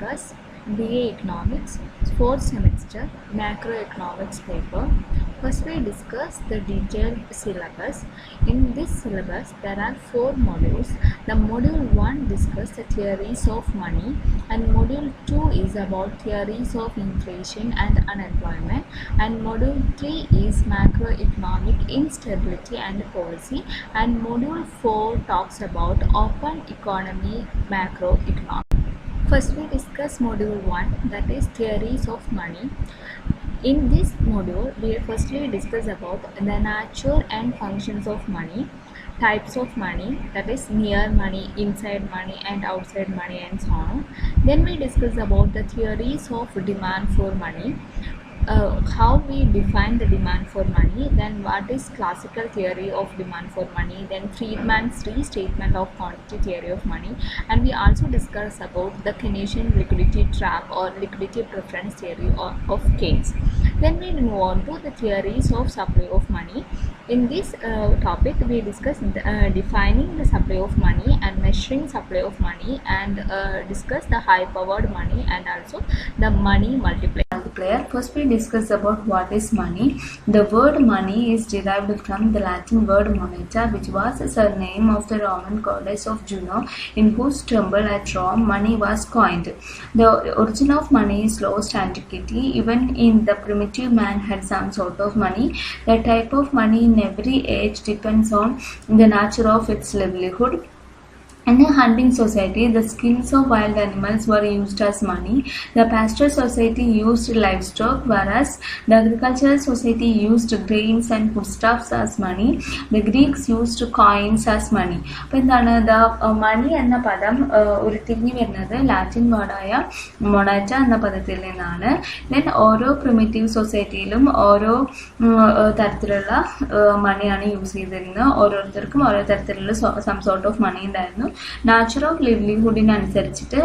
syllabus, BA Economics, 4th semester, Macroeconomics paper. First we discuss the detailed syllabus. In this syllabus there are 4 modules. The module 1 discusses the theories of money, and module 2 is about theories of inflation and unemployment, and module 3 is macroeconomic instability and policy, and module 4 talks about open economy macroeconomics. First we discuss module 1, that is theories of money. In this module we firstly discuss about the nature and functions of money, types of money, that is near money, inside money and outside money, and so on. Then we discuss about the theories of demand for money, how we define the demand for money, then what is classical theory of demand for money, then Friedman's restatement of quantity theory of money, and we also discuss about the Keynesian liquidity trap or liquidity preference theory of Keynes. Then we move on to the theories of supply of money. In this topic we discuss defining the supply of money and measuring supply of money, and discuss the high powered money and also the money multiplier. First we discuss about what is money. The word money is derived from the Latin word moneta, which was a surname of the Roman goddess of Juno, in whose temple at Rome money was coined. The origin of money is lost antiquity. Even in the primitive man had some sort of money. The type of money in every age depends on the nature of its livelihood. In a hunting society, the skins of wild animals were used as money. The pastoral society used livestock, whereas the agricultural society used grains and foodstuffs as money. The Greeks used coins as money. The money and the padam urithingi varunathu Latin wordaya moneta enna padathil ninnaanu. Then oro primitive society ilum oro തരത്തിലുള്ള മണിയാണ് use ചെയ്തിരുന്നത്. ഓരോരുത്തർക്കും ഓരോ തരത്തിലുള്ള some sort of money ഉണ്ടായിരുന്നു. Nature of ലിവ്ലിഹുഡിനനുസരിച്ചിട്ട്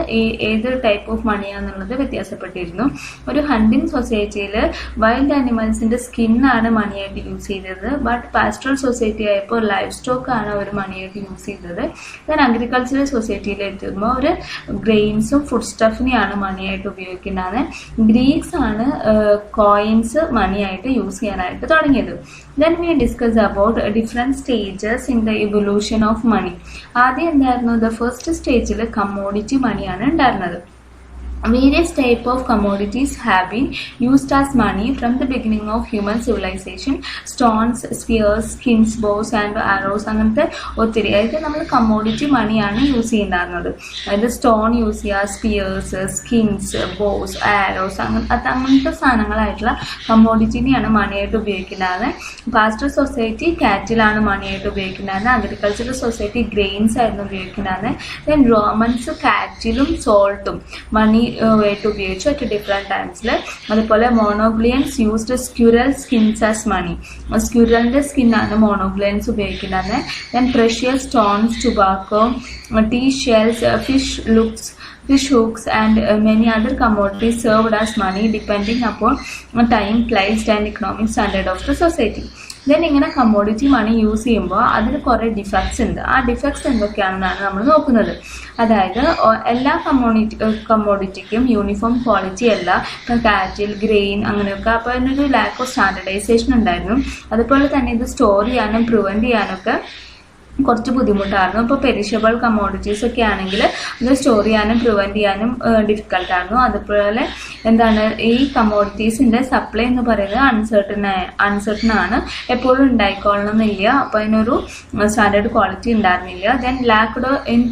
ഏത് type of മണിയാണെന്നുള്ളത് വ്യത്യാസപ്പെട്ടിരുന്നു. ഒരു hunting സൊസൈറ്റിയിൽ വൈൽഡ് ആനിമൽസിന്റെ സ്കിന്നാണ് മണിയായിട്ട് യൂസ് ചെയ്തത്. ബട്ട് പാസ്റ്ററൽ സൊസൈറ്റി ആയപ്പോൾ ലൈഫ് സ്റ്റോക്ക് ആണ് അവർ മണിയായിട്ട് യൂസ് ചെയ്തത്. ദെൻ അഗ്രികൾച്ചറൽ സൊസൈറ്റിയിൽ എത്തുമ്പോൾ അവർ ഗ്രെയിൻസും ഫുഡ് സ്റ്റഫിനെയാണ് മണിയായിട്ട് ഉപയോഗിക്കുന്നത്. ഗ്രീക്സ് ആണ് കോയിൻസ് മണിയായിട്ട് യൂസ് ചെയ്യാനായിട്ട് തുടങ്ങിയത്. Then we discuss about different stages in the evolution of money. ആദ്യം എന്തായിരുന്നു? The first stage commodity മണിയാണ് ഉണ്ടായിരുന്നത്. Various types of commodities have been used as money from the beginning of human civilization. Stones, spears, skins, bows and arrows. അങ്ങനത്തെ ഒത്തിരി ആയിട്ട് നമ്മൾ commodity മണിയാണ് use ചെയ്യുന്നത്. അതായത് സ്റ്റോൺ യൂസ് ചെയ്യുക, സ്പിയേഴ്സ്, സ്കിൻസ്, ബോസ്, ആരോസ്, അങ്ങനത്തെ സാധനങ്ങളായിട്ടുള്ള കമ്മോഡിറ്റിനെയാണ് മണിയായിട്ട് ഉപയോഗിക്കുന്നത്. പാസ്റ്റർ സൊസൈറ്റി കാറ്റിലാണ് മണിയായിട്ട് ഉപയോഗിക്കുന്നത്. അഗ്രികൾച്ചറൽ സൊസൈറ്റി ഗ്രെയിൻസ് ആയിരുന്നു ഉപയോഗിക്കുന്നത്. ദെൻ റോമൻസ് കാറ്റിലും സോൾട്ടും മണി ആയിട്ട് ഉപയോഗിച്ചു അറ്റ് ഡിഫറെൻറ്റ് ടൈംസിൽ. അതുപോലെ Mongolians used squirrel skins as money. സ്ക്യൂറലിൻ്റെ സ്കിന്നാണ് മോണോഗ്ലിയൻസ് ഉപയോഗിക്കുന്നത്. Then precious stones, tobacco, tea shells, fish hooks and many other commodities served as money depending upon time, place and economic standard of the society. Then ഇങ്ങനെ commodity മണി use ചെയ്യുമ്പോൾ അതിന് കുറേ defects ഉണ്ട്. ആ defects എന്തൊക്കെയാണെന്നാണ് നമ്മൾ നോക്കുന്നത്. അതായത് എല്ലാ കമ്മോഡിറ്റിക്കും യൂണിഫോം ക്വാളിറ്റി അല്ല. ഇപ്പം കാറ്റിൽ, ഗ്രെയിൻ അങ്ങനെയൊക്കെ. അപ്പോൾ അതിനൊരു ലാക്ക് ഓഫ് സ്റ്റാൻഡർഡൈസേഷൻ ഉണ്ടായിരുന്നു. അതുപോലെ തന്നെ ഇത് സ്റ്റോർ ചെയ്യാനും പ്രിവെൻറ്റ് ചെയ്യാനൊക്കെ കുറച്ച് ബുദ്ധിമുട്ടായിരുന്നു. ഇപ്പോൾ പെരിഷബിൾ കമ്മോഡിറ്റീസ് ഒക്കെ ആണെങ്കിൽ അത് സ്റ്റോർ ചെയ്യാനും പ്രിവെൻറ്റ് ചെയ്യാനും ഡിഫിക്കൽട്ടായിരുന്നു. അതുപോലെ ഈ കമ്മോഡിറ്റീസിൻ്റെ സപ്ലൈ എന്ന് പറയുന്നത് അൺസർട്ടൺ ആണ്, എപ്പോഴും ഉണ്ടായിക്കൊള്ളണമെന്നില്ല. അപ്പോൾ അതിനൊരു സ്റ്റാൻഡേർഡ് ക്വാളിറ്റി ഉണ്ടായിരുന്നില്ല. Then lacked in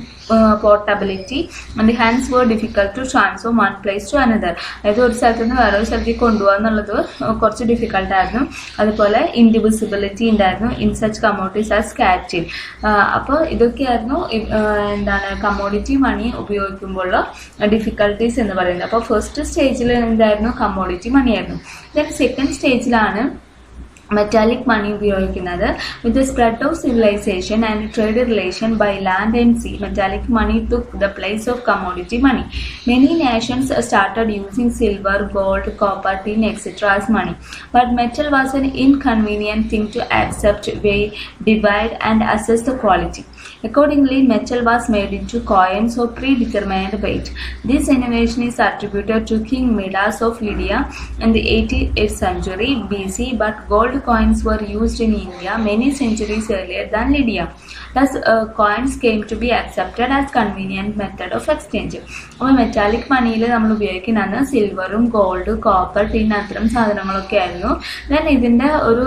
portability and hence were difficult to transfer one place to another. അതായത് ഒരു സ്ഥലത്ത് നിന്ന് വേറൊരു സ്ഥലത്തേക്ക് കൊണ്ടുപോകുക എന്നുള്ളത് കുറച്ച് ഡിഫിക്കൽട്ടായിരുന്നു. അതുപോലെ ഇൻഡിവിസിബിലിറ്റി ഉണ്ടായിരുന്നു ഇൻ സച്ച് കമ്മോഡിറ്റീസ് ആസ് കാറ്റിൽ. അപ്പോൾ ഇതൊക്കെയായിരുന്നു കമ്മോഡിറ്റി മണി ഉപയോഗിക്കുമ്പോഴുള്ള ഡിഫിക്കൽട്ടീസ് എന്ന് പറയുന്നത്. അപ്പോൾ ഫസ്റ്റ് സ്റ്റേജിൽ എന്തായിരുന്നു? കമ്മോഡിറ്റി മണിയായിരുന്നു. ദെൻ സെക്കൻഡ് സ്റ്റേജിലാണ് മെറ്റാലിക് മണി ഉപയോഗിക്കുന്നത്. With the spread of civilization and trade relation by land and sea, metallic money took the place of commodity money. Many nations started using silver, gold, copper, tin, etc. as money. But metal was an inconvenient thing to accept, weigh, divide and assess the quality. Accordingly, metal was made into coins of predetermined weight. This innovation is attributed to King Midas of Lydia in the 88th century BC, but gold coins were used in India many centuries earlier than Lydia. Thus, coins came to be accepted as convenient method of exchange. അപ്പോൾ metallic മണിയിൽ നമ്മൾ ഉപയോഗിക്കുന്നത് സിൽവറും gold copper tin അത്തരം സാധനങ്ങളൊക്കെ ആയിരുന്നു. Then ഇതിൻ്റെ ഒരു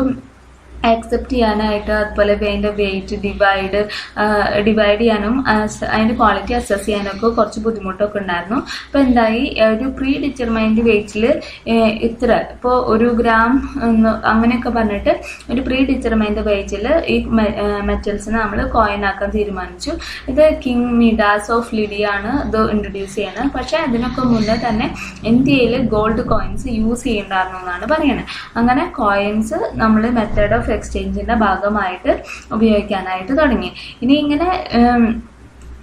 accept ചെയ്യാനായിട്ട് അതുപോലെ അതിൻ്റെ വെയിറ്റ് ഡിവൈഡ് ചെയ്യാനും അതിൻ്റെ ക്വാളിറ്റി അസസ് ചെയ്യാനൊക്കെ കുറച്ച് ബുദ്ധിമുട്ടൊക്കെ ഉണ്ടായിരുന്നു. അപ്പോൾ എന്തായി, ഒരു പ്രീ ഡിറ്റർമൈൻഡ് വെയിറ്റിൽ ഇത്ര ഇപ്പോൾ 1 ഗ്രാം അങ്ങനെയൊക്കെ പറഞ്ഞിട്ട് ഒരു പ്രീ ഡിറ്റർമൈൻഡ് വെയിറ്റിൽ ഈ മെറ്റൽസിനെ നമ്മൾ കോയിൻ ആക്കാൻ തീരുമാനിച്ചു. ഇത് കിങ് മിഡാസ് ഓഫ് ലിഡിയ ആണ് ഇത് ഇൻട്രൊഡ്യൂസ് ചെയ്യുന്നത്. പക്ഷേ അതിനൊക്കെ മുന്നേ തന്നെ ഇന്ത്യയിൽ ഗോൾഡ് കോയിൻസ് യൂസ് ചെയ്യണ്ടായിരുന്നു എന്നാണ് പറയുന്നത്. അങ്ങനെ കോയിൻസ് നമ്മൾ മെത്തേഡ് ഓഫ് എക്സ്ചേഞ്ചിന്റെ ഭാഗമായിട്ട് ഉപയോഗിക്കാനായിട്ട് തുടങ്ങി. ഇനി ഇങ്ങനെ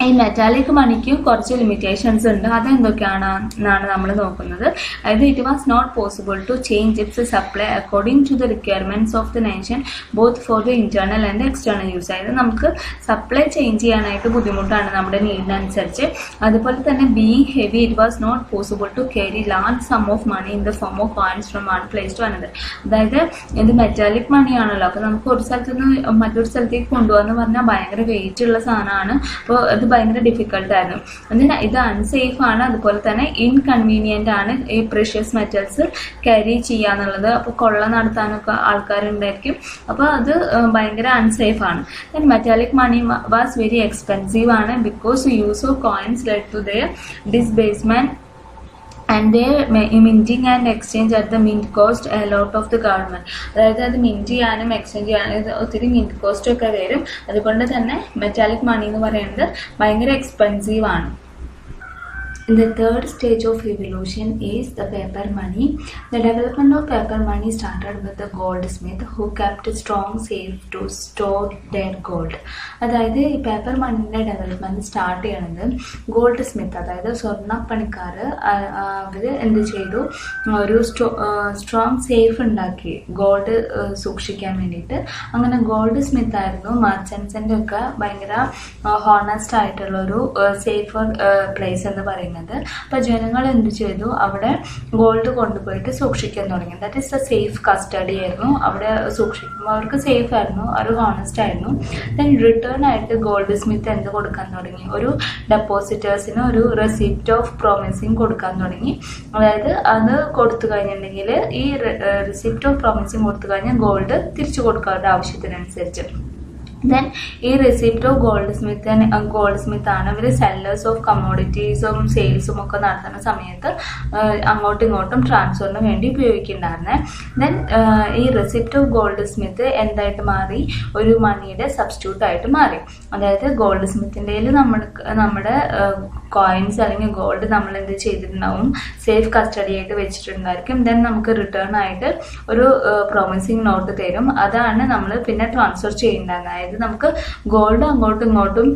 ഈ മെറ്റാലിക് മണിക്കും കുറച്ച് ലിമിറ്റേഷൻസ് ഉണ്ട്. അതെന്തൊക്കെയാണെന്നാണ് നമ്മൾ നോക്കുന്നത്. അതായത് it was not possible to change its supply according to the requirements of the nation both for the internal and external use. അതായത് നമുക്ക് സപ്ലൈ ചേഞ്ച് ചെയ്യാനായിട്ട് ബുദ്ധിമുട്ടാണ് നമ്മുടെ നീഡിനനുസരിച്ച്. അതുപോലെ തന്നെ being heavy it was not possible to carry large sum of money in the form of coins from one place to another. അതായത് ഇത് മെറ്റാലിക് മണിയാണല്ലോ, അപ്പോൾ നമുക്ക് ഒരു സ്ഥലത്ത് നിന്ന് മറ്റൊരു സ്ഥലത്തേക്ക് കൊണ്ടുപോകാന്ന് പറഞ്ഞാൽ ഭയങ്കര വെയിറ്റ് ഉള്ള സാധനമാണ്. അപ്പോൾ അത് ഭയങ്കര ഡിഫിക്കൽട്ടായിരുന്നു. അതിന് ഇത് അൺസേഫ് ആണ്, അതുപോലെ തന്നെ ഇൻകൺവീനിയന്റ് ആണ് ഈ പ്രഷ്യസ് മെറ്റൽസ് ക്യാരി ചെയ്യാന്നുള്ളത്. അപ്പോൾ കൊള്ള നടത്താനൊക്കെ ആൾക്കാരുണ്ടായിരിക്കും. അപ്പോൾ അത് ഭയങ്കര അൺസേഫ് ആണ്. Then metallic money was very expensive ആണ് because use of coins led to the debasement and they minting and exchange at the mint cost a lot of the government. അതായത് അത് മിന്റ് ചെയ്യാനും എക്സ്ചേഞ്ച് ചെയ്യാനും ഒത്തിരി mint cost ഒക്കെ വരും. അതുകൊണ്ട് തന്നെ മെറ്റാലിക് മണി എന്ന് പറയുന്നത് ഭയങ്കര എക്സ്പെൻസീവ് ആണ്. The third stage of evolution is the paper money. The development of paper money started with the goldsmith who kept a strong safe to store their gold. അതായത് ഈ പേപ്പർ മണിയുടെ ഡെവലപ്മെന്റ് സ്റ്റാർട്ട് ചെയ്യണത് gold Smith, അതായത് സ്വർണ്ണപ്പണിക്കാർ അവർ എന്ത് ചെയ്തു, ഒരു strong safe ഉണ്ടാക്കി gold സൂക്ഷിക്കാൻ വേണ്ടിയിട്ട്. അങ്ങനെ ഗോൾഡ് സ്മിത്ത് ആയിരുന്നു മർച്ചൻസിൻ്റെ ഒക്കെ ഭയങ്കര ഹോണസ്റ്റ് ആയിട്ടുള്ള ഒരു സേഫർ പ്ലേസ് എന്ന് പറയുന്നത്. അപ്പൊ ജനങ്ങൾ എന്ത് ചെയ്തു, അവിടെ ഗോൾഡ് കൊണ്ടുപോയിട്ട് സൂക്ഷിക്കാൻ തുടങ്ങി. That is A safe custody ആയിരുന്നു. അവിടെ സൂക്ഷിക്കുമ്പോൾ അവർക്ക് സേഫ് ആയിരുന്നു, അവർ ഹോണസ്റ്റ് ആയിരുന്നു. ദെൻ റിട്ടേൺ ആയിട്ട് ഗോൾഡ് സ്മിത്ത് എന്ത് കൊടുക്കാൻ തുടങ്ങി, ഒരു ഡെപ്പോസിറ്റേഴ്സിന് ഒരു റെസിപ്റ്റ് ഓഫ് പ്രോമിസിങ് കൊടുക്കാൻ തുടങ്ങി. അതായത് അത് കൊടുത്തു കഴിഞ്ഞിട്ടുണ്ടെങ്കിൽ ഈ റെസിപ്റ്റ് ഓഫ് പ്രോമിസിങ് കൊടുത്തു കഴിഞ്ഞാൽ ഗോൾഡ് തിരിച്ചു കൊടുക്കാറുടെ ആവശ്യത്തിനനുസരിച്ച്. ദെൻ ഈ റെസിപ്റ്റ് ഓഫ് ഗോൾഡ് സ്മിത്ത് ആണ് ഇവർ സെല്ലേഴ്സ് ഓഫ് കമ്മോഡിറ്റീസും സെയിൽസും ഒക്കെ നടത്തുന്ന സമയത്ത് അങ്ങോട്ടും ഇങ്ങോട്ടും ട്രാൻസ്ഫറിന് വേണ്ടി ഉപയോഗിക്കുന്നുണ്ടായിരുന്നേ. ദെൻ ഈ റെസിപ്റ്റ് ഓഫ് ഗോൾഡ് സ്മിത്ത് എന്തായിട്ട് മാറി, ഒരു മണിയുടെ സബ്സ്റ്റിറ്റ്യൂട്ട് ആയിട്ട് മാറി. അതായത് ഗോൾഡ് സ്മിത്തിൻ്റെ നമ്മുടെ കോയിൻസ് അല്ലെങ്കിൽ ഗോൾഡ് നമ്മൾ എന്ത് ചെയ്തിട്ടുണ്ടാവും, സേഫ് കസ്റ്റഡി ആയിട്ട് വെച്ചിട്ടുണ്ടായിരിക്കും. ദെൻ നമുക്ക് റിട്ടേൺ ആയിട്ട് ഒരു പ്രോമിസിങ് നോട്ട് തരും. അതാണ് നമ്മൾ പിന്നെ ട്രാൻസ്ഫർ ചെയ്യേണ്ടത്. നമുക്ക് ഗോൾഡ് അങ്ങോട്ടും ഇങ്ങോട്ടും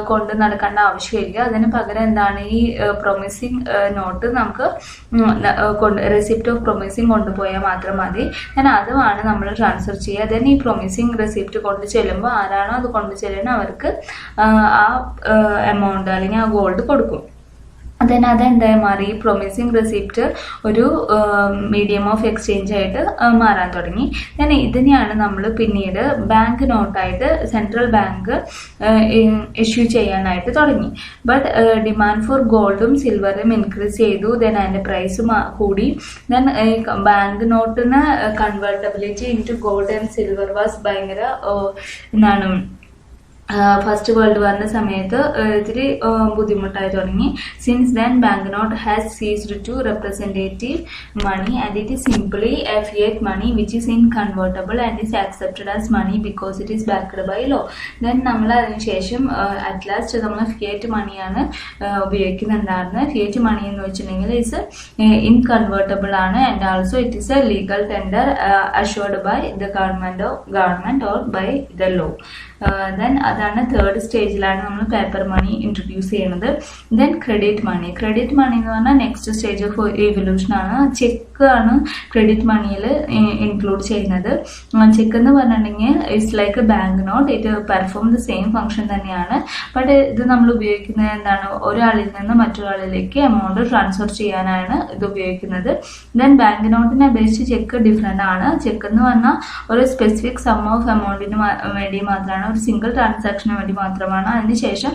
കൊണ്ട് നടക്കേണ്ട ആവശ്യമില്ല. അതിന് പകരം എന്താണ്, ഈ പ്രൊമിസിങ് നോട്ട് നമുക്ക് റെസിപ്റ്റ് ഓഫ് പ്രൊമിസിങ് കൊണ്ടുപോയാൽ മാത്രം മതി. ഞാൻ അതുമാണ് നമ്മൾ ട്രാൻസ്ഫർ ചെയ്യുക. ദെൻ ഈ പ്രൊമിസിങ് റെസിപ്റ്റ് കൊണ്ട് ചെല്ലുമ്പോൾ ആരാണോ അത് കൊണ്ട് ചെല്ലുന്നത് അവർക്ക് ആ എമൗണ്ട് അല്ലെങ്കിൽ ആ ഗോൾഡ് കൊടുക്കും. അതെന്തായി മാറി, പ്രൊമിസിങ് റെസിപ്റ്റ് ഒരു മീഡിയം ഓഫ് എക്സ്ചേഞ്ച് ആയിട്ട് മാറാൻ തുടങ്ങി. ഞാൻ ഇതിനെയാണ് നമ്മൾ പിന്നീട് ബാങ്ക് നോട്ടായിട്ട് സെൻട്രൽ ബാങ്ക് ഇഷ്യൂ ചെയ്യാനായിട്ട് തുടങ്ങി. ബട്ട് ഡിമാൻഡ് ഫോർ ഗോൾഡും സിൽവറും ഇൻക്രീസ് ചെയ്തു. ദെൻ അതിൻ്റെ പ്രൈസ് കൂടി. ദെൻ ബാങ്ക് നോട്ടിന് convertibility in to gold and silver was ഭയങ്കര എന്താണ് ഫസ്റ്റ് വേൾഡ് വാറിന്റെ സമയത്ത് ഇത്തിരി ബുദ്ധിമുട്ടായി തുടങ്ങി. Since then bank note has ceased to representative money and it is simply a fiat money which is inconvertible and is accepted as money because it is backed by law. Then നമ്മൾ അതിനുശേഷം at last നമ്മൾ Fiat മണിയാണ് ഉപയോഗിക്കുന്നുണ്ടായിരുന്നത്. Fiat മണി എന്ന് വെച്ചിട്ടുണ്ടെങ്കിൽ it's inconvertible ആണ് and also it is a legal tender assured by the government or by the law. Then അതാണ് third സ്റ്റേജിലാണ് നമ്മൾ പേപ്പർ മണി ഇൻട്രൊഡ്യൂസ് ചെയ്യുന്നത്. ദെൻ ക്രെഡിറ്റ് മണി എന്ന് പറഞ്ഞാൽ നെക്സ്റ്റ് സ്റ്റേജ് ഓഫ് എവല്യൂഷൻ ആണ്. ചെക്ക് ആണ് ക്രെഡിറ്റ് മണിയിൽ ഇൻക്ലൂഡ് ഇൻക്ലൂഡ് ചെയ്യുന്നത്. ചെക്ക് എന്ന് പറഞ്ഞിട്ടുണ്ടെങ്കിൽ it's like a bank note, it perform the same function തന്നെയാണ്. ബട്ട് ഇത് നമ്മൾ ഉപയോഗിക്കുന്നത് എന്താണ്, ഒരാളിൽ നിന്ന് മറ്റൊരാളിലേക്ക് എമൗണ്ട് ട്രാൻസ്ഫർ ചെയ്യാനാണ് ഇത് ഉപയോഗിക്കുന്നത്. ദെൻ ബാങ്ക് നോട്ടിനെ അപേക്ഷിച്ച് ചെക്ക് ഡിഫറെൻ്റ് ആണ്. ചെക്ക് എന്ന് പറഞ്ഞാൽ ഒരു സ്പെസിഫിക് സം ഓഫ് എമൗണ്ടിന് വേണ്ടി മാത്രമാണ്, ഒരു സിംഗിൾ ട്രാൻസാക്ഷന് വേണ്ടി മാത്രമാണ്. അതിനുശേഷം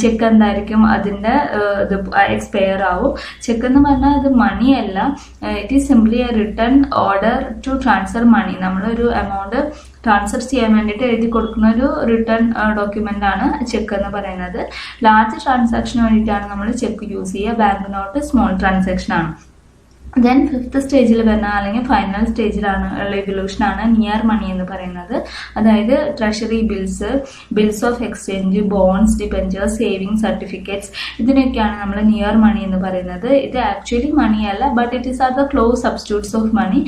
ചെക്ക് എന്തായിരിക്കും, അതിൻ്റെ ഇത് എക്സ്പയർ ആവും. ചെക്ക് എന്ന് പറഞ്ഞാൽ ഇത് മണി അല്ല, it is simply a written order to transfer money. നമ്മളൊരു എമൗണ്ട് ട്രാൻസ്ഫർ ചെയ്യാൻ വേണ്ടിയിട്ട് എഴുതി കൊടുക്കുന്ന ഒരു റിട്ടേൺ ഡോക്യുമെൻ്റ് ആണ് ചെക്ക് എന്ന് പറയുന്നത്. ലാർജ് ട്രാൻസാക്ഷന് വേണ്ടിയിട്ടാണ് നമ്മൾ ചെക്ക് യൂസ് ചെയ്യുക. ബാങ്ക് നോട്ട് സ്മോൾ ട്രാൻസാക്ഷൻ ആണ്. ദെൻ ഫിഫ്ത്ത് സ്റ്റേജിൽ വരുന്ന അല്ലെങ്കിൽ ഫൈനൽ സ്റ്റേജിലാണ് ഉള്ള ഇവല്യൂഷനാണ് നിയർ മണി എന്ന് പറയുന്നത്. അതായത് treasury bills, bills of exchange, bonds, debentures, saving certificates, ഇതിനൊക്കെയാണ് നമ്മൾ നിയർ മണി എന്ന് പറയുന്നത്. ഇത് ആക്ച്വലി മണി അല്ല, but it is are the close substitutes of money,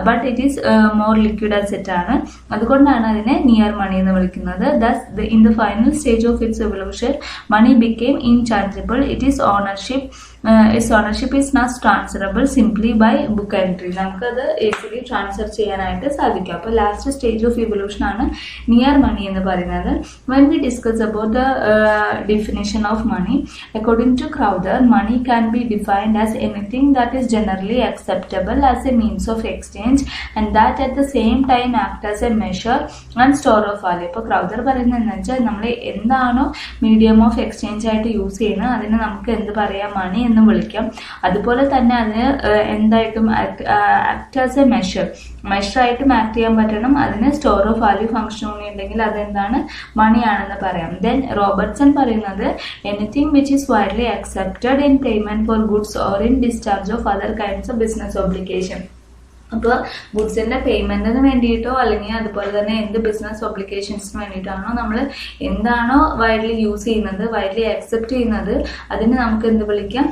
but it is more liquid asset ആണ്. അതുകൊണ്ടാണ് അതിനെ നിയർ മണി എന്ന് വിളിക്കുന്നത്. Thus in the final stage of its evolution money became intangible. its ownership is not transferable simply by book entry. നമുക്കത് easily transfer ചെയ്യാനായിട്ട് സാധിക്കും. അപ്പോൾ last stage of evolution ആണ് നിയർ മണി എന്ന് പറയുന്നത്. when we discuss about the definition of money, according to Crowther, money can be defined as anything that is generally acceptable as a means of exchange and that at the same time act as a measure and store of value. ഇപ്പോൾ ക്രൗദർ പറയുന്നത് എന്ന് വെച്ചാൽ നമ്മൾ എന്താണോ medium of exchange ആയിട്ട് use ചെയ്യുന്നത് അതിന് നമുക്ക് എന്ത് പറയാം, മണി എന്ന് വിളിക്കാം. അതുപോലെ തന്നെ അതിന് എന്തായിട്ടും ആക്ട് ആസ് എ മെഷറായിട്ടും ആക്ട് ചെയ്യാൻ പറ്റണം. അതിന് സ്റ്റോർ ഓഫ് വാല്യൂ ഫംഗ്ഷൻ കൂടി ഉണ്ടെങ്കിൽ അതെന്താണ്, മണിയാണെന്ന് പറയാം. ദെൻ റോബർട്ട്സൺ പറയുന്നത് anything which is widely accepted in payment four goods or in discharge of other kinds of business obligation. അപ്പോൾ ഗുഡ്സിൻ്റെ പേയ്മെൻറ്റിന് വേണ്ടിയിട്ടോ അല്ലെങ്കിൽ അതുപോലെ തന്നെ എന്ത് ബിസിനസ് ഒബ്ലിഗേഷൻസിന് വേണ്ടിയിട്ടാണോ നമ്മൾ എന്താണോ വൈഡ്ലി യൂസ് ചെയ്യുന്നത്, വൈഡ്ലി അക്സെപ്റ്റ് ചെയ്യുന്നത്, അതിന് നമുക്ക് എന്ത് വിളിക്കാം,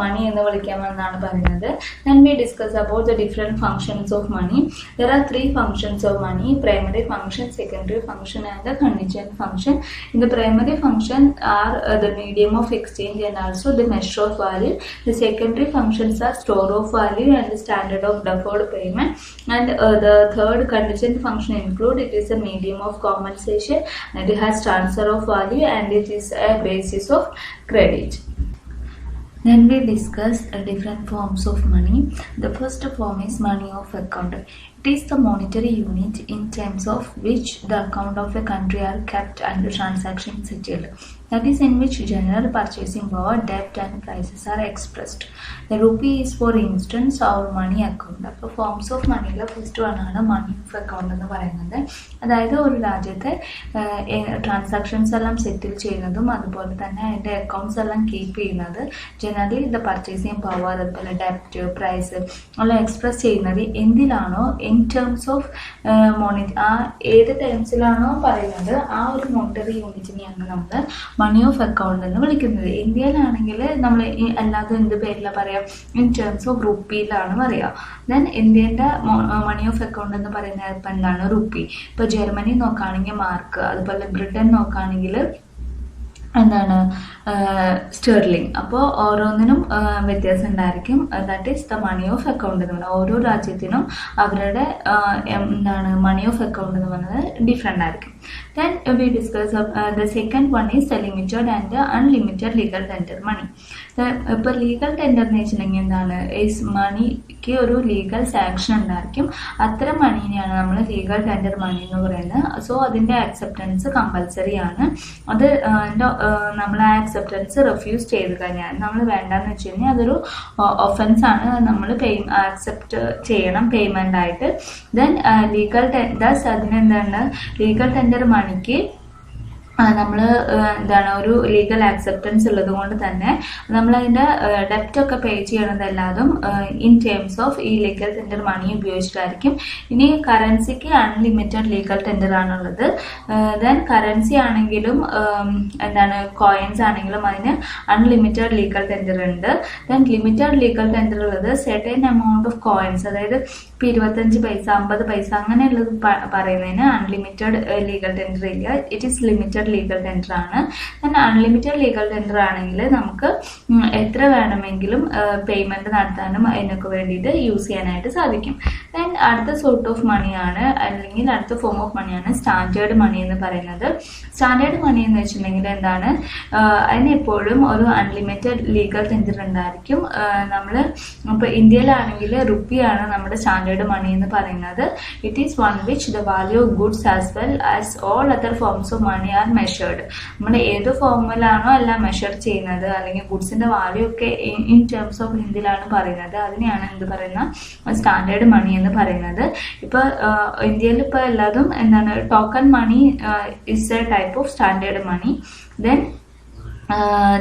മണി എന്ന് വിളിക്കാമെന്നാണ് പറയുന്നത്. Then we discuss about the different functions of money. There are 3 functions of money: primary function, secondary function and the contingent function. In the primary function are the medium of exchange and also the measure of value. The secondary functions are store of value and the standard of deferred payment, and the third contingent function include it is a medium of compensation and it has transfer of value and it is a basis of credit. Then we discuss different forms of money. The first form is money of account. It is the monetary unit in terms of which the account of a country are kept and the transaction settled. That is in which general purchasing power, debt and prices are expressed. The rupee is for instance our money account. അപ്പോൾ forms of മണിയിലെ first one ആണ് മണി of account എന്ന് പറയുന്നത്. അതായത് ഒരു രാജ്യത്തെ transactions എല്ലാം സെറ്റിൽ ചെയ്യുന്നതും അതുപോലെ തന്നെ അതിൻ്റെ അക്കൗണ്ട്സ് എല്ലാം കീപ്പ് ചെയ്യുന്നത് ജനറലി ദ പർച്ചേസിങ് പവർ, അതുപോലെ ഡെപ്റ്റ്, പ്രൈസ് എല്ലാം എക്സ്പ്രസ് ചെയ്യുന്നത് എന്തിലാണോ, ഇൻ ടേംസ് ഓഫ് ആ ഏത് ടേംസിലാണോ പറയുന്നത് ആ ഒരു മോണിറ്ററി യൂണിറ്റിനെയാണ് നമ്മൾ മണി ഓഫ് അക്കൗണ്ട് എന്ന് വിളിക്കുന്നത്. ഇന്ത്യയിലാണെങ്കിൽ നമ്മൾ അല്ലാതെ എന്ത് പേരിലാണ് പറയാം, ഇൻ ടേംസ് ഓഫ് റുപ്പിയിലാണ് പറയുക. ദെൻ ഇന്ത്യൻ്റെ മണി ഓഫ് അക്കൗണ്ട് എന്ന് പറയുന്നത് ഇപ്പം എന്താണ്, റുപ്പി. ഇപ്പോൾ ജർമ്മനി നോക്കുകയാണെങ്കിൽ മാർക്ക്, അതുപോലെ ബ്രിട്ടൻ നോക്കുകയാണെങ്കിൽ എന്താണ്, സ്റ്റെർലിംഗ്. അപ്പോൾ ഓരോന്നിനും വ്യത്യാസം ഉണ്ടായിരിക്കും. That is the money of account എന്ന് പറയുന്നത്. ഓരോ രാജ്യത്തിനും അവരുടെ എന്താണ് മണി ഓഫ് അക്കൗണ്ട് എന്ന് പറയുന്നത് ഡിഫറെൻ്റ് ആയിരിക്കും. Then we discuss the second one is the limited and unlimited legal tender money. ഇപ്പോൾ ലീഗൽ ടെൻഡർ എന്ന് വെച്ചിട്ടുണ്ടെങ്കിൽ എന്താണ്, ഈസ് മണിക്ക് ഒരു ലീഗൽ സാങ്ഷൻ ഉണ്ടായിരിക്കും. അത്തരം മണീനെയാണ് നമ്മൾ ലീഗൽ ടെൻഡർ മണി എന്ന് പറയുന്നത്. സോ അതിൻ്റെ അക്സെപ്റ്റൻസ് കമ്പൽസറി ആണ്. അത് നമ്മൾ ആ അക്സെപ്റ്റൻസ് റിഫ്യൂസ് ചെയ്ത് കഴിഞ്ഞാൽ, നമ്മൾ വേണ്ടെന്ന് വെച്ച് കഴിഞ്ഞാൽ അതൊരു ഒഫൻസ് ആണ്, നമ്മൾ അക്സെപ്റ്റ് ചെയ്യണം പേയ്മെൻ്റ് ആയിട്ട്. ദെൻ ദസ് അതിനെന്താണ്, ലീഗൽ ടെൻഡർ മണിക്ക് നമ്മൾ എന്താണ് ഒരു ലീഗൽ ആക്സെപ്റ്റൻസ് ഉള്ളത് കൊണ്ട് തന്നെ നമ്മളതിൻ്റെ ഡെപ്റ്റൊക്കെ പേ ചെയ്യണതെല്ലാതും ഇൻ ടേംസ് ഓഫ് ഈ ലീഗൽ ടെൻഡർ മണി ഉപയോഗിച്ചിട്ടായിരിക്കും. ഇനി കറൻസിക്ക് അൺലിമിറ്റഡ് ലീഗൽ ടെൻഡർ ആണുള്ളത്. ദെൻ കറൻസി ആണെങ്കിലും എന്താണ് കോയിൻസ് ആണെങ്കിലും അതിന് അൺലിമിറ്റഡ് ലീഗൽ ടെൻഡർ ഉണ്ട്. ദെൻ ലിമിറ്റഡ് ലീഗൽ ടെൻഡർ ഉള്ളത് സെർട്ടൻ എമൗണ്ട് ഓഫ് കോയിൻസ്, അതായത് ഇപ്പോൾ 25 പൈസ 50 പൈസ അങ്ങനെയുള്ളത് പറയുന്നതിന് അൺലിമിറ്റഡ് ലീഗൽ ടെൻഡർ ഇല്ല. It is limited legal tender ആണ്. അൺലിമിറ്റഡ് ലീഗൽ ടെൻഡർ ആണെങ്കിൽ നമുക്ക് എത്ര വേണമെങ്കിലും പേയ്മെന്റ് നടത്താനും അതിനൊക്കെ വേണ്ടിയിട്ട് യൂസ് ചെയ്യാനായിട്ട് സാധിക്കും. ദെൻ അടുത്ത സോർട്ട് ഓഫ് മണിയാണ് അല്ലെങ്കിൽ അടുത്ത ഫോം ഓഫ് മണിയാണ് സ്റ്റാൻഡേർഡ് മണി എന്ന് പറയുന്നത്. സ്റ്റാൻഡേർഡ് മണി എന്ന് വെച്ചിട്ടുണ്ടെങ്കിൽ എന്താണ്, അതിന് എപ്പോഴും ഒരു അൺലിമിറ്റഡ് ലീഗൽ ടെൻഡർ ഉണ്ടായിരിക്കും. നമ്മൾ ഇപ്പോൾ ഇന്ത്യയിലാണെങ്കിൽ റുപ്പിയാണ് നമ്മുടെ സ്റ്റാൻഡേർഡ് മണി എന്ന് പറയുന്നത്. It is one which the value of goods as well as all other forms of money are measured. നമ്മൾ ഏത് ഫോമിലാണോ എല്ലാം മെഷർ ചെയ്യുന്നത് അല്ലെങ്കിൽ ഗുഡ്സിന്റെ വാല്യൂ ഒക്കെ ഇൻ ടേംസ് ഓഫ് ഹിന്ദിയിലാണ് പറയുന്നത്, അതിനെയാണ് എന്ത് പറയുന്ന സ്റ്റാൻഡേർഡ് മണി എന്ന് പറയുന്നത്. ഇപ്പൊ ഇന്ത്യയിൽ ഇപ്പൊ എല്ലാതും എന്താണ് token money is a type of standard money.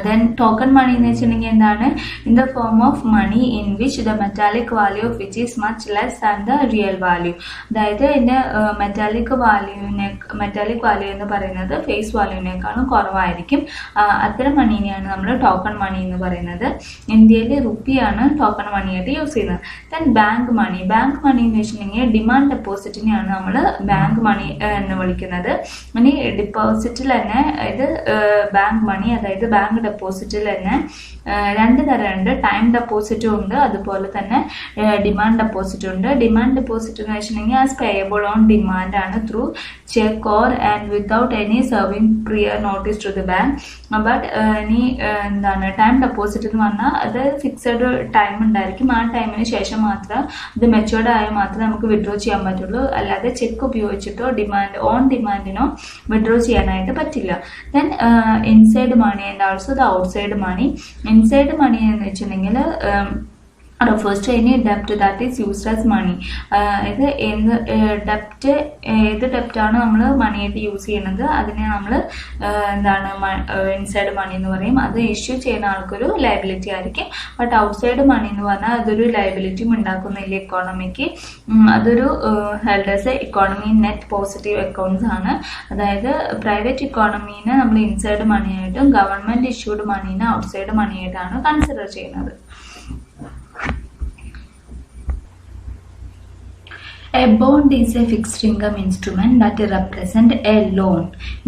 Then token money എന്ന് വെച്ചിട്ടുണ്ടെങ്കിൽ എന്താണ്, in the form of money in which the metallic value of which is much less than the real value. അതായത് ഇതിന്റെ മെറ്റാലിക് വാല്യൂ എന്ന് പറയുന്നത് face വാല്യൂവിനേക്കാളും കുറവായിരിക്കും. അത്തരം മണീനെയാണ് നമ്മൾ ടോക്കൺ മണി എന്ന് പറയുന്നത്. ഇന്ത്യയിൽ റുപ്പിയാണ് ടോക്കൺ മണിയായിട്ട് യൂസ് ചെയ്യുന്നത്. ദെൻ ബാങ്ക് മണി എന്ന് വെച്ചിട്ടുണ്ടെങ്കിൽ ഡിമാൻഡ് ഡെപ്പോസിറ്റിനെയാണ് നമ്മൾ ബാങ്ക് മണി എന്ന് വിളിക്കുന്നത്. ഇനി ഡിപ്പോസിറ്റിൽ തന്നെ ഇത് ബാങ്ക് മണി, അതായത് ബാങ്ക് ഡെപ്പോസിറ്റിൽ തന്നെ രണ്ട് തരമുണ്ട്. ടൈം ഡെപ്പോസിറ്റും ഉണ്ട്, അതുപോലെ തന്നെ ഡിമാൻഡ് ഡെപ്പോസിറ്റും ഉണ്ട്. ഡിമാൻഡ് ഡെപ്പോസിറ്റ് എന്ന് വെച്ചിട്ടുണ്ടെങ്കിൽ ആസ് പേയബിൾ ഓൺ ഡിമാൻഡ് ആണ് through cheque or and without any serving prior notice to the bank. But ഇനി എന്താണ് ടൈം ഡെപ്പോസിറ്റ് എന്ന് പറഞ്ഞാൽ അത് ഫിക്സഡ് ടൈം ഉണ്ടായിരിക്കും. ആ ടൈമിന് ശേഷം മാത്രം ഇത് മെച്ചുവേർഡ് ആയാൽ മാത്രമേ നമുക്ക് വിഡ്രോ ചെയ്യാൻ പറ്റുള്ളൂ. അല്ലാതെ ചെക്ക് ഉപയോഗിച്ചിട്ടോ ഡിമാൻഡിനോ വിഡ്രോ ചെയ്യാനായിട്ട് പറ്റില്ല. Then inside money and also the outside money. Inside money എന്ന് വെച്ചിട്ടുണ്ടെങ്കിൽ refers to any debt that is used as money. ഇത് ഡെപ്റ്റ് ഏത് ഡെപ്റ്റാണ് നമ്മൾ മണിയായിട്ട് യൂസ് ചെയ്യുന്നത് അതിനെ നമ്മൾ എന്താണ് ഇൻസൈഡ് മണി എന്ന് പറയും. അത് ഇഷ്യൂ ചെയ്യുന്ന ആൾക്കൊരു ലയബിലിറ്റി ആയിരിക്കും. ബട്ട് ഔട്ട്സൈഡ് മണി എന്ന് പറഞ്ഞാൽ അതൊരു ലയബിലിറ്റിയും ഉണ്ടാക്കുന്നില്ല എക്കോണമിക്ക്. അതൊരു held as a economy net positive accounts ആണ്. അതായത് പ്രൈവറ്റ് ഇക്കോണമീനെ നമ്മൾ ഇൻസൈഡ് മണിയായിട്ടും ഗവൺമെന്റ് ഇഷ്യൂഡ് മണീനെ ഔട്ട്സൈഡ് മണിയായിട്ടാണ് കൺസിഡർ ചെയ്യുന്നത്. A bond is a fixed income instrument that represents a loan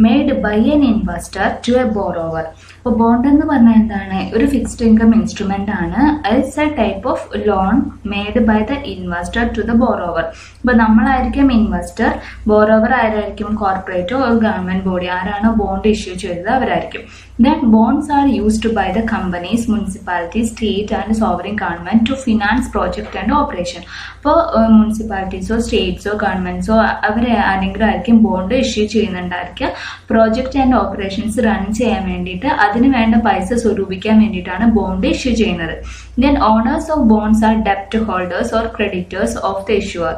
made by an investor to a borrower. അപ്പോൾ bond എന്ന് പറഞ്ഞാൽ എന്താണ്, ഒരു ഫിക്സ്ഡ് ഇൻകം ഇൻസ്ട്രുമെന്റ് ആണ്. It's a type of loan made by the investor to the borrower. അപ്പോൾ നമ്മളായിരിക്കും investor, borrower ആരായിരിക്കും കോർപ്പറേറ്റോ ഒരു ഗവൺമെന്റ് ബോഡി, ആരാണ് ബോണ്ട് ഇഷ്യൂ ചെയ്തത് അവരായിരിക്കും. Then bonds are used by the companies, municipalities, state and sovereign government to finance project and operation. അപ്പോൾ മുനിസിപ്പാലിറ്റീസോ സ്റ്റേറ്റ്സോ ഗവൺമെന്റ്സോ അവരെ ആരെങ്കിലും ആയിരിക്കും ബോണ്ട് ഇഷ്യൂ ചെയ്യുന്നുണ്ടായിരിക്കുക. പ്രോജക്റ്റ് ആൻഡ് ഓപ്പറേഷൻസ് റൺ ചെയ്യാൻ വേണ്ടിയിട്ട് അതിന് വേണ്ട പൈസ സ്വരൂപിക്കാൻ വേണ്ടിയിട്ടാണ് ബോണ്ട് ഇഷ്യൂ ചെയ്യുന്നത്. Then owners of bonds are debt holders or creditors of the issuer.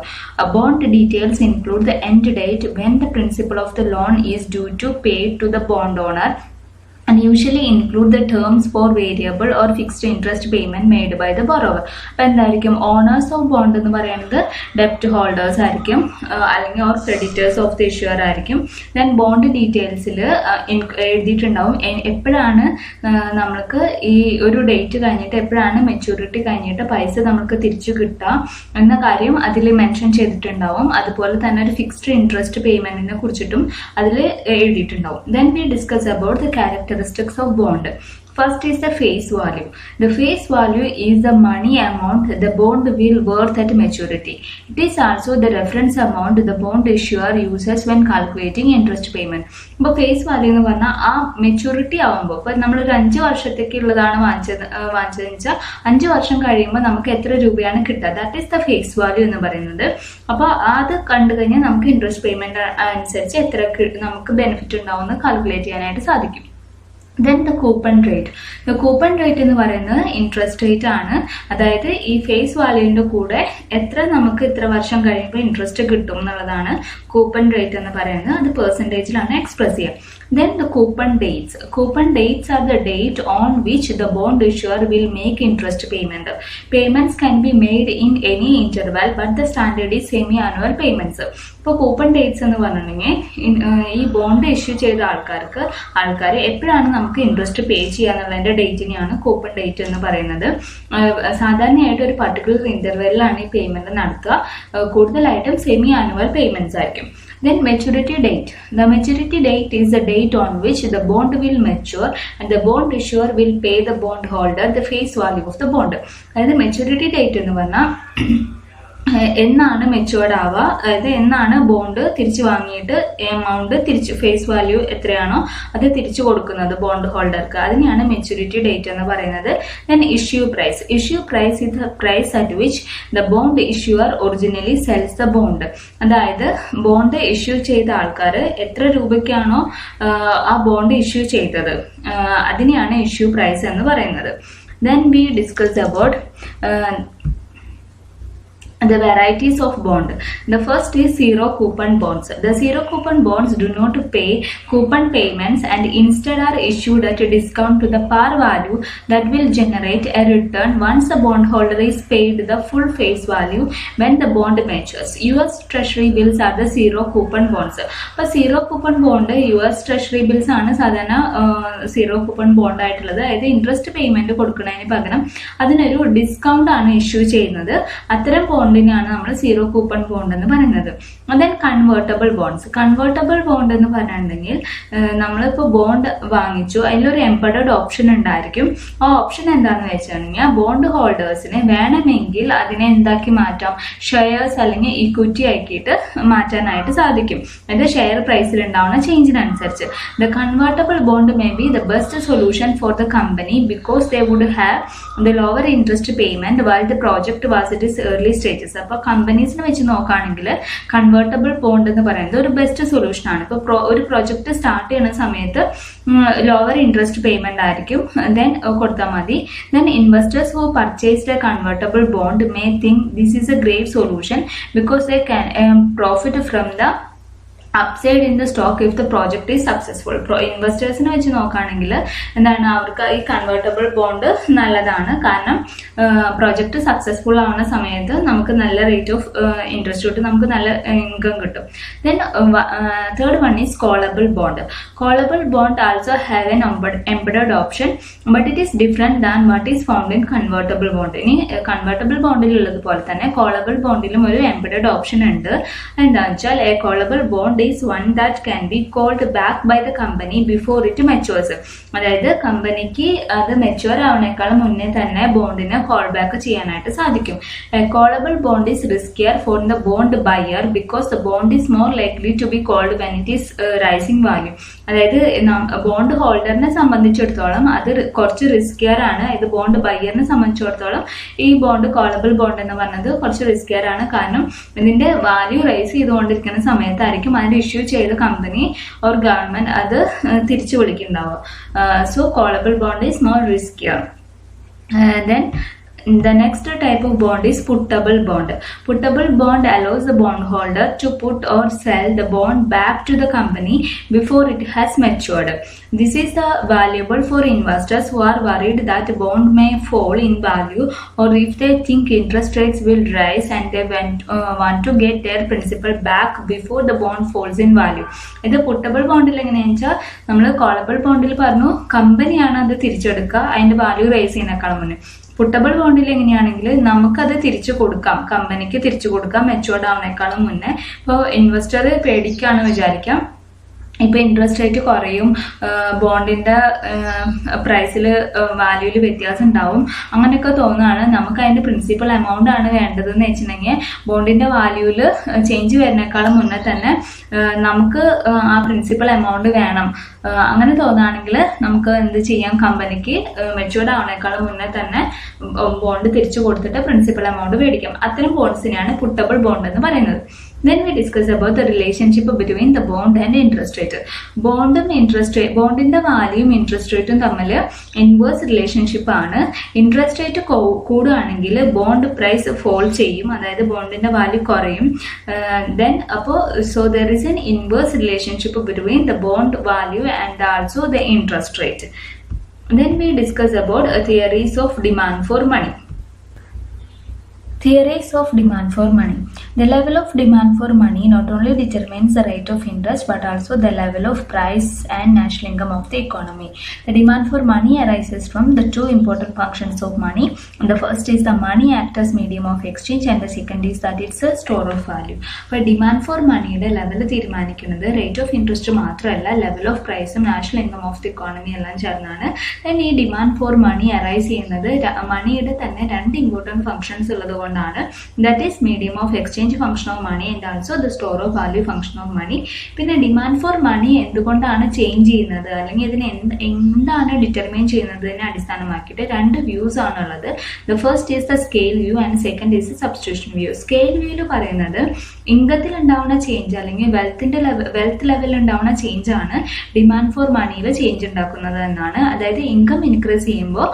Bond details include the end date when the principal of the loan is due to pay to the bond owner and usually include the terms for variable or fixed interest payment made by the borrower. അപ്പോൾ എന്തായിരിക്കും owners of bond എന്ന് പറയുന്നത് ഡെപ്റ്റ് holders ആയിരിക്കും അല്ലെങ്കിൽ or creditors of the issuer ആയിരിക്കും. Then bond ഡീറ്റെയിൽസിൽ എഴുതിയിട്ടുണ്ടാവും എപ്പോഴാണ് നമ്മൾക്ക് ഈ ഒരു ഡേറ്റ് കഴിഞ്ഞിട്ട് എപ്പോഴാണ് മെച്യൂരിറ്റി കഴിഞ്ഞിട്ട് പൈസ നമുക്ക് തിരിച്ചു കിട്ടുക എന്ന കാര്യം അതിൽ മെൻഷൻ ചെയ്തിട്ടുണ്ടാവും. അതുപോലെ തന്നെ ഒരു ഫിക്സ്ഡ് ഇൻട്രസ്റ്റ് പേയ്മെന്റിനെ കുറിച്ചിട്ടും അതിൽ എഴുതിയിട്ടുണ്ടാവും. Then we discuss about the characteristics of bond. First is the face value. The face value is the money amount the bond will worth at maturity. It is also the reference amount the bond issuer uses when calculating interest payment. ഇപ്പോൾ face value എന്ന് പറഞ്ഞാൽ ആ maturity ആവുമ്പോൾ ഇപ്പോൾ നമ്മളൊരു 5 വർഷത്തേക്കുള്ളതാണ് വാങ്ങിച്ചതെന്ന് വെച്ചാൽ 5 വർഷം കഴിയുമ്പോൾ നമുക്ക് എത്ര രൂപയാണ് കിട്ടുക, that is the face value എന്ന് പറയുന്നത്. അപ്പോൾ അത് കണ്ടു കഴിഞ്ഞാൽ നമുക്ക് ഇൻട്രസ്റ്റ് പേയ്മെന്റ് അനുസരിച്ച് എത്ര നമുക്ക് ബെനിഫിറ്റ് ഉണ്ടാവുമെന്ന് കാൽക്കുലേറ്റ് ചെയ്യാനായിട്ട് സാധിക്കും. Then the coupon rate. The coupon rate എന്ന് പറയുന്നത് ഇൻട്രസ്റ്റ് റേറ്റ് ആണ്. അതായത് ഈ ഫേസ് വാല്യൂവിന്റെ കൂടെ നമുക്ക് ഇത്ര വർഷം കഴിയുമ്പോൾ ഇൻട്രസ്റ്റ് കിട്ടും എന്നുള്ളതാണ് കൂപ്പൺ റേറ്റ് എന്ന് പറയുന്നത്. അത് പെർസെൻറ്റേജിലാണ് എക്സ്പ്രസ് ചെയ്യുക. Then the coupon dates. Coupon dates are the date on which the bond issuer will make interest payment. Payments can be made in any interval, but the standard is semi-annual payments. ഇപ്പോൾ coupon dates എന്ന് പറഞ്ഞിട്ടുണ്ടെങ്കിൽ ഈ bond issue ചെയ്ത ആൾക്കാർ എപ്പോഴാണ് നമുക്ക് നമുക്ക് interest പേ ചെയ്യാന്നുള്ളതിന്റെ ഡേറ്റിനെയാണ് coupon date എന്ന് പറയുന്നത്. സാധാരണയായിട്ട് ഒരു പർട്ടിക്കുലർ ഇന്റർവെല്ലിലാണ് ഈ പേയ്മെന്റ് നടത്തുക. കൂടുതലായിട്ടും സെമി ആനുവൽ പേയ്മെന്റ്സ് ആയിരിക്കും. Then maturity date. The maturity date is the date on which the bond will mature and the bond issuer will pay the bondholder the face value of the bond. അതായത് maturity date എന്ന് പറഞ്ഞാൽ എന്നാണ് matured ആവുക, അതായത് എന്നാണ് bond തിരിച്ചു വാങ്ങിയിട്ട് amount തിരിച്ച് ഫേസ് വാല്യൂ എത്രയാണോ അത് തിരിച്ചു കൊടുക്കുന്നത് ബോണ്ട് ഹോൾഡർക്ക്, അതിനെയാണ് മെച്യൂരിറ്റി ഡേറ്റ് എന്ന് പറയുന്നത്. Then issue price. Issue price is the price at which the bond issuer originally sells the bond. അതായത് ബോണ്ട് ഇഷ്യൂ ചെയ്ത ആൾക്കാർ എത്ര രൂപയ്ക്കാണോ ആ ബോണ്ട് ഇഷ്യൂ ചെയ്തത് അതിനെയാണ് ഇഷ്യൂ പ്രൈസ് എന്ന് പറയുന്നത്. Then we discuss about the varieties of bond. The first is zero coupon bonds. The zero coupon bonds do not pay coupon payments and instead are issued at a discount to the par value that will generate a return once the bondholder is paid the full face value when the bond matures. US Treasury bills are the zero coupon bonds. അപ്പോൾ zero coupon bond US Treasury bills ആണ് സാധാരണ zero coupon bond ആയിട്ടുള്ളത്. അതായത് interest payment കൊടുക്കുന്നതിന് പകരം അതിനൊരു discount ആണ് issue ചെയ്യുന്നത്. അത്തരം ബോണ്ടിനെയാണ് നമ്മൾ സീറോ കൂപ്പൺ ബോണ്ട് എന്ന് പറയുന്നത്. Then convertible bonds. Convertible bond എന്ന് പറഞ്ഞിട്ടുണ്ടെങ്കിൽ നമ്മളിപ്പോൾ ബോണ്ട് വാങ്ങിച്ചു, അതിലൊരു എംബഡഡ് ഓപ്ഷൻ ഉണ്ടായിരിക്കും. ആ ഓപ്ഷൻ എന്താണെന്ന് വെച്ചിട്ടുണ്ടെങ്കിൽ ബോണ്ട് ഹോൾഡേഴ്സിന് വേണമെങ്കിൽ അതിനെ എന്താക്കി മാറ്റാം, ഷെയർസ് അല്ലെങ്കിൽ ഇക്വിറ്റി ആക്കിയിട്ട് മാറ്റാനായിട്ട് സാധിക്കും. അതായത് ഷെയർ പ്രൈസിൽ ഉണ്ടാവുന്ന ചേഞ്ചിനനുസരിച്ച്. The convertible bond may be the best solution for the company because they would have the lower interest payment while the project was it is early stages. അപ്പൊ കമ്പനീസിനെ വെച്ച് നോക്കുകയാണെങ്കിൽ കൺവേർട്ടബിൾ ബോണ്ട് എന്ന് പറയുന്നത് ഒരു ബെസ്റ്റ് സൊല്യൂഷൻ ആണ്. ഇപ്പൊ ഒരു പ്രൊജക്ട് സ്റ്റാർട്ട് ചെയ്യുന്ന സമയത്ത് ലോവർ ഇൻട്രസ്റ്റ് പേയ്മെന്റ് ആയിരിക്കും, ദെൻ കൊടുത്താൽ മതി. Then investors who purchased a convertible bond may think this is a great solution because they can profit from the upside in the stock if the project is successful. ഇൻവെസ്റ്റേഴ്സിനെ വെച്ച് നോക്കുകയാണെങ്കിൽ എന്താണ് അവർക്ക് ഈ convertible bond നല്ലതാണ്. കാരണം project successful ആവുന്ന സമയത്ത് നമുക്ക് നല്ല റേറ്റ് ഓഫ് ഇൻട്രസ്റ്റ് കിട്ടും, നമുക്ക് നല്ല ഇൻകം കിട്ടും. Then third one is callable bond. Callable bond also have an embedded option but it is different than what is found in convertible bond. ഇനി കൺവേർട്ടബിൾ ബോണ്ടിൽ ഉള്ളതുപോലെ തന്നെ കോളബിൾ ബോണ്ടിലും ഒരു എംബഡഡ് ഓപ്ഷൻ ഉണ്ട്. എന്താണെന്ന് വെച്ചാൽ A callable bond is one that can be called back by the company before it matures. അതായത് കമ്പനിക്ക് അത് മെച്യൂർ ആവുന്നേക്കാളും മുന്നേ തന്നെ ബോണ്ടിനെ കോൾ ബാക്ക് ചെയ്യാനായിട്ട് സാധിക്കും. Callable bond is riskier for the bond buyer because the bond is more likely to be called when it is rising value. അതായത് bond ഹോൾഡറിനെ സംബന്ധിച്ചിടത്തോളം അത് കുറച്ച് റിസ്കിയർ ആണ്. ഇത് ബോണ്ട് ബയറിനെ സംബന്ധിച്ചിടത്തോളം ഈ ബോണ്ട് കോളബിൾ ബോണ്ട് എന്ന് പറഞ്ഞത് കുറച്ച് റിസ്കിയർ ആണ്. കാരണം ഇതിന്റെ വാല്യൂ റൈസ് ചെയ്തുകൊണ്ടിരിക്കുന്ന സമയത്തായിരിക്കും അതിന്റെ ഇഷ്യൂ ചെയ്ത കമ്പനി ഓർ ഗവൺമെന്റ് അത് തിരിച്ചു വിളിക്കുന്നുണ്ടാവുക. So callable bond is more riskier. Then the next type of bond is puttable bond. Puttable bond allows the bondholder to put or sell the bond back to the company before it has matured. This is valuable for investors who are worried that the bond may fall in value or if they think interest rates will rise and they want to get their principal back before the bond falls in value. ഇത് പുട്ടബിൾ ബോണ്ടിൽ എങ്ങനെയാണെന്ന് വെച്ചാൽ നമ്മൾ callable ബോണ്ടിൽ പറഞ്ഞു കമ്പനിയാണ് അത് തിരിച്ചെടുക്കുക അതിന്റെ value rice ചെയ്യുന്നേക്കാളും മുന്നേ. പുട്ടബിൾ ബോണ്ടിൽ എങ്ങനെയാണെങ്കിൽ നമുക്കത് തിരിച്ചു കൊടുക്കാം, കമ്പനിക്ക് തിരിച്ചു കൊടുക്കാം മെച്ചുവേർഡ് ആവുന്നേക്കാളും മുന്നേ. ഇപ്പോൾ ഇൻവെസ്റ്റർ പേടിക്കാന്ന് വിചാരിക്കാം, ഇപ്പൊ ഇൻട്രസ്റ്റ് റേറ്റ് കുറയും, ബോണ്ടിന്റെ പ്രൈസിൽ വാല്യൂല് വ്യത്യാസം ഉണ്ടാവും, അങ്ങനെയൊക്കെ തോന്നുകയാണ്. നമുക്ക് അതിന്റെ പ്രിൻസിപ്പൽ എമൗണ്ട് ആണ് വേണ്ടതെന്ന് വെച്ചിട്ടുണ്ടെങ്കിൽ ബോണ്ടിന്റെ വാല്യൂല് ചേഞ്ച് വരുന്നേക്കാളും മുന്നേ തന്നെ നമുക്ക് ആ പ്രിൻസിപ്പൽ എമൗണ്ട് വേണം. അങ്ങനെ തോന്നുകയാണെങ്കിൽ നമുക്ക് എന്ത് ചെയ്യാം, കമ്പനിക്ക് മെച്ചുവേർഡ് ആവുന്നേക്കാളും മുന്നേ തന്നെ ബോണ്ട് തിരിച്ചു കൊടുത്തിട്ട് പ്രിൻസിപ്പൽ എമൗണ്ട് മേടിക്കാം. അത്തരം ബോണ്ട്സിനെയാണ് പുട്ടബിൾ ബോണ്ട് എന്ന് പറയുന്നത്. Then we discuss about the relationship between the bond and interest rate. ബോണ്ടും ഇൻട്രസ്റ്റ് റേറ്റ്, ബോണ്ടിന്റെ വാല്യൂയും ഇൻട്രസ്റ്റ് റേറ്റും തമ്മിൽ ഇൻവേഴ്സ് റിലേഷൻഷിപ്പ് ആണ്. ഇൻട്രസ്റ്റ് റേറ്റ് കൂടുകയാണെങ്കിൽ ബോണ്ട് പ്രൈസ് ഫോൾ ചെയ്യും, അതായത് ബോണ്ടിന്റെ വാല്യൂ കുറയും. ദെൻ അപ്പോൾ so there is an inverse relationship between the bond value and also the interest rate. Then we discuss about theories of demand for money. Theories of demand for money. The level of demand for money not only determines the rate of interest but also the level of price and national income of the economy. The demand for money arises from the two important functions of money. The first is the money act as medium of exchange and the second is that it's a store of value. For demand for money യുടെ level തീരുമാനിക്കുന്നത് rate of interest മാത്രമല്ല level of പ്രൈസും national income of the economy എല്ലാം ചേർന്നാണ്. Then ഈ demand for money arise ചെയ്യുന്നത് മണിയുടെ തന്നെ രണ്ട് ഇമ്പോർട്ടൻറ്റ് ഫംഗ്ഷൻസ് ഉള്ളത് കൊണ്ടാണ്. That is medium of exchange function of money and also the store of value function of money. പിന്നെ ഡിമാൻഡ് ഫോർ മണി എന്തുകൊണ്ടാണ് ചേഞ്ച് ചെയ്യുന്നത് അല്ലെങ്കിൽ ഇതിനെ എന്താണ് ഡിറ്റർമൈൻ ചെയ്യുന്നതിനെ അടിസ്ഥാനമാക്കിയിട്ട് രണ്ട് വ്യൂസ് ആണുള്ളത്. The first is the scale view and second is substitution view. Scale വ്യൂവിൽ പറയുന്നത് ഇൻകത്തിൽ ഉണ്ടാവുന്ന ചേഞ്ച് അല്ലെങ്കിൽ വെൽത്ത് ലെവലിൽ ഉണ്ടാവുന്ന ചേഞ്ച് ആണ് ഡിമാൻഡ് ഫോർ മണിയിൽ ചേഞ്ച് ഉണ്ടാക്കുന്നത് എന്നാണ്. അതായത് ഇൻകം ഇൻക്രീസ് ചെയ്യുമ്പോൾ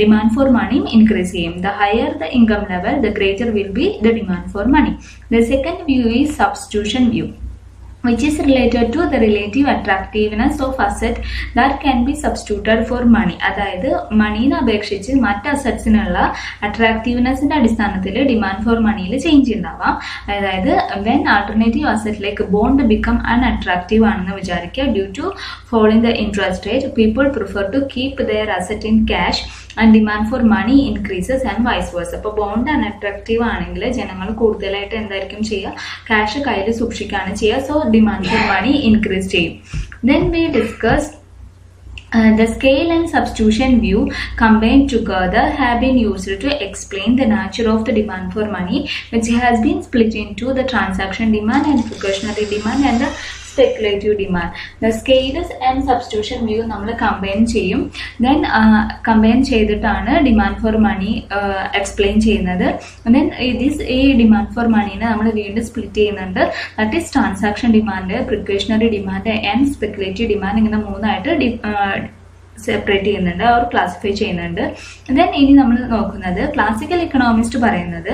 ഡിമാൻഡ് ഫോർ മണിയും ഇൻക്രീസ് ചെയ്യും. The higher the income level the greater will be the demand for money. The second view is substitution view, which is related to the relative attractiveness of asset that can be substituted for money. അതായത് മണീനെ അപേക്ഷിച്ച് മറ്റ് അസറ്റ്സിനുള്ള അട്രാക്റ്റീവ്നെസ്സിന്റെ അടിസ്ഥാനത്തിൽ demand for മണിയിൽ change ഉണ്ടാവാം. അതായത് when alternative asset like bond become unattractive ആണെന്ന് വിചാരിക്കുക. Due to falling the interest rate people prefer to keep their asset in cash and demand for money increases and vice versa. അപ്പോൾ bond unattractive ആണെങ്കിൽ ജനങ്ങൾ കൂടുതലായിട്ട് എന്തായിരിക്കും ചെയ്യുക, cash കയ്യിൽ സൂക്ഷിക്കുകയാണ് ചെയ്യുക. So demand for money increase ചെയ്യും. Then we discuss the scale and substitution view combined together have been used to explain the nature of the demand for money, which has been split into the transaction demand and precautionary demand and the speculative demand. The scales and substitution view നമ്മൾ combine ചെയ്യും. Then combine ചെയ്തിട്ടാണ് demand for money explain ചെയ്യുന്നത്. Then ഈ demand for മണീനെ നമ്മൾ വീണ്ടും split ചെയ്യുന്നുണ്ട്. That is transaction demand, precautionary demand and speculative demand ഇങ്ങനെ മൂന്നായിട്ട് സെപ്പറേറ്റ് ചെയ്യുന്നുണ്ട് ഓർ ക്ലാസിഫൈ ചെയ്യുന്നുണ്ട്. ദെൻ ഇനി നമ്മൾ നോക്കുന്നത് ക്ലാസിക്കൽ ഇക്കണോമിസ്റ്റ് പറയുന്നത്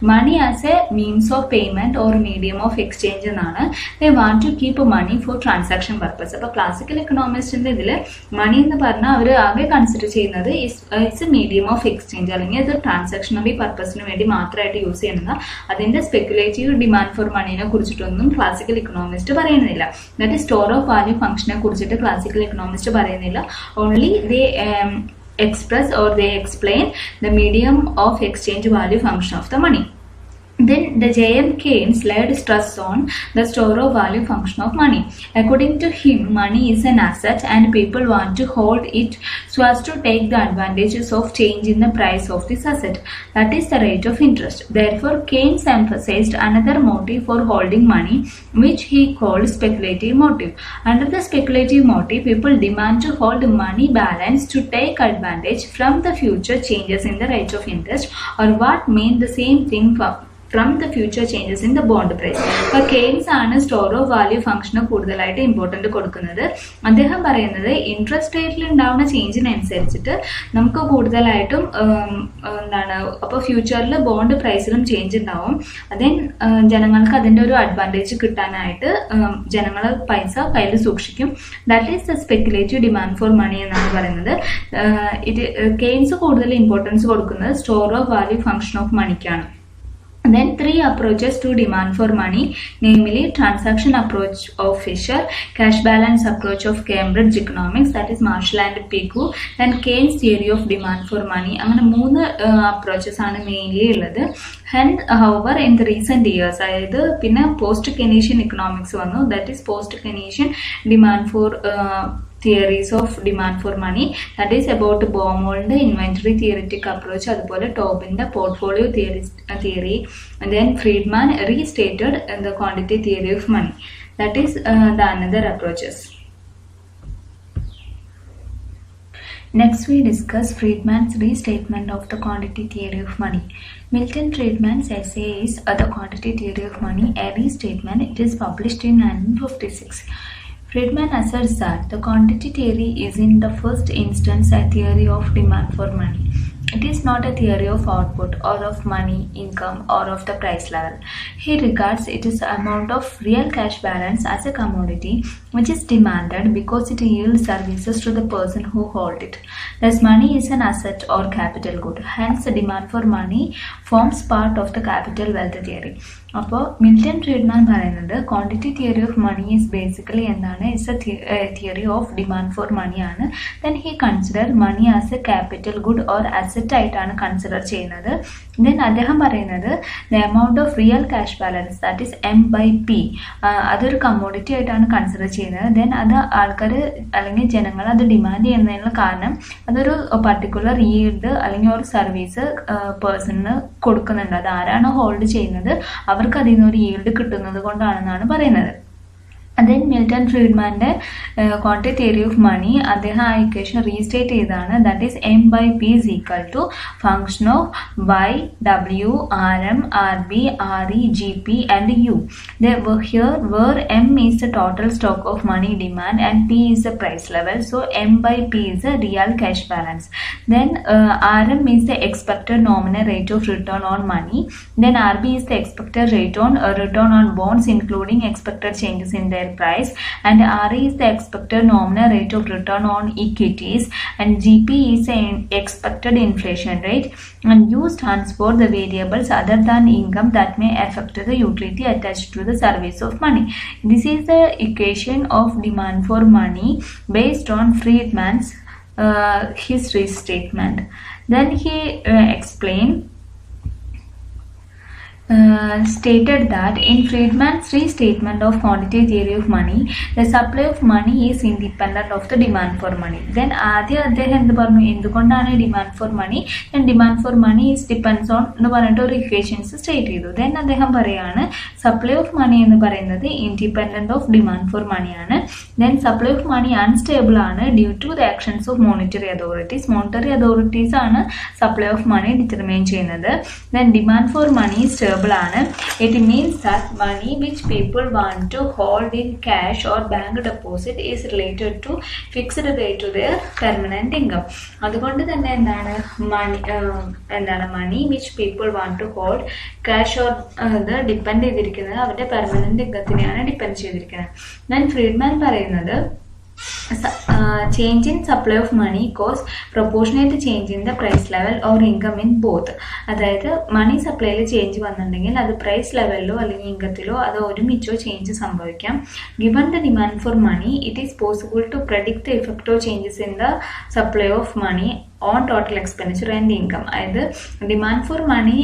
money as a means of payment or medium of exchange എന്നാണ്. They want to keep money for transaction purpose. അപ്പോൾ ക്ലാസിക്കൽ ഇക്കണോമിസ്റ്റിന്റെ ഇതിൽ മണി എന്ന് പറഞ്ഞാൽ അവർ ആകെ കൺസിഡർ ചെയ്യുന്നത് it's a medium of exchange അല്ലെങ്കിൽ ഇത് ട്രാൻസാക്ഷണറി പർപ്പസിന് വേണ്ടി മാത്രമായിട്ട് യൂസ് ചെയ്യുന്നത്. അതിന്റെ സ്പെക്കുലേറ്റീവ് ഡിമാൻഡ് ഫോർ മണീനെ കുറിച്ചിട്ടൊന്നും ക്ലാസിക്കൽ ഇക്കണോമിസ്റ്റ് പറയുന്നില്ല. ദാറ്റ് സ്റ്റോർ ഓഫ് വാല്യൂ ഫംഗ്ഷനെ കുറിച്ചിട്ട് ക്ലാസിക്കൽ ഇക്കണോമിസ്റ്റ് പറയുന്നില്ല. Only they express or they explain the medium of exchange value function of the money. Then the J.M. Keynes laid stress on the store of value function of money. According to him, money is an asset and people want to hold it so as to take the advantages of change in the price of this asset. That is the rate of interest. Therefore, Keynes emphasized another motive for holding money, which he called speculative motive. Under the speculative motive, people demand to hold money balance to take advantage from the future changes in the rate of interest, or what mean the same thing from the future changes in the bond price. അപ്പോൾ Keynes ആണ് store of value ഫംഗ്ഷന് കൂടുതലായിട്ട് important കൊടുക്കുന്നത്. അദ്ദേഹം പറയുന്നത് interest റേറ്റിൽ ഉണ്ടാവുന്ന ചേഞ്ചിനനുസരിച്ചിട്ട് നമുക്ക് കൂടുതലായിട്ടും അപ്പോൾ ഫ്യൂച്ചറിൽ ബോണ്ട് പ്രൈസിലും ചേഞ്ച് ഉണ്ടാവും. ദെൻ ജനങ്ങൾക്ക് അതിൻ്റെ ഒരു അഡ്വാൻറ്റേജ് കിട്ടാനായിട്ട് ജനങ്ങൾ പൈസ കയ്യിൽ സൂക്ഷിക്കും. That is the speculative demand for money എന്നാണ് പറയുന്നത്. കെയ്ൻസ് കൂടുതൽ ഇമ്പോർട്ടൻസ് കൊടുക്കുന്നത് store of value function of മണിക്കാണ്. Then three approaches to demand for money, namely transaction approach of Fisher, cash balance approach of Cambridge economics, that is Marshall and Pigou, then Keynes theory of demand for money. അങ്ങനെ മൂന്ന് approaches ആണ് mainly ഉള്ളത്. Hence, however, in the recent years, അതായത് പിന്നെ post Keynesian economics വന്നു. That is post Keynesian demand for theories of demand for money, that is about Baumol's inventory theoretic approach, അതുപോലെ ടോബിന്റെ portfolio theory, and then Friedman restated the quantity theory of money. That is the another approaches. Next we discuss Friedman's restatement of the quantity theory of money. Milton Friedman's essay is The Quantity Theory of Money, a restatement. It is published in 1956. Friedman asserts that the quantity theory is in the first instance a theory of demand for money. It is not a theory of output or of money, income, or of the price level. He regards it as the amount of real cash balance as a commodity which is demanded because it yields services to the person who holds it. Thus, money is an asset or capital good. Hence, the demand for money forms part of the capital wealth theory. അപ്പോൾ Milton Friedman പറയുന്നത് quantity theory of money is basically എന്താണ്, it's a theory of demand for money ആണ്. Then he consider money as a capital good or asset ആയിട്ടാണ് consider ചെയ്യുന്നത്. Then അദ്ദേഹം പറയുന്നത് the amount of real cash balance that is M/P അതൊരു commodity ആയിട്ടാണ് consider ചെയ്യുന്നത്. Then അത് ആൾക്കാർ അല്ലെങ്കിൽ ജനങ്ങൾ അത് ഡിമാൻഡ് ചെയ്യുന്നതിനുള്ള കാരണം അതൊരു പർട്ടിക്കുലർ ഈൽഡ് അല്ലെങ്കിൽ ഒരു സർവീസ് പേഴ്സണിന് കൊടുക്കുന്നുണ്ട്. അത് ആരാണ് ഹോൾഡ് ചെയ്യുന്നത് അവർക്ക് അതിൽ നിന്ന് ഒരു ഈൽഡ് കിട്ടുന്നത് കൊണ്ടാണെന്നാണ് പറയുന്നത്. ദെൻ മിൽട്ടൺ ഫ്രീഡ്മാൻ്റെ ക്വാണ്ടിറ്റി തിയറി ഓഫ് മണി അദ്ദേഹം ആ ഇക്വേഷൻ റീസ്റ്റേറ്റ് ചെയ്തതാണ്. That is M/P is equal to function of Y, W, RM, RB, RE, GP and U. Here where M is the total stock of money demand and P is the price level. So M/P is the real cash balance. Then RM is the expected nominal rate of return on money. Then RB is the expected return on bonds including expected changes in their price, and RE is the expected nominal rate of return on equities, and GP is the expected inflation rate, and U stands for the variables other than income that may affect the utility attached to the service of money. This is the equation of demand for money based on Friedman's his restatement. Then he explained stated that in Friedman's restatement of quantity theory of money, the supply of money is independent of the demand for money. Then ആദ്യം അദ്ദേഹം എന്ത് പറഞ്ഞു, എന്തുകൊണ്ടാണ് demand for money, demand for money is depends on എന്ന് പറഞ്ഞിട്ട് ഒരു equations state ചെയ്തു. Then അദ്ദേഹം പറയാണ് സപ്ലൈ ഓഫ് മണി എന്ന് പറയുന്നത് ഇൻഡിപെൻഡന്റ് ഓഫ് ഡിമാൻഡ് ഫോർ മണിയാണ്. Then supply of money unstable ആണ് due to the actions of monetary authorities. Monetary authorities ആണ് സപ്ലൈ ഓഫ് മണി ഡിറ്റർമൈൻ ചെയ്യുന്നത്. Then demand for money stable ആണ്. It means that money which people want to hold in cash or bank deposit is related to fixed rate to their permanent income. അതുകൊണ്ട് തന്നെ എന്താണ് money which people want to hold cash or ഇത് depend ചെയ്തിരിക്കുന്നത് അവരുടെ permanent ഇൻകത്തിനെയാണ് depend ചെയ്തിരിക്കുന്നത്. ഞാൻ Friedman പറയുന്നത് change in supply of money cause proportionate change in the price level or income in both. അതായത് മണി സപ്ലൈയിൽ ചേഞ്ച് വന്നിട്ടുണ്ടെങ്കിൽ അത് പ്രൈസ് ലെവലിലോ അല്ലെങ്കിൽ ഇൻകത്തിലോ അത് ഒരുമിച്ചോ ചേഞ്ച് സംഭവിക്കാം. Given the demand for money it is possible to predict the effect of changes in the supply of money on total expenditure and income. അതായത് ഡിമാൻഡ് ഫോർ മണി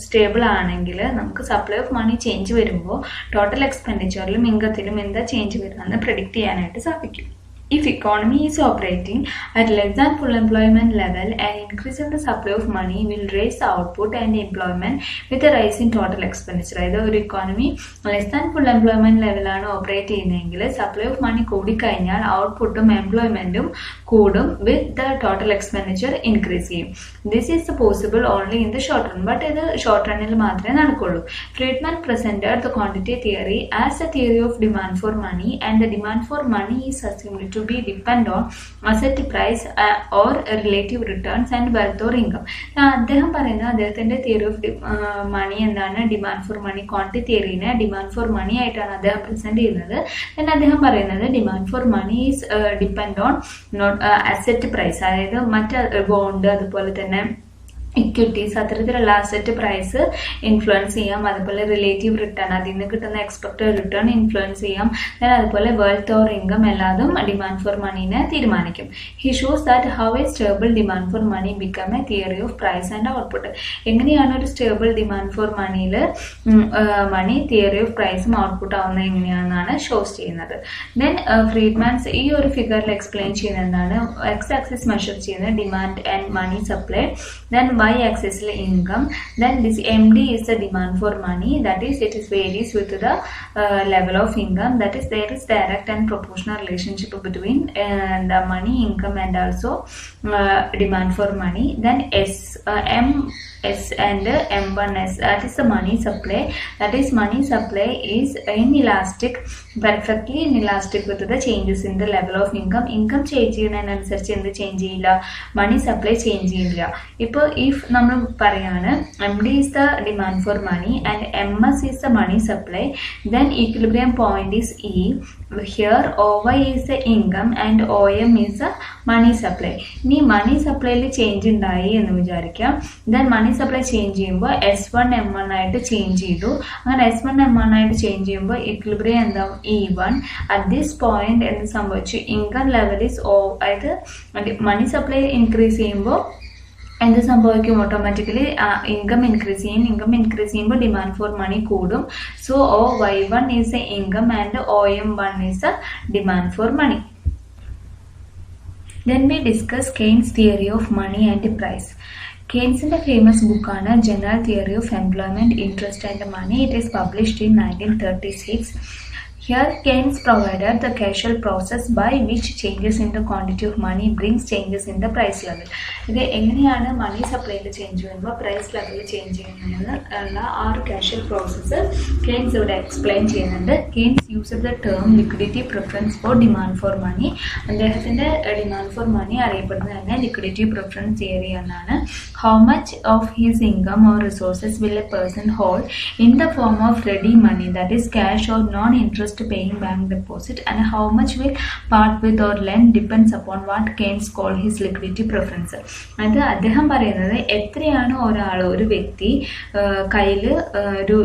സ്റ്റേബിൾ ആണെങ്കിൽ നമുക്ക് സപ്ലൈ ഓഫ് മണി ചേഞ്ച് വരുമ്പോൾ total എക്സ്പെൻഡിച്ചറിലും ഇൻകത്തിലും എന്താ change വരുന്നതെന്ന് predict ചെയ്യാനായിട്ട് സാധിക്കും. If economy is operating at less than full employment level, an increase in the supply of money will raise the output and employment with a rise in total expenditure. അതായത് ഒരു economy less than full employment ലെവലാണ് operate ചെയ്യുന്നതെങ്കിൽ supply of money കൂടിക്കഴിഞ്ഞാൽ ഔട്ട്പുട്ടും എംപ്ലോയ്മെന്റും കൂടും with the total expenditure increase ചെയ്യും. This is possible only in the short run. But ഇത് ഷോർട്ട് റണ്ണിൽ മാത്രമേ നടക്കുള്ളൂ. Friedman presented the quantity theory as a theory of demand for money, and the demand for money is assumed to be depend on asset price or relative returns and wealth or income. അദ്ദേഹം പറയുന്നത് അദ്ദേഹത്തിന്റെ theory of money എന്താണ്, demand for money quantity തിയറിനെ demand for money ആയിട്ടാണ് അദ്ദേഹം present ചെയ്യുന്നത്. then അദ്ദേഹം പറയുന്നത് demand for money is depend on not asset price, അതായത് മറ്റ് ബോണ്ട് അതുപോലെ തന്നെ ഇക്വിറ്റീസ് അത്തരത്തിലുള്ള അസറ്റ് പ്രൈസ് ഇൻഫ്ലുവൻസ് ചെയ്യാം. അതുപോലെ റിലേറ്റീവ് റിട്ടേൺ അതിൽ നിന്ന് കിട്ടുന്ന എക്സ്പെക്റ്റഡ് റിട്ടേൺ ഇൻഫ്ലുവൻസ് ചെയ്യാം. അതുപോലെ വെൽത്ത് ഓർ ഇൻകം എല്ലാതും ഡിമാൻഡ് ഫോർ മണീനെ തീരുമാനിക്കും. He shows that how a stable demand for money become a theory of price and output. എങ്ങനെയാണ് ഒരു സ്റ്റേബിൾ ഡിമാൻഡ് ഫോർ മണിയിൽ മണി തിയറി ഓഫ് പ്രൈസും ഔട്ട്പുട്ട് ആവുന്നത് എങ്ങനെയാണെന്നാണ് ഷോസ് ചെയ്യുന്നത്. ദെൻ ഫ്രീഡ്മാൻസ് ഈ ഒരു ഫിഗറിൽ എക്സ്പ്ലെയിൻ ചെയ്യുന്നത് എന്താണ്, എക്സ് ആക്സിസ് മെഷർ ചെയ്യുന്നത് demand and money supply, then y-axis income. Then this MD is the demand for money, that is it is varies with the level of income, that is there is direct and proportional relationship between the money income and also demand for money. Then MS and M1S, that is the money supply. That is money supply is inelastic, perfectly inelastic with the changes in the level of income. Income change ചെയ്യുന്നതിനനുസരിച്ച് എന്ത് change ചെയ്യില്ല, money supply change ചെയ്യില്ല. ഇപ്പോൾ if നമ്മൾ പറയാണ് MD is the demand for money and MS is the money supply, then equilibrium point is E. Here OY is the income and OM is the money supply. ഇനി മണി സപ്ലൈയിൽ change ഉണ്ടായി എന്ന് വിചാരിക്കാം. Then money supply change ചെയ്യുമ്പോൾ S1 M1 ആയിട്ട് change ചെയ്തു. അങ്ങനെ S1 M1 ആയിട്ട് ചേഞ്ച് ചെയ്യുമ്പോൾ ഇക്വിലിബ്രിയം എന്താവും, E1. അറ്റ് ദിസ് പോയിന്റ് എന്ത് സംഭവിച്ചു, ഇൻകം ലെവൽ ഇസ് അതായത് മണി സപ്ലൈ ഇൻക്രീസ് ചെയ്യുമ്പോൾ എന്ത് സംഭവിക്കും, ഓട്ടോമാറ്റിക്കലി ഇൻകം ഇൻക്രീസ് ചെയ്യും. ഇൻകം ഇൻക്രീസ് ചെയ്യുമ്പോൾ ഡിമാൻഡ് ഫോർ മണി കൂടും. So OY1 is a income and OM1 is a demand for money. Then we discuss Keynes' theory of money and price. Keynes' famous book on General Theory of Employment, Interest and Money. It is published in 1936. Here Keynes provided the causal process by which changes in the quantity of money brings changes in the price level. ഇത് എങ്ങനെയാണ് money സപ്ലൈയിൽ change ചെയ്യുമ്പോൾ price ലെവലിൽ change ചെയ്യുന്നത് ഉള്ള ആ ഒരു causal process Keynes ഇവിടെ എക്സ്പ്ലെയിൻ ചെയ്യുന്നുണ്ട്. Keynes use the term liquidity preference for demand for money. അദ്ദേഹത്തിൻ്റെ ഡിമാൻഡ് ഫോർ മണി അറിയപ്പെടുന്നത് തന്നെ ലിക്വിഡിറ്റി പ്രിഫറൻസ് തിയറി എന്നാണ്. How much of his income or resources will a person hold in the form of ready money, that is cash or non interest paying bank deposit, and how much will part with or lend depends upon what Keynes called his liquidity preference. അത് അദ്ദേഹം പറയുന്നത് എത്രയാണ് ഒരു വ്യക്തി കയ്യിൽ ഒരു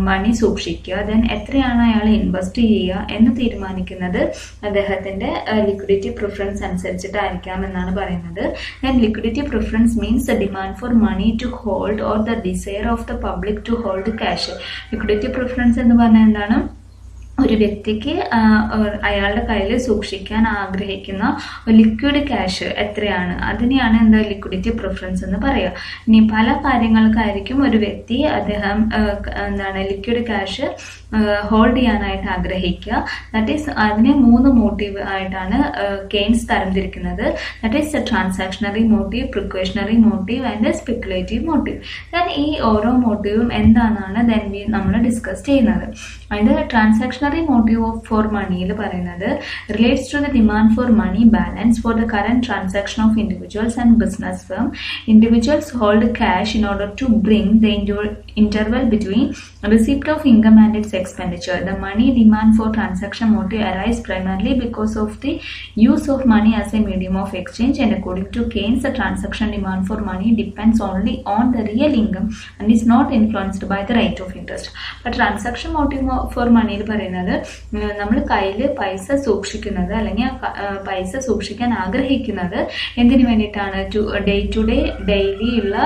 മണി സൂക്ഷിക്കുക, then എത്രയാണ് അയാൾ ഇൻവെസ്റ്റ് ചെയ്യുക എന്ന് തീരുമാനിക്കുന്നത് അദ്ദേഹത്തിൻ്റെ ലിക്വിഡിറ്റി പ്രിഫറൻസ് അനുസരിച്ചിട്ടായിരിക്കാം എന്നാണ് പറയുന്നത്. Then liquidity preference means the demand for money to hold or the desire of the public to hold cash. Liquidity preference എന്ന് പറഞ്ഞാൽ എന്താണ്, ഒരു വ്യക്തിക്ക് അയാളുടെ കയ്യിൽ സൂക്ഷിക്കാൻ ആഗ്രഹിക്കുന്ന ലിക്വിഡ് ക്യാഷ് എത്രയാണ്, അതിനെയാണ് എന്താ ലിക്വിഡിറ്റി പ്രിഫറൻസ് എന്ന് പറയുക. ഇനി പല കാര്യങ്ങൾക്കായിരിക്കും ഒരു വ്യക്തി അദ്ദേഹം ലിക്വിഡ് ക്യാഷ് ഹോൾഡ് ചെയ്യാനായിട്ട് ആഗ്രഹിക്കുക. ദാറ്റ് ഈസ് അതിനെ 3 മോട്ടീവ് ആയിട്ടാണ് കെയ്ൻസ് തരംതിരിക്കുന്നത്. That is transactionary motive, precautionary motive and speculative motive. Then ഈ ഓരോ മോട്ടീവും എന്താണെന്നാണ് ദെൻ നമ്മൾ ഡിസ്കസ് ചെയ്യുന്നത്. അത് ട്രാൻസാക്ഷണറി മോട്ടീവ് ഫോർ മണിയിൽ പറയുന്നത് relates to the demand for money balance for the current transaction of individuals and business firm. Individuals hold cash in order to bring the interval between receipt of income and its expenditure. The money demand for transaction motive arise primarily because of the use of money as a medium of exchange, and according to Keynes, the transaction demand for money depends only on the real income and is not influenced by the rate of interest. But transaction motive for money പറയുന്നത് നമ്മൾ കയ്യിൽ പൈസ സൂക്ഷിക്കുന്നത് അല്ലെങ്കിൽ പൈസ സൂക്ഷിക്കാൻ ആഗ്രഹിക്കുന്നത് എന്തിനു വേണ്ടിയിട്ടാണ്, ഡേ ടു ഡേ ഡെയിലി ഉള്ള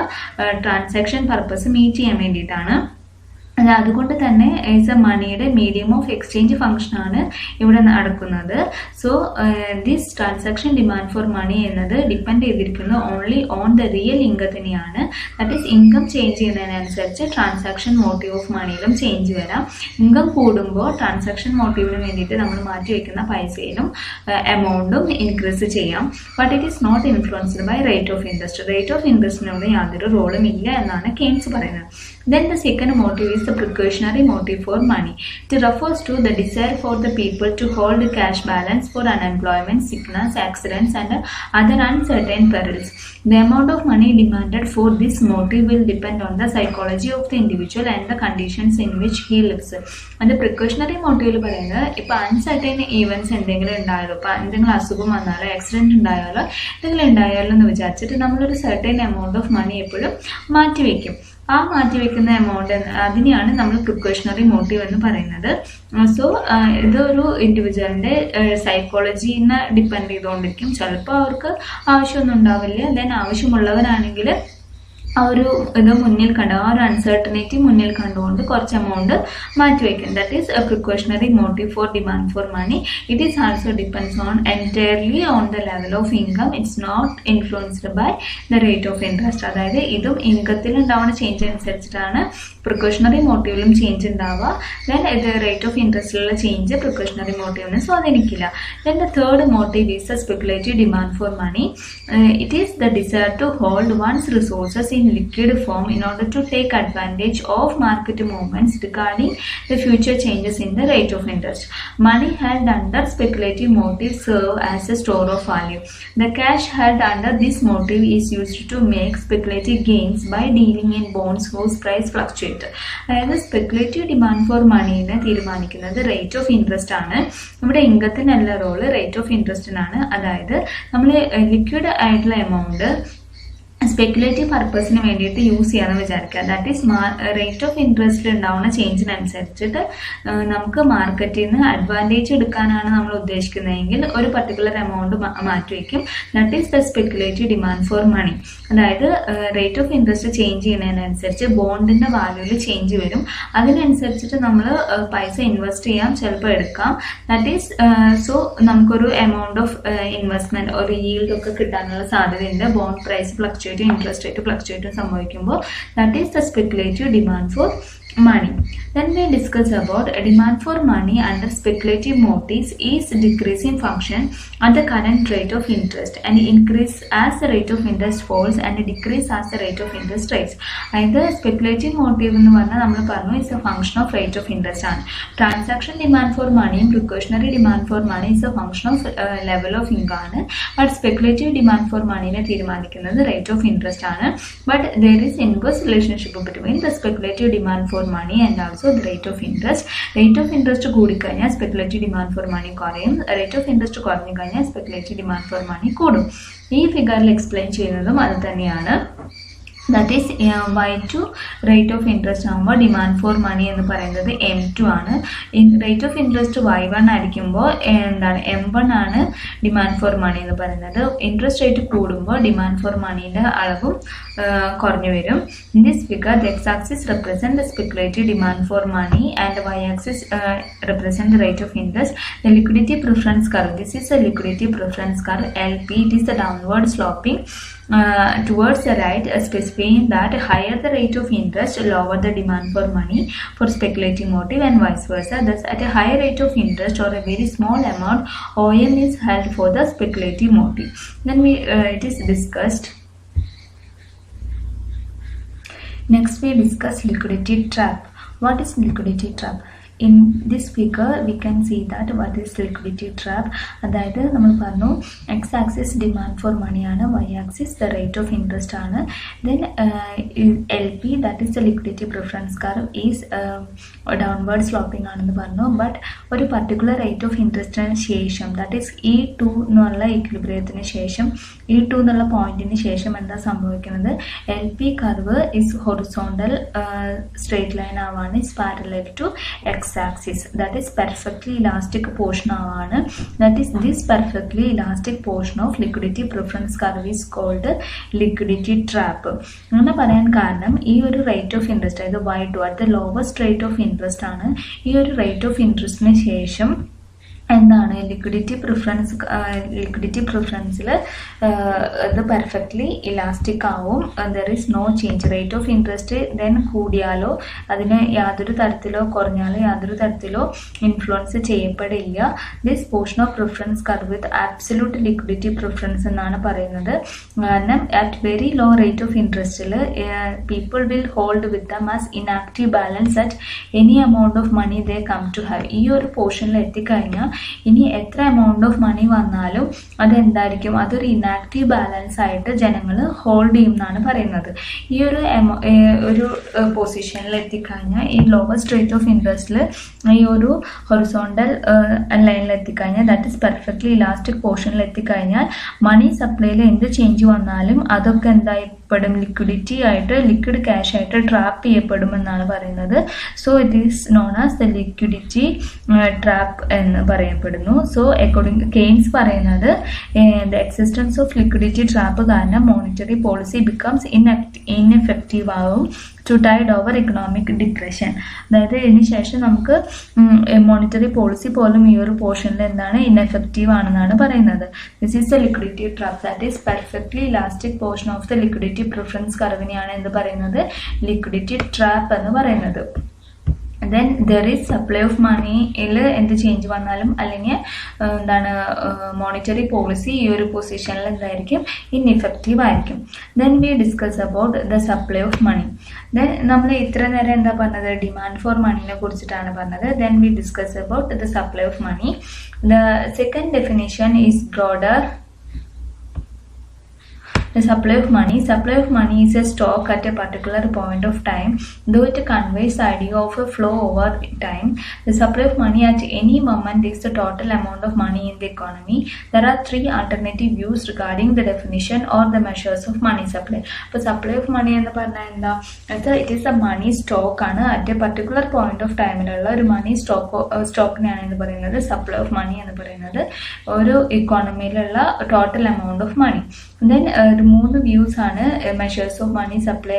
ട്രാൻസാക്ഷൻ പർപ്പസ് മീറ്റ് ചെയ്യാൻ വേണ്ടിയിട്ടാണ്. അതുകൊണ്ട് തന്നെ ഈസ് എ മണിയുടെ മീഡിയം ഓഫ് എക്സ്ചേഞ്ച് ഫംഗ്ഷൻ ആണ് ഇവിടെ നടക്കുന്നത്. So this transaction demand for money എന്നത് ഡിപ്പെൻഡ് ചെയ്തിരിക്കുന്നത് ഓൺലി ഓൺ ദ റിയൽ ഇൻകത്തിനെയാണ്. ദാറ്റ് ഈസ് ഇൻകം ചേഞ്ച് ചെയ്യുന്നതിനനുസരിച്ച് ട്രാൻസാക്ഷൻ മോട്ടീവ് ഓഫ് മണിയിലും ചേഞ്ച് വരാം. ഇൻകം കൂടുമ്പോൾ ട്രാൻസാക്ഷൻ മോട്ടീവിന് വേണ്ടിയിട്ട് നമ്മൾ മാറ്റി വയ്ക്കുന്ന പൈസയിലും എമൗണ്ടും ഇൻക്രീസ് ചെയ്യാം. But it is not influenced by rate of interest. Rate of ഇൻട്രസ്റ്റിനോട് യാതൊരു റോളും ഇല്ല എന്നാണ് കെയ്ൻസ് പറയുന്നത്. Then the second motive is the precautionary motive for money. It refers to the desire for the people to hold cash balance for unemployment, sickness, accidents and other uncertain perils. The amount of money demanded for this motive will depend on the psychology of the individual and the conditions in which he lives. And the precautionary motive പറയുന്നത് ഇപ്പോൾ uncertain events എന്തെങ്കിലും ഉണ്ടായാലോ, ഇപ്പോൾ എന്തെങ്കിലും അസുഖം വന്നാലോ accident ഉണ്ടായാലോ എന്തെങ്കിലും ഉണ്ടായാലോ എന്ന് വിചാരിച്ചിട്ട് നമ്മളൊരു സർട്ടൈൻ എമൗണ്ട് ഓഫ് മണി എപ്പോഴും മാറ്റിവെക്കും. ആ മാറ്റിവെക്കുന്ന എമൗണ്ട് അതിനെയാണ് നമ്മൾ പ്രിക്കോഷണറി മോട്ടീവ് എന്ന് പറയുന്നത്. സോ ഇതൊരു ഇൻഡിവിജ്വലിൻ്റെ സൈക്കോളജീനെ ഡിപ്പെൻഡ് ചെയ്തുകൊണ്ടിരിക്കും. ചിലപ്പോൾ അവർക്ക് ആവശ്യമൊന്നും ഉണ്ടാവില്ല, ദെൻ ആവശ്യമുള്ളവരാണെങ്കിൽ ആ ഒരു ഇത് മുന്നിൽ കണ്ട് ആ ഒരു അൺസർട്ടനിറ്റി മുന്നിൽ കണ്ടുകൊണ്ട് കുറച്ച് എമൗണ്ട് മാറ്റിവെക്കും. That is a precautionary motive for demand for money. It is also depends on entirely on the level of income. It's not influenced by the rate of interest. അതായത് ഇതും ഇൻകത്തിൽ ഉണ്ടാവുന്ന ചേഞ്ച് അനുസരിച്ചിട്ടാണ് precautionary മോട്ടീവിലും change ഉണ്ടാവുക. Then ഇത് rate of ഇൻട്രസ്റ്റിലുള്ള change precautionary മോട്ടീവിനെ സ്വാധീനിക്കില്ല. Then the third motive is the speculative demand for money. It is the desire to hold once resources in liquid form in order to take advantage of market movements regarding the future changes in the rate of interest. Money held under speculative motive serve as a store of value. The cash held under this motive is used to make speculative gains by dealing in bonds whose price fluctuate. അതായത് speculative demand for മണീനെ തീരുമാനിക്കുന്നത് rate of interest ആണ്. നമ്മുടെ ഇൻകത്തിനല്ല role, rate of ഇൻട്രസ്റ്റിനാണ്. അതായത് നമ്മൾ liquid ആയിട്ടുള്ള amount speculative പർപ്പസിന് വേണ്ടിയിട്ട് use ചെയ്യാമെന്ന് വിചാരിക്കുക. ദാറ്റ് ഈസ് റേറ്റ് ഓഫ് ഇൻട്രസ്റ്റിൽ ഉണ്ടാവുന്ന ചേഞ്ചിനനുസരിച്ചിട്ട് നമുക്ക് മാർക്കറ്റിൽ നിന്ന് അഡ്വാൻറ്റേജ് എടുക്കാനാണ് നമ്മൾ ഉദ്ദേശിക്കുന്നതെങ്കിൽ ഒരു പർട്ടിക്കുലർ എമൗണ്ട് മാറ്റിവെക്കും. That is the speculative demand for money. അതായത് റേറ്റ് ഓഫ് ഇൻട്രസ്റ്റ് ചേഞ്ച് ചെയ്യുന്നതിനനുസരിച്ച് ബോണ്ടിൻ്റെ വാല്യൂവിൽ ചേഞ്ച് വരും. അതിനനുസരിച്ചിട്ട് നമ്മൾ പൈസ ഇൻവെസ്റ്റ് ചെയ്യാം, ചിലപ്പോൾ എടുക്കാം. ദാറ്റ് ഈസ് സോ നമുക്കൊരു എമൗണ്ട് ഓഫ് ഇൻവെസ്റ്റ്മെൻറ്റ് ഒരു yield ഒക്കെ കിട്ടാനുള്ള സാധ്യതയുണ്ട്. Bond price fluctuate, interest rate fluctuate സംഭവിക്കുമ്പോൾ. That is the speculative demand for money. Then we discuss about a demand for money under speculative motives is decreasing function at the current rate of interest and increase as the rate of interest falls and decrease as the rate of interest rise. Either speculative motive എന്ന് പറഞ്ഞാൽ നമ്മൾ പറഞ്ഞു is a function of rate of interest ആണ്. Transaction demand for money, precautionary demand for money is a function of level of income ആണ്. But speculative demand for money നെ തീരുമാനിക്കുന്നത് rate of interest ആണ്. But there is inverse relationship between the speculative demand for money and also the rate of interest. Rate of interest കൂടിക്കഴിഞ്ഞാൽ speculative demand for money കുറയും. Rate of interest കുറഞ്ഞു കഴിഞ്ഞാൽ speculative demand for money കൂടും. ഈ ഫിഗറിൽ explain ചെയ്യുന്നതും അത് തന്നെയാണ്. That is Y2 rate of interest ആകുമ്പോൾ ഡിമാൻഡ് ഫോർ മണി എന്ന് പറയുന്നത് M2 ആണ്. റേറ്റ് ഓഫ് ഇൻട്രസ്റ്റ് Y1 ആയിരിക്കുമ്പോൾ എന്താണ് M1 ആണ് ഡിമാൻഡ് ഫോർ മണി എന്ന് പറയുന്നത്. ഇൻട്രസ്റ്റ് റേറ്റ് കൂടുമ്പോൾ ഡിമാൻഡ് ഫോർ മണീൻ്റെ അളവും കുറഞ്ഞു വരും. In this figure the X axis represent the speculative demand for money and Y axis represent the rate of interest. The liquidity preference curve, this is a liquidity preference curve LP. It is the downward sloping towards the right, specifying that higher the rate of interest, lower the demand for money for speculative motive and vice versa. Thus, at a higher rate of interest or a very small amount, OM is held for the speculative motive. Then it is discussed. Next, we discuss liquidity trap. What is liquidity trap? In this figure we can see that what is liquidity trap. അതായത് നമ്മൾ പറഞ്ഞു X axis demand for മണിയാണ്, Y axis the rate of interest ആണ്. Then LP that is the liquidity preference curve is downward sloping ആണെന്ന് പറഞ്ഞു. But ഒരു particular rate of ഇൻട്രസ്റ്റിന് ശേഷം that is E2 എന്നുള്ള ഇക്വിലിബ്രിയത്തിന് ശേഷം E2 എന്നുള്ള പോയിന്റിന് ശേഷം എന്താ സംഭവിക്കുന്നത്? LP curve is horizontal straight line ആവാണ്, is parallel to X axis, that is perfectly elastic portion ആണ്. That is this perfectly elastic portion of liquidity preference curve is called liquidity trap. അങ്ങനെ പറയാൻ കാരണം ഈ ഒരു റേറ്റ് ഓഫ് ഇൻട്രസ്റ്റ് അതായത് Y2 at the lowest rate of interest ആണ്. ഈ ഒരു റേറ്റ് ഓഫ് ഇൻട്രസ്റ്റിന് ശേഷം എന്താണ് ലിക്വിഡിറ്റി പ്രിഫറൻസിൽ ഇത് പെർഫെക്റ്റ്ലി ഇലാസ്റ്റിക് ആവും. There is no change. Rate of interest then കൂടിയാലോ അതിന് യാതൊരു തരത്തിലോ കുറഞ്ഞാലോ യാതൊരു തരത്തിലോ ഇൻഫ്ലുവൻസ് ചെയ്യപ്പെടില്ല. This portion of preference curve with absolute liquidity preference എന്നാണ് പറയുന്നത്. കാരണം at very low rate of ഇൻട്രസ്റ്റിൽ people will hold with them as inactive balance at any amount of money they come to have. ഈ ഒരു പോർഷനിൽ എത്തിക്കഴിഞ്ഞാൽ ഇനി എത്ര എമൗണ്ട് ഓഫ് മണി വന്നാലും അതെന്തായിരിക്കും, അതൊരു ഇനാക്റ്റീവ് ബാലൻസ് ആയിട്ട് ജനങ്ങൾ ഹോൾഡ് ചെയ്യും എന്നാണ് പറയുന്നത്. ഈ ഒരു പൊസിഷനിൽ എത്തിക്കഴിഞ്ഞാൽ ഈ ലോവസ്റ്റ് റേറ്റ് ഓഫ് ഇൻട്രസ്റ്റിൽ ഈ ഒരു ഹൊറിസോണ്ടൽ ലൈനിൽ എത്തിക്കഴിഞ്ഞാൽ ദാറ്റ് ഇസ് പെർഫെക്റ്റ്ലി ഇലാസ്റ്റിക് പോർഷനിൽ എത്തിക്കഴിഞ്ഞാൽ മണി സപ്ലൈയിൽ എന്ത് ചേഞ്ച് വന്നാലും അതൊക്കെ എന്തായിപ്പെടും, ലിക്വിഡിറ്റി ആയിട്ട് ലിക്വിഡ് ക്യാഷ് ആയിട്ട് ട്രാപ്പ് ചെയ്യപ്പെടുമെന്നാണ് പറയുന്നത്. So it is known as the liquidity trap എന്ന് പറയുന്നത്. പറയപ്പെടുന്നു. സോ അക്കോർഡിംഗ് കെയ്ൻസ് പറയുന്നത് the existence of liquidity trap കാരണം മോണിറ്ററി പോളിസി ബിക്കംസ് ഇൻഎഫക്റ്റീവ് ആവും to tide over economic depression. അതായത് ഇതിന് ശേഷം നമുക്ക് മോണിറ്ററി പോളിസി പോലും ഈ ഒരു പോർഷനിൽ എന്താണ് ഇൻഎഫക്റ്റീവ് ആണെന്നാണ് പറയുന്നത്. This is the liquidity trap, that is perfectly elastic portion of the liquidity preference കർവിനെയാണ് എന്ത് പറയുന്നത്, ലിക്വിഡിറ്റി ട്രാപ്പ് എന്ന് പറയുന്നത്. Then there is supply of മണിയിൽ എന്ത് ചേഞ്ച് വന്നാലും അല്ലെങ്കിൽ എന്താണ് മോണിറ്ററി പോളിസി ഈ ഒരു പൊസിഷനിൽ എന്തായിരിക്കും, ഇൻഇഫക്റ്റീവ് ആയിരിക്കും. Then we discuss about the supply of money. Then നമ്മൾ ഇത്ര നേരം എന്താ പറഞ്ഞത്, ഡിമാൻഡ് ഫോർ മണീനെ കുറിച്ചിട്ടാണ് പറഞ്ഞത്. Then we discuss about the supply of money. The second definition is broader. The supply of money. Supply of money is a stock at a particular point of time, though it conveys the idea of a flow over time. The supply of money at any moment is the total amount of money in the economy. There are three alternative views regarding the definition or the measures of money supply. So supply of money എന്ന് പറഞ്ഞാൽ എന്താ, it is a money stock ആണ്. at a particular point of time ലുള്ള ഒരു മണി സ്റ്റോക്കിനെയാണ് എന്ന് പറയുന്നത് supply of money എന്ന് പറയുന്നത്, ഒരു ഇക്കോണമിയിലുള്ള total amount of money. Then മൂന്ന് വ്യൂസ് ആണ് മെഷേഴ്സ് ഓഫ് മണി സപ്ലൈ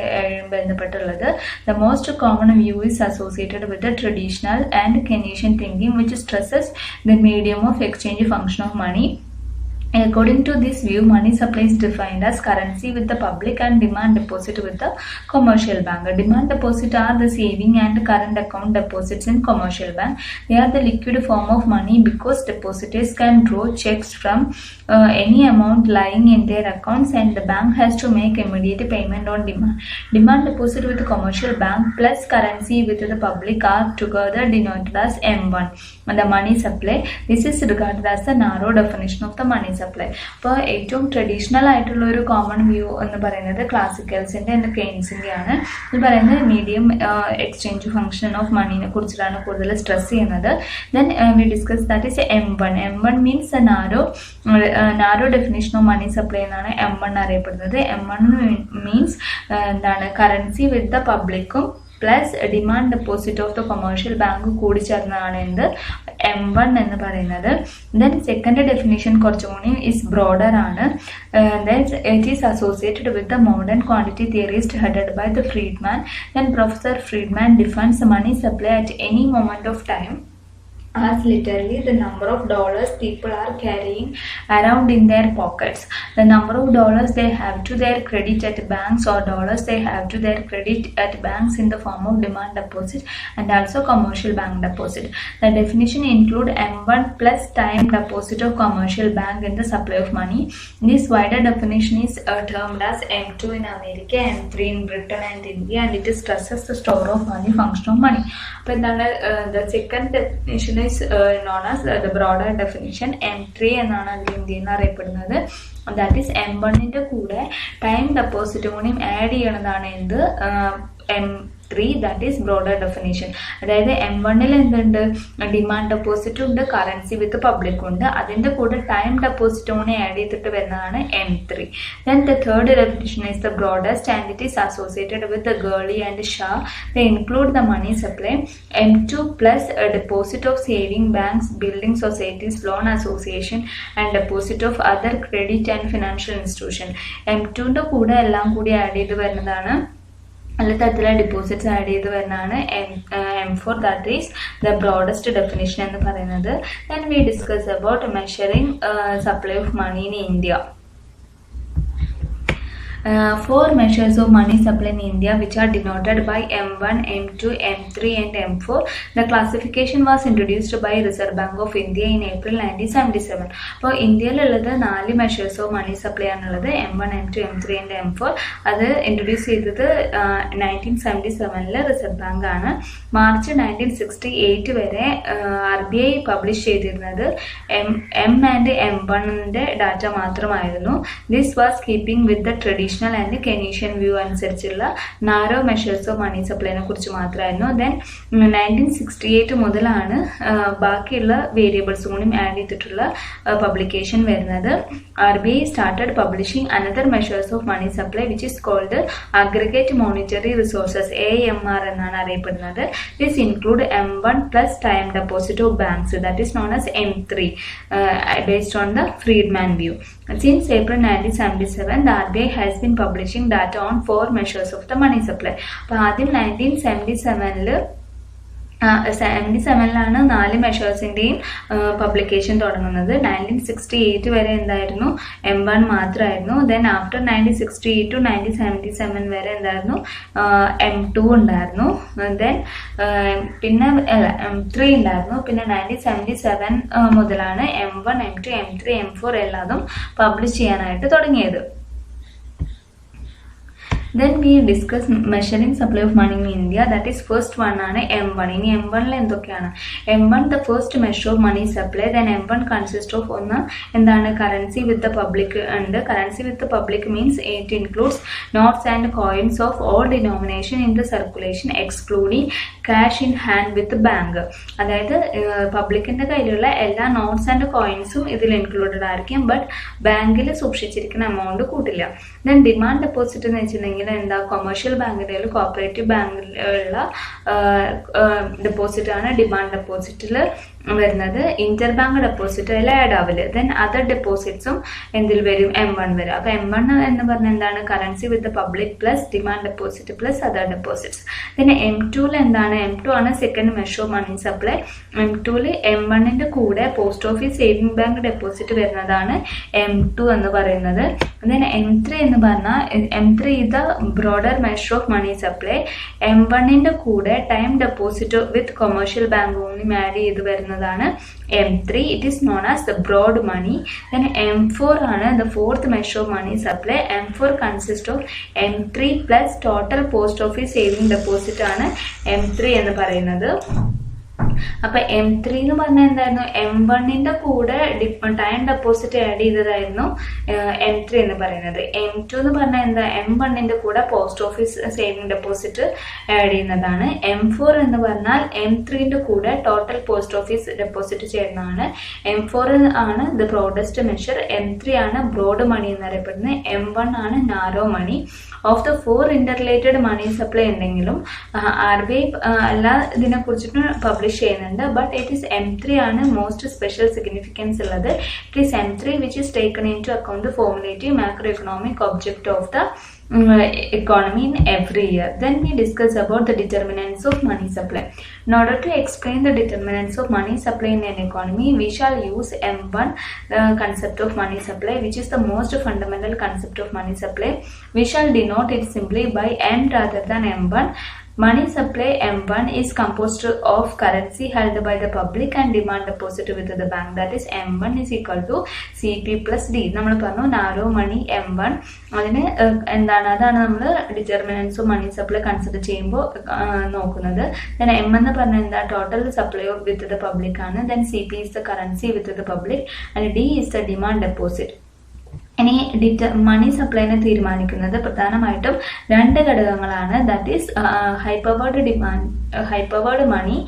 ബന്ധപ്പെട്ടുള്ളത്. The most common view is associated with the traditional and Keynesian thinking which stresses the medium of exchange function of money. According to this view, money supply is defined as currency with the public and demand deposit with the commercial bank. Demand deposit are the saving and current account deposits in commercial bank. They are the liquid form of money because depositors can draw checks from any amount lying in their accounts and the bank has to make immediate payment on demand. Demand deposit with the commercial bank plus currency with the public are together denoted as M1. And the money supply, this is regarded as the narrow definition of the money supply. അപ്പോൾ ഏറ്റവും traditional ആയിട്ടുള്ള ഒരു common view എന്ന് പറയുന്നത് ക്ലാസിക്കൽസിൻ്റെ and കെയ്ൻസിൻ്റെ ആണ്. ഇത് പറയുന്നത് medium exchange function of മണീനെ കുറിച്ചിട്ടാണ് കൂടുതൽ സ്ട്രെസ് ചെയ്യുന്നത്. Then we discuss that is M1. M1 means narrow definition of money supply എന്നാണ് M1 അറിയപ്പെടുന്നത്. M1 മീൻസ് എന്താണ്, കറൻസി വിത്ത് ദ പബ്ലിക്കും plus demand deposit of the commercial bank കൂടി ചേർന്നതാണ് എന്ത് M1 എന്ന് പറയുന്നത്. ദെൻ സെക്കൻഡ് ഡെഫിനിഷൻ കുറച്ചും കൂടി ഇസ് ബ്രോഡർ ആണ്. Then it is associated with the modern quantity theorist headed by the Friedman. Then professor Friedman defines money supply at any moment of time as literally the number of dollars people are carrying around in their pockets, the number of dollars they have to their credit at banks or dollars they have to their credit at banks in the form of demand deposit and also commercial bank deposit. The definition include M1 plus time deposit of commercial bank in the supply of money. This wider definition is termed as M2 in America, M3 in Britain and India, and it stresses the store of money, function of money. But then the second definition is known as the broader definition. M3 എന്നാണ് അതിൽ ഇന്ത്യയിൽ നിന്ന് അറിയപ്പെടുന്നത്. That is M1ൻ്റെ കൂടെ time deposit കൂടിയും add ചെയ്യണതാണ് എന്ത് M3, that is broader definition. അതായത് M1ൽ എന്തുണ്ട്, ഡിമാൻഡ് ഡെപ്പോസിറ്റ് ഉണ്ട്, കറൻസി വിത്ത് പബ്ലിക് ഉണ്ട്, അതിൻ്റെ കൂടെ ടൈം ഡെപ്പോസിറ്റ് കൂടി ആഡ് ചെയ്തിട്ട് വരുന്നതാണ് M3. Then the third definition is the broadest and it is associated with the Gurley and Shaw. The include the money supply. M2 plus deposit of saving banks, building societies, loan association and deposit of other credit and financial institution. M2ൻ്റെ കൂടെ എല്ലാം കൂടി add ചെയ്ത് വരുന്നതാണ്, നല്ല തരത്തിലുള്ള deposits add ചെയ്ത് വരുന്നതാണ് M4, that is the broadest definition എന്ന് പറയുന്നത്. Then we discuss about measuring supply of money in India. Four measures of money supply in India which are denoted by M1, M2, M3 and M4. The classification was introduced by Reserve Bank of India in April 1977. അപ്പോൾ ഇന്ത്യയിലുള്ളത് 4 measures of money supply ആണുള്ളത്, M1, M2, M3 and M4. അത് introduce ചെയ്തത് 1977 reserve bank ആണ്. March 1968 വരെ RBI publish ചെയ്തിരുന്നത് M and M1ൻ്റെ data മാത്രമായിരുന്നു. This was keeping with the tradition traditional and Keynesian view അനുസരിച്ചുള്ള narrow measures of മണി സപ്ലൈനെ കുറിച്ച് മാത്രമായിരുന്നു. ദെൻ 1968 മുതലാണ് ബാക്കിയുള്ള വേരിയബിൾസും കൂടി ആഡ് ചെയ്തിട്ടുള്ള പബ്ലിക്കേഷൻ വരുന്നത്. RBI started publishing another measures of money supply which is called aggregate monetary resources, AMR എന്നാണ് അറിയപ്പെടുന്നത്. This include M1 plus time deposit of banks, that is known as M3, based on the Friedman view. Since April 1977, the RBI has been publishing data on 4 measures of the money supply. അപ്പോൾ ആദ്യം 1977 4 മെഷേഴ്സിൻ്റെയും publication തുടങ്ങുന്നത്. 1968 വരെ എന്തായിരുന്നു, M1 മാത്രമായിരുന്നു. Then after 1968 to 1977 വരെ എന്തായിരുന്നു, M2 ഉണ്ടായിരുന്നു. Then പിന്നെ M3 ഉണ്ടായിരുന്നു. പിന്നെ 1977 മുതലാണ് M1, M2, M3, M4 എല്ലാതും പബ്ലിഷ് ചെയ്യാനായിട്ട് തുടങ്ങിയത്. Then we discuss measuring supply of money in India. That is first one ആണ് M1. ഇനി M1 എന്തൊക്കെയാണ്? M1 the first measure of money supply. Then M1 consists of ഒന്ന് എന്താണ്, currency with the public ഉണ്ട്. Currency with the public means it includes notes and coins of all denomination in the circulation excluding cash in hand with the bank. അതായത് പബ്ലിക്കിന്റെ കയ്യിലുള്ള എല്ലാ notes and കോയിൻസും ഇതിൽ included ആയിരിക്കും. But ബാങ്കിൽ സൂക്ഷിച്ചിരിക്കുന്ന amount കൂട്ടില്ല. Then demand deposit എന്ന് വെച്ചിട്ടുണ്ടെങ്കിൽ എന്താ, കൊമേഴ്ഷ്യൽ ബാങ്കിൻ്റെ കോപ്പറേറ്റീവ് ബാങ്കിലുള്ള ഡെപ്പോസിറ്റ് ആണ് ഡിമാൻഡ് ഡെപ്പോസിറ്റിൽ വരുന്നത്. ഇന്റർ ബാങ്ക് ഡെപ്പോസിറ്റ് അതിൽ ആഡ് ആവില്ല. ദെൻ അതർ ഡെപ്പോസിറ്റ്സും എന്തിൽ വരും, M1 വരും. അപ്പൊ M1 എന്ന് പറഞ്ഞാൽ എന്താണ്, currency with public plus demand deposit plus other deposits. പിന്നെ M2 എന്താണ്, M2 ആണ് second measure of money supply. M2 M1ന്റെ കൂടെ post office saving bank deposit വരുന്നതാണ് M2 എന്ന് പറയുന്നത്. ദെൻ M3 എന്ന് പറഞ്ഞാൽ M3 ഇത് broader measure of money supply. M1ന്റെ കൂടെ time deposit with commercial bank കൂടി ആഡ് ചെയ്ത് വരുന്നതാണ് M3. It is known as the broad money. Then M4 ആണ് the fourth measure of money supply. M4 consists of M3 plus total post office saving deposit ആണ് M3 എന്ന് പറയുന്നത്. അപ്പൊ M3 എന്ന് പറഞ്ഞാൽ എന്തായിരുന്നു, M1ന്റെ കൂടെ ടൈം ഡെപ്പോസിറ്റ് ആഡ് ചെയ്തതായിരുന്നു M3 എന്ന് പറയുന്നത്. M2 എന്ന് പറഞ്ഞാൽ എന്താ, M1ന്റെ കൂടെ post office saving deposit add ചെയ്യുന്നതാണ്. M4 എന്ന് പറഞ്ഞാൽ M3ന്റെ കൂടെ ടോട്ടൽ പോസ്റ്റ് ഓഫീസ് ഡെപ്പോസിറ്റ് ചെയ്യുന്നതാണ്. M4 ആണ് ദ ബ്രോഡസ്റ്റ് മെഷർ. M3 ആണ് ബ്രോഡ് മണി എന്നറിയപ്പെടുന്നത്. M1 ആണ് narrow money. Of the 4 interrelated money supply ഉണ്ടെങ്കിലും RBI എല്ലാ ഇതിനെ കുറിച്ചിട്ട് പബ്ലിഷ് ചെയ്യുന്നുണ്ട്. ബട്ട് ഇറ്റ് ഈസ് M3 ആണ് മോസ്റ്റ് സ്പെഷ്യൽ സിഗ്നിഫിക്കൻസ് ഉള്ളത്. It is M3 which is taken into account the formulative macro economic object of the economy in every year. Then we discuss about the determinants of money supply. In order to explain the determinants of money supply in an economy, we shall use M1 concept of money supply, which is the most fundamental concept of money supply. We shall denote it simply by M rather than M1. Money supply M1 is composed of currency held by the public and demand deposit with the bank. That is M1 is equal to CP plus D. നമ്മൾ പറഞ്ഞു narrow മണി M1. അതിന് എന്താണ്, അതാണ് നമ്മൾ determinants of money supply consider ചെയ്യുമ്പോൾ നോക്കുന്നത്. Then M എന്ന് പറഞ്ഞാൽ എന്താ, total supply of with the public ആണ്. Then CP is the currency with the public and D is the demand deposit. ഇനി മണി സപ്ലൈനെ തീരുമാനിക്കുന്നത് പ്രധാനമായിട്ടും 2 ഘടകങ്ങളാണ്. That is high powered money,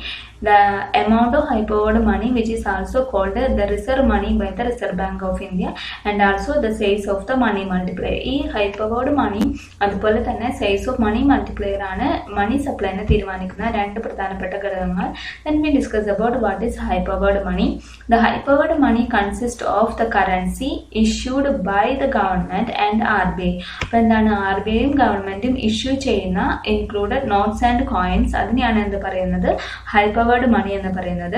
the amount of high-powered money which is also called the reserve money by the Reserve Bank of India, and also the size of the money multiplier. ഈ high-powered money അതുപോലെ തന്നെ size of money multiplier ആണ് മണി സപ്ലൈനെ തീരുമാനിക്കുന്ന 2 പ്രധാനപ്പെട്ട ഘടകങ്ങൾ. Then we discuss about what is high-powered money. The high-powered money consists of the currency issued by the government and RBI. അപ്പോൾ എന്താണ്, RBIയും ഗവൺമെന്റും ഇഷ്യൂ ചെയ്യുന്ന ഇൻക്ലൂഡഡ് നോട്ട്സ് ആൻഡ് കോയിൻസ്, അതിനെയാണ് എന്ത് പറയുന്നത്, high-powered money എന്ന് പറയുന്നത്.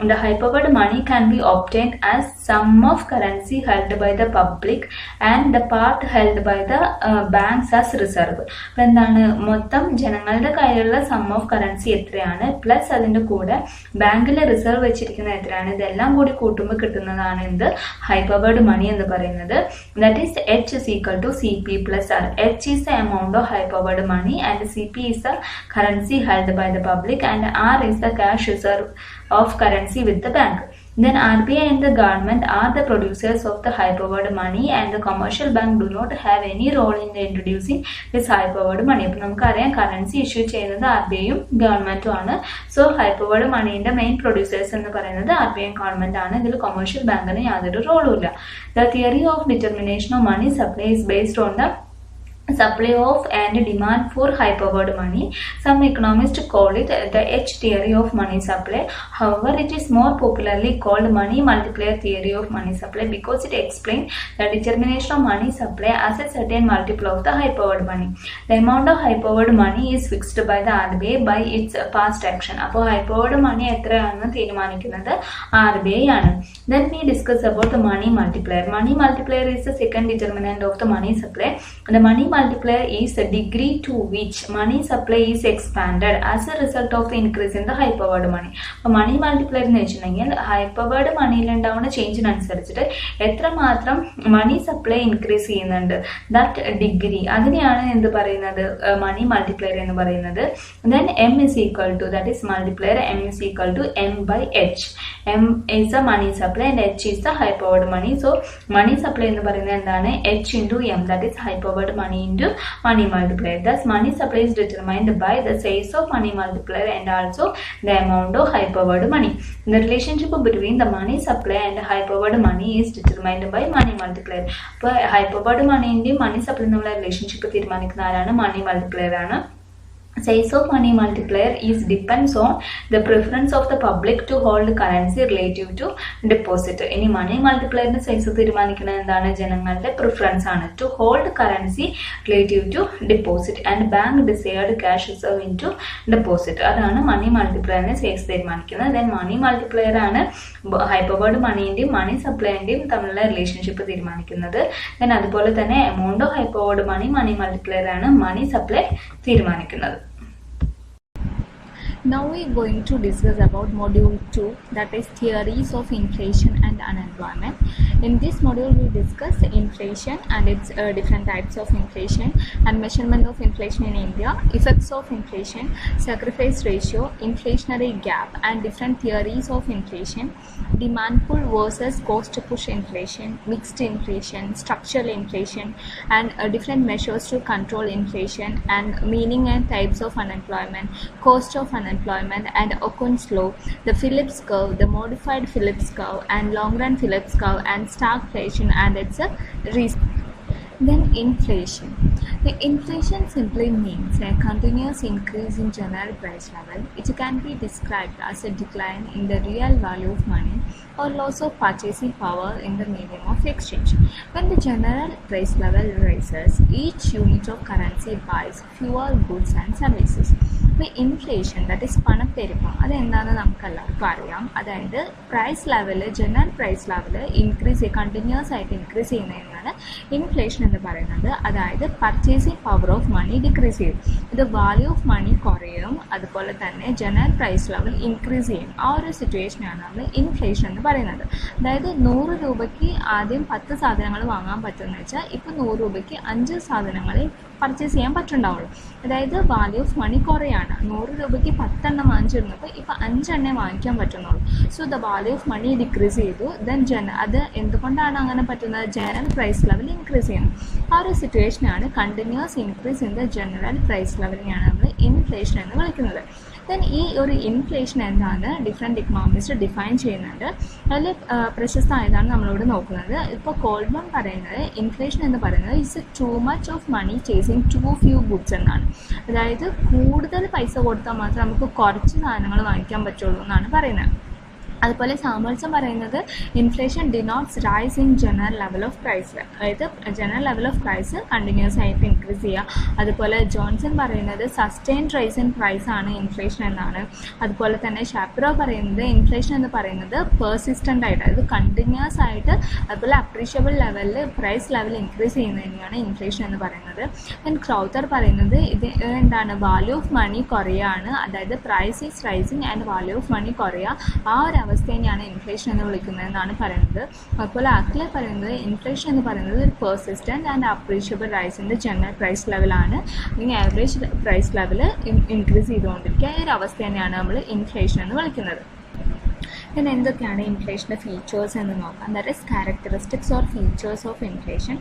The high-powered money can be obtained as sum of currency held by the public and the part held by the banks as reserve. അപ്പോൾ എന്താണ്, മൊത്തം ജനങ്ങളുടെ കയ്യിലുള്ള സം ഓഫ് കറൻസി എത്രയാണ് പ്ലസ് അതിന്റെ കൂടെ ബാങ്കിൽ റിസർവ് വെച്ചിരിക്കുന്ന എത്രയാണ്, ഇതെല്ലാം കൂടി കൂട്ടുമ്പോൾ കിട്ടുന്നതാണ് എന്ത്, high-powered money എന്ന് പറയുന്നത്. That is H is equal to CP plus R. H is the amount of high-powered money and CP is the currency held by the public and R is the cash reserve of currency with the bank. Then RBI and the government are the producers of the high-powered money, and the commercial bank do not have any role in introducing this high-powered money. അപ്പോൾ നമുക്കറിയാം currency issue ചെയ്യുന്നത് RBIയും ഗവൺമെന്റും ആണ്. So high-powered മണീന്റെ main producers എന്ന് പറയുന്നത് RBIയും government ആണ്. ഇതിൽ commercial ബാങ്കിന് യാതൊരു റോളും ഇല്ല. The theory of determination of money supply is based on the supply of and demand for high-powered money. Some economists call it the H theory of money supply. However, it is more popularly called money multiplier theory of money supply because it explains the determination of money supply as a certain multiple of the high-powered money. The amount of high-powered money is fixed by the RBI by its past action. അപ്പോൾ high-powered money എത്രയാണെന്ന് തീരുമാനിക്കുന്നത് RBI ആണ്. Then we discuss about the money multiplier. Money multiplier is the second determinant of the money supply. The money multiplier is the degree to which money supply is expanded as a result of the increase in the high-powered money. അപ്പോൾ മണി multiplier എന്ന് വെച്ചിട്ടുണ്ടെങ്കിൽ high-powered മണിയിൽ ഉണ്ടാവുന്ന ചേഞ്ചിനനുസരിച്ചിട്ട് എത്രമാത്രം മണി supply increase ചെയ്യുന്നുണ്ട് that degree, അതിനെയാണ് എന്ത് പറയുന്നത് മണി മൾട്ടിപ്ലയർ എന്ന് പറയുന്നത്. Then M is equal to, that is multiplier, M is equal to M by H. M is the money supply and H is the high-powered money. So money supply എന്ന് പറയുന്നത് എന്താണ്? H into M, that is high-powered money into money multiplier. Thus money supply is determined by the size of money multiplier and also the amount of high-powered money. The relationship between the money supply and high-powered money is determined by money multiplier. അപ്പോൾ high-powered money ന്റെയും money supply തമ്മിലുള്ള relationship തീരുമാനിക്കുന്ന ആരാണ്? money multiplier ആണ്. Size of money multiplier is depends on the preference of the public to hold currency relative to deposit. ഇനി മണി മൾട്ടിപ്ലയറിന്റെ size തീരുമാനിക്കുന്നത് എന്താണ്? ജനങ്ങളുടെ പ്രിഫറൻസ് ആണ് to hold currency relative to deposit and bank desired cash reserve in to deposit. അതാണ് money മൾട്ടിപ്ലയറിന്റെ size തീരുമാനിക്കുന്നത്. Then money multiplier ആണ് ഹൈപ്പവേർഡ് മണീന്റെയും മണി സപ്ലൈന്റെയും തമ്മിലുള്ള റിലേഷൻഷിപ്പ് തീരുമാനിക്കുന്നത്. ദെൻ അതുപോലെ തന്നെ amount of high powered money money multiplier ആണ് മണി സപ്ലൈ തീരുമാനിക്കുന്നത്. Now we are going to discuss about module 2, that is theories of inflation and unemployment. In this module we discuss inflation and its different types of inflation and measurement of inflation in India, effects of inflation, sacrifice ratio, inflationary gap and different theories of inflation, demand pull versus cost push inflation, mixed inflation, structural inflation and different measures to control inflation, and meaning and types of unemployment, cost of unemployment and Okun's law, the Phillips curve, the modified Phillips curve and long run Phillips curve and stagflation and its reason. Then inflation. The inflation simply means a continuous increase in general price level, which can be described as a decline in the real value of money or loss of purchasing power in the medium of exchange. When the general price level rises, each unit of currency buys fewer goods and services. The inflation, that is പണപ്പെരുപ്പം, അതെന്താണെന്ന് നമുക്കെല്ലാവർക്കും അറിയാം. അതായത് price level, general price level continuous ആയിട്ട് increase ചെയ്യുന്നതിനാണ് inflation എന്ന് പറയുന്നത്. അതായത് purchasing power of money decrease ചെയ്യും. ഇത് വാല്യൂ ഓഫ് മണി കുറയും, അതുപോലെ തന്നെ ജനറൽ പ്രൈസ് ലെവൽ ഇൻക്രീസ് ചെയ്യും. ആ ഒരു സിറ്റുവേഷനാണ് നമ്മൾ ഇൻഫ്ലേഷൻ എന്ന് പറയുന്നത്. അതായത് 100 രൂപയ്ക്ക് ആദ്യം 10 സാധനങ്ങൾ വാങ്ങാൻ പറ്റുമെന്ന് വെച്ചാൽ ഇപ്പോൾ 100 രൂപയ്ക്ക് 5 സാധനങ്ങൾ പർച്ചേസ് ചെയ്യാൻ പറ്റുന്നുണ്ടാവുള്ളൂ. അതായത് വാല്യൂ ഓഫ് മണി കുറയാണ്. 100 രൂപയ്ക്ക് 10 എണ്ണം വാങ്ങിച്ചിരുന്നപ്പോൾ ഇപ്പോൾ 5 എണ്ണേ വാങ്ങിക്കാൻ പറ്റുന്നുള്ളൂ. So the value of money decrease ചെയ്തു. ദെൻ അത് എന്തുകൊണ്ടാണ് അങ്ങനെ പറ്റുന്നത്? ജനറൽ പ്രൈസ് ലെവൽ ഇൻക്രീസ് ചെയ്യണം. ആ ഒരു സിറ്റുവേഷനാണ് continuous increase in the general price ലെവലിനെയാണ് നമ്മൾ ഇൻഫ്ലേഷൻ എന്ന് വിളിക്കുന്നത്. ദെൻ ഈ ഒരു ഇൻഫ്ലേഷൻ എന്താണ് ഡിഫറെൻറ്റ് ഇക്കണോമിസ്റ്റ് ഡിഫൈൻ ചെയ്യുന്നുണ്ട്. അതിൽ പ്രശസ്തമായതാണ് നമ്മളോട് നോക്കുന്നത്. ഇപ്പോൾ കോൾബൺ പറയുന്നത് ഇൻഫ്ലേഷൻ എന്ന് പറയുന്നത് it's too much of money chasing too few goods എന്നാണ്. അതായത് കൂടുതൽ പൈസ കൊടുത്താൽ മാത്രമേ നമുക്ക് കുറച്ച് സാധനങ്ങൾ വാങ്ങിക്കാൻ പറ്റുള്ളൂ എന്നാണ് പറയുന്നത്. അതുപോലെ സാമൂഹ്യം പറയുന്നത് inflation denotes rise in general level of price, അതായത് general level of price continuous ആയിട്ട് ഇൻക്രീസ് ചെയ്യുക. അതുപോലെ ജോൺസൺ പറയുന്നത് സസ്റ്റെയിൻഡ് റൈസ് ഇൻ പ്രൈസ് ആണ് ഇൻഫ്ലേഷൻ എന്നാണ്. അതുപോലെ തന്നെ ഷാപ്പിറോ പറയുന്നത് ഇൻഫ്ലേഷൻ എന്ന് പറയുന്നത് പെർസിസ്റ്റൻ്റ് ആയിട്ട്, അതായത് കണ്ടിന്യൂസ് ആയിട്ട് അതുപോലെ അപ്രീഷ്യബിൾ ലെവലിൽ പ്രൈസ് ലെവൽ ഇൻക്രീസ് ചെയ്യുന്നതിനാണ് ഇൻഫ്ലേഷൻ എന്ന് പറയുന്നത്. ദെൻ ക്രൗത്തർ പറയുന്നത് ഇത് എന്താണ് വാല്യൂ ഓഫ് മണി കുറയാണ്, അതായത് price is rising and value of money കുറയുക. ആ ഒരു അവസ്ഥയെയാണ് ഇൻഫ്ലേഷൻ എന്ന് വിളിക്കുന്നത് എന്നാണ് പറയുന്നത്. അതുപോലെ ആക്ലെ പറയുന്നത് ഇൻഫ്ലേഷൻ എന്ന് പറയുന്നത് ഒരു പെർസിസ്റ്റൻ്റ് ആൻഡ് അപ്രീഷ്യബിൾ റൈസിൻ്റെ ജനറൽ പ്രൈസ് ലെവലാണ്. അല്ലെങ്കിൽ ആവറേജ് പ്രൈസ് ലെവൽ ഇൻക്രീസ് ചെയ്തുകൊണ്ടിരിക്കുക. ഈ ഒരു അവസ്ഥ തന്നെയാണ് നമ്മൾ ഇൻഫ്ലേഷൻ എന്ന് വിളിക്കുന്നത്. പിന്നെ എന്തൊക്കെയാണ് ഇൻഫ്ലേഷൻ്റെ ഫീച്ചേഴ്സ് എന്ന് നോക്കാം. That is characteristics or features of inflation.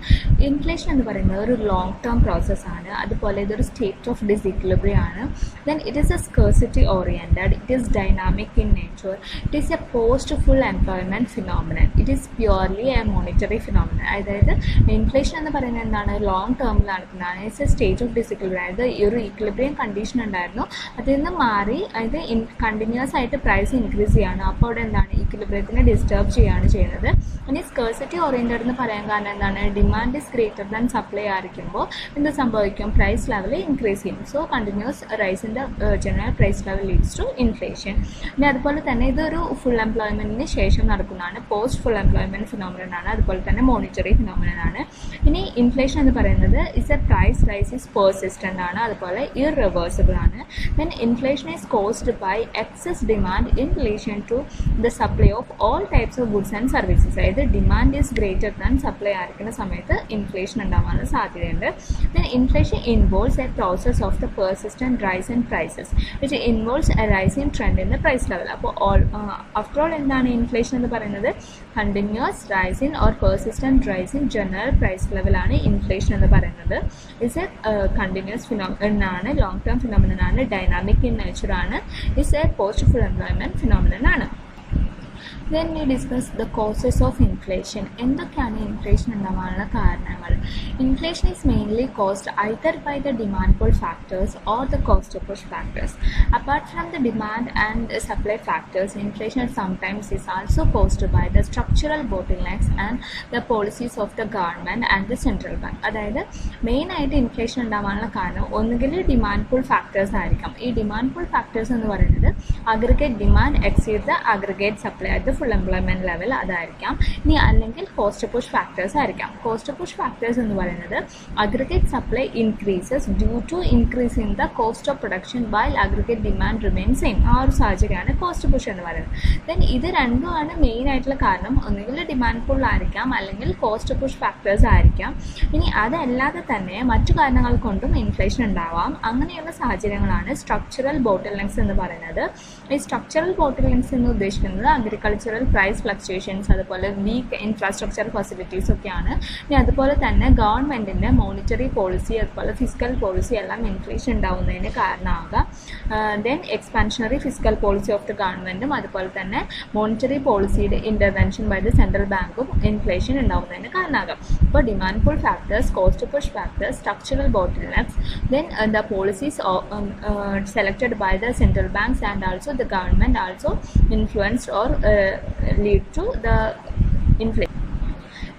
Inflation എന്ന് പറയുന്നത് ഒരു ലോങ് ടേം പ്രോസസ്സാണ്. അതുപോലെ ഇതൊരു സ്റ്റേറ്റ് ഓഫ് ഡിസിക്വിലിബ്രിയം ആണ്. Then it is A scarcity oriented, it is dynamic in nature, it is A post full employment phenomenon, it is purely A monetary phenomenon. അതായത് inflation എന്ന് പറയുന്നത് എന്താണ്, ലോങ് ടേമിൽ നടക്കുന്നതാണ്. It's A state of disequilibrium. അതായത് ഈ ഒരു equilibrium condition ഉണ്ടായിരുന്നു, അതിൽ നിന്ന് മാറി അതായത് കണ്ടിന്യൂസ് ആയിട്ട് പ്രൈസ് ഇൻക്രീസ് ചെയ്യാണ്. അപ്പോൾ അവിടെ എന്താണ്, ഈക്വിലിബ്രിയത്തിനെ ഡിസ്റ്റർബ് ചെയ്യുകയാണ് ചെയ്യുന്നത്. ഇനി സ്കേഴ്സിറ്റി ഓറിയൻറ്റഡ് എന്ന് പറയാൻ കാരണം എന്താണ്, demand is greater than supply ആയിരിക്കുമ്പോൾ എന്ത് സംഭവിക്കും, പ്രൈസ് ലെവൽ ഇൻക്രീസ് ചെയ്യും. So continuous rise in the general price level leads to inflation. ഇനി അതുപോലെ തന്നെ ഇതൊരു ഫുൾ എംപ്ലോയ്മെൻറ്റിന് ശേഷം നടക്കുന്നതാണ്, പോസ്റ്റ് ഫുൾ എംപ്ലോയ്മെൻറ്റ് ഫിനോമിനൻ ആണ്. അതുപോലെ തന്നെ മോണിറ്ററി ഫിനോമിനൻ ആണ്. ഇനി ഇൻഫ്ലേഷൻ എന്ന് പറയുന്നത് is a price rise is persistent ആണ്, അതുപോലെ ഇറിവേഴ്സിബിൾ ആണ്. Then inflation is caused by excess demand in relation to the supply of all types of goods and services. അതായത് demand is greater than supply ആയിരിക്കുന്ന സമയത്ത് inflation ഉണ്ടാവാനുള്ള സാധ്യതയുണ്ട്. Then inflation involves a process of the persistent rise in prices which involves a rise in trend in the price level. അപ്പോൾ after all എന്താണ് inflation എന്ന് പറയുന്നത്, continuous rise in or persistent rise in general price ലെവലാണ് inflation എന്ന് പറയുന്നത്. It's a continuous phenomenon ആണ്, long term phenomenon ആണ്, dynamic in nature ആണ്, it's a post full employment phenomenon ആണ്. Then we discuss the causes of inflation. എന്തൊക്കെയാണ് inflation ഉണ്ടാവാനുള്ള കാരണങ്ങൾ? Inflation is mainly caused either by the demand pull factors or the cost push factors. Apart from the demand and supply factors, inflation sometimes is also caused by the structural bottlenecks and the policies of the government and the central bank. അതായത് main ആയിട്ട് inflation ഉണ്ടാവാനുള്ള കാരണം ഒന്നുകിൽ demand pull factors ആയിരിക്കാം. ഈ demand pull factors എന്ന് പറയുന്നത് aggregate demand exceed the aggregate supply at full employment level അതായിരിക്കാം. ഇനി അല്ലെങ്കിൽ കോസ്റ്റ് പുഷ് ഫാക്ടേഴ്സ് ആയിരിക്കാം. കോസ്റ്റ് പുഷ് ഫാക്ടേഴ്സ് എന്ന് പറയുന്നത് aggregate supply increases due to increase in the cost of production while aggregate demand remain same. ആ ഒരു സാഹചര്യമാണ് cost push എന്ന് പറയുന്നത്. ദെൻ ഇത് രണ്ടുമാണ് മെയിൻ ആയിട്ടുള്ള കാരണം. ഒന്നുകിൽ ഡിമാൻഡ് പുൾ ആയിരിക്കാം അല്ലെങ്കിൽ കോസ്റ്റ് പുഷ് ഫാക്ടേഴ്സ് ആയിരിക്കാം. ഇനി അതല്ലാതെ തന്നെ മറ്റു കാരണങ്ങൾ കൊണ്ടും ഇൻഫ്ലേഷൻ ഉണ്ടാവാം. അങ്ങനെയുള്ള സാഹചര്യങ്ങളാണ് സ്ട്രക്ചറൽ ബോട്ടിൽനെക്സ് എന്ന് പറയുന്നത്. ഈ സ്ട്രക്ചറൽ ബോട്ടിൽനെക്സ് എന്ന് ഉദ്ദേശിക്കുന്നത് അഗ്രികൾച്ചറൽ പ്രൈസ് ഫ്ലക്ച്വേഷൻസ്, അതുപോലെ വീക്ക് ഇൻഫ്രാസ്ട്രക്ചർ ഫെസിലിറ്റീസ് ഒക്കെയാണ്. ഇനി അതുപോലെ തന്നെ ഗവൺമെൻറ്റിൻ്റെ മോണിറ്ററി പോളിസി അതുപോലെ ഫിസിക്കൽ പോളിസി എല്ലാം ഇൻഫ്ലേഷൻ ഉണ്ടാവുന്നതിന് കാരണമാകാം. Then expansionary physical policy of the ഗവൺമെൻറ്റും അതുപോലെ തന്നെ മോണിറ്ററി പോളിസിയുടെ ഇൻ്റർവെൻഷൻ ബൈ ദ സെൻട്രൽ ബാങ്കും ഇൻഫ്ലേഷൻ ഉണ്ടാവുന്നതിന് കാരണമാകാം. അപ്പോൾ demand pull factors, cost push factors, structural bottlenecks, then the policies selected by the central banks and also the government also influenced or lead to the inflation.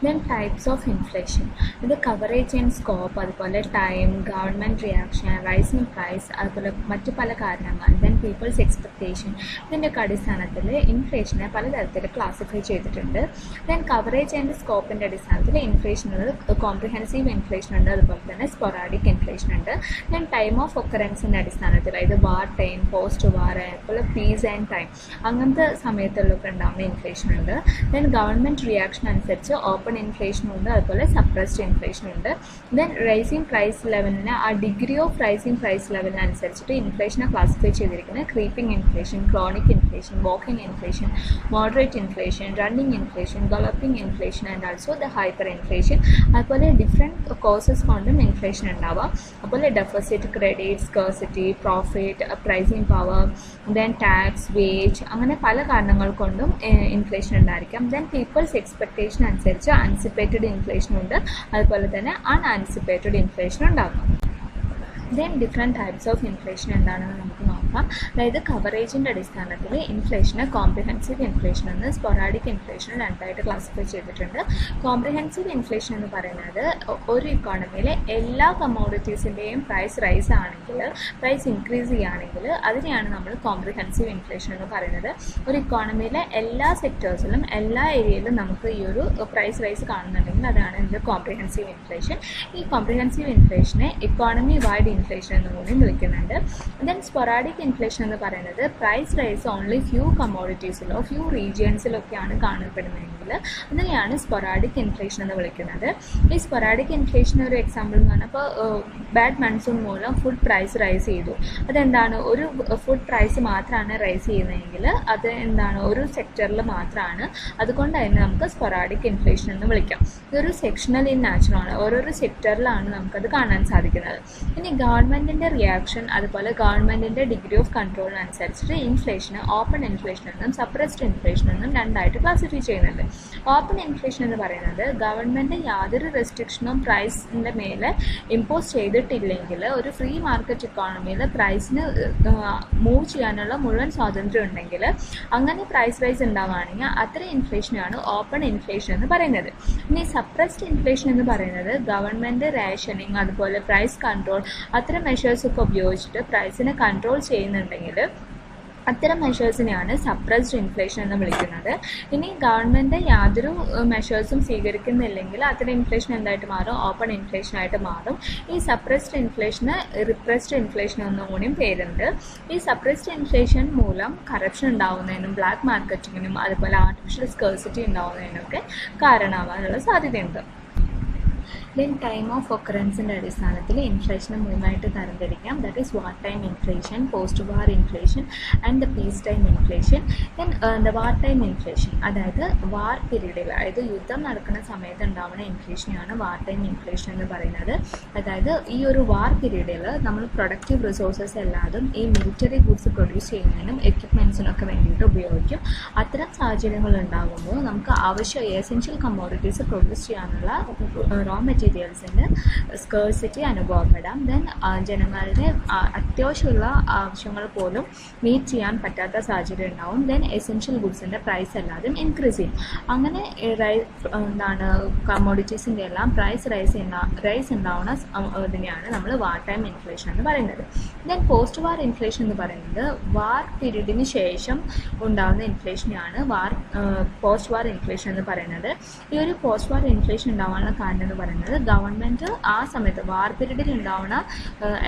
Then types of inflation. ഇത് coverage and scope, അതുപോലെ time, government reaction, rising price, അതുപോലെ മറ്റു പല കാരണങ്ങൾ, then people's expectation, ഇതിൻ്റെയൊക്കെ അടിസ്ഥാനത്തിൽ ഇൻഫ്ലേഷനെ പലതരത്തിൽ classify ചെയ്തിട്ടുണ്ട്. ദെൻ കവറേജ് ആൻഡ് സ്കോപ്പിൻ്റെ അടിസ്ഥാനത്തിൽ ഇൻഫ്ലേഷൻ ഉണ്ട്, കോംപ്രിഹെൻസീവ് ഇൻഫ്ലേഷൻ ഉണ്ട്, അതുപോലെ തന്നെ സ്പൊറാഡിക് ഇൻഫ്ലേഷൻ ഉണ്ട്. ദെൻ ടൈം ഓഫ് ഒക്കറൻസിൻ്റെ അടിസ്ഥാനത്തിൽ, അതായത് വാർ ടൈം, പോസ്റ്റ് വാർ, അതുപോലെ പീസ് ആൻഡ് ടൈം, അങ്ങനത്തെ സമയത്തുള്ളൊക്കെ ഉണ്ടാകുന്ന ഇൻഫ്ലേഷൻ ഉണ്ട്. ദെൻ ഗവൺമെൻറ് റിയാക്ഷൻ അനുസരിച്ച് ഓപ്പൺ ഇൻഫ്ലേഷൻ ഉണ്ട്, അതുപോലെ സപ്രസ്ഡ് ഇൻഫ്ലേഷൻ ഉണ്ട്. ദെൻ റൈസിങ് പ്രൈസ് ലെവലിന് ആ ഡിഗ്രി ഓഫ് റൈസിങ് പ്രൈസ് ലെവലിനനുസരിച്ചിട്ട് ഇൻഫ്ലേഷനെ ക്ലാസിഫൈ ചെയ്തിരിക്കുന്നത് creeping inflation, chronic inflation, walking inflation, moderate inflation, running inflation, galloping inflation and also the hyper inflation. അതുപോലെ ഡിഫറെൻറ്റ് കോസസ് കൊണ്ടും ഇൻഫ്ലേഷൻ ഉണ്ടാവാം. അതുപോലെ deficit, credit, scarcity, profit, pricing power, then tax, wage, അങ്ങനെ പല കാരണങ്ങൾ കൊണ്ടും ഇൻഫ്ലേഷൻ ഉണ്ടായിരിക്കാം. ദെൻ പീപ്പിൾസ് എക്സ്പെക്റ്റേഷൻ അനുസരിച്ച് ആൻസിപ്പേറ്റഡ് ഇൻഫ്ലേഷൻ ഉണ്ട്, അതുപോലെ തന്നെ അൺആൻസിപ്പേറ്റഡ് ഇൻഫ്ലേഷൻ ഉണ്ടാകും. Then different types of inflation എന്താണെന്ന് നമുക്ക് നോക്കാം. അതായത് കവറേജിൻ്റെ അടിസ്ഥാനത്തിൽ ഇൻഫ്ലേഷനെ കോംപ്രിഹെൻസീവ് ഇൻഫ്ലേഷൻ എന്ന് സ്പൊറാഡിക് ഇൻഫ്ലേഷൻ രണ്ടായിട്ട് ക്ലാസിഫൈ ചെയ്തിട്ടുണ്ട്. കോംപ്രിഹെൻസീവ് ഇൻഫ്ലേഷൻ എന്ന് പറയുന്നത് ഒരു ഇക്കോണമിയിലെ എല്ലാ കമ്മോഡിറ്റീസിൻ്റെയും പ്രൈസ് റൈസ് ആണെങ്കിൽ, പ്രൈസ് ഇൻക്രീസ് ചെയ്യുകയാണെങ്കിൽ അതിനെയാണ് നമ്മൾ കോംപ്രിഹെൻസീവ് ഇൻഫ്ലേഷൻ എന്ന് പറയുന്നത്. ഒരു ഇക്കോണമിയിലെ എല്ലാ സെക്ടേഴ്സിലും എല്ലാ ഏരിയയിലും നമുക്ക് ഈ ഒരു പ്രൈസ് റൈസ് കാണുന്നുണ്ടെങ്കിൽ അതാണ് ഇതിൻ്റെ കോംപ്രിഹെൻസീവ് ഇൻഫ്ലേഷൻ. ഈ കോംപ്രിഹെൻസീവ് ഇൻഫ്ലേഷനെ ഇക്കോണമി വൈഡ് ഇൻഫ്ലേഷൻ എന്ന് കൂടി വിളിക്കുന്നുണ്ട്. ദെൻ സ്പൊറാഡിക് സ്പൊറാഡിക് ഇൻഫ്ലേഷൻ എന്ന് പറയുന്നത് പ്രൈസ് റൈസ് ഓൺലി ഫ്യൂ കമ്മോഡിറ്റീസിലോ ഫ്യൂ റീജിയൻസിലൊക്കെയാണ് കാണപ്പെടുന്നതെങ്കിൽ അതിനെയാണ് സ്പൊറാഡിക് ഇൻഫ്ലേഷൻ എന്ന് വിളിക്കുന്നത്. ഈ സ്പൊറാഡിക് ഇൻഫ്ലേഷൻ ഒരു എക്സാമ്പിൾ എന്ന് പറഞ്ഞാൽ ഇപ്പോൾ ബാഡ് മൺസൂൺ മൂലം ഫുഡ് പ്രൈസ് റൈസ് ചെയ്തു. അതെന്താണ്, ഒരു ഫുഡ് പ്രൈസ് മാത്രമാണ് റൈസ് ചെയ്യുന്നതെങ്കിൽ അത് എന്താണ്, ഒരു സെക്ടറിൽ മാത്രമാണ്. അതുകൊണ്ട് തന്നെ നമുക്ക് സ്പൊറാഡിക് ഇൻഫ്ലേഷൻ എന്ന് വിളിക്കാം. ഇതൊരു സെക്ഷണൽ ഇൻ നാച്ചറാണ്, ഓരോരോ സെക്ടറിലാണ് നമുക്കത് കാണാൻ സാധിക്കുന്നത്. ഇനി ഗവൺമെൻറ്റിൻ്റെ റിയാക്ഷൻ അതുപോലെ ഗവൺമെൻറ്റിൻ്റെ degree of കൺട്രോളിനനുസരിച്ചിട്ട് inflation open inflation എന്നും സപ്രസ്ഡ് ഇൻഫ്ലേഷൻ എന്നും രണ്ടായിട്ട് ക്ലാസിഫൈ ചെയ്യുന്നുണ്ട്. ഓപ്പൺ ഇൻഫ്ലേഷൻ എന്ന് പറയുന്നത് ഗവൺമെൻറ് യാതൊരു റെസ്ട്രിക്ഷനും പ്രൈസിൻ്റെ മേലെ ഇമ്പോസ് ചെയ്തിട്ടില്ലെങ്കിൽ ഒരു ഫ്രീ മാർക്കറ്റ് ഇക്കോണമിയിൽ പ്രൈസിന് മൂവ് ചെയ്യാനുള്ള മുഴുവൻ സ്വാതന്ത്ര്യം ഉണ്ടെങ്കിൽ അങ്ങനെ പ്രൈസ് റൈസ് ഉണ്ടാവുകയാണെങ്കിൽ അത്തരം ഇൻഫ്ലേഷനാണ് ഓപ്പൺ ഇൻഫ്ലേഷൻ എന്ന് പറയുന്നത്. ഇനി സപ്രസ്ഡ് ഇൻഫ്ലേഷൻ എന്ന് പറയുന്നത് ഗവൺമെൻറ് റേഷനിങ് അതുപോലെ പ്രൈസ് കൺട്രോൾ അത്തരം മെഷേഴ്സൊക്കെ ഉപയോഗിച്ചിട്ട് പ്രൈസിനെ കൺട്രോൾ ചെയ്യുന്നുണ്ടെങ്കിൽ അത്തരം മെഷേഴ്സിനെയാണ് സപ്രസ്ഡ് ഇൻഫ്ലേഷൻ എന്ന് വിളിക്കുന്നത്. ഇനി ഗവൺമെൻറ് യാതൊരു മെഷേഴ്സും സ്വീകരിക്കുന്നില്ലെങ്കിൽ അത്തരം ഇൻഫ്ലേഷൻ എന്തായിട്ട് മാറും, ഓപ്പൺ ഇൻഫ്ലേഷനായിട്ട് മാറും. ഈ സപ്രസ്ഡ് ഇൻഫ്ലേഷന് റിപ്രസ്ഡ് ഇൻഫ്ലേഷൻ എന്നും കൂടിയും പേരുണ്ട്. ഈ സപ്രസ്ഡ് ഇൻഫ്ലേഷൻ മൂലം കറപ്ഷൻ ഉണ്ടാവുന്നതിനും ബ്ലാക്ക് മാർക്കറ്റിങ്ങിനും അതുപോലെ ആർട്ടിഫിഷ്യൽ സ്കേഴ്സിറ്റി ഉണ്ടാവുന്നതിനൊക്കെ കാരണമാവാനുള്ള സാധ്യതയുണ്ട്. ദെൻ ടൈം ഓഫ് ഒക്കറൻസിൻ്റെ അടിസ്ഥാനത്തിൽ ഇൻഫ്ലേഷനെ മൂന്നായിട്ട് തരംതിരിക്കാം. That is war time inflation, post war inflation and the peace time inflation. Then the war time inflation, അതായത് വാർ പീരീഡിൽ, അതായത് യുദ്ധം നടക്കുന്ന സമയത്ത് ഉണ്ടാവുന്ന ഇൻഫ്ലേഷനെയാണ് വാർ ടൈം ഇൻഫ്ലേഷൻ എന്ന് പറയുന്നത്. അതായത് ഈ ഒരു വാർ പീരീഡിൽ നമ്മൾ പ്രൊഡക്റ്റീവ് റിസോഴ്സസ് എല്ലാതും ഈ മിലിറ്ററി ഗുഡ്സ് പ്രൊഡ്യൂസ് ചെയ്യുന്നതിനും എക്യുപ്മെൻറ്റ്സിനൊക്കെ വേണ്ടിയിട്ട് ഉപയോഗിക്കും. അത്തരം സാഹചര്യങ്ങൾ ഉണ്ടാകുമ്പോൾ നമുക്ക് എസെൻഷ്യൽ കമ്മോഡിറ്റീസ് പ്രൊഡ്യൂസ് ചെയ്യാനുള്ള റോ മെറ്റീരിയൽസിൻ്റെ സ്കേഴ്സിറ്റി അനുഭവപ്പെടാം. ദെൻ ജനങ്ങളുടെ അത്യാവശ്യമുള്ള ആവശ്യങ്ങൾ പോലും മീറ്റ് ചെയ്യാൻ പറ്റാത്ത സാഹചര്യം ഉണ്ടാവും. ദെൻ എസെൻഷ്യൽ ഗുഡ്സിൻ്റെ പ്രൈസ് എല്ലാതും ഇൻക്രീസ് ചെയ്യും. അങ്ങനെ കമ്മോഡിറ്റീസിൻ്റെ എല്ലാം പ്രൈസ് റൈസ് ഉണ്ടാവുന്ന ഇതിനെയാണ് നമ്മൾ വാർ ടൈം ഇൻഫ്ലേഷൻ എന്ന് പറയുന്നത്. ദെൻ പോസ്റ്റ് വാർ ഇൻഫ്ലേഷൻ എന്ന് പറയുന്നത് വാർ പീരീഡിന് ശേഷം ഉണ്ടാകുന്ന ഇൻഫ്ലേഷനെയാണ് പോസ്റ്റ് വാർ ഇൻഫ്ലേഷൻ എന്ന് പറയുന്നത്. ഈ ഒരു പോസ്റ്റ് വാർ ഇൻഫ്ലേഷൻ ഉണ്ടാവാനുള്ള കാരണം എന്ന് പറയുന്നത് ഗവൺമെൻറ് ആ സമയത്ത് വാർ പീരീഡിൽ ഉണ്ടാവുന്ന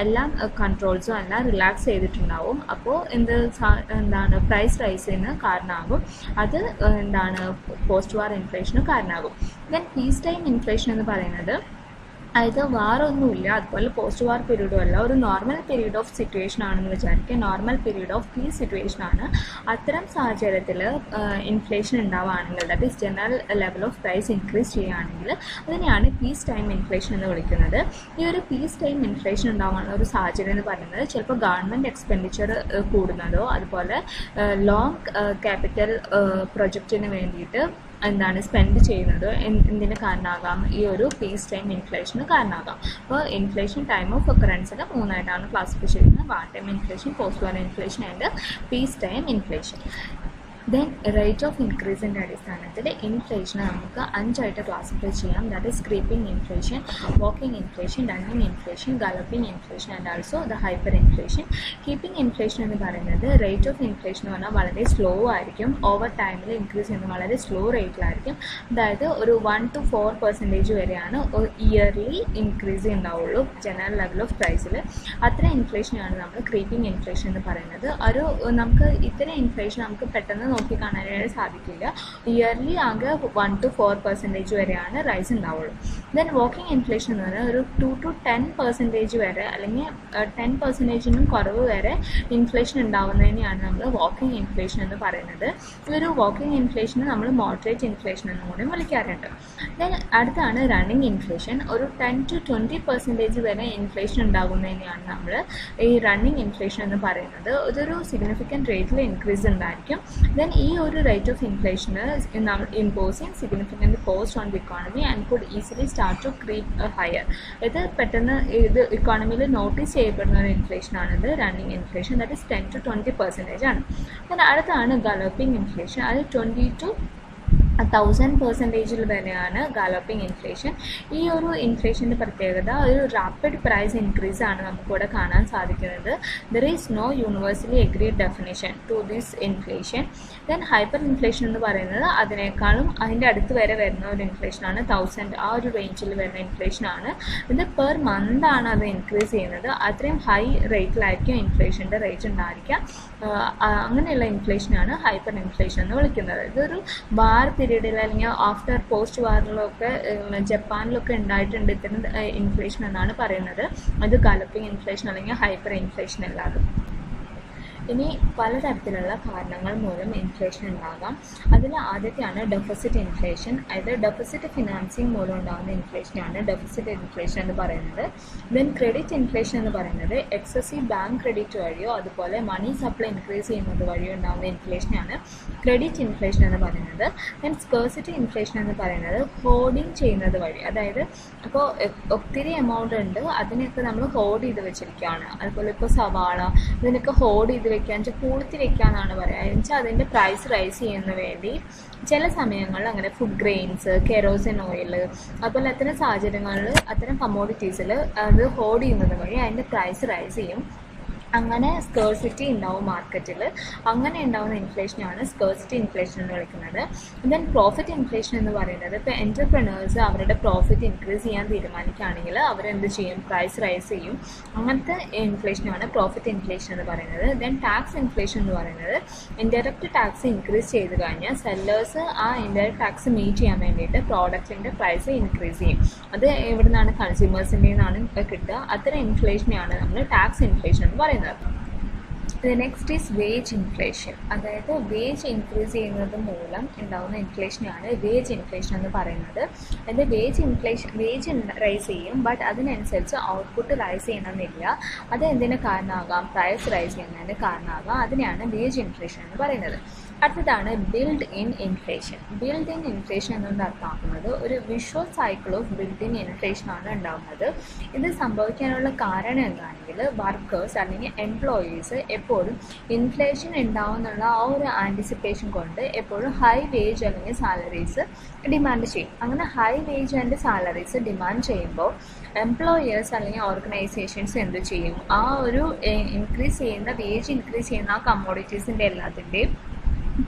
എല്ലാ കൺട്രോൾസും എല്ലാം റിലാക്സ് ചെയ്തിട്ടുണ്ടാവും. അപ്പോൾ എന്താണ് പ്രൈസ് റൈസിന് കാരണമാകും. അത് പോസ്റ്റ് വാർ ഇൻഫ്ലേഷന് കാരണമാകും. ദെൻ പീസ് ടൈം ഇൻഫ്ലേഷൻ എന്ന് പറയുന്നത് അതായത് വാറൊന്നുമില്ല, അതുപോലെ പോസ്റ്റ് വാർ പീരീഡും അല്ല, ഒരു നോർമൽ പീരീഡ് ഓഫ് സിറ്റുവേഷൻ ആണെന്ന് വിചാരിക്കുക, normal period of peace situation ആണ്. അത്തരം സാഹചര്യത്തിൽ ഇൻഫ്ലേഷൻ ഉണ്ടാവുകയാണെങ്കിൽ, that is general level of price increase ചെയ്യുകയാണെങ്കിൽ അതിനെയാണ് പീസ് ടൈം ഇൻഫ്ലേഷൻ എന്ന് വിളിക്കുന്നത്. ഈ ഒരു പീസ് ടൈം ഇൻഫ്ലേഷൻ ഉണ്ടാകാനുള്ള ഒരു സാഹചര്യം എന്ന് പറയുന്നത് ചിലപ്പോൾ ഗവൺമെൻറ് എക്സ്പെൻഡിച്ചർ കൂടുന്നതോ അതുപോലെ ലോങ് ക്യാപിറ്റൽ പ്രൊജക്റ്റിന് വേണ്ടിയിട്ട് സ്പെൻഡ് ചെയ്യുന്നത് എന്തിന് കാരണമാകാം, ഈ ഒരു പീസ് ടൈം ഇൻഫ്ലേഷന് കാരണമാകാം. അപ്പോൾ ഇൻഫ്ലേഷൻ ടൈം ഓഫ് ഒക്കറൻസിനെ മൂന്നായിട്ടാണ് ക്ലാസിഫൈ ചെയ്യുന്നത്: war time inflation, post war inflation and peace time inflation. Then rate of ഇൻക്രീസിൻ്റെ അടിസ്ഥാനത്തിൽ ഇൻഫ്ലേഷനെ നമുക്ക് 5 ആയിട്ട് ക്ലാസിഫൈ ചെയ്യാം. That is creeping inflation, walking inflation, running inflation, galloping inflation and also the hyper inflation. Keeping inflation എന്ന് പറയുന്നത് rate of inflation എന്ന് പറഞ്ഞാൽ വളരെ സ്ലോ ആയിരിക്കും, ഓവർ ടൈമിൽ ഇൻക്രീസ് ചെയ്യുന്നത് വളരെ സ്ലോ റേറ്റിലായിരിക്കും. അതായത് ഒരു 1 to 4% വരെയാണ് ഇയർലി ഇൻക്രീസ് ഉണ്ടാവുള്ളൂ ജനറൽ ലെവൽ ഓഫ് പ്രൈസിൽ. അത്തരം ഇൻഫ്ലേഷനാണ് നമ്മൾ ക്രീപ്പിംഗ് ഇൻഫ്ലേഷൻ എന്ന് പറയുന്നത്. നമുക്ക് ഇത്തരം ഇൻഫ്ലേഷൻ നമുക്ക് പെട്ടെന്ന് നോക്കി കാണാനായിട്ട് സാധിക്കില്ല. ഇയർലി ആകെ 1 to 4% വരെയാണ് റൈസ് ഉണ്ടാവുള്ളൂ. ദെൻ വാക്കിംഗ് ഇൻഫ്ലേഷൻ എന്ന് പറഞ്ഞാൽ ഒരു 2 to 10% വരെ അല്ലെങ്കിൽ 10%നും കുറവ് വരെ ഇൻഫ്ലേഷൻ ഉണ്ടാവുന്നതിനെയാണ് നമ്മൾ വാക്കിംഗ് ഇൻഫ്ലേഷൻ എന്ന് പറയുന്നത്. ഈ ഒരു വാക്കിംഗ് ഇൻഫ്ലേഷനെ നമ്മൾ മോഡറേറ്റ് ഇൻഫ്ലേഷൻ എന്നും കൂടി വിളിക്കാറുണ്ട്. ദെൻ അടുത്താണ് റണ്ണിങ് ഇൻഫ്ലേഷൻ. ഒരു 10 to 20% വരെ ഇൻഫ്ലേഷൻ ഉണ്ടാകുന്നതിനെയാണ് നമ്മൾ ഈ റണ്ണിങ് ഇൻഫ്ലേഷൻ എന്ന് പറയുന്നത്. ഇതൊരു സിഗ്നിഫിക്കൻറ്റ് റേറ്റിൽ ഇൻക്രീസ് ഉണ്ടായിരിക്കും. ദെൻ ഈ ഒരു റേറ്റ് ഓഫ് ഇൻഫ്ലേഷന് imposing significant cost on the economy and could easily start to creep higher. ഇത് പെട്ടെന്ന് ഇത് ഇക്കോണമിയിൽ നോട്ടീസ് ചെയ്യപ്പെടുന്ന ഒരു ഇൻഫ്ലേഷനാണിത് running inflation. That is 10 to 20% ആണ്. പിന്നെ അടുത്താണ് ഗലോപ്പിംഗ് ഇൻഫ്ലേഷൻ. അത് 20 to 1000% വരെയാണ് ഗാലോപ്പിംഗ് ഇൻഫ്ലേഷൻ. ഈ ഒരു ഇൻഫ്ലേഷൻ്റെ പ്രത്യേകത ഒരു റാപ്പിഡ് പ്രൈസ് ഇൻക്രീസ് ആണ് നമുക്കിവിടെ കാണാൻ സാധിക്കുന്നത്. There is no universally agreed definition to this inflation. Then hyper inflation എന്ന് പറയുന്നത് അതിനേക്കാളും അതിൻ്റെ അടുത്ത് വരെ വരുന്ന ഒരു ഇൻഫ്ലേഷനാണ്. 1000 ആ ഒരു റേഞ്ചിൽ വരുന്ന ഇൻഫ്ലേഷനാണ്. ഇത് പെർ മന്ത് ആണ് അത് ഇൻക്രീസ് ചെയ്യുന്നത്. അത്രയും ഹൈ റേറ്റിലായിരിക്കും ഇൻഫ്ലേഷൻ്റെ റേറ്റ് ഉണ്ടായിരിക്കുക. അങ്ങനെയുള്ള ഇൻഫ്ലേഷനാണ് ഹൈപ്പർ ഇൻഫ്ലേഷൻ എന്ന് വിളിക്കുന്നത്. ഇതൊരു വാർ പീരീഡിൽ അല്ലെങ്കിൽ ആഫ്റ്റർ പോസ്റ്റ് വാറിലൊക്കെ ജപ്പാനിലൊക്കെ ഉണ്ടായിട്ടുണ്ട് ഇത്തരം ഇൻഫ്ലേഷൻ എന്നാണ് പറയുന്നത്. അത് ഗാലോപ്പിംഗ് ഇൻഫ്ലേഷൻ അല്ലെങ്കിൽ ഹൈപ്പർ ഇൻഫ്ലേഷൻ അല്ലാതെ. ഇനി പലതരത്തിലുള്ള കാരണങ്ങൾ മൂലം ഇൻഫ്ലേഷൻ ഉണ്ടാകാം. അതിൽ ആദ്യത്തെയാണ് ഡെഫിസിറ്റ് ഇൻഫ്ലേഷൻ. അതായത് ഡെഫിസിറ്റ് ഫിനാൻസിങ് മൂലം ഉണ്ടാകുന്ന ഇൻഫ്ലേഷനാണ് ഡെഫിസിറ്റ് ഇൻഫ്ലേഷൻ എന്ന് പറയുന്നത്. ദെൻ ക്രെഡിറ്റ് ഇൻഫ്ലേഷൻ എന്ന് പറയുന്നത് എക്സസീവ് ബാങ്ക് ക്രെഡിറ്റ് വഴിയോ അതുപോലെ മണി സപ്ലൈ ഇൻക്രീസ് ചെയ്യുന്നത് വഴിയോ ഉണ്ടാകുന്ന ഇൻഫ്ലേഷനാണ് ക്രെഡിറ്റ് ഇൻഫ്ലേഷൻ എന്ന് പറയുന്നത്. ദെൻ സ്കേഴ്സിറ്റി ഇൻഫ്ലേഷൻ എന്ന് പറയുന്നത് ഹോർഡിങ് ചെയ്യുന്നത് വഴി, അതായത് അപ്പോൾ ഒത്തിരി എമൗണ്ട് ഉണ്ട് അതിനൊക്കെ നമ്മൾ ഹോർഡ് ചെയ്ത് വെച്ചിരിക്കുകയാണ്. അതുപോലെ ഇപ്പോൾ സവാള ഇതിനൊക്കെ ഹോർഡ് ചെയ്ത് പൂഴ്ത്തി വെക്കാന്നാണ് പറയുക. എന്നുവെച്ചാൽ അതിൻ്റെ പ്രൈസ് റൈസ് ചെയ്യുന്ന വേണ്ടി ചില സമയങ്ങളിൽ അങ്ങനെ ഫുഡ് ഗ്രെയിൻസ്, കെറോസിൻ ഓയിൽ, അതുപോലെ അത്തരം സാഹചര്യങ്ങളിൽ അത്തരം കമ്മോഡിറ്റീസിൽ അത് ഹോൾഡ് ചെയ്യുന്നത് വഴി അതിൻ്റെ പ്രൈസ് റൈസ് ചെയ്യും. അങ്ങനെ സ്കേഴ്സിറ്റി ഉണ്ടാവും മാർക്കറ്റിൽ. അങ്ങനെ ഉണ്ടാവുന്ന ഇൻഫ്ലേഷനാണ് സ്കേഴ്സിറ്റി ഇൻഫ്ലേഷൻ എന്ന് വിളിക്കുന്നത്. ദെൻ പ്രോഫിറ്റ് ഇൻഫ്ലേഷൻ എന്ന് പറയുന്നത് ഇപ്പോൾ എൻ്റർപ്രണേഴ്സ് അവരുടെ പ്രോഫിറ്റ് ഇൻക്രീസ് ചെയ്യാൻ തീരുമാനിക്കുകയാണെങ്കിൽ അവരെന്ത് ചെയ്യും, പ്രൈസ് റൈസ് ചെയ്യും. അങ്ങനത്തെ ഇൻഫ്ലേഷനാണ് പ്രോഫിറ്റ് ഇൻഫ്ലേഷൻ എന്ന് പറയുന്നത്. ദെൻ ടാക്സ് ഇൻഫ്ലേഷൻ എന്ന് പറയുന്നത് ഇൻഡയറക്റ്റ് ടാക്സ് ഇൻക്രീസ് ചെയ്ത് കഴിഞ്ഞാൽ സെല്ലേഴ്സ് ആ ഇൻഡയറക്റ്റ് ടാക്സ് മീറ്റ് ചെയ്യാൻ വേണ്ടിയിട്ട് പ്രോഡക്റ്റിൻ്റെ പ്രൈസ് ഇൻക്രീസ് ചെയ്യും. അത് എവിടെ നിന്നാണ്, കൺസ്യൂമേഴ്സിൻ്റെ നിന്നാണ് കിട്ടുക. അത്തരം ഇൻഫ്ലേഷനെയാണ് നമ്മൾ ടാക്സ് ഇൻഫ്ലേഷൻ എന്ന് പറയുന്നത്. Next is wage inflation. അതായത് വേജ് ഇൻക്രീസ് ചെയ്യുന്നത് മൂലം ഉണ്ടാകുന്ന ഇൻഫ്ലേഷനാണ് വേജ് ഇൻഫ്ലേഷൻ എന്ന് പറയുന്നത്. അതായത് വേജ് റൈസ് ചെയ്യും, ബട്ട് അതിനനുസരിച്ച് ഔട്ട്പുട്ട് റൈസ് ചെയ്യണമെന്നില്ല. അത് എന്തിനു കാരണമാകാം, പ്രൈസ് റൈസ് ചെയ്യുന്നതിന് കാരണമാകാം. അതിനെയാണ് വേജ് ഇൻഫ്ലേഷൻ എന്ന് പറയുന്നത്. അടുത്തതാണ് build in inflation. Build in inflation എന്നുകൊണ്ട് അർത്ഥമാക്കുന്നത് ഒരു visual cycle of build in ഇൻഫ്ലേഷനാണ് ഉണ്ടാകുന്നത്. ഇത് സംഭവിക്കാനുള്ള കാരണം എന്താണെങ്കിൽ വർക്കേഴ്സ് അല്ലെങ്കിൽ എംപ്ലോയീസ് എപ്പോഴും ഇൻഫ്ലേഷൻ ഉണ്ടാവുമെന്നുള്ള ആ ഒരു ആൻറ്റിസിപ്പേഷൻ കൊണ്ട് എപ്പോഴും ഹൈ വേജ് അല്ലെങ്കിൽ സാലറീസ് ഡിമാൻഡ് ചെയ്യും. അങ്ങനെ high wage and salaries demand ചെയ്യുമ്പോൾ എംപ്ലോയേഴ്സ് അല്ലെങ്കിൽ ഓർഗനൈസേഷൻസ് എന്ത് ചെയ്യും, ആ ഒരു ഇൻക്രീസ് ചെയ്യുന്ന വേജ് ഇൻക്രീസ് ചെയ്യുന്ന ആ കമ്മോഡിറ്റീസിൻ്റെ എല്ലാത്തിൻ്റെയും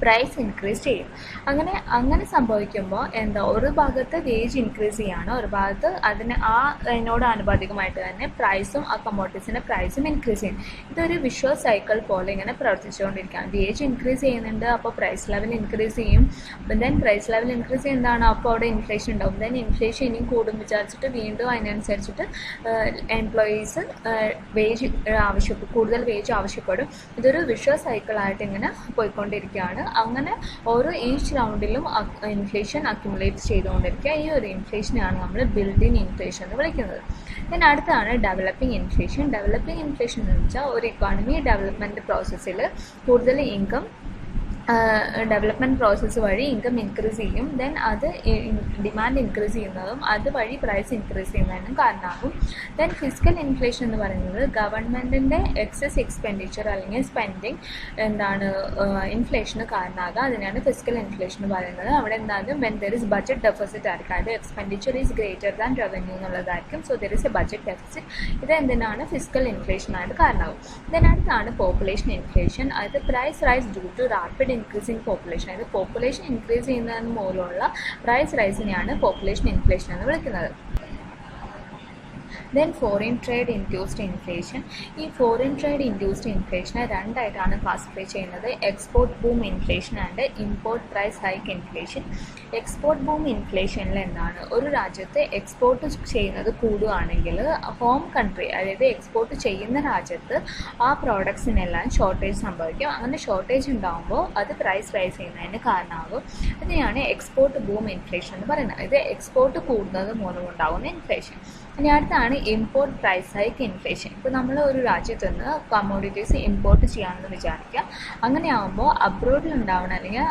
പ്രൈസ് ഇൻക്രീസ് ചെയ്യും. അങ്ങനെ സംഭവിക്കുമ്പോൾ ഒരു ഭാഗത്ത് വേജ് ഇൻക്രീസ് ചെയ്യാണ്, ഒരു ഭാഗത്ത് അതിനോട് ആനുപാതികമായിട്ട് തന്നെ പ്രൈസും ആ കമ്മോഡിറ്റീസിൻ്റെ പ്രൈസും ഇൻക്രീസ് ചെയ്യും. ഇതൊരു വിഷ്വൽ സൈക്കിൾ പോലെ ഇങ്ങനെ പ്രവർത്തിച്ചുകൊണ്ടിരിക്കുകയാണ്. വേജ് ഇൻക്രീസ് ചെയ്യുന്നുണ്ട്, അപ്പോൾ പ്രൈസ് ലെവൽ ഇൻക്രീസ് ചെയ്യും. ദെൻ പ്രൈസ് ലെവൽ ഇൻക്രീസ് ചെയ്യുന്നതാണ്, അപ്പോൾ അവിടെ ഇൻഫ്ലേഷൻ ഉണ്ടാവും. ദെൻ ഇൻഫ്ലേഷൻ ഇനിയും കൂടും വിചാരിച്ചിട്ട് വീണ്ടും അതിനനുസരിച്ചിട്ട് എംപ്ലോയീസ് കൂടുതൽ വേജ് ആവശ്യപ്പെടും. ഇതൊരു വിഷ്വൽ സൈക്കിളായിട്ട് ഇങ്ങനെ പോയിക്കൊണ്ടിരിക്കുകയാണ്. അങ്ങനെ ഓരോ ഈച്ച് റൗണ്ടിലും ഇൻഫ്ലേഷൻ അക്യുമുലേറ്റ് ചെയ്തുകൊണ്ടിരിക്കുക. ഈ ഒരു ഇൻഫ്ലേഷനാണ് നമ്മൾ ബിൽഡ് ഇൻ ഇൻഫ്ലേഷൻ എന്ന് വിളിക്കുന്നത്. പിന്നെ അടുത്താണ് ഡെവലപ്പിംഗ് ഇൻഫ്ലേഷൻ. ഡെവലപ്പിംഗ് ഇൻഫ്ലേഷൻ എന്ന് വെച്ചാൽ ഒരു ഇക്കോണമി ഡെവലപ്മെൻറ്റ് പ്രോസസ്സിൽ കൂടുതൽ ഡെവലപ്മെൻറ്റ് പ്രോസസ്സ് വഴി ഇൻകം ഇൻക്രീസ് ചെയ്യും. ദെൻ അത് ഡിമാൻഡ് ഇൻക്രീസ് ചെയ്യുന്നതും അതുവഴി പ്രൈസ് ഇൻക്രീസ് ചെയ്യുന്നതിനും കാരണമാകും. ദെൻ ഫിസിക്കൽ ഇൻഫ്ലേഷൻ എന്ന് പറയുന്നത് ഗവൺമെൻറ്റിൻ്റെ എക്സസ് എക്സ്പെൻഡിച്ചർ അല്ലെങ്കിൽ സ്പെൻഡിങ് ഇൻഫ്ലേഷന് കാരണമാകുക. അതിനാണ് ഫിസിക്കൽ ഇൻഫ്ലേഷൻ എന്ന് പറയുന്നത്. അവിടെ എന്തായാലും when there is budget deficit ആയിരിക്കും, അതായത് expenditure is greater than revenue എന്നുള്ളതായിരിക്കും. So there is a budget deficit. ഇത് എന്തിനാണ് ഫിസിക്കൽ ഇൻഫ്ലേഷനായിട്ട് കാരണമാകും. ദെൻ അടുത്താണ് പോപ്പുലേഷൻ ഇൻഫ്ലേഷൻ. അതായത് price rise due to rapid increasing population. അതായത് പോപ്പുലേഷൻ ഇൻക്രീസ് ചെയ്യുന്നതിന് മൂലമുള്ള പ്രൈസ് റൈസിനെയാണ് പോപ്പുലേഷൻ ഇൻഫ്ലേഷൻ എന്ന് വിളിക്കുന്നത്. Then foreign trade induced inflation. ഈ ഫോറിൻ ട്രേഡ് ഇൻഡ്യൂസ്ഡ് ഇൻഫ്ലേഷനെ രണ്ടായിട്ടാണ് ക്ലാസിഫൈ ചെയ്യുന്നത്: export boom inflation and import price hike inflation. Export boom ഇൻഫ്ലേഷനിൽ എന്താണ്, ഒരു രാജ്യത്ത് എക്സ്പോർട്ട് ചെയ്യുന്നത് കൂടുകയാണെങ്കിൽ ഹോം കൺട്രി, അതായത് എക്സ്പോർട്ട് ചെയ്യുന്ന രാജ്യത്ത് ആ പ്രോഡക്ട്സിനെല്ലാം ഷോർട്ടേജ് സംഭവിക്കും. അങ്ങനെ ഷോർട്ടേജ് ഉണ്ടാകുമ്പോൾ അത് പ്രൈസ് റൈസ് ചെയ്യുന്നതിന് കാരണമാകും. ഇതിനെയാണ് എക്സ്പോർട്ട് ബൂം ഇൻഫ്ലേഷൻ എന്ന് പറയുന്നത്. ഇത് എക്സ്പോർട്ട് കൂടുന്നത് മൂലമുണ്ടാകുന്ന ഇൻഫ്ലേഷൻ. ഇനി അടുത്താണ് ഇമ്പോർട്ട് പ്രൈസ് ഹൈക്ക് ഇൻഫ്ലേഷൻ. ഇപ്പോൾ നമ്മൾ ഒരു രാജ്യത്ത് നിന്ന് കമ്മോഡിറ്റീസ് ഇമ്പോർട്ട് ചെയ്യാമെന്ന് വിചാരിക്കുക. അങ്ങനെയാകുമ്പോൾ അബ്രോഡിൽ ഉണ്ടാവുന്ന അല്ലെങ്കിൽ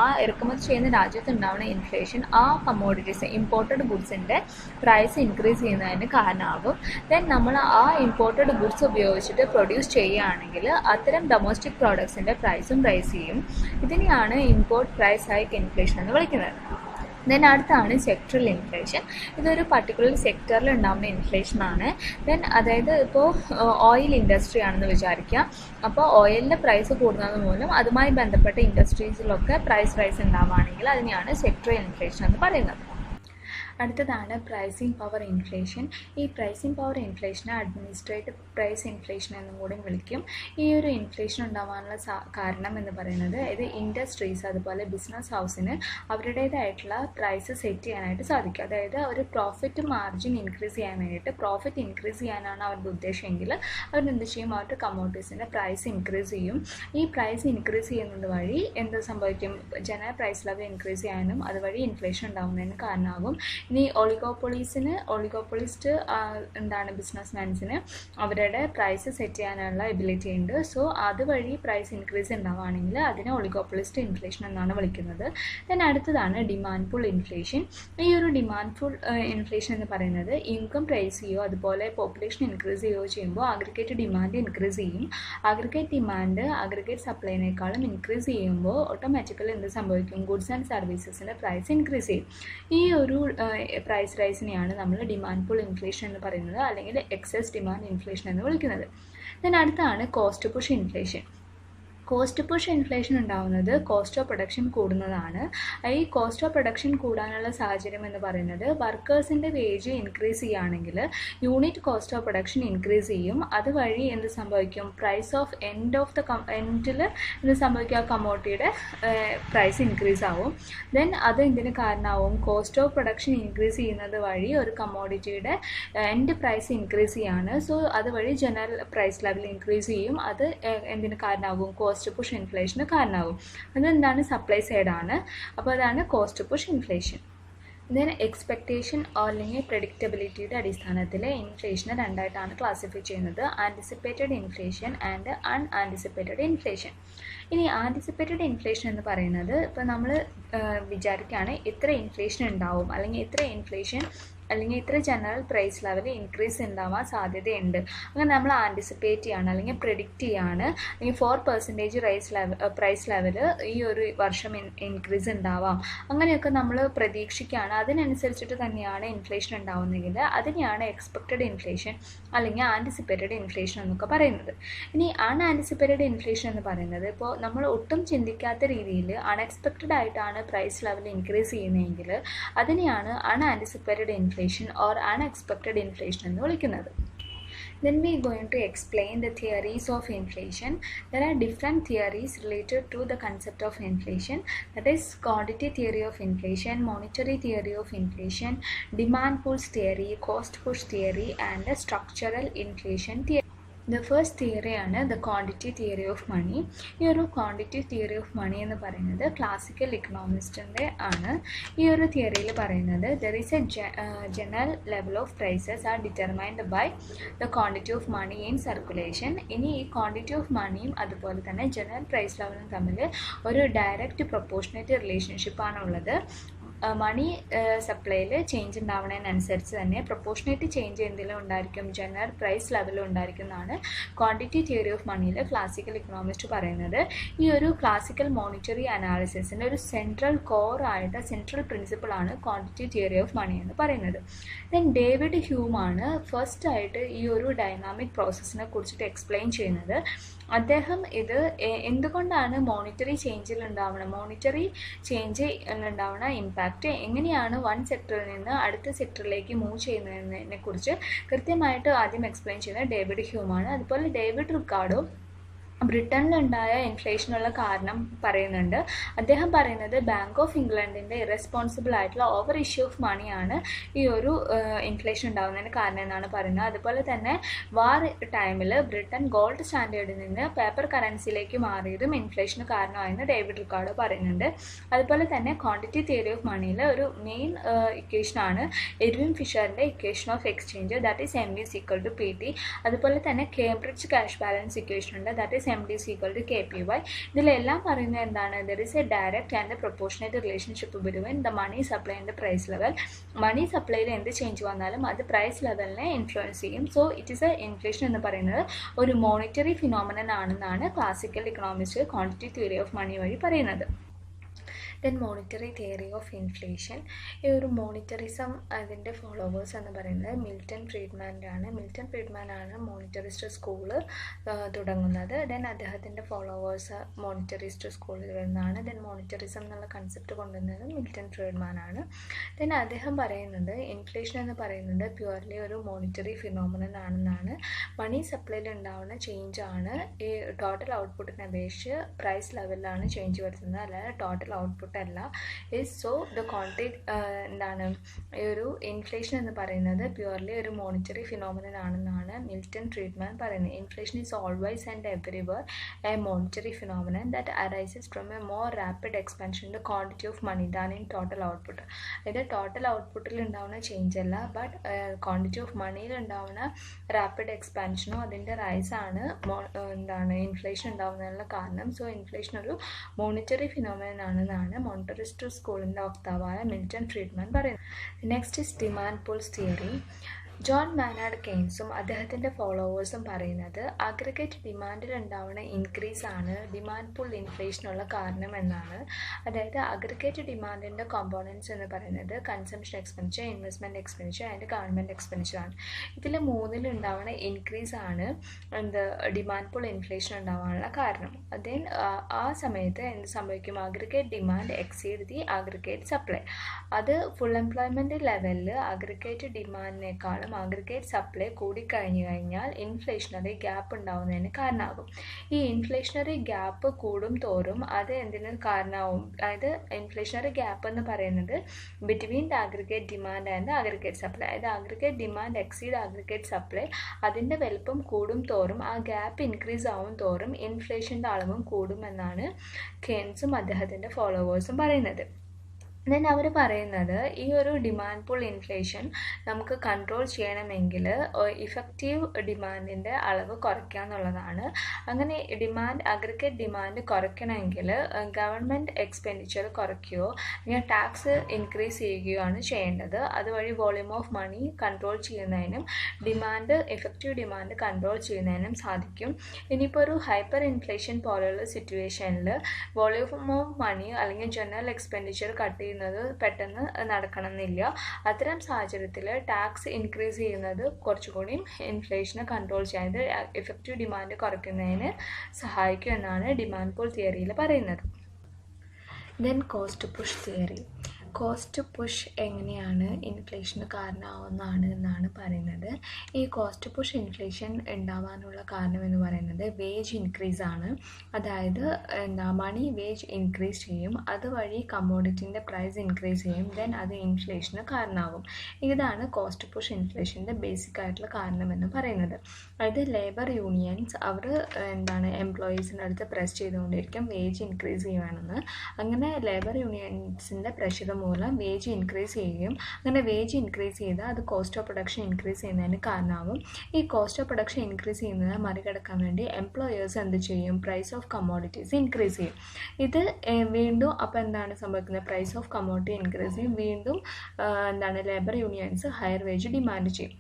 ആ ഇറക്കുമതി ചെയ്യുന്ന രാജ്യത്ത് ഉണ്ടാവുന്ന ഇൻഫ്ലേഷൻ ആ കമ്മോഡിറ്റീസ് ഇമ്പോർട്ടഡ് ഗുഡ്സിൻ്റെ പ്രൈസ് ഇൻക്രീസ് ചെയ്യുന്നതിന് കാരണമാകും. ദെൻ നമ്മൾ ആ ഇമ്പോർട്ടഡ് ഗുഡ്സ് ഉപയോഗിച്ചിട്ട് പ്രൊഡ്യൂസ് ചെയ്യുകയാണെങ്കിൽ അത്തരം ഡൊമസ്റ്റിക് പ്രോഡക്ട്സിൻ്റെ പ്രൈസും റൈസ് ചെയ്യും. ഇതിനെയാണ് ഇമ്പോർട്ട് പ്രൈസ് ഹൈക്ക് ഇൻഫ്ലേഷൻ എന്ന് വിളിക്കുന്നത്. ദെൻ അടുത്താണ് സെക്ടറൽ ഇൻഫ്ലേഷൻ. ഇതൊരു പർട്ടിക്കുലർ സെക്ടറിൽ ഉണ്ടാകുന്ന ഇൻഫ്ലേഷനാണ്. ദെൻ അതായത് ഇപ്പോൾ ഓയിൽ ഇൻഡസ്ട്രി ആണെന്ന് വിചാരിക്കുക. അപ്പോൾ ഓയിലിൻ്റെ പ്രൈസ് കൂടുന്നത് മൂലം അതുമായി ബന്ധപ്പെട്ട ഇൻഡസ്ട്രീസിലൊക്കെ പ്രൈസ് റൈസ് ഉണ്ടാവുകയാണെങ്കിൽ അതിനെയാണ് സെക്ടറൽ ഇൻഫ്ലേഷൻ എന്ന് പറയുന്നത്. അടുത്തതാണ് പ്രൈസിംഗ് പവർ ഇൻഫ്ലേഷൻ. ഈ പ്രൈസിംഗ് പവർ ഇൻഫ്ലേഷനെ അഡ്മിനിസ്ട്രേറ്റീവ് പ്രൈസ് ഇൻഫ്ലേഷൻ എന്നും കൂടി വിളിക്കും. ഈ ഒരു ഇൻഫ്ലേഷൻ ഉണ്ടാവാനുള്ള കാരണം എന്ന് പറയുന്നത് ഇത് ഇൻഡസ്ട്രീസ് അതുപോലെ ബിസിനസ് ഹൗസിന് അവരുടേതായിട്ടുള്ള പ്രൈസ് സെറ്റ് ചെയ്യാനായിട്ട് സാധിക്കും. അതായത് ഒരു പ്രോഫിറ്റ് മാർജിൻ ഇൻക്രീസ് ചെയ്യാൻ വേണ്ടിയിട്ട് പ്രോഫിറ്റ് ഇൻക്രീസ് ചെയ്യാനാണ് അവരുടെ ഉദ്ദേശമെങ്കിൽ അവരെന്ത് ചെയ്യും, അവരുടെ കമ്മോഡിറ്റീസിൻ്റെ പ്രൈസ് ഇൻക്രീസ് ചെയ്യും. ഈ പ്രൈസ് ഇൻക്രീസ് ചെയ്യുന്നത് വഴി എന്ത് സംഭവിക്കും, ജനറൽ പ്രൈസ് ലെവൽ ഇൻക്രീസ് ചെയ്യാനും അതുവഴി ഇൻഫ്ലേഷൻ ഉണ്ടാകുന്നതിന് കാരണമാകും. ഇനി ഒളിഗോപ്പൊളിസ്റ്റ് എന്താണ് ബിസിനസ്മാൻസിന് അവരുടെ പ്രൈസ് സെറ്റ് ചെയ്യാനുള്ള എബിലിറ്റി ഉണ്ട്. സോ അതുവഴി പ്രൈസ് ഇൻക്രീസ് ഉണ്ടാവുകയാണെങ്കിൽ അതിനെ ഒളിഗോപ്പൊളിസ്റ്റ് ഇൻഫ്ലേഷൻ എന്നാണ് വിളിക്കുന്നത്. ദെൻ അടുത്തതാണ് ഡിമാൻഡ് പുൾ ഇൻഫ്ലേഷൻ. ഈ ഒരു ഡിമാൻഡ് പുൾ ഇൻഫ്ലേഷൻ എന്ന് പറയുന്നത് ഇൻകം പ്രൈസ് ചെയ്യുകയോ അതുപോലെ പോപ്പുലേഷൻ ഇൻക്രീസ് ചെയ്യുകയോ ചെയ്യുമ്പോൾ അഗ്രിഗേറ്റ് ഡിമാൻഡ് ഇൻക്രീസ് ചെയ്യും. അഗ്രിഗേറ്റ് ഡിമാൻഡ് അഗ്രിഗേറ്റ് സപ്ലൈനേക്കാളും ഇൻക്രീസ് ചെയ്യുമ്പോൾ ഓട്ടോമാറ്റിക്കലി എന്ത് സംഭവിക്കും, ഗുഡ്സ് ആൻഡ് സർവീസസിൻ്റെ പ്രൈസ് ഇൻക്രീസ് ചെയ്യും. ഈ ഒരു പ്രൈസ് റൈസിനെയാണ് നമ്മൾ ഡിമാൻഡ് പുൾ ഇൻഫ്ലേഷൻ എന്ന് പറയുന്നത്, അല്ലെങ്കിൽ എക്സസ് ഡിമാൻഡ് ഇൻഫ്ലേഷൻ എന്ന് വിളിക്കുന്നത്. ദെൻ അടുത്താണ് cost push inflation. Cost push inflation ഉണ്ടാകുന്നത് കോസ്റ്റ് ഓഫ് പ്രൊഡക്ഷൻ കൂടുന്നതാണ്. ഈ കോസ്റ്റ് ഓഫ് പ്രൊഡക്ഷൻ കൂടാനുള്ള സാഹചര്യം എന്ന് പറയുന്നത് വർക്കേഴ്സിൻ്റെ വേജ് ഇൻക്രീസ് ചെയ്യുകയാണെങ്കിൽ unit cost of production increase ചെയ്യും. അതുവഴി എന്ത് സംഭവിക്കും, പ്രൈസ് ഓഫ് എൻഡിൽ എന്ത് സംഭവിക്കുക, കമ്മോഡിറ്റിയുടെ പ്രൈസ് ഇൻക്രീസ് ആവും. ദെൻ അത് എന്തിന് കാരണമാവും, കോസ്റ്റ് ഓഫ് പ്രൊഡക്ഷൻ ഇൻക്രീസ് ചെയ്യുന്നത് വഴി ഒരു കമ്മോഡിറ്റിയുടെ എൻഡ് പ്രൈസ് ഇൻക്രീസ് ചെയ്യാണ്. സോ അതുവഴി ജനറൽ പ്രൈസ് ലെവൽ ഇൻക്രീസ് ചെയ്യും. അത് എന്തിന് കാരണമാകും, കോസ്റ്റ് പുഷ് ഇൻഫ്ലേഷന് കാരണമാകും. അതെന്താണ്, സപ്ലൈ സൈഡാണ്. അപ്പോൾ അതാണ് cost push inflation. Then expectation അല്ലെങ്കിൽ പ്രെഡിക്റ്റബിലിറ്റിയുടെ അടിസ്ഥാനത്തിൽ ഇൻഫ്ലേഷനെ രണ്ടായിട്ടാണ് ക്ലാസിഫൈ ചെയ്യുന്നത്, ആൻറ്റിസിപ്പേറ്റഡ് ഇൻഫ്ലേഷൻ ആൻഡ് അൺആൻറ്റിസിപ്പേറ്റഡ് ഇൻഫ്ലേഷൻ. ഇനി ആൻറ്റിസിപ്പേറ്റഡ് ഇൻഫ്ലേഷൻ എന്ന് പറയുന്നത് ഇപ്പോൾ നമ്മൾ വിചാരിക്കുകയാണ് ഇത്ര ഇൻഫ്ലേഷൻ ഉണ്ടാവും അല്ലെങ്കിൽ ഇത്ര ജനറൽ പ്രൈസ് ലെവൽ ഇൻക്രീസ് ഉണ്ടാവാൻ സാധ്യതയുണ്ട്. അങ്ങനെ നമ്മൾ ആൻറ്റിസിപ്പേറ്റ് ചെയ്യാണ് അല്ലെങ്കിൽ പ്രെഡിക്റ്റ് ചെയ്യാണ്, അല്ലെങ്കിൽ 4% പ്രൈസ് ലെവൽ ഈ ഒരു വർഷം ഇൻക്രീസ് ഉണ്ടാവാം, അങ്ങനെയൊക്കെ നമ്മൾ പ്രതീക്ഷിക്കുകയാണ്. അതിനനുസരിച്ചിട്ട് തന്നെയാണ് ഇൻഫ്ലേഷൻ ഉണ്ടാവുന്നതെങ്കിൽ അതിനെയാണ് എക്സ്പെക്റ്റഡ് ഇൻഫ്ലേഷൻ അല്ലെങ്കിൽ ആൻറ്റിസിപ്പേറ്റഡ് ഇൻഫ്ലേഷൻ എന്നൊക്കെ പറയുന്നത്. ഇനി അൺആൻറ്റിസിപ്പേറ്റഡ് ഇൻഫ്ലേഷൻ എന്ന് പറയുന്നത് ഇപ്പോൾ നമ്മൾ ഒട്ടും ചിന്തിക്കാത്ത രീതിയിൽ അൺഎക്സ്പെക്റ്റഡ് ആയിട്ടാണ് പ്രൈസ് ലെവൽ ഇൻക്രീസ് ചെയ്യുന്നതെങ്കിൽ അതിനെയാണ് അൺആൻറ്റിസിപ്പേറ്റഡ് ഇൻഫ്ലേഷൻ or unexpected inflation എന്ന് വിളിക്കുന്നത്. Then we are going to explain the theories of inflation. There are different theories related to the concept of inflation. That is quantity theory of inflation, monetary theory of inflation, demand pull theory, cost push theory and the structural inflation theory. The first theory ആണ് the quantity theory of money. ഈ ഒരു quantity theory of money എന്ന് പറയുന്നത് classical ഇക്കണോമിസ്റ്റിൻ്റെ ആണ്. ഈ ഒരു തിയറിയിൽ പറയുന്നത് there is a general level of prices are determined by the quantity of money in circulation. ഇനി ഈ quantity of moneyയും അതുപോലെ തന്നെ ജനറൽ പ്രൈസ് ലെവലും തമ്മിൽ ഒരു ഡയറക്റ്റ് പ്രൊപ്പോർഷനേറ്റ് റിലേഷൻഷിപ്പ് ആണുള്ളത്. മണി സപ്ലൈയിൽ ചേഞ്ച് ഉണ്ടാവുന്നതിനനുസരിച്ച് തന്നെ പ്രൊപ്പോർഷനേറ്റ് ചേഞ്ച് എന്തെങ്കിലും ഉണ്ടായിരിക്കും, ജനറൽ പ്രൈസ് ലെവലും ഉണ്ടായിരിക്കും എന്നാണ് ക്വാണ്ടിറ്റി തിയറി ഓഫ് മണിയിൽ ക്ലാസിക്കൽ ഇക്കണോമിസ്റ്റ് പറയുന്നത്. ഈ ഒരു ക്ലാസിക്കൽ മോണിറ്ററി അനാലിസിസിൻ്റെ ഒരു സെൻട്രൽ പ്രിൻസിപ്പിളാണ് ക്വാണ്ടിറ്റി തിയറി ഓഫ് മണി എന്ന് പറയുന്നത്. ദെൻ ഡേവിഡ് ഹ്യൂമാണ് ഫസ്റ്റ് ആയിട്ട് ഈ ഒരു ഡൈനാമിക് പ്രോസസ്സിനെ കുറിച്ചിട്ട് എക്സ്പ്ലെയിൻ ചെയ്യുന്നത്. അദ്ദേഹം ഇത് എന്തുകൊണ്ടാണ് മോണിറ്ററി ചേഞ്ചിൽ ഉണ്ടാവുന്ന ഇമ്പാക്റ്റ് എങ്ങനെയാണ് വൺ സെക്ടറിൽ നിന്ന് അടുത്ത സെക്ടറിലേക്ക് മൂവ് ചെയ്യുന്നതിനെ കുറിച്ച് കൃത്യമായിട്ട് ആദ്യം എക്സ്പ്ലെയിൻ ചെയ്യുന്നത് ഡേവിഡ് ഹ്യൂമാണ്. അതുപോലെ ഡേവിഡ് റിക്കാർഡോ ബ്രിട്ടനിലുണ്ടായ ഇൻഫ്ലേഷനുള്ള കാരണം പറയുന്നുണ്ട്. അദ്ദേഹം പറയുന്നത് ബാങ്ക് ഓഫ് ഇംഗ്ലണ്ടിൻ്റെ ഇറസ്പോൺസിബിൾ ആയിട്ടുള്ള ഓവർ ഇഷ്യൂ ഓഫ് മണിയാണ് ഈ ഒരു ഇൻഫ്ലേഷൻ ഉണ്ടാകുന്നതിന് കാരണം എന്നാണ് പറയുന്നത്. അതുപോലെ തന്നെ വാർ ടൈമിൽ ബ്രിട്ടൻ ഗോൾഡ് സ്റ്റാൻഡേർഡിൽ നിന്ന് പേപ്പർ കറൻസിയിലേക്ക് മാറിയതും ഇൻഫ്ലേഷന് കാരണമായെന്ന് ഡേവിഡ് റിക്കാർഡോ പറയുന്നുണ്ട്. അതുപോലെ തന്നെ ക്വാണ്ടിറ്റി തിയറി ഓഫ് മണിയിൽ ഒരു മെയിൻ ഇക്വേഷനാണ് എഡ്വിൻ ഫിഷറിൻ്റെ equation of exchange, that is M is equal to P T. അതുപോലെ തന്നെ കേംബ്രിഡ്ജ് ക്യാഷ് ബാലൻസ് ഇക്വേഷൻ ഉണ്ട്, that is MD is equal to KPY. ഇതിലെല്ലാം പറയുന്നത് എന്താണ്? There is a direct and a proportionate relationship between the money supply and the price level. മണി സപ്ലൈയിൽ എന്ത് change വന്നാലും അത് price ലെവലിനെ ഇൻഫ്ലുവൻസ് ചെയ്യും. So it is a inflation എന്ന് പറയുന്നത് ഒരു മോണിറ്ററി ഫിനോമിനൻ ആണെന്നാണ് classical economist quantity theory of money വഴി പറയുന്നത്. Then monetary theory of inflation. ഈ ഒരു മോണിറ്ററിസം അതിൻ്റെ ഫോളോവേഴ്സ് എന്ന് പറയുന്നത് മിൽട്ടൺ ഫ്രീഡ്മാനാണ്. മിൽട്ടൺ ഫ്രീഡ്മാനാണ് മോണിറ്ററിസ്റ്റ് സ്കൂള് തുടങ്ങുന്നത്. ദെൻ അദ്ദേഹത്തിൻ്റെ ഫോളോവേഴ്സ് മോണിറ്ററിസ്റ്റ് സ്കൂളിൽ വരുന്നതാണ്. ദെൻ മോണിറ്ററിസം എന്നുള്ള കൺസെപ്റ്റ് കൊണ്ടുവന്നത് മിൽട്ടൺ ഫ്രീഡ്മാനാണ്. ദെൻ അദ്ദേഹം പറയുന്നത് ഇൻഫ്ലേഷൻ എന്ന് പറയുന്നത് പ്യുവർലി ഒരു മോണിറ്ററി ഫിനോമിനൻ ആണെന്നാണ്. മണി സപ്ലൈയിൽ ഉണ്ടാവുന്ന ചേഞ്ചാണ് ഈ ടോട്ടൽ ഔട്ട്പുട്ടിനെ അപേക്ഷിച്ച് പ്രൈസ് ലെവലിലാണ് ചേഞ്ച് വരുത്തുന്നത്, അല്ലാതെ ടോട്ടൽ ഔട്ട്പുട്ട് അല്ല. സോ ദ ക്വാണ്ടിറ്റി എന്താണ് ഈ ഒരു ഇൻഫ്ലേഷൻ എന്ന് പറയുന്നത് പ്യുവർലി ഒരു മോണിറ്ററി ഫിനോമിനൻ ആണെന്നാണ് മിൽട്ടൺ ഫ്രീഡ്മാൻ പറയുന്നത്. Inflation is always and everywhere a monetary phenomenon that arises from a more rapid expansion in the quantity of money than in total output. അതായത് total ഔട്ട്പുട്ടിൽ ഉണ്ടാവുന്ന change അല്ല, but quantity of മണിയിൽ ഉണ്ടാവുന്ന rapid എക്സ്പാൻഷനോ അതിൻ്റെ റൈസാണ് എന്താണ് ഇൻഫ്ലേഷൻ ഉണ്ടാവുന്നതിനുള്ള കാരണം. സോ ഇൻഫ്ലേഷൻ ഒരു മോണിറ്ററി ഫിനോമിനൻ ആണെന്നാണ് മോണിറ്ററിസ്റ്റ് സ്കൂളിൻ്റെ വക്താവായ മിൽട്ടൺ ഫ്രീഡ്മാൻ പറയുന്നത്. Next is demand pulls theory. John Maynard കെയ്ൻസും അദ്ദേഹത്തിൻ്റെ ഫോളോവേഴ്സും പറയുന്നത് അഗ്രിഗേറ്റ് ഡിമാൻഡിൽ ഉണ്ടാവുന്ന ഇൻക്രീസ് ആണ് ഡിമാൻഡ് പൂൾ ഇൻഫ്ലേഷനുള്ള കാരണം എന്നാണ്. അതായത് അഗ്രിഗേറ്റ് ഡിമാൻഡിൻ്റെ കോമ്പോണൻസ് എന്ന് പറയുന്നത് consumption expenditure, investment expenditure and government expenditure ആണ്. ഇതിൽ മൂന്നിലുണ്ടാവുന്ന ഇൻക്രീസ് ആണ് ഡിമാൻഡ് പൂൾ ഇൻഫ്ലേഷൻ ഉണ്ടാവാനുള്ള കാരണം. ദെൻ ആ സമയത്ത് എന്ത് സംഭവിക്കും? Aggregate demand exceed the aggregate supply. അത് ഫുൾ എംപ്ലോയ്മെൻറ്റ് ലെവലിൽ അഗ്രിഗേറ്റ് ഡിമാൻഡിനേക്കാളും അഗ്രിഗേറ്റ് സപ്ലൈ കൂടിക്കഴിഞ്ഞു കഴിഞ്ഞാൽ ഇൻഫ്ലേഷണറി ഗ്യാപ്പ് ഉണ്ടാവുന്നതിന് കാരണമാകും. ഈ ഇൻഫ്ലേഷണറി ഗ്യാപ്പ് കൂടും തോറും അത് എന്തിനു കാരണമാവും? അതായത് ഇൻഫ്ലേഷണറി ഗ്യാപ്പ് എന്ന് പറയുന്നത് between the aggregate demand and aggregate supply. അതായത് aggregate demand exceed aggregate supply, അതിൻ്റെ വലുപ്പം കൂടും തോറും ആ ഗ്യാപ്പ് ഇൻക്രീസ് ആവും തോറും ഇൻഫ്ലേഷൻ്റെ അളവും കൂടുമെന്നാണ് കെയ്ൻസും അദ്ദേഹത്തിൻ്റെ ഫോളോവേഴ്സും പറയുന്നത്. ദെൻ അവർ പറയുന്നത് ഈ ഒരു ഡിമാൻഡ് പൂൾ ഇൻഫ്ലേഷൻ നമുക്ക് കൺട്രോൾ ചെയ്യണമെങ്കിൽ ഇഫക്റ്റീവ് ഡിമാൻഡിൻ്റെ അളവ് കുറയ്ക്കുക എന്നുള്ളതാണ്. അങ്ങനെ അഗ്രിഗേറ്റ് ഡിമാൻഡ് കുറയ്ക്കണമെങ്കിൽ ഗവൺമെൻറ് എക്സ്പെൻഡിച്ചർ കുറയ്ക്കുകയോ അല്ലെങ്കിൽ ടാക്സ് ഇൻക്രീസ് ചെയ്യുകയാണ് ചെയ്യേണ്ടത്. അതുവഴി വോളിയൂം ഓഫ് മണി കൺട്രോൾ ചെയ്യുന്നതിനും എഫക്റ്റീവ് ഡിമാൻഡ് കൺട്രോൾ ചെയ്യുന്നതിനും സാധിക്കും. ഇനിയിപ്പോൾ ഒരു ഹൈപ്പർ ഇൻഫ്ലേഷൻ പോലെയുള്ള സിറ്റുവേഷനിൽ വോളിയൂം ഓഫ് മണി അല്ലെങ്കിൽ ജനറൽ എക്സ്പെൻഡിച്ചർ കട്ട് ചെയ്യുന്നത് പെട്ടെന്ന് നടക്കണമെന്നില്ല. അത്തരം സാഹചര്യത്തിൽ ടാക്സ് ഇൻക്രീസ് ചെയ്യുന്നത് കുറച്ചുകൂടി ഇൻഫ്ലേഷനെ കൺട്രോൾ ചെയ്യാതെ എഫക്റ്റീവ് ഡിമാൻഡ് കുറയ്ക്കുന്നതിന് സഹായിക്കും എന്നാണ് ഡിമാൻഡ് പൂൾ തിയറിയിൽ പറയുന്നത്. Then cost push theory. Cost push എങ്ങനെയാണ് ഇൻഫ്ലേഷന് കാരണമാവുന്നതാണ് എന്നാണ് പറയുന്നത്. ഈ കോസ്റ്റ് പുഷ് ഇൻഫ്ലേഷൻ ഉണ്ടാവാനുള്ള കാരണം എന്ന് പറയുന്നത് വേജ് ഇൻക്രീസ് ആണ്. അതായത് മണി വേജ് ഇൻക്രീസ് ചെയ്യും, അതുവഴി കമ്മോഡിറ്റിൻ്റെ പ്രൈസ് ഇൻക്രീസ് ചെയ്യും, ദെൻ അത് ഇൻഫ്ലേഷന് കാരണമാകും. ഇതാണ് കോസ്റ്റ് പുഷ് ഇൻഫ്ലേഷൻ്റെ ബേസിക് ആയിട്ടുള്ള കാരണം എന്ന് പറയുന്നത്. അതായത് ലേബർ യൂണിയൻസ് അവർ എംപ്ലോയീസിൻ്റെ അടുത്ത് പ്രസ് ചെയ്തുകൊണ്ടിരിക്കും വേജ് ഇൻക്രീസ് ചെയ്യുവാണെന്ന്. അങ്ങനെ ലേബർ യൂണിയൻസിൻ്റെ പ്രഷർ മൂലം വേജ് ഇൻക്രീസ് ചെയ്യുകയും അങ്ങനെ വേജ് ഇൻക്രീസ് ചെയ്താൽ അത് കോസ്റ്റ് ഓഫ് പ്രൊഡക്ഷൻ ഇൻക്രീസ് ചെയ്യുന്നതിന് കാരണമാകും. ഈ കോസ്റ്റ് ഓഫ് പ്രൊഡക്ഷൻ ഇൻക്രീസ് ചെയ്യുന്നത് മറികടക്കാൻ വേണ്ടി എംപ്ലോയേഴ്സ് എന്ത് ചെയ്യും? പ്രൈസ് ഓഫ് കമ്മോഡിറ്റീസ് ഇൻക്രീസ് ചെയ്യും. ഇത് വീണ്ടും അപ്പോൾ എന്താണ് സംഭവിക്കുന്നത്? പ്രൈസ് ഓഫ് കമ്മോഡിറ്റി ഇൻക്രീസ് ചെയ്യും. വീണ്ടും labour unions higher wage demand ചെയ്യും.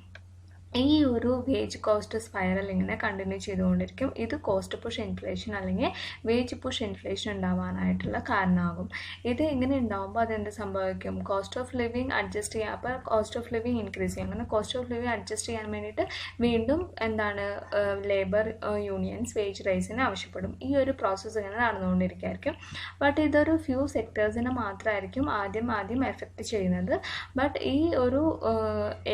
ഈ ഒരു വേജ് കോസ്റ്റ് സ്പൈറൽ ഇങ്ങനെ കണ്ടിന്യൂ ചെയ്തുകൊണ്ടിരിക്കും. ഇത് കോസ്റ്റ് പുഷ് ഇൻഫ്ലേഷൻ അല്ലെങ്കിൽ വേജ് പുഷ് ഇൻഫ്ലേഷൻ ഉണ്ടാവാനായിട്ടുള്ള കാരണമാകും. ഇത് ഇങ്ങനെ ഉണ്ടാകുമ്പോൾ അതെന്ത് സംഭവിക്കും? കോസ്റ്റ് ഓഫ് ലിവിങ് അഡ്ജസ്റ്റ് ചെയ്യുക. അപ്പോൾ കോസ്റ്റ് ഓഫ് ലിവിങ് ഇൻക്രീസ് ചെയ്യും. അങ്ങനെ കോസ്റ്റ് ഓഫ് ലിവിങ് അഡ്ജസ്റ്റ് ചെയ്യാൻ വേണ്ടിയിട്ട് വീണ്ടും ലേബർ യൂണിയൻസ് വേജ് റൈസിന് ആവശ്യപ്പെടും. ഈ ഒരു പ്രോസസ്സ് ഇങ്ങനെ നടന്നുകൊണ്ടിരിക്കുകയായിരിക്കും. ബട്ട് ഇതൊരു ഫ്യൂ സെക്ടേഴ്സിനെ മാത്രമായിരിക്കും ആദ്യം എഫക്റ്റ് ചെയ്യുന്നത്. ബട്ട് ഈ ഒരു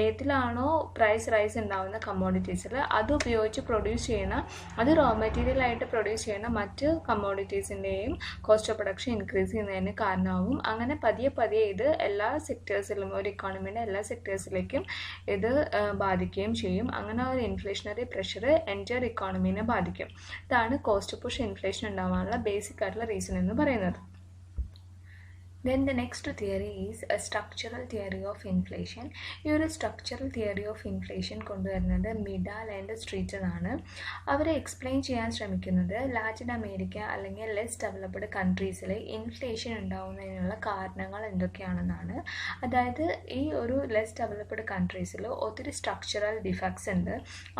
ഏതിലാണോ പ്രൈസ് പ്രൈസ് ഉണ്ടാകുന്ന കമ്മോഡിറ്റീസിൽ അത് ഉപയോഗിച്ച് പ്രൊഡ്യൂസ് ചെയ്യുന്ന, അത് റോ മെറ്റീരിയൽ ആയിട്ട് പ്രൊഡ്യൂസ് ചെയ്യുന്ന മറ്റ് കമ്മോഡിറ്റീസിൻ്റെയും കോസ്റ്റ് ഓഫ് പ്രൊഡക്ഷൻ ഇൻക്രീസ് ചെയ്യുന്നതിന് കാരണമാകും. അങ്ങനെ പതിയെ പതിയെ ഇത് എല്ലാ സെക്ടേഴ്സിലും, ഒരു ഇക്കോണമിയുടെ എല്ലാ സെക്ടേഴ്സിലേക്കും ഇത് ബാധിക്കുകയും ചെയ്യും. അങ്ങനെ ഒരു ഇൻഫ്ലേഷണറി പ്രഷർ എൻറ്റയർ ഇക്കോണമീനെ ബാധിക്കും. ഇതാണ് കോസ്റ്റ് പുഷ് ഇൻഫ്ലേഷൻ ഉണ്ടാവാനുള്ള ബേസിക് ആയിട്ടുള്ള റീസൺ എന്ന് പറയുന്നത്. Then the next theory is a structural theory of inflation. ഈ ഒരു structural theory of inflation കൊണ്ടുവരുന്നത് മിഡാൽ ആൻഡ് സ്ട്രീറ്റൻ ആണ്. അവർ എക്സ്പ്ലെയിൻ ചെയ്യാൻ ശ്രമിക്കുന്നത് ലാറ്റിൻ അമേരിക്ക അല്ലെങ്കിൽ ലെസ് ഡെവലപ്ഡ് കൺട്രീസിൽ ഇൻഫ്ലേഷൻ ഉണ്ടാവുന്നതിനുള്ള കാരണങ്ങൾ എന്തൊക്കെയാണെന്നാണ്. അതായത് ഈ ഒരു ലെസ് ഡെവലപ്ഡ് കൺട്രീസിൽ ഒത്തിരി സ്ട്രക്ചറൽ ഡിഫക്ട്സ് ഉണ്ട്.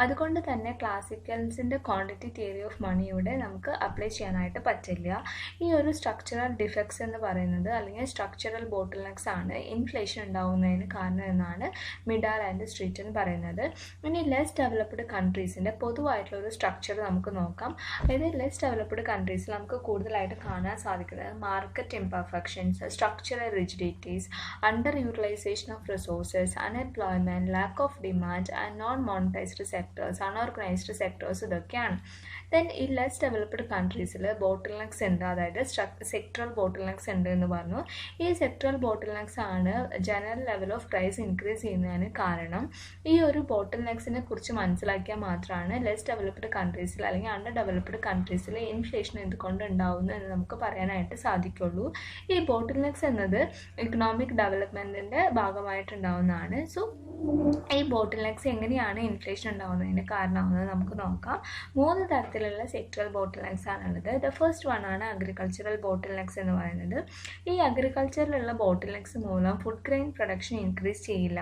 അതുകൊണ്ട് തന്നെ ക്ലാസിക്കൽസിൻ്റെ ക്വാണ്ടിറ്റി തിയറി ഓഫ് മണിയുടെ നമുക്ക് അപ്ലൈ ചെയ്യാനായിട്ട് പറ്റില്ല. ഈ ഒരു സ്ട്രക്ചറൽ ഡിഫക്ട്സ് എന്ന് പറയുന്നത് അല്ലെങ്കിൽ സ്ട്രക്ചറൽ ബോട്ടിൽനെക്സ് ആണ് ഇൻഫ്ലേഷൻ ഉണ്ടാവുന്നതിന് കാരണം എന്നാണ് മിഡാൽ ആൻഡ് സ്ട്രീറ്റൻ പറയുന്നത്. ഇനി ലെസ് ഡെവലപ്ഡ് കൺട്രീസിൻ്റെ പൊതുവായിട്ടുള്ള ഒരു സ്ട്രക്ചർ നമുക്ക് നോക്കാം. അതായത് ലെസ് ഡെവലപ്ഡ് കൺട്രീസിൽ നമുക്ക് കൂടുതലായിട്ട് കാണാൻ സാധിക്കുന്നത് market imperfections, structural rigidities, under utilisation of resources, unemployment, lack of demand and non monetised sectors, unorganised sectors ഇതൊക്കെയാണ്. ദെൻ ഈ ലെസ് ഡെവലപ്ഡ് കൺട്രീസിൽ ബോട്ടിൽനെക്സ് ഉണ്ട്, അതായത് സെക്ടറൽ ബോട്ടിൽനെക്സ് ഉണ്ട് എന്ന് പറഞ്ഞു. ഈ സെക്ടറൽ ബോട്ടിൽനെക്സ് ആണ് general level of price increase ചെയ്യുന്നതിന് കാരണം. ഈ ഒരു ബോട്ടിൽനെക്സിനെ കുറിച്ച് മനസ്സിലാക്കിയാൽ മാത്രമാണ് ലെസ് ഡെവലപ്ഡ് കൺട്രീസിൽ അല്ലെങ്കിൽ അണ്ടർ ഡെവലപ്ഡ് കൺട്രീസിൽ ഇൻഫ്ലേഷൻ എന്തുകൊണ്ട് ഉണ്ടാവുന്നു എന്ന് നമുക്ക് പറയാനായിട്ട് സാധിക്കുള്ളൂ. ഈ ബോട്ടിൽനെക്സ് എന്നത് ഇക്കണോമിക് ഡെവലപ്മെൻറ്റിൻ്റെ ഭാഗമായിട്ടുണ്ടാവുന്നതാണ്. സോ ഈ ബോട്ടിൽനെക്സ് എങ്ങനെയാണ് ഇൻഫ്ലേഷൻ ഉണ്ടാവുന്നതിന് കാരണമാവുന്നത് നമുക്ക് നോക്കാം. 3 തരത്തിലുള്ള സെക്ടറൽ ബോട്ടിൽനെക്സ് ആണുള്ളത്. ദ ഫസ്റ്റ് വൺ ആണ് അഗ്രികൾച്ചറൽ ബോട്ടിൽനെക്സ് എന്ന് പറയുന്നത്. ഈ അഗ്രികൾച്ചറിലുള്ള ബോട്ടിൽനെക്സ് മൂലം ഫുഡ് ഗ്രെയിൻ പ്രൊഡക്ഷൻ ഇൻക്രീസ് ചെയ്യില്ല.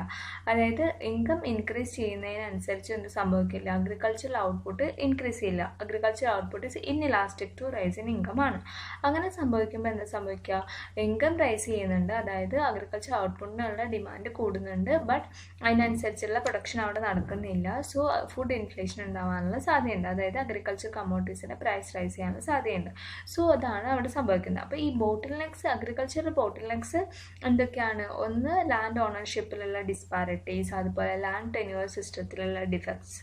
അതായത് ഇൻകം ഇൻക്രീസ് ചെയ്യുന്നതിനനുസരിച്ച് എന്ത് സംഭവിക്കില്ല, അഗ്രികൾച്ചറൽ ഔട്ട്പുട്ട് ഇൻക്രീസ് ചെയ്യില്ല. Agriculture output is inelastic to rise in income ആണ്. അങ്ങനെ സംഭവിക്കുമ്പോൾ എന്താ സംഭവിക്കുക, ഇൻകം റൈസ് ചെയ്യുന്നുണ്ട്, അതായത് അഗ്രികൾച്ചർ ഔട്ട്പുട്ടിനുള്ള ഡിമാൻഡ് കൂടുന്നുണ്ട്, ബട്ട് അതിനനുസരിച്ചുള്ള പ്രൊഡക്ഷൻ അവിടെ നടക്കുന്നില്ല. സോ ഫുഡ് ഇൻഫ്ലേഷൻ ഉണ്ടാവാനുള്ള സാധ്യതയുണ്ട്, അതായത് അഗ്രികൾച്ചർ കമ്മോഡിറ്റീസിൻ്റെ പ്രൈസ് റൈസ് ചെയ്യാനുള്ള സാധ്യതയുണ്ട്. സോ അതാണ് അവിടെ സംഭവിക്കുന്നത്. അപ്പോൾ ഈ ബോട്ടിൽനെക്സ്, അഗ്രികൾച്ചറൽ ബോട്ടിൽനെക്സ് എന്തൊക്കെയാണ്? ഒന്ന് ലാൻഡ് ഓണർഷിപ്പിലുള്ള ഡിസ്പാരിറ്റീസ്, അതുപോലെ ലാൻഡ് ടെന്യൂർ സിസ്റ്റത്തിലുള്ള ഡിഫക്ട്സ്,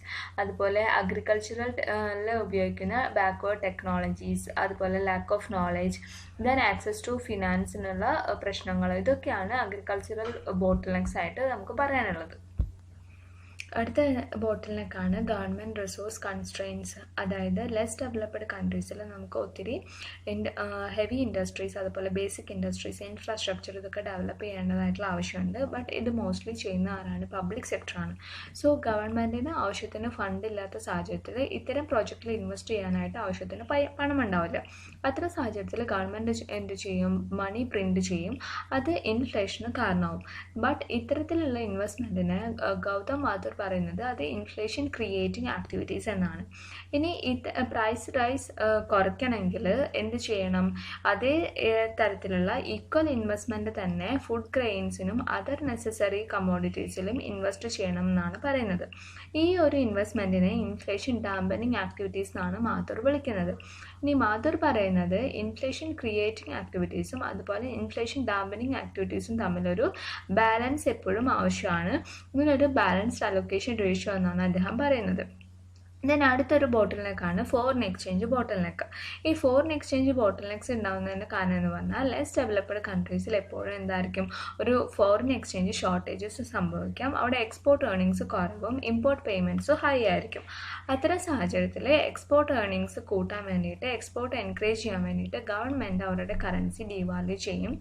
അതുപോലെ അഗ്രികൾച്ചറൽ ഉപയോഗിക്കുന്ന ബാക്ക്വേർഡ് ടെക്നോളജീസ്, അതുപോലെ lack of knowledge, then access to ഫിനാൻസിനുള്ള പ്രശ്നങ്ങൾ. ഇതൊക്കെയാണ് അഗ്രികൾച്ചറൽ ബോട്ടിൽനെക്സ് ആയിട്ട് നമുക്ക് പറയാനുള്ളത്. അടുത്ത ബോട്ടിൽനെക്കാണ് ഗവൺമെൻറ് റിസോഴ്സ് കൺസ്ട്രെയിൻസ്. അതായത് ലെസ് ഡെവലപ്ഡ് കൺട്രീസിൽ നമുക്ക് ഒത്തിരി ഹെവി ഇൻഡസ്ട്രീസ്, അതുപോലെ ബേസിക് ഇൻഡസ്ട്രീസ്, ഇൻഫ്രാസ്ട്രക്ചർ ഇതൊക്കെ ഡെവലപ്പ് ചെയ്യേണ്ടതായിട്ടുള്ള ആവശ്യമുണ്ട്. ബട്ട് ഇത് മോസ്റ്റ്ലി ചെയ്യുന്ന ആരാണ്? പബ്ലിക് സെക്ടറാണ്. സോ ഗവൺമെൻറ്റിന് ആവശ്യത്തിന് ഫണ്ട് ഇല്ലാത്ത സാഹചര്യത്തിൽ ഇത്തരം പ്രോജക്റ്റിൽ ഇൻവെസ്റ്റ് ചെയ്യാനായിട്ട് ആവശ്യത്തിന് പണം ഉണ്ടാവില്ല. അത്തരം സാഹചര്യത്തിൽ ഗവൺമെൻറ് എന്ത് ചെയ്യും? മണി പ്രിൻറ്റ് ചെയ്യും. അത് ഇൻഫ്ലേഷന് കാരണമാവും. ബട്ട് ഇത്തരത്തിലുള്ള ഇൻവെസ്റ്റ്മെൻറ്റിന് ഗൗതം മാധൂർ പറയുന്നത് അത് ഇൻഫ്ലേഷൻ ക്രിയേറ്റിംഗ് ആക്ടിവിറ്റീസ് എന്നാണ്. ഇനി പ്രൈസ് റൈസ് കുറയ്ക്കണമെങ്കിൽ എന്ത് ചെയ്യണം? അതേ തരത്തിലുള്ള ഈക്വൽ ഇൻവെസ്റ്റ്മെൻറ്റ് തന്നെ ഫുഡ് ഗ്രെയിൻസിനും അതർ നെസസറി കമ്മോഡിറ്റീസിലും ഇൻവെസ്റ്റ് ചെയ്യണം എന്നാണ് പറയുന്നത്. ഈ ഒരു ഇൻവെസ്റ്റ്മെൻറ്റിനെ ഇൻഫ്ലേഷൻ ഡാമ്പനിങ് ആക്ടിവിറ്റീസ് എന്നാണ് മാധൂർ വിളിക്കുന്നത്. ഇനി മാധൂർ പറയുന്നത് ഇൻഫ്ലേഷൻ ക്രിയേറ്റിംഗ് ആക്ടിവിറ്റീസും അതുപോലെ ഇൻഫ്ലേഷൻ ഡാമ്പനിങ് ആക്ടിവിറ്റീസും തമ്മിലൊരു ബാലൻസ് എപ്പോഴും ആവശ്യമാണ്. ഇതിനൊരു ബാലൻസ്ഡ് അലോക്കേഷൻ റേഷ്യോ എന്നാണ് അദ്ദേഹം പറയുന്നത്. ദെൻ അടുത്തൊരു ബോട്ടിൽനെക്കാണ് ഫോറിൻ എക്സ്ചേഞ്ച് ബോട്ടിൽനെക്ക്. ഈ ഫോറിൻ എക്സ്ചേഞ്ച് ബോട്ടിൽനെക്സ് ഉണ്ടാകുന്നതിൻ്റെ കാരണം എന്ന് പറഞ്ഞാൽ ലെസ് ഡെവലപ്ഡ് കൺട്രീസിൽ എപ്പോഴും എന്തായിരിക്കും? ഒരു ഫോറിൻ എക്സ്ചേഞ്ച് ഷോർട്ടേജസ് സംഭവിക്കാം. അവിടെ എക്സ്പോർട്ട് ഏർണിങ്സ് കുറവും ഇമ്പോർട്ട് പേയ്മെൻറ്റ്സും ഹൈ ആയിരിക്കും. അത്തരം സാഹചര്യത്തിൽ എക്സ്പോർട്ട് ഏർണിങ്സ് കൂട്ടാൻ വേണ്ടിയിട്ട്, എക്സ്പോർട്ട് എൻകറേജ് ചെയ്യാൻ വേണ്ടിയിട്ട് ഗവൺമെൻറ് അവരുടെ കറൻസി ഡീവാല്യൂ ചെയ്യും.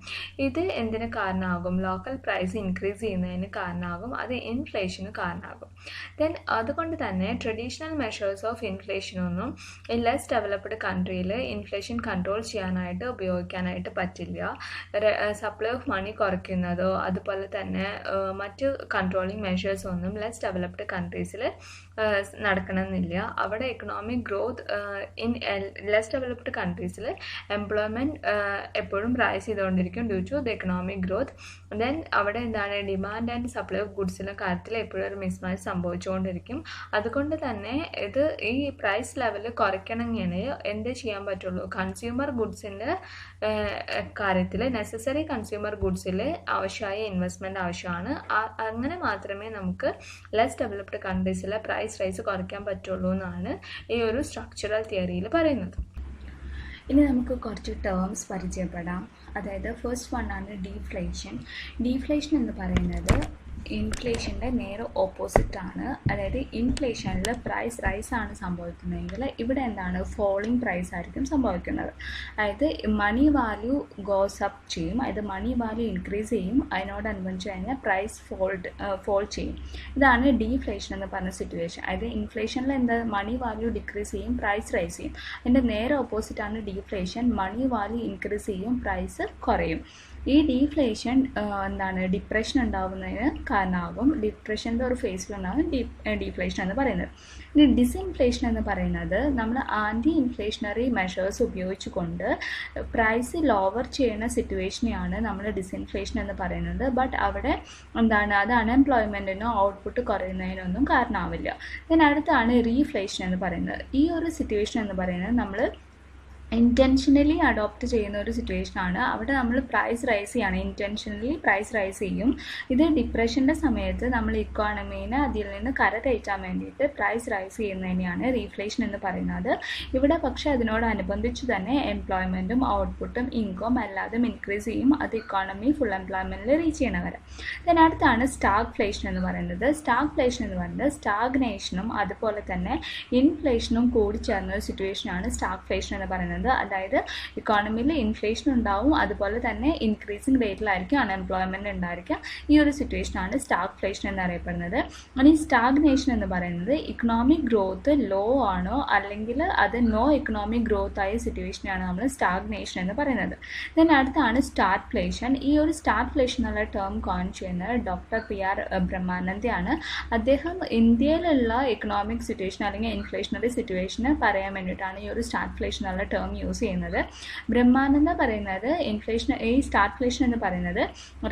ഇത് എന്തിന് കാരണമാകും? ലോക്കൽ പ്രൈസ് ഇൻക്രീസ് ചെയ്യുന്നതിന് കാരണമാകും. അത് ഇൻഫ്ലേഷന് കാരണമാകും. ദെൻ അതുകൊണ്ട് തന്നെ ട്രഡീഷണൽ മെഷേഴ്സ് ഓഫ് ഇൻഫ്ലേഷനൊന്നും ലെസ് ഡെവലപ്ഡ് കൺട്രിയിൽ ഇൻഫ്ലേഷൻ കൺട്രോൾ ചെയ്യാനായിട്ട് ഉപയോഗിക്കാനായിട്ട് പറ്റില്ല. സപ്ലൈ ഓഫ് മണി കുറയ്ക്കുന്നതോ അതുപോലെ തന്നെ മറ്റ് കൺട്രോളിങ് മെഷേഴ്സ് ഒന്നും ലെസ് ഡെവലപ്ഡ് കൺട്രീസിൽ നടക്കണമെന്നില്ല. അവിടെ economic growth in less developed കൺട്രീസിൽ എംപ്ലോയ്മെൻറ്റ് എപ്പോഴും റൈസ് ചെയ്തുകൊണ്ടിരിക്കും due to the economic growth. Then അവിടെ എന്താണ്? ഡിമാൻഡ് ആൻഡ് സപ്ലൈ ഓഫ് ഗുഡ്സിൻ്റെ കാര്യത്തിൽ എപ്പോഴും ഒരു മിസ്മാച്ച് സംഭവിച്ചുകൊണ്ടിരിക്കും. അതുകൊണ്ട് തന്നെ ഇത് ഈ പ്രൈസ് ലെവൽ കുറയ്ക്കണമെങ്കിൽ എന്ത് ചെയ്യാൻ പറ്റുള്ളൂ? കൺസ്യൂമർ ഗുഡ്സിൻ്റെ കാര്യത്തിൽ നെസസറി കൺസ്യൂമർ ഗുഡ്സിൽ ആവശ്യമായ ഇൻവെസ്റ്റ്മെൻറ്റ് ആവശ്യമാണ്. അങ്ങനെ മാത്രമേ നമുക്ക് ലെസ് ഡെവലപ്ഡ് കൺട്രീസിലെ പ്രൈസ് റൈസ് കുറയ്ക്കാൻ പറ്റുള്ളൂ എന്നാണ് ഈ ഒരു സ്ട്രക്ചറൽ തിയറിയിൽ പറയുന്നത്. ഇനി നമുക്ക് കുറച്ച് ടേംസ് പരിചയപ്പെടാം. അതായത് ഫസ്റ്റ് വൺ ആണ് ഡീഫ്ലേഷൻ. ഡീഫ്ലേഷൻ എന്ന് പറയുന്നത് ഇൻഫ്ലേഷൻ്റെ നേരെ ഓപ്പോസിറ്റ് ആണ്. അതായത് ഇൻഫ്ലേഷനിൽ പ്രൈസ് റൈസ് ആണ് സംഭവിക്കുന്നതെങ്കിൽ ഇവിടെ എന്താണ് ഫോളിങ് പ്രൈസ് ആയിരിക്കും സംഭവിക്കുന്നത്. അതായത് മണി വാല്യൂ ഗോസ് അപ്പ് ചെയ്യും, അതായത് മണി വാല്യൂ ഇൻക്രീസ് ചെയ്യും, അതിനോടനുബന്ധിച്ച് കഴിഞ്ഞാൽ പ്രൈസ് ഫോൾ ചെയ്യും. ഇതാണ് ഡീഫ്ലേഷൻ എന്ന് പറഞ്ഞ സിറ്റുവേഷൻ. അതായത് ഇൻഫ്ലേഷനിൽ എന്താ മണി വാല്യൂ ഡിക്രീസ് ചെയ്യും, പ്രൈസ് റൈസ് ചെയ്യും. അതിൻ്റെ നേരെ ഓപ്പോസിറ്റ് ആണ് ഡീഫ്ലേഷൻ. മണി വാല്യൂ ഇൻക്രീസ് ചെയ്യും, പ്രൈസ് കുറയും. ഈ ഡീഫ്ലേഷൻ എന്താണ് ഡിപ്രഷൻ ഉണ്ടാകുന്നതിന് കാരണമാകും. ഡിപ്രഷൻ്റെ ഒരു ഫേസിലുണ്ടാകും ഡീഫ്ലേഷൻ എന്ന് പറയുന്നത്. ഇനി ഡിസിൻഫ്ലേഷൻ എന്ന് പറയുന്നത് നമ്മൾ ആൻറ്റി ഇൻഫ്ലേഷണറി മെഷേഴ്സ് ഉപയോഗിച്ചുകൊണ്ട് പ്രൈസ് ലോവർ ചെയ്യുന്ന സിറ്റുവേഷനെയാണ് നമ്മൾ ഡിസിൻഫ്ലേഷൻ എന്ന് പറയുന്നത്. ബട്ട് അവിടെ എന്താണ് അത് അൺഎംപ്ലോയ്മെൻറ്റിനോ ഔട്ട്പുട്ട് കുറയുന്നതിനൊന്നും കാരണമാവില്ല. then അടുത്താണ് റീഫ്ലേഷൻ എന്ന് പറയുന്നത്. ഈ ഒരു സിറ്റുവേഷൻ എന്ന് പറയുന്നത് നമ്മൾ ഇൻറ്റൻഷനലി അഡോപ്റ്റ് ചെയ്യുന്ന ഒരു സിറ്റുവേഷനാണ്. അവിടെ നമ്മൾ പ്രൈസ് റൈസ് ചെയ്യാണ്, ഇൻറ്റൻഷനലി പ്രൈസ് റൈസ് ചെയ്യും. ഇത് ഡിപ്രഷൻ്റെ സമയത്ത് നമ്മൾ ഇക്കോണമീനെ അതിൽ നിന്ന് കരകയറ്റാൻ വേണ്ടിയിട്ട് പ്രൈസ് റൈസ് ചെയ്യുന്നതിനെയാണ് റീഫ്ലേഷൻ എന്ന് പറയുന്നത്. ഇവിടെ പക്ഷേ അതിനോടനുബന്ധിച്ച് തന്നെ എംപ്ലോയ്മെൻറ്റും ഔട്ട്പുട്ടും ഇൻകം എല്ലാതും ഇൻക്രീസ് ചെയ്യും, അത് ഇക്കോണമി ഫുൾ എംപ്ലോയ്മെൻറ്റിൽ റീച്ച് ചെയ്യണ വരെ. then അടുത്താണ് സ്റ്റാഗ്ഫ്ലേഷൻ എന്ന് പറയുന്നത്. സ്റ്റാഗ്ഫ്ലേഷൻ എന്ന് പറയുന്നത് സ്റ്റാഗ്നേഷനും അതുപോലെ തന്നെ ഇൻഫ്ലേഷനും കൂടി ചേർന്ന ഒരു സിറ്റുവേഷനാണ് സ്റ്റാഗ്ഫ്ലേഷൻ എന്ന് പറയുന്നത്. അതായത് ഇക്കോണമിയിൽ ഇൻഫ്ലേഷൻ ഉണ്ടാവും, അതുപോലെ തന്നെ ഇൻക്രീസിങ് റേറ്റിലായിരിക്കും അൺഎംപ്ലോയ്മെൻറ്റ് ഉണ്ടായിരിക്കുക. ഈ ഒരു സിറ്റുവേഷനാണ് സ്റ്റാഗ്ഫ്ലേഷൻ എന്നറിയപ്പെടുന്നത്. ഇനി സ്റ്റാഗ്നേഷൻ എന്ന് പറയുന്നത് ഇക്കണോമിക് ഗ്രോത്ത് ലോ ആണോ അല്ലെങ്കിൽ അത് നോ ഇക്കണോമിക് ഗ്രോത്ത് ആയ സിറ്റുവേഷനാണ് നമ്മൾ സ്റ്റാഗ്നേഷൻ എന്ന് പറയുന്നത്. then അടുത്താണ് സ്റ്റാഗ്ഫ്ലേഷൻ. ഈ ഒരു സ്റ്റാഗ്ഫ്ലേഷൻ എന്നുള്ള ടേം കോയിൻ ചെയ്യുന്നത് ഡോക്ടർ PR ബ്രഹ്മാനന്ദയാണ്. അദ്ദേഹം ഇന്ത്യയിലുള്ള ഇക്കണോമിക് സിറ്റുവേഷൻ അല്ലെങ്കിൽ ഇൻഫ്ലേഷണറി സിറ്റുവേഷന് പറയാൻ വേണ്ടിയിട്ടാണ് ഈ ഒരു സ്റ്റാഗ്ഫ്ലേഷൻ എന്നുള്ള ടേം യൂസ് ചെയ്യുന്നത്. ബ്രഹ്മാനന്ദ പറയുന്നത് ഈ സ്റ്റാഗ്ഫ്ലേഷൻ എന്ന് പറയുന്നത്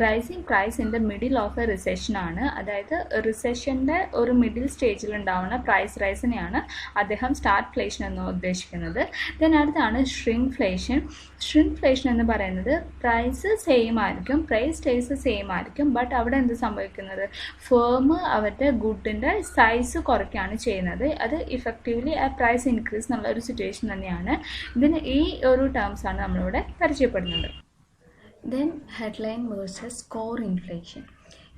rising price in the middle of a recession ആണ്. അതായത് റിസെഷൻ്റെ ഒരു മിഡിൽ സ്റ്റേജിൽ ഉണ്ടാവുന്ന പ്രൈസ് റൈസിനെയാണ് അദ്ദേഹം സ്റ്റാഗ്ഫ്ലേഷൻ എന്ന് ഉദ്ദേശിക്കുന്നത്. then അടുത്താണ് ഷ്രിങ്ക്ഫ്ലേഷൻ. ഷ്രിങ്ക്ഫ്ലേഷൻ എന്ന് പറയുന്നത് പ്രൈസ് സെയിം ആയിരിക്കും, പ്രൈസ് സ്റ്റേസ് സെയിം ആയിരിക്കും, ബട്ട് അവിടെ എന്ത് സംഭവിക്കുന്നത് ഫേം അവരുടെ ഗുഡിൻ്റെ സൈസ് കുറയ്ക്കുകയാണ് ചെയ്യുന്നത്. അത് ഇഫക്റ്റീവ്ലി ആ പ്രൈസ് ഇൻക്രീസ് എന്നുള്ള ഒരു സിറ്റുവേഷൻ തന്നെയാണ്. ഇതിന് ഈ ഒരു ടേംസാണ് നമ്മളിവിടെ പരിചയപ്പെടുന്നത്. then headline versus core inflation.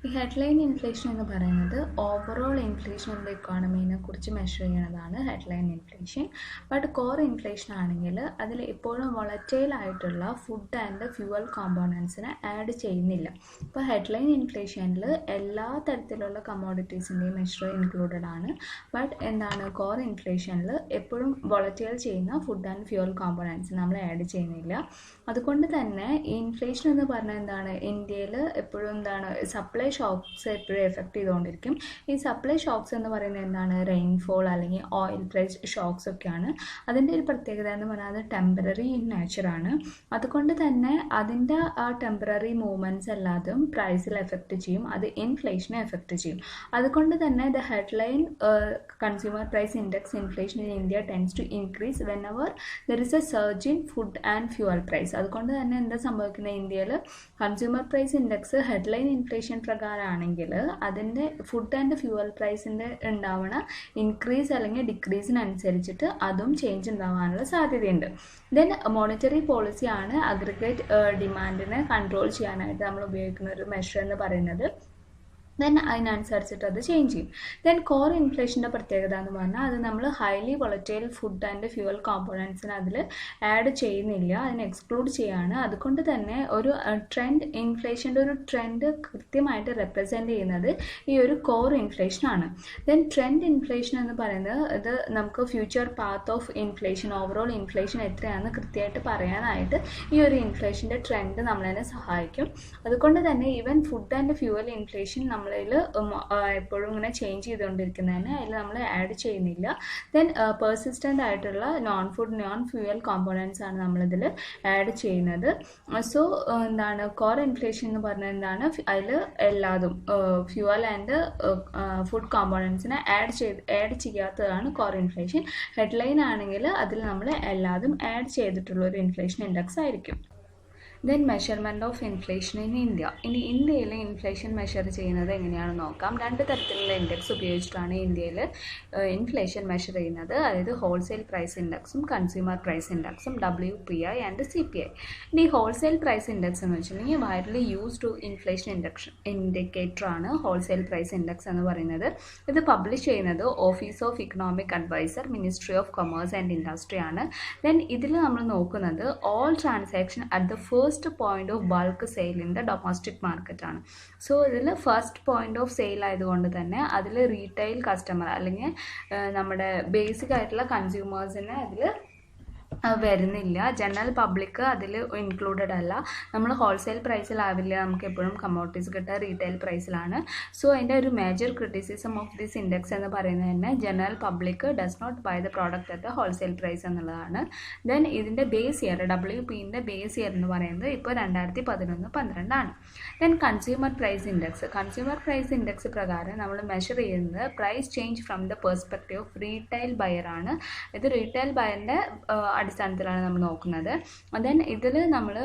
ഈ ഹെഡ്ലൈൻ ഇൻഫ്ലേഷൻ എന്ന് പറയുന്നത് ഓവറോൾ ഇൻഫ്ലേഷൻ ഓഫ് ദ ഇക്കോണമീനെ കുറിച്ച് മെഷർ ചെയ്യുന്നതാണ് headline inflation. But core inflation ആണെങ്കിൽ അതിൽ എപ്പോഴും വോളറ്റൈൽ ആയിട്ടുള്ള ഫുഡ് ആൻഡ് ഫ്യൂവൽ കോമ്പോണൻസിനെ ആഡ് ചെയ്യുന്നില്ല. ഇപ്പോൾ ഹെഡ്ലൈൻ ഇൻഫ്ലേഷനിൽ എല്ലാ തരത്തിലുള്ള കമ്മോഡിറ്റീസിൻ്റെയും മെഷർ ഇൻക്ലൂഡഡ് ആണ്. ബട്ട് എന്താണ് കോർ ഇൻഫ്ലേഷനിൽ എപ്പോഴും വോളറ്റൈൽ ചെയ്യുന്ന ഫുഡ് ആൻഡ് ഫ്യൂവൽ കോമ്പോണൻസ് നമ്മൾ ആഡ് ചെയ്യുന്നില്ല. അതുകൊണ്ട് തന്നെ ഈ ഇൻഫ്ലേഷൻ എന്ന് പറഞ്ഞാൽ എന്താണ് ഇന്ത്യയിൽ എപ്പോഴും എന്താണ് സപ്ലൈ ഷോക്സ് എപ്പോഴും എഫക്റ്റ് ചെയ്തുകൊണ്ടിരിക്കും. ഈ സപ്ലൈ ഷോക്സ് എന്ന് പറയുന്നത് എന്താണ് റെയിൻഫോൾ അല്ലെങ്കിൽ ഓയിൽ പ്രൈസ് ഷോക്സ് ഒക്കെയാണ്. അതിൻ്റെ ഒരു പ്രത്യേകത എന്ന് പറഞ്ഞാൽ അത് ടെമ്പററി ഇൻ നേച്ചറാണ്. അതുകൊണ്ട് തന്നെ അതിൻ്റെ ആ ടെമ്പററി മൂവ്മെൻറ്റ്സ് എല്ലാതും പ്രൈസിൽ എഫക്റ്റ് ചെയ്യും, അത് ഇൻഫ്ലേഷനെ എഫക്റ്റ് ചെയ്യും. അതുകൊണ്ട് തന്നെ the headline consumer price index inflation in India tends to increase whenever there is a surge in food and fuel price. അതുകൊണ്ട് തന്നെ എന്താ സംഭവിക്കുന്നത് ഇന്ത്യയിൽ consumer price index headline inflation പ്രകാരമാണെങ്കിൽ അതിൻ്റെ ഫുഡ് ആൻഡ് ഫ്യൂവൽ പ്രൈസിൻ്റെ ഉണ്ടാവുന്ന ഇൻക്രീസ് അല്ലെങ്കിൽ ഡിക്രീസിനനുസരിച്ചിട്ട് അതും ചേഞ്ച് ഉണ്ടാവാനുള്ള സാധ്യതയുണ്ട്. ദെൻ മോണിറ്ററി പോളിസിയാണ് അഗ്രിഗേറ്റ് ഡിമാൻഡിനെ കൺട്രോൾ ചെയ്യാനായിട്ട് നമ്മൾ ഉപയോഗിക്കുന്ന ഒരു മെഷർ എന്ന് പറയുന്നത്. ദെൻ അതിനനുസരിച്ചിട്ട് അത് ചേഞ്ച് ചെയ്യും. ദെൻ കോർ ഇൻഫ്ലേഷൻ്റെ പ്രത്യേകത എന്ന് പറഞ്ഞാൽ അത് നമ്മൾ highly volatile food and fuel കോമ്പോണൻസിന് അതിൽ ആഡ് ചെയ്യുന്നില്ല, അതിനെ എക്സ്ക്ലൂഡ് ചെയ്യാണ്. അതുകൊണ്ട് തന്നെ ഒരു ട്രെൻഡ് ഇൻഫ്ലേഷൻ്റെ ഒരു ട്രെൻഡ് കൃത്യമായിട്ട് റെപ്രസെൻറ്റ് ചെയ്യുന്നത് ഈ ഒരു കോർ ഇൻഫ്ലേഷനാണ്. ദെൻ ട്രെൻഡ് ഇൻഫ്ലേഷൻ എന്ന് പറയുന്നത് ഇത് നമുക്ക് future path of inflation overall inflation എത്രയാണെന്ന് കൃത്യമായിട്ട് പറയാനായിട്ട് ഈ ഒരു ഇൻഫ്ലേഷൻ്റെ ട്രെൻഡ് നമ്മളതിനെ സഹായിക്കും. അതുകൊണ്ട് തന്നെ even food and fuel inflation നമ്മൾ നമ്മളതിൽ എപ്പോഴും ഇങ്ങനെ ചേഞ്ച് ചെയ്തുകൊണ്ടിരിക്കുന്നതിന് അതിൽ നമ്മൾ ആഡ് ചെയ്യുന്നില്ല. ദെൻ പെർസിസ്റ്റൻ്റ് ആയിട്ടുള്ള നോൺ ഫ്യൂവൽ കോമ്പോണൻസ് ആണ് നമ്മളിതിൽ ആഡ് ചെയ്യുന്നത്. സോ എന്താണ് കോർ ഇൻഫ്ലേഷൻ എന്ന് പറഞ്ഞാൽ എന്താണ്, അതിൽ എല്ലാതും ഫ്യൂവൽ ആൻഡ് ഫുഡ് കോമ്പോണൻസിനെ ആഡ് ചെയ്യാത്തതാണ് കോർ ഇൻഫ്ലേഷൻ. ഹെഡ്ലൈൻ ആണെങ്കിൽ അതിൽ നമ്മൾ എല്ലാതും ആഡ് ചെയ്തിട്ടുള്ള ഒരു ഇൻഫ്ലേഷൻ ഇൻഡെക്സ് ആയിരിക്കും. Then measurement of inflation in India. ഇനി ഇന്ത്യയിൽ ഇൻഫ്ലേഷൻ മെഷർ ചെയ്യുന്നത് എങ്ങനെയാണെന്ന് നോക്കാം. രണ്ട് തരത്തിലുള്ള ഇൻഡെക്സ് ഉപയോഗിച്ചിട്ടാണ് ഇന്ത്യയിൽ ഇൻഫ്ലേഷൻ മെഷർ ചെയ്യുന്നത്. അതായത് ഹോൾസെയിൽ പ്രൈസ് ഇൻഡെക്സും കൺസ്യൂമർ പ്രൈസ് ഇൻഡെക്സും WPI ആൻഡ് CPI. ഇനി ഹോൾസെയിൽ പ്രൈസ് ഇൻഡെക്സ് എന്ന് വെച്ചിട്ടുണ്ടെങ്കിൽ widely used to inflation indicator ആണ് ഹോൾസെയിൽ പ്രൈസ് ഇൻഡെക്സ് എന്ന് പറയുന്നത്. ഇത് പബ്ലിഷ് ചെയ്യുന്നത് office of economic adviser, ministry of commerce and industry ആണ്. ദെൻ ഇതിൽ നമ്മൾ നോക്കുന്നത് all transaction at the first point of bulk sale in the domestic market ആണ്. സോ ഇതിൽ ഫസ്റ്റ് പോയിന്റ് ഓഫ് സെയിൽ ആയതുകൊണ്ട് തന്നെ അതിൽ റീറ്റെയിൽ കസ്റ്റമർ അല്ലെങ്കിൽ നമ്മുടെ ബേസിക് ആയിട്ടുള്ള കൺസ്യൂമേഴ്സിനെ അതിൽ വരുന്നില്ല. ജനറൽ പബ്ലിക് അതിൽ ഇൻക്ലൂഡഡ് അല്ല. നമ്മൾ ഹോൾസെയിൽ പ്രൈസിലാവില്ല നമുക്ക് എപ്പോഴും കമ്മോഡിറ്റീസ് കിട്ടുക, റീറ്റെയിൽ പ്രൈസിലാണ്. സോ അതിൻ്റെ ഒരു major criticism of this index എന്ന് പറയുന്നത് തന്നെ general public does not buy the product at the wholesale price എന്നുള്ളതാണ്. ദെൻ ഇതിൻ്റെ ബേസ് ഇയർ WPൻ്റെ ബേസ് ഇയർ എന്ന് പറയുന്നത് ഇപ്പോൾ 2011-12 ആണ്. ദെൻ കൺസ്യൂമർ പ്രൈസ് ഇൻഡെക്സ് പ്രകാരം നമ്മൾ മെഷർ ചെയ്യുന്നത് price change from the perspective of retail buyer ആണ്. ഇത് റീറ്റെയിൽ ബയറിൻ്റെ അടിസ്ഥാനത്തിലാണ് നമ്മൾ നോക്കുന്നത്. ദെൻ ഇതിൽ നമ്മൾ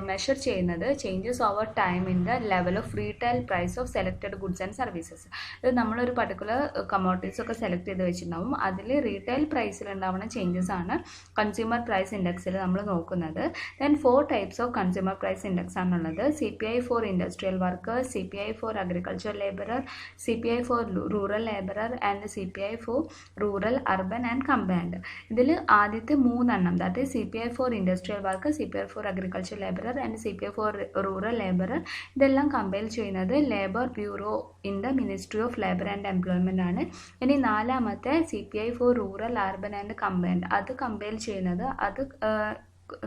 മെഷർ ചെയ്യുന്നത് changes over time in the level of retail price of selected goods and services. ഇത് നമ്മളൊരു പർട്ടിക്കുലർ കമ്മോഡിറ്റീസ് ഒക്കെ സെലക്ട് ചെയ്ത് വെച്ചിട്ടുണ്ടാവും. അതിൽ റീറ്റെയിൽ പ്രൈസിൽ ഉണ്ടാവുന്ന ചേഞ്ചസ് ആണ് കൺസ്യൂമർ പ്രൈസ് ഇൻഡെക്സിൽ നമ്മൾ നോക്കുന്നത്. Then 4 types of consumer price index ആണുള്ളത്. CPI for industrial workers, CPI for agriculture labourer, CPI for rural labourer and CPI for rural, urban and combined. ഇതിൽ ആദ്യത്തെ 3 that is CPI for industrial worker, CPI for agriculture laborer and CPI for rural laborer. ഇതെല്ലാം compile ചെയ്യുന്നത് labour bureau in the ministry of labour and employment ആണ്. ഇനി 4ാമത്തെ CPI for rural, urban and combined, അത് compile ചെയ്യുന്നത് അത്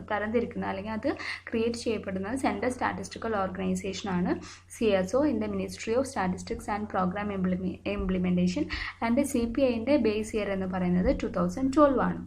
തരംതിരിക്കുന്ന അല്ലെങ്കിൽ അത് ക്രിയേറ്റ് ചെയ്യപ്പെടുന്നത് സെൻട്രൽ സ്റ്റാറ്റിസ്റ്റിക്കൽ ഓർഗനൈസേഷൻ ആണ്, CSO in the ministry of statistics and programme implementation. And CPIൻ്റെ ബേസ് ഇയർ എന്ന് പറയുന്നത് 2012 ആണ്.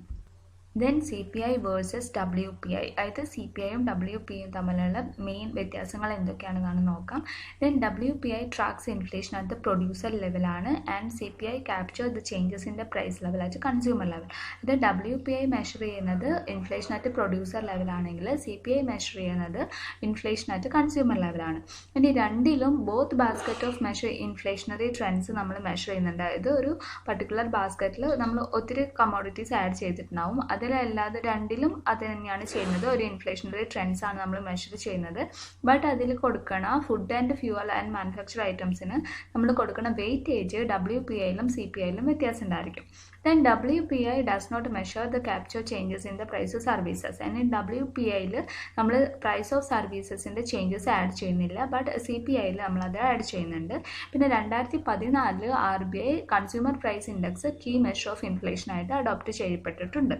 ദെൻ CPI വേഴ്സസ് WPI, അതായത് CPIയും WPIയും തമ്മിലുള്ള മെയിൻ വ്യത്യാസങ്ങൾ എന്തൊക്കെയാണെന്നാണ് നോക്കാം. Then WPI tracks inflation at the producer ലെവലാണ് and CPI capture the changes in the price level at consumer level. ഇത് WPI മെഷർ ചെയ്യുന്നത് ഇൻഫ്ലേഷൻ അറ്റ് പ്രൊഡ്യൂസർ ലെവലാണെങ്കിൽ CPI മെഷർ ചെയ്യുന്നത് ഇൻഫ്ലേഷൻ അറ്റ് കൺസ്യൂമർ ലെവലാണ്. ഇനി രണ്ടിലും both basket of measure inflationary trends നമ്മൾ measure ചെയ്യുന്നുണ്ട്. ഇത് ഒരു പർട്ടിക്കുലർ ബാസ്ക്കറ്റിൽ നമ്മൾ ഒത്തിരി കമ്മോഡിറ്റീസ് ആഡ് ചെയ്തിട്ടുണ്ടാവും. അതിലല്ലാതെ രണ്ടിലും അത് തന്നെയാണ് ചെയ്യുന്നത്. ഒരു ഇൻഫ്ലേഷണറി ട്രെൻഡ്സ് ആണ് നമ്മൾ മെഷർ ചെയ്യുന്നത്. ബട്ട് അതിൽ കൊടുക്കണ food and fuel and manufacture ഐറ്റംസിന് നമ്മൾ കൊടുക്കുന്ന വെയിറ്റേജ് WPIയിലും CPIയിലും വ്യത്യാസം ഉണ്ടായിരിക്കും. Then WPI does not measure the capture changes in the price of services. And in WPIയിൽ നമ്മൾ പ്രൈസ് ഓഫ് സർവീസസിൻ്റെ ചേഞ്ചസ് ആഡ് ചെയ്യുന്നില്ല, ബട്ട് CPIയിൽ നമ്മളത് ആഡ് ചെയ്യുന്നുണ്ട്. പിന്നെ 2014 RBI consumer price index key measure of inflation ആയിട്ട് അഡോപ്റ്റ് ചെയ്യപ്പെട്ടിട്ടുണ്ട്.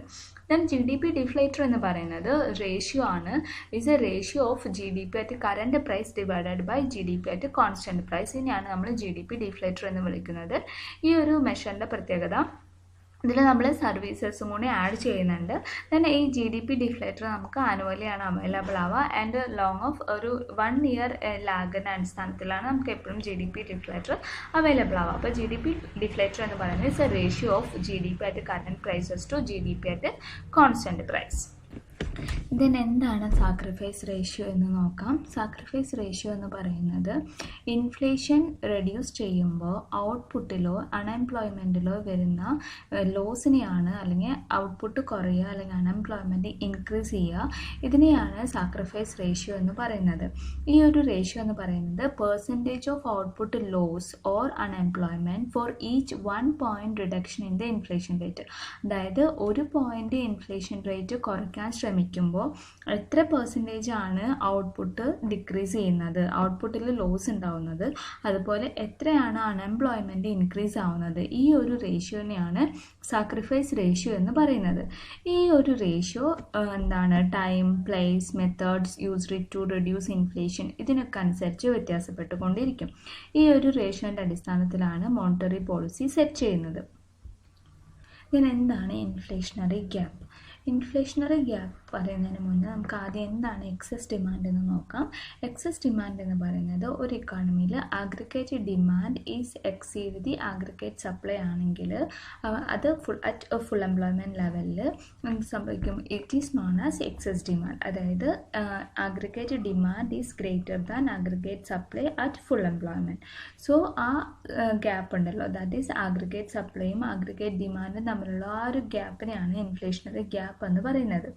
ദെൻ GDP ഡിഫ്ലേറ്റർ എന്ന് പറയുന്നത് റേഷ്യോ ആണ്. Is a ratio of GDP at current price divided by GDP at constant price. ഇതിനെയാണ് നമ്മൾ GDP ഡിഫ്ലേറ്റർ എന്ന് വിളിക്കുന്നത്. ഈ ഒരു മെഷറിൻ്റെ പ്രത്യേകത ഇതിൽ നമ്മൾ സർവീസസും കൂടി ആഡ് ചെയ്യുന്നുണ്ട്. ദെൻ ഈ GDP ഡിഫ്ലേറ്റർ നമുക്ക് ആനുവലി ആണ് അവൈലബിൾ ആവുക ആൻഡ് ലോങ് ഓഫ് ഒരു 1 ഇയർ ലാഗിൻ്റെ അടിസ്ഥാനത്തിലാണ് നമുക്ക് എപ്പോഴും GDP ഡിഫ്ലേറ്റർ അവൈലബിൾ ആവുക. അപ്പോൾ GDP ഡിഫ്ലേറ്റർ എന്ന് പറയുന്നത് it's a ratio of GDP at current prices to GDP at constant price. ഇതിനെന്താണ് സാക്രിഫൈസ് റേഷ്യോ എന്ന് നോക്കാം. സാക്രിഫൈസ് റേഷ്യോ എന്ന് പറയുന്നത് ഇൻഫ്ലേഷൻ റെഡ്യൂസ് ചെയ്യുമ്പോൾ ഔട്ട്പുട്ടിലോ അൺഎംപ്ലോയ്മെൻറ്റിലോ വരുന്ന ലോസിനെയാണ്, അല്ലെങ്കിൽ ഔട്ട്പുട്ട് കുറയുക അല്ലെങ്കിൽ അൺഎംപ്ലോയ്മെൻറ്റ് ഇൻക്രീസ് ചെയ്യുക, ഇതിനെയാണ് സാക്രിഫൈസ് റേഷ്യോ എന്ന് പറയുന്നത്. ഈ ഒരു റേഷ്യോ എന്ന് പറയുന്നത് percentage of output loss or unemployment for each 1 point reduction in the inflation rate. അതായത് 1 point ഇൻഫ്ലേഷൻ റേറ്റ് കുറയ്ക്കാൻ ശ്രമിക്കുക അയക്കുമ്പോൾ എത്ര പെർസെൻറ്റേജ് ആണ് ഔട്ട്പുട്ട് ഡിക്രീസ് ചെയ്യുന്നത്, ഔട്ട്പുട്ടിൽ ലോസ് ഉണ്ടാവുന്നത്, അതുപോലെ എത്രയാണ് അൺഎംപ്ലോയ്മെൻറ്റ് ഇൻക്രീസ് ആവുന്നത്. ഈ ഒരു റേഷ്യോനെയാണ് സാക്രിഫൈസ് റേഷ്യോ എന്ന് പറയുന്നത്. ഈ ഒരു റേഷ്യോ എന്താണ് time, place, methods used to reduce inflation ഇതിനൊക്കെ അനുസരിച്ച് വ്യത്യാസപ്പെട്ടുകൊണ്ടിരിക്കും. ഈ ഒരു റേഷ്യോൻ്റെ അടിസ്ഥാനത്തിലാണ് മോണിറ്ററി പോളിസി സെറ്റ് ചെയ്യുന്നത്. എന്താണ് ഇൻഫ്ലേഷണറി ഗ്യാപ്പ്? ഇൻഫ്ലേഷണറി ഗ്യാപ്പ് പറയുന്നതിന് മുന്നേ നമുക്ക് ആദ്യം എന്താണ് എക്സസ് ഡിമാൻഡ് എന്ന് നോക്കാം. എക്സസ് ഡിമാൻഡ് എന്ന് പറയുന്നത് ഒരു ഇക്കോണമിയിൽ aggregate demand is exceed the aggregate supply ആണെങ്കിൽ അത് ഫുൾ എംപ്ലോയ്മെൻറ്റ് ലെവലിൽ സംഭവിക്കും. It is known as excess demand. അതായത് aggregate demand is greater than aggregate supply at full employment. So ആ ഗ്യാപ്പ് ഉണ്ടല്ലോ, ദാറ്റ് ഈസ് ആഗ്രിഗേറ്റ് സപ്ലൈയും ആഗ്രിഗേറ്റ് ഡിമാൻഡും തമ്മിലുള്ള ആ ഒരു ഗ്യാപ്പിനെയാണ് ഇൻഫ്ലേഷണറി ഗ്യാപ്പ് എന്ന് പറയുന്നത്.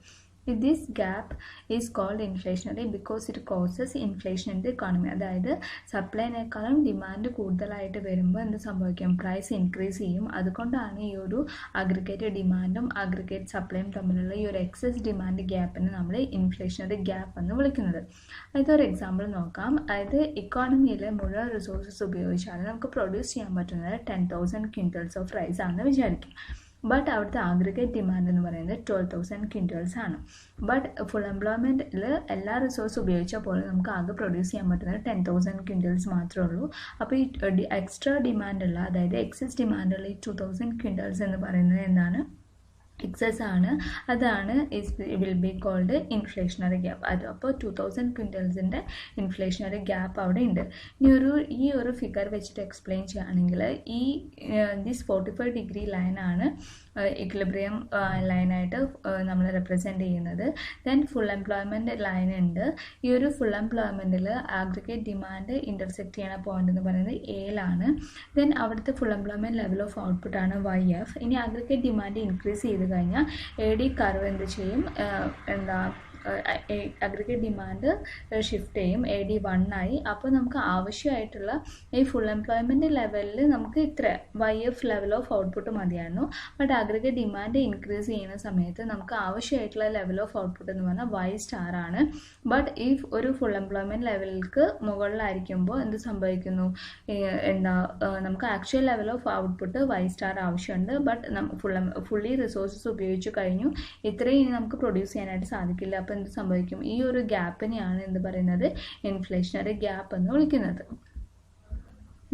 This gap is called inflationary because it causes inflation in the economy. അതായത് സപ്ലൈനേക്കാളും ഡിമാൻഡ് കൂടുതലായിട്ട് വരുമ്പോൾ എന്ത് സംഭവിക്കും? പ്രൈസ് ഇൻക്രീസ് ചെയ്യും. അതുകൊണ്ടാണ് ഈ ഒരു അഗ്രിഗേറ്റ് ഡിമാൻഡും അഗ്രിഗേറ്റ് സപ്ലൈയും തമ്മിലുള്ള ഈ ഒരു എക്സസ് ഡിമാൻഡ് ഗ്യാപ്പിനെ നമ്മൾ ഇൻഫ്ലേഷണറി ഗ്യാപ്പ് എന്ന് വിളിക്കുന്നത്. അതൊരു എക്സാമ്പിൾ നോക്കാം. അതായത് ഇക്കോണമിയിലെ മുഴുവൻ റിസോഴ്സസ് ഉപയോഗിച്ചാണ് നമുക്ക് പ്രൊഡ്യൂസ് ചെയ്യാൻ പറ്റുന്നത് 10,000 ക്വിൻ്റൽസ് ഓഫ് റൈസ് ആണെന്ന് വിചാരിക്കും. ബട്ട് അവിടുത്തെ ആഗ്രിഗേറ്റ് ഡിമാൻഡ് എന്ന് പറയുന്നത് 12,000 ക്വിൻ്റൽസ് ആണ്. ബട്ട് ഫുൾ എംപ്ലോയ്മെൻറ്റിൽ എല്ലാ റിസോഴ്സ് ഉപയോഗിച്ചാൽ പോലും നമുക്ക് ആകെ പ്രൊഡ്യൂസ് ചെയ്യാൻ പറ്റുന്നത് 10,000 ക്വിൻ്റൽസ് മാത്രമേ ഉള്ളൂ. അപ്പോൾ ഈ എക്സ്ട്രാ ഡിമാൻഡുള്ള, അതായത് എക്സസ് ഡിമാൻഡുള്ള ഈ 2,000 ക്വിൻ്റൽസ് എന്ന് പറയുന്നത് എന്താണ്? എക്സസ് ആണ്. അതാണ് will be called inflationary gap. അത് അപ്പോൾ 2,000 ക്വിൻ്റൽസിൻ്റെ ഇൻഫ്ലേഷണറി ഗ്യാപ്പ് അവിടെ ഉണ്ട്. ഈ ഒരു ഫിഗർ വെച്ചിട്ട് എക്സ്പ്ലെയിൻ ചെയ്യുകയാണെങ്കിൽ ദിസ് 45 ഡിഗ്രി ലൈനാണ് ഇക്വിലിബ്രിയം ലൈനായിട്ട് നമ്മൾ റെപ്രസെൻറ്റ് ചെയ്യുന്നത്. ദെൻ ഫുൾ എംപ്ലോയ്മെൻറ്റ് ലൈൻ ഉണ്ട്. ഈ ഒരു ഫുൾ എംപ്ലോയ്മെൻറ്റിൽ ആഗ്രിഗേറ്റ് ഡിമാൻഡ് ഇൻ്റർസെക്റ്റ് ചെയ്യുന്ന പോയിന്റ് എന്ന് പറയുന്നത് എയിലാണ്. ദെൻ അവിടുത്തെ ഫുൾ എംപ്ലോയ്മെൻറ്റ് ലെവൽ ഓഫ് ഔട്ട്പുട്ടാണ് YF. ഇനി ആഗ്രിഗേറ്റ് ഡിമാൻഡ് ഇൻക്രീസ് ചെയ്ത് കഴിഞ്ഞാൽ AD കർവ് എന്ത് ചെയ്യും? അഗ്രിഗേറ്റ് ഡിമാൻഡ് ഷിഫ്റ്റ് ചെയ്യും, AD 1 ആയി. അപ്പോൾ നമുക്ക് ആവശ്യമായിട്ടുള്ള ഈ ഫുൾ എംപ്ലോയ്മെൻറ്റ് ലെവലിൽ നമുക്ക് ഇത്ര YF ലെവൽ ഓഫ് ഔട്ട്പുട്ട് മതിയായിരുന്നു. ബട്ട് അഗ്രിഗേറ്റ് ഡിമാൻഡ് ഇൻക്രീസ് ചെയ്യുന്ന സമയത്ത് നമുക്ക് ആവശ്യമായിട്ടുള്ള ലെവൽ ഓഫ് ഔട്ട്പുട്ട് എന്ന് പറഞ്ഞാൽ Y* ആണ്. ബട്ട് ഈ ഒരു ഫുൾ എംപ്ലോയ്മെൻറ്റ് ലെവലിലേക്ക് മുകളിലായിരിക്കുമ്പോൾ എന്ത് സംഭവിക്കുന്നു? നമുക്ക് actual level of output Y* ആവശ്യമുണ്ട്. ബട്ട് ഫുള്ളി റിസോഴ്സസ് ഉപയോഗിച്ച് കഴിഞ്ഞു, ഇത്രയും നമുക്ക് പ്രൊഡ്യൂസ് ചെയ്യാനായിട്ട് സാധിക്കില്ല. അപ്പോൾ എന്ത് സംഭവിക്കും? ഈ ഒരു ഗ്യാപ്പിനെയാണ് എന്ത് പറയുന്നത്? ഇൻഫ്ലേഷണറി ഗ്യാപ്പ് എന്ന് വിളിക്കുന്നത്.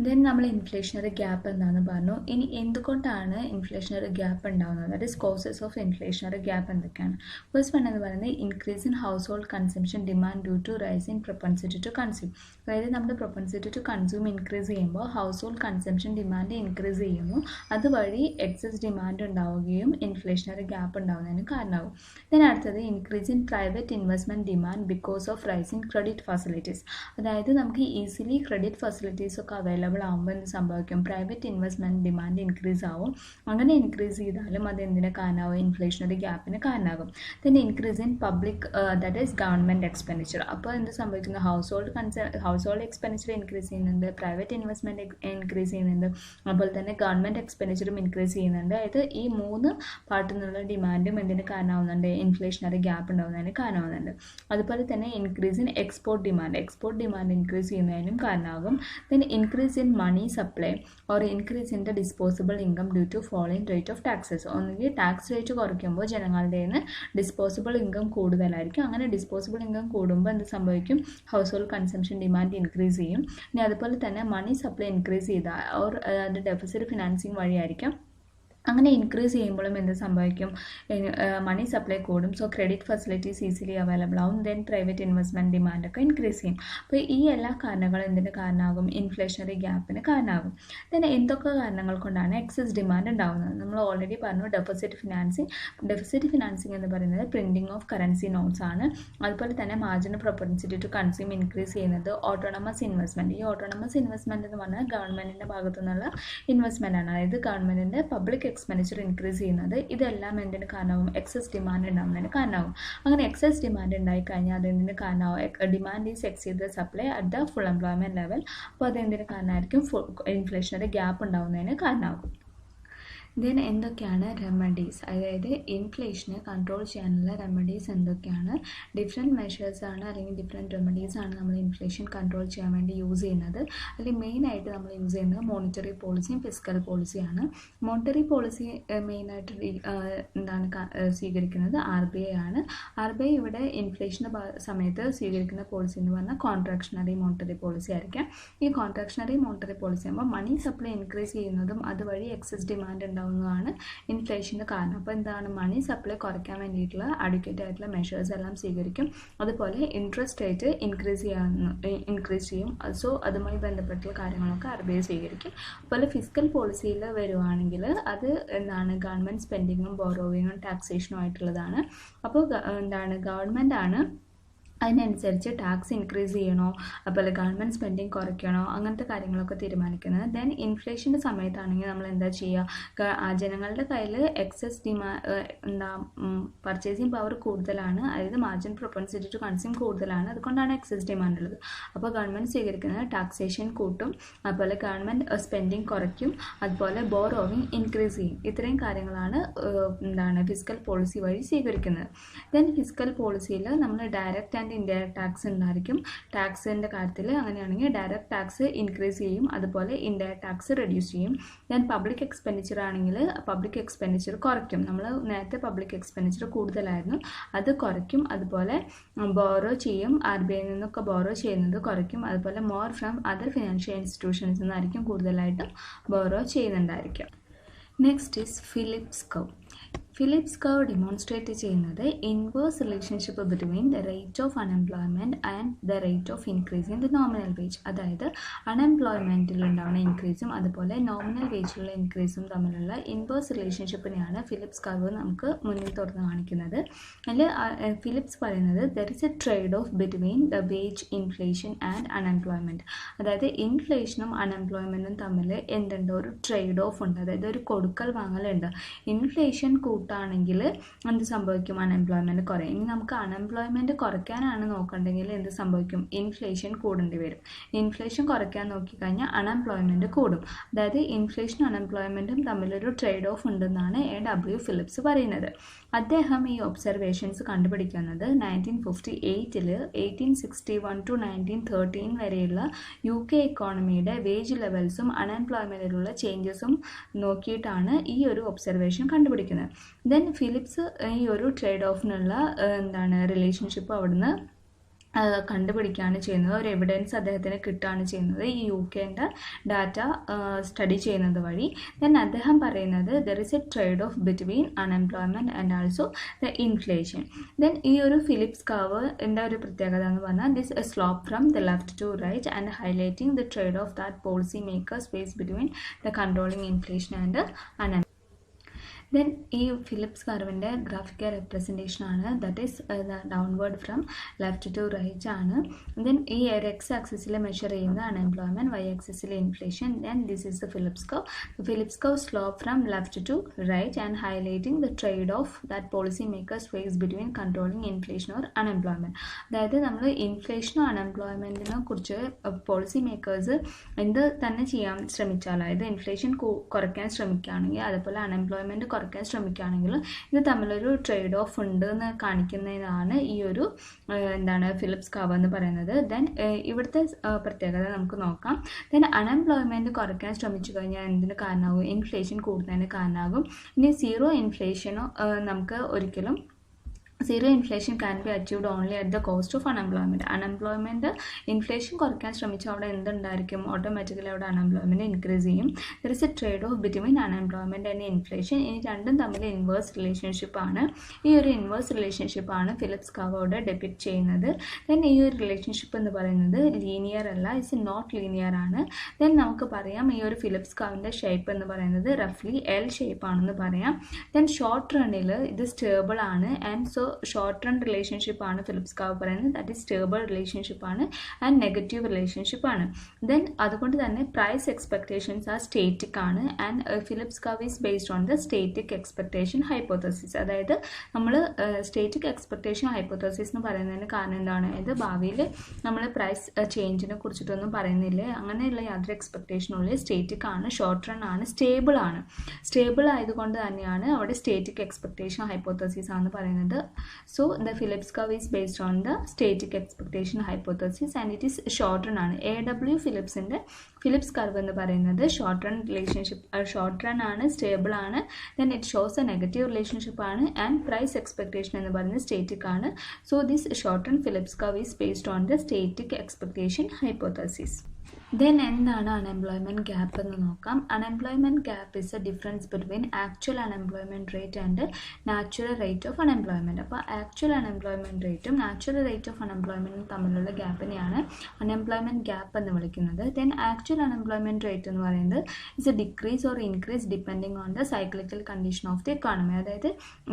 ദെൻ നമ്മൾ ഇൻഫ്ലേഷണറി ഗ്യാപ്പ് എന്താണെന്ന് പറഞ്ഞു. ഇനി എന്തുകൊണ്ടാണ് ഇൻഫ്ലേഷണറി ഗ്യാപ്പ് ഉണ്ടാകുന്നത്? That is causes of inflationary gap എന്തൊക്കെയാണ്? ഫസ്റ്റ് വൺ എന്ന് പറയുന്നത് increase in household consumption demand due to rise in propensity to consume. അതായത് നമ്മുടെ പ്രൊപ്പൻസിറ്റി ടു കൺസ്യൂം ഇൻക്രീസ് ചെയ്യുമ്പോൾ household consumption demand increase ചെയ്യുന്നു. അതുവഴി excess demand ഉണ്ടാവുകയും inflationary gap ഉണ്ടാകുന്നതിന് കാരണമാകും. ദെൻ അടുത്തത് increase in private investment demand because of rise in credit facilities. അതായത് നമുക്ക് ഈസിലി ക്രെഡിറ്റ് ഫെസിലിറ്റീസ് ഒക്കെ അവൈലബിൾ ആകുമ്പോൾ എന്ത് സംഭവിക്കും? പ്രൈവറ്റ് ഇൻവെസ്റ്റ്മെൻറ്റ് ഡിമാൻഡ് ഇൻക്രീസ് ആവും. അങ്ങനെ ഇൻക്രീസ് ചെയ്താലും അത് എന്തിന് കാരണമാവും? ഇൻഫ്ലേഷണറി ഗ്യാപ്പിന് കാരണമാകും. then increase in public that is government expenditure. അപ്പോൾ എന്ത് സംഭവിക്കുന്നു? ഹൗസ് ഹോൾഡ് എക്സ്പെൻഡിച്ചർ ഇൻക്രീസ് ചെയ്യുന്നുണ്ട്, പ്രൈവറ്റ് ഇൻവെസ്റ്റ്മെൻറ്റ് ഇൻക്രീസ് ചെയ്യുന്നുണ്ട്, അതുപോലെ തന്നെ ഗവൺമെൻറ് എക്സ്പെൻഡിച്ചറും ഇൻക്രീസ് ചെയ്യുന്നുണ്ട്. അതായത് ഈ 3 പാർട്ടിൽ നിന്നുള്ള ഡിമാൻഡും എന്തിന് കാരണമാവുന്നുണ്ട്? ഇൻഫ്ലേഷണറി ഗ്യാപ്പ് ഉണ്ടാകുന്നതിന് കാരണമാവുന്നുണ്ട്. അതുപോലെ തന്നെ increase in export demand increase ചെയ്യുന്നതിനും കാരണമാകും. then increase in money supply or increase in the disposable income due to fall in rate of taxes. ഒന്നുകിൽ ടാക്സ് റേറ്റ് കുറയ്ക്കുമ്പോൾ ജനങ്ങളുടെ ഡിസ്പോസിബിൾ ഇൻകം കൂടുതലായിരിക്കും. അങ്ങനെ ഡിസ്പോസിബിൾ ഇൻകം കൂടുമ്പോൾ എന്ത് സംഭവിക്കും? House hold consumption demand increase ചെയ്യും. ഇനി അതുപോലെ തന്നെ മണി സപ്ലൈ ഇൻക്രീസ് ചെയ്താൽ ഓർ അത് ഡെഫിസിറ്റ് ഫിനാൻസിങ് വഴിയായിരിക്കും. അങ്ങനെ ഇൻക്രീസ് ചെയ്യുമ്പോഴും എന്ത് സംഭവിക്കും? മണി സപ്ലൈ കൂടും. So credit facilities easily available ആവും. ദെൻ പ്രൈവറ്റ് ഇൻവെസ്റ്റ്മെൻറ്റ് ഡിമാൻഡൊക്കെ ഇൻക്രീസ് ചെയ്യും. അപ്പോൾ ഈ എല്ലാ കാരണങ്ങളും എന്തിന് കാരണമാകും? ഇൻഫ്ലേഷണറി ഗ്യാപ്പിന് കാരണമാകും. ദെൻ എന്തൊക്കെ കാരണങ്ങൾ കൊണ്ടാണ് എക്സസ് ഡിമാൻഡ് ഉണ്ടാകുന്നത്? നമ്മൾ ഓൾറെഡി പറഞ്ഞു ഡെഫിസിറ്റ് ഫിനാൻസിങ് എന്ന് പറയുന്നത് പ്രിൻറ്റിംഗ് ഓഫ് കറൻസി നോട്ട്സ് ആണ്. അതുപോലെ തന്നെ marginal propensity to consume increase ചെയ്യുന്നത് ഓട്ടോണമസ് ഇൻവെസ്റ്റ്മെൻറ്റ്. ഈ ഓട്ടോണമസ് ഇൻവെസ്റ്റ്മെൻറ്റ് എന്ന് പറഞ്ഞാൽ ഗവൺമെൻറ്റിൻ്റെ ഭാഗത്തു നിന്നുള്ള ഇൻവെസ്റ്റ്മെൻ്റ് ആണ്. അതായത് ഗവൺമെൻറ്റിൻ്റെ പബ്ലിക് എക്സ്പെൻഡിച്ചർ ഇൻക്രീസ് ചെയ്യുന്നത്. ഇതെല്ലാം എന്തിന് കാരണമാകും? എക്സസ് ഡിമാൻഡ് ഉണ്ടാകുന്നതിന് കാരണമാകും. അങ്ങനെ എക്സസ് ഡിമാൻഡ് ഉണ്ടായിക്കഴിഞ്ഞാൽ അതെന്തിന് കാരണമാകും? Demand is exceed the supply at the full employment level. അപ്പോൾ അതെന്തിന് കാരണമായിരിക്കും? ഇൻഫ്ലേഷണറി ഗ്യാപ്പ് ഉണ്ടാകുന്നതിന് കാരണമാകും. ദെൻ എന്തൊക്കെയാണ് റെമഡീസ്, അതായത് ഇൻഫ്ലേഷനെ കൺട്രോൾ ചെയ്യാനുള്ള റെമഡീസ് എന്തൊക്കെയാണ്? ഡിഫറെൻറ്റ് മെഷേഴ്സാണ് അല്ലെങ്കിൽ ഡിഫറെൻറ്റ് റെമഡീസാണ് നമ്മൾ ഇൻഫ്ലേഷൻ കൺട്രോൾ ചെയ്യാൻ വേണ്ടി യൂസ് ചെയ്യുന്നത്. അതിൽ മെയിനായിട്ട് നമ്മൾ യൂസ് ചെയ്യുന്നത് മോണിറ്ററി പോളിസിയും ഫിസ്ക്കൽ പോളിസിയാണ്. മോണിറ്ററി പോളിസി മെയിനായിട്ട് സ്വീകരിക്കുന്നത് RBI ആണ്. RBI ഇവിടെ ഇൻഫ്ലേഷൻ്റെ സമയത്ത് സ്വീകരിക്കുന്ന പോളിസി എന്ന് പറഞ്ഞാൽ കോൺട്രാക്ഷണറി മോണിറ്ററി പോളിസി ആയിരിക്കാം. ഈ കോൺട്രാക്ഷണറി മോണിറ്ററി പോളിസി ആകുമ്പോൾ മണി സപ്ലൈ ഇൻക്രീസ് ചെയ്യുന്നതും അതുവഴി എക്സസ് ഡിമാൻഡ് ഉണ്ടാകുന്നതാണ് ഇൻഫ്ലേഷൻ്റെ കാരണം. അപ്പോൾ എന്താണ്, മണി സപ്ലൈ കുറയ്ക്കാൻ വേണ്ടിയിട്ടുള്ള അഡ്വക്കേറ്റ് ആയിട്ടുള്ള മെഷേഴ്സ് എല്ലാം സ്വീകരിക്കും. അതുപോലെ ഇൻട്രസ്റ്റ് റേറ്റ് ഇൻക്രീസ് ചെയ്യും. സോ അതുമായി ബന്ധപ്പെട്ടുള്ള കാര്യങ്ങളൊക്കെ RBI സ്വീകരിക്കും. അതുപോലെ ഫിസ്ക്കൽ പോളിസിയിൽ വരുവാണെങ്കിൽ അത് ഗവൺമെൻറ് സ്പെൻഡിങ്ങും ബോറോവിങ്ങും ടാക്സേഷനും ആയിട്ടുള്ളതാണ്. അപ്പോൾ ഗവൺമെൻറ് ആണ് അതിനനുസരിച്ച് ടാക്സ് ഇൻക്രീസ് ചെയ്യണോ, അതുപോലെ ഗവൺമെൻറ് സ്പെൻഡിങ് കുറയ്ക്കണോ, അങ്ങനത്തെ കാര്യങ്ങളൊക്കെ തീരുമാനിക്കുന്നത്. ദെൻ ഇൻഫ്ലേഷൻ്റെ സമയത്താണെങ്കിൽ നമ്മൾ എന്താ ചെയ്യുക, ജനങ്ങളുടെ കയ്യിൽ എക്സസ് പർച്ചേസിങ് പവർ കൂടുതലാണ്, അതായത് മാർജിൻ പ്രൊപ്പൻസിറ്റി ടു കൺസ്യൂം കൂടുതലാണ്, അതുകൊണ്ടാണ് എക്സസ് ഡിമാൻഡ് ഉള്ളത്. അപ്പോൾ ഗവൺമെൻറ് സ്വീകരിക്കുന്നത് ടാക്സേഷൻ കൂട്ടും, അതുപോലെ ഗവൺമെൻറ് സ്പെൻഡിങ് കുറയ്ക്കും, അതുപോലെ ബോറോവിങ് ഇൻക്രീസ് ചെയ്യും. ഇത്രയും കാര്യങ്ങളാണ് ഫിസ്ക്കൽ പോളിസി വഴി സ്വീകരിക്കുന്നത്. ദെൻ ഫിസ്ക്കൽ പോളിസിയിൽ നമ്മൾ ഡയറക്റ്റ് ആൻഡ് ഇൻഡയറക്റ്റ് ടാക്സ് ഉണ്ടായിരിക്കും. ടാക്സിൻ്റെ കാര്യത്തിൽ അങ്ങനെയാണെങ്കിൽ ഡയറക്റ്റ് ടാക്സ് ഇൻക്രീസ് ചെയ്യും, അതുപോലെ ഇൻഡയറക്റ്റ് ടാക്സ് റെഡ്യൂസ് ചെയ്യും. ദെൻ പബ്ലിക് എക്സ്പെൻഡിച്ചർ ആണെങ്കിൽ പബ്ലിക് എക്സ്പെൻഡിച്ചർ കുറയ്ക്കും. നമ്മൾ നേരത്തെ പബ്ലിക് എക്സ്പെൻഡിച്ചർ കൂടുതലായിരുന്നു, അത് കുറയ്ക്കും. അതുപോലെ ബോറോ ചെയ്യും, RBI നിന്നൊക്കെ ബോറോ ചെയ്യുന്നത് കുറയ്ക്കും. അതുപോലെ more from other financial institutions നിന്നായിരിക്കും കൂടുതലായിട്ടും ബോറോ ചെയ്യുന്നുണ്ടായിരിക്കും. Next is Phillips curve. Phillips curve demonstrate ചെയ്യുന്നത് inverse relationship between the rate of unemployment and the rate of increase in the nominal wage. അതായത് അൺഎംപ്ലോയ്മെൻറ്റിലുണ്ടാവുന്ന ഇൻക്രീസും അതുപോലെ നോമിനൽ വേജിലുള്ള ഇൻക്രീസും തമ്മിലുള്ള ഇൻവേഴ്സ് റിലേഷൻഷിപ്പിനെയാണ് ഫിലിപ്സ് കർവ് നമുക്ക് മുന്നിൽ തുറന്ന് കാണിക്കുന്നത്. അതിൽ ഫിലിപ്സ് പറയുന്നത് there is a trade off between the wage inflation and unemployment. അതായത് ഇൻഫ്ലേഷനും അൺഎംപ്ലോയ്മെൻറ്റും തമ്മിൽ എന്തുണ്ട്, ഒരു ട്രേഡ് ഓഫ് ഉണ്ട്, അതായത് ഒരു കൊടുക്കൽ വാങ്ങലുണ്ട്. ഇൻഫ്ലേഷൻ കൂട്ടാണെങ്കിൽ എന്ത് സംഭവിക്കും, അൺഎംപ്ലോയ്മെൻറ്റ് കുറയും. ഇനി നമുക്ക് അൺഎംപ്ലോയ്മെൻറ്റ് കുറയ്ക്കാനാണ് നോക്കണ്ടെങ്കിൽ എന്ത് സംഭവിക്കും, ഇൻഫ്ലേഷൻ കൂടേണ്ടി വരും. ഇൻഫ്ലേഷൻ കുറയ്ക്കാൻ നോക്കിക്കഴിഞ്ഞാൽ അൺഎംപ്ലോയ്മെൻറ്റ് കൂടും. അതായത് ഇൻഫ്ലേഷനും അൺഎംപ്ലോയ്മെൻറ്റും തമ്മിലൊരു ട്രേഡ് ഓഫ് ഉണ്ടെന്നാണ് W. ഫിലിപ്സ് പറയുന്നത്. അദ്ദേഹം ഈ ഒബ്സർവേഷൻസ് കണ്ടുപിടിക്കുന്നത് 1958 1861 to 1913 വരെയുള്ള UK എക്കോണമിയുടെ വേജ് ലെവൽസും അൺഎംപ്ലോയ്മെൻറ്റിലുള്ള ചേഞ്ചസും നോക്കിയിട്ടാണ് ഈ ഒരു ഒബ്സർവേഷൻ കണ്ടുപിടിക്കുന്നത്. ദെൻ ഫിലിപ്സ് ഈ ഒരു ട്രേഡ് ഓഫിനുള്ള റിലേഷൻഷിപ്പ് അവിടുന്ന് കണ്ടുപിടിക്കുകയാണ് ചെയ്യുന്നത്. ഒരു എവിഡൻസ് അദ്ദേഹത്തിന് കിട്ടുകയാണ് ചെയ്യുന്നത് ഈ UKൻ്റെ ഡാറ്റ സ്റ്റഡി ചെയ്യുന്നത് വഴി. ദെൻ അദ്ദേഹം പറയുന്നത് there is a trade off between unemployment and also the inflation. Then ഈ ഒരു ഫിലിപ്സ് കർവ് ഒരു പ്രത്യേകത എന്ന് പറഞ്ഞാൽ this a slope from the left to right and highlighting the trade off that policy makers face between the controlling inflation and unemployment. Then ഈ Phillips കർവിൻ്റെ graphical representation ആണ്, that is downward from left to right ആണ്. Then ഈ X ആക്സിസിൽ measure ചെയ്യുന്ന unemployment, Y ആക്സിസിൽ inflation. Then this is the Phillips curve. Phillips curve slope from left to right and highlighting the trade off that policy makers face between controlling inflation or unemployment. അതായത് നമ്മൾ ഇൻഫ്ലേഷനോ അൺഎംപ്ലോയ്മെൻറ്റിനെ കുറിച്ച് policy makers എന്ത് തന്നെ ചെയ്യാൻ ശ്രമിച്ചാൽ, അതായത് inflation കുറയ്ക്കാൻ ശ്രമിക്കുകയാണെങ്കിൽ അതുപോലെ അൺഎംപ്ലോയ്മെൻറ്റ് കുറയ്ക്കാൻ ശ്രമിക്കുകയാണെങ്കിലും ഇത് തമ്മിലൊരു ട്രേഡ് ഓഫ് ഉണ്ട് എന്ന് കാണിക്കുന്നതാണ് ഈ ഒരു ഫിലിപ്സ് കർവ് എന്ന് പറയുന്നത്. ദെൻ ഇവിടുത്തെ പ്രത്യേകത നമുക്ക് നോക്കാം. ദെൻ അൺഎംപ്ലോയ്മെൻറ്റ് കുറയ്ക്കാൻ ശ്രമിച്ചു കഴിഞ്ഞാൽ എന്തിന് കാരണമാകും, ഇൻഫ്ലേഷൻ കൂടുന്നതിന് കാരണമാകും. ഇനി സീറോ ഇൻഫ്ലേഷനോ നമുക്ക് ഒരിക്കലും zero inflation can be achieved only at the cost of unemployment. Unemployment inflation കുറയ്ക്കാൻ ശ്രമിച്ചാൽ അവിടെ എന്തുണ്ടായിരിക്കും, ഓട്ടോമാറ്റിക്കലി അവിടെ അൺഎംപ്ലോയ്മെൻറ്റ് ഇൻക്രീസ് ചെയ്യും. There is a trade off between unemployment and inflation. ഈ രണ്ടും തമ്മിൽ ഇൻവേഴ്സ് റിലേഷൻഷിപ്പാണ്. ഈ ഒരു ഇൻവേഴ്സ് റിലേഷൻഷിപ്പാണ് ഫിലിപ്സ് കർവ് അവിടെ ഡെപിക്റ്റ് ചെയ്യുന്നത്. ദെൻ ഈ ഒരു റിലേഷൻഷിപ്പ് എന്ന് പറയുന്നത് ലീനിയർ അല്ല, ഇറ്റ്സ് നോട്ട് ലീനിയർ ആണ്. ദെൻ നമുക്ക് പറയാം ഈ ഒരു ഫിലിപ്സ് കർവിൻ്റെ ഷേപ്പ് എന്ന് പറയുന്നത് റഫ്ലി L ഷേപ്പ് ആണെന്ന് പറയാം. ദെൻ ഷോർട്ട് റണ്ണിൽ ഇത് സ്റ്റേബിൾ ആണ് and so short run relationship ആണ് ഫിലിപ്സ് കർവ് പറയുന്നത്, ദാറ്റ് ഈസ് സ്റ്റേബിൾ റിലേഷൻഷിപ്പ് ആണ് ആൻഡ് നെഗറ്റീവ് റിലേഷൻഷിപ്പ് ആണ്. ദെൻ അതുകൊണ്ട് തന്നെ പ്രൈസ് എക്സ്പെക്ടേഷൻസ് ആ സ്റ്റേറ്റിക് ആണ് and Phillips curve is based on the static expectation hypothesis. അതായത് നമ്മൾ സ്റ്റേറ്റിക് എക്സ്പെക്ടേഷൻ ഹൈപ്പോത്തസിസ് എന്ന് പറയുന്നതിന് കാരണം എന്താണ്, അതായത് ഭാവിയിൽ നമ്മൾ പ്രൈസ് ചേഞ്ചിനെ കുറിച്ചിട്ടൊന്നും പറയുന്നില്ലേ, അങ്ങനെയുള്ള യാതൊരു എക്സ്പെക്ടേഷനുള്ള സ്റ്റേറ്റിക് ആണ്, ഷോർട്ട് റൺ ആണ്, സ്റ്റേബിൾ ആണ്. സ്റ്റേബിൾ ആയതുകൊണ്ട് തന്നെയാണ് അവിടെ സ്റ്റേറ്റിക് എക്സ്പെക്ടേഷൻ ഹൈപ്പോത്തസിസ് ആണ് പറയുന്നത്. So the Phillips curve is based on the static expectation hypothesis and it is short run ആണ്. AW ഫിലിപ്സിന്റെ ഫിലിപ്സ് കർവ് എന്ന് പറയുന്നത് short run relationship, short run ആണ്, സ്റ്റേബിൾ ആണ്, then it shows a negative relationship ആണ് and price expectation എന്ന് പറയുന്നത് static ആണ്. So this short run Phillips curve is based on the static expectation hypothesis. Then എന്താണ് unemployment gap എന്ന് നോക്കാം. Unemployment gap is a difference between actual unemployment rate and natural rate of unemployment. അപ്പോൾ actual unemployment റേറ്റും natural rate of അൺഎംപ്ലോയ്മെന്റും തമ്മിലുള്ള ഗ്യാപ്പിനെയാണ് unemployment gap എന്ന് വിളിക്കുന്നത്. ദെൻ ആക്ച്വൽ അൺഎംപ്ലോയ്മെന്റ് റേറ്റ് എന്ന് പറയുന്നത് is a decrease or increase depending on the cyclical condition of the economy. അതായത്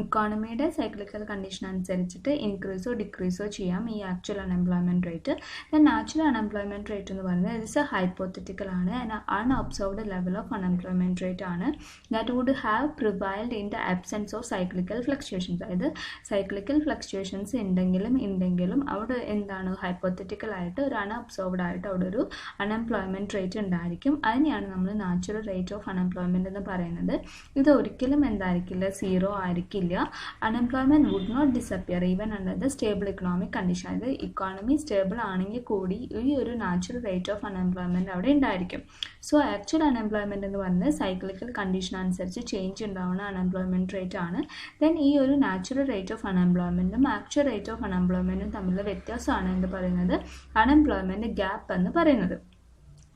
ഇക്കോണമിയുടെ സൈക്ലിക്കൽ കണ്ടീഷൻ അനുസരിച്ചിട്ട് ഇൻക്രീസോ ഡിക്രീസോ ചെയ്യാം ഈ actual unemployment rate. Then natural unemployment rate എന്ന് പറയുന്നത് ഇറ്റ്സ് എ ഹൈപ്പോത്തറ്റിക്കൽ ആണ്, unobserved level of unemployment rate ആണ് that would have prevailed in the absence of cyclical fluctuations. അതായത് സൈക്ലിക്കൽ ഫ്ലക്ച്വേഷൻസ് ഉണ്ടെങ്കിലും അവിടെ എന്താണ് ഹൈപ്പോത്തറ്റിക്കൽ ആയിട്ട് ഒരു അൺഒബ്സർവ്ഡ് ആയിട്ട് അവിടെ ഒരു അൺഎംപ്ലോയ്മെന്റ് റേറ്റ് ഉണ്ടായിരിക്കും. അതിനെയാണ് നമ്മൾ നാച്ചുറൽ റേറ്റ് ഓഫ് അൺഎംപ്ലോയ്മെന്റ് എന്ന് പറയുന്നത്. ഇത് ഒരിക്കലും എന്തായിരിക്കില്ല, സീറോ ആയിരിക്കില്ല. Unemployment would not disappear even under the stable economic condition. അതായത് ഇക്കോണമി സ്റ്റേബിൾ ആണെങ്കിൽ കൂടി ഈ ഒരു നാച്ചുറൽ റേറ്റ് ഓഫ് അൺഎംപ്ലോയ്മെന്റ് അവിടെ ഉണ്ടായിരിക്കും. സോ ആക്ച്വൽ അൺഎംപ്ലോയ്മെന്റ് എന്ന് പറയുന്നത് സൈക്ലിക്കൽ കണ്ടീഷൻ അനുസരിച്ച് ചേഞ്ച് ഉണ്ടാവുന്ന അൺഎംപ്ലോയ്മെന്റ് റേറ്റ് ആണ്. ദെൻ ഈ ഒരു നാച്ചുറൽ റേറ്റ് ഓഫ് അൺഎംപ്ലോയ്മെന്റും ആക്ച്വൽ റേറ്റ് ഓഫ് അൺഎംപ്ലോയ്മെന്റും തമ്മിലുള്ള വ്യത്യാസമാണ് എന്ന് പറയുന്നത് അൺഎംപ്ലോയ്മെന്റ് ഗ്യാപ്പ് എന്ന് പറയുന്നത്.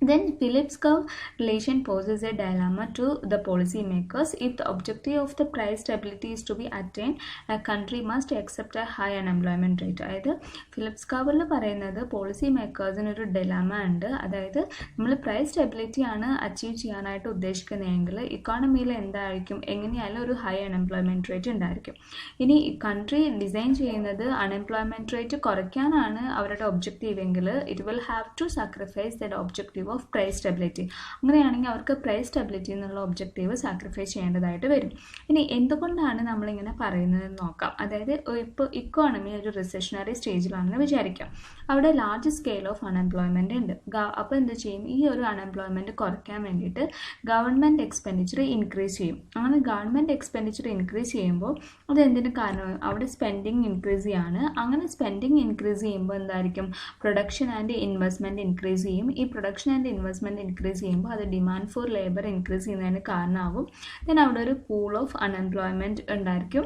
Then Phillips curve relation poses a dilemma to the policymakers. If the objective of the price stability is to be attained, a country must accept a high unemployment rate. അതായത് Philips കർവിൽ പറയുന്നത് policy മേക്കേഴ്സിന് ഒരു dilemma ഉണ്ട്. അതായത് നമ്മൾ price stability ആണ് achieve ചെയ്യാനായിട്ട് ഉദ്ദേശിക്കുന്നതെങ്കിൽ ഇക്കോണമിയിൽ എന്തായിരിക്കും, എങ്ങനെയായാലും ഒരു ഹൈ അൺഎംപ്ലോയ്മെന്റ് റേറ്റ് ഉണ്ടായിരിക്കും. ഇനി കൺട്രി ഡിസൈൻ ചെയ്യുന്നത് അൺഎംപ്ലോയ്മെന്റ് റേറ്റ് കുറയ്ക്കാനാണ് അവരുടെ ഒബ്ജക്റ്റീവ് എങ്കിൽ it will have to sacrifice that objective of price stability. അങ്ങനെയാണെങ്കിൽ അവർക്ക് പ്രൈസ് സ്റ്റെബിലിറ്റി എന്നുള്ള ഒബ്ജക്റ്റീവ് സാക്രിഫൈസ് ചെയ്യേണ്ടതായിട്ട് വരും. ഇനി എന്തുകൊണ്ടാണ് നമ്മളിങ്ങനെ പറയുന്നതെന്ന് നോക്കാം. അതായത് ഇപ്പോൾ ഇക്കോണമി ഒരു റിസെഷനറി സ്റ്റേജിലാണെന്ന് വിചാരിക്കാം. അവിടെ ലാർജ് സ്കെയിൽ ഓഫ് അൺഎംപ്ലോയ്മെന്റ് ഉണ്ട്. അപ്പോൾ എന്ത് ചെയ്യും, ഈ ഒരു അൺഎംപ്ലോയ്മെന്റ് കുറയ്ക്കാൻ വേണ്ടിയിട്ട് ഗവൺമെന്റ് എക്സ്പെൻഡിച്ചർ ഇൻക്രീസ് ചെയ്യും. അങ്ങനെ ഗവൺമെന്റ് എക്സ്പെൻഡിച്ചർ ഇൻക്രീസ് ചെയ്യുമ്പോൾ അത് എന്തിനു കാരണം, അവിടെ സ്പെൻഡിങ് ഇൻക്രീസ് ചെയ്യാണ്. അങ്ങനെ സ്പെൻഡിങ് ഇൻക്രീസ് ചെയ്യുമ്പോൾ എന്തായിരിക്കും, പ്രൊഡക്ഷൻ ആൻഡ് ഇൻവെസ്റ്റ്മെന്റ് ഇൻക്രീസ് ചെയ്യും. ഈ പ്രൊഡക്ഷൻ ആൻഡ് ഇൻവെസ്റ്റ്മെന്റ് ഇൻക്രീസ് ചെയ്യുമ്പോൾ അത് ഡിമാൻഡ് ഫോർ ലേബർ ഇൻക്രീസ് ചെയ്യുന്നതിന് കാരണമാകും. ദെൻ അവിടെ ഒരു പൂൾ ഓഫ് അൺഎംപ്ലോയ്മെന്റ് ഉണ്ടായിരിക്കും.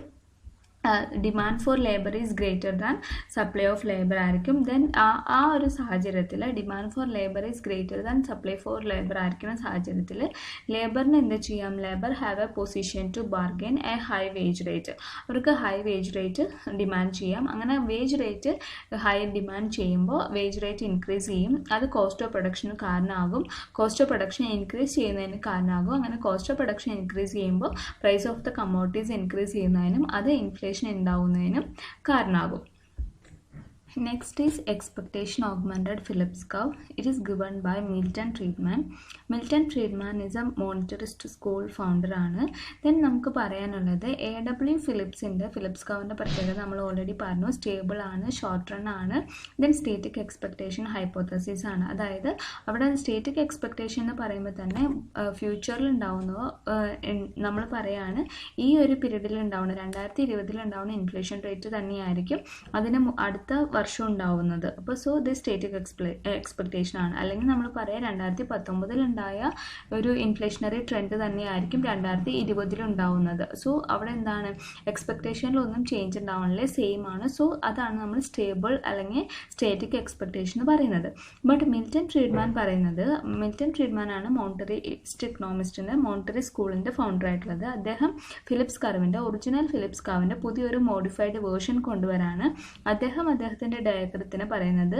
Demand for labour is greater than supply of labour ആയിരിക്കും. ദെൻ ആ ഒരു സാഹചര്യത്തിൽ demand for labour is greater than supply for labour ആയിരിക്കുന്ന സാഹചര്യത്തിൽ ലേബറിന് എന്ത് ചെയ്യാം, labour have a position to bargain a high wage rate. അവർക്ക് ഹൈ വേജ് റേറ്റ് ഡിമാൻഡ് ചെയ്യാം. അങ്ങനെ വേജ് റേറ്റ് ഹൈ ഡിമാൻഡ് ചെയ്യുമ്പോൾ വേജ് റേറ്റ് ഇൻക്രീസ് ചെയ്യും. അത് കോസ്റ്റ് ഓഫ് പ്രൊഡക്ഷന് കാരണമാകും. കോസ്റ്റ് ഓഫ് പ്രൊഡക്ഷൻ ഇൻക്രീസ് ചെയ്യുന്നതിന് കാരണമാകും. അങ്ങനെ കോസ്റ്റ് ഓഫ് പ്രൊഡക്ഷൻ ഇൻക്രീസ് ചെയ്യുമ്പോൾ price of the commodities increase ചെയ്യുന്നതിനും അത് ഇൻഫ്ലേഷൻ ഉണ്ടാവുന്നതിനും കാരണമാകും. Next is expectation augmented Phillips curve. It is given by Milton Friedman. Milton Friedman is a monetarist school founder ആണ്. Then നമുക്ക് പറയാനുള്ളത് AW ഫിലിപ്സിൻ്റെ ഫിലിപ്സ് കർവിൻ്റെ പ്രത്യേകത നമ്മൾ already പറഞ്ഞു. സ്റ്റേബിൾ ആണ്, ഷോർട്ട് റൺ ആണ്, ദെൻ സ്റ്റേറ്റിക് എക്സ്പെക്ടേഷൻ ഹൈപ്പോത്തസിസ് ആണ്. അതായത് അവിടെ സ്റ്റേറ്റിക് എക്സ്പെക്ടേഷൻ എന്ന് പറയുമ്പോൾ തന്നെ ഫ്യൂച്ചറിൽ ഉണ്ടാവുന്നതോ നമ്മൾ പറയാണ് ഈ ഒരു പീരീഡിൽ ഉണ്ടാവുന്ന 2020 ഉണ്ടാവുന്ന ഇൻഫ്ലേഷൻ റേറ്റ് തന്നെയായിരിക്കും അതിന് അടുത്ത വർഷം ഉണ്ടാവുന്നത്. അപ്പോൾ സോ ഇത് സ്റ്റേറ്റിക് എക്സ്പെക്ടേഷൻ ആണ്. അല്ലെങ്കിൽ നമ്മൾ പറയാം 2019 ഉണ്ടായ ഒരു ഇൻഫ്ലേഷണറി ട്രെൻഡ് തന്നെയായിരിക്കും 2020 ഉണ്ടാവുന്നത്. സോ അവിടെ എന്താണ്, എക്സ്പെക്ടേഷനിലൊന്നും ചേഞ്ച് ഉണ്ടാവണില്ലേ, സെയിം ആണ്. സോ അതാണ് നമ്മൾ സ്റ്റേബിൾ അല്ലെങ്കിൽ സ്റ്റേറ്റിക് എക്സ്പെക്ടേഷൻ എന്ന് പറയുന്നത്. ബട്ട് മിൽട്ടൺ ഫ്രീഡ്മാൻ ആണ് മോണിറ്ററിസ്റ്റ് ഇക്കണോമിസ്റ്റിൻ്റെ മോണിറ്ററി സ്കൂളിൻ്റെ ഫൗണ്ടർ ആയിട്ടുള്ളത്. അദ്ദേഹം ഫിലിപ്സ് കർവിൻ്റെ ഒറിജിനൽ ഫിലിപ്സ് കർവിൻ്റെ പുതിയൊരു മോഡിഫൈഡ് വേർഷൻ കൊണ്ടുവരാണ്. അദ്ദേഹത്തിൻ്റെ ഡയഗ്രത്തിന് പറയുന്നത്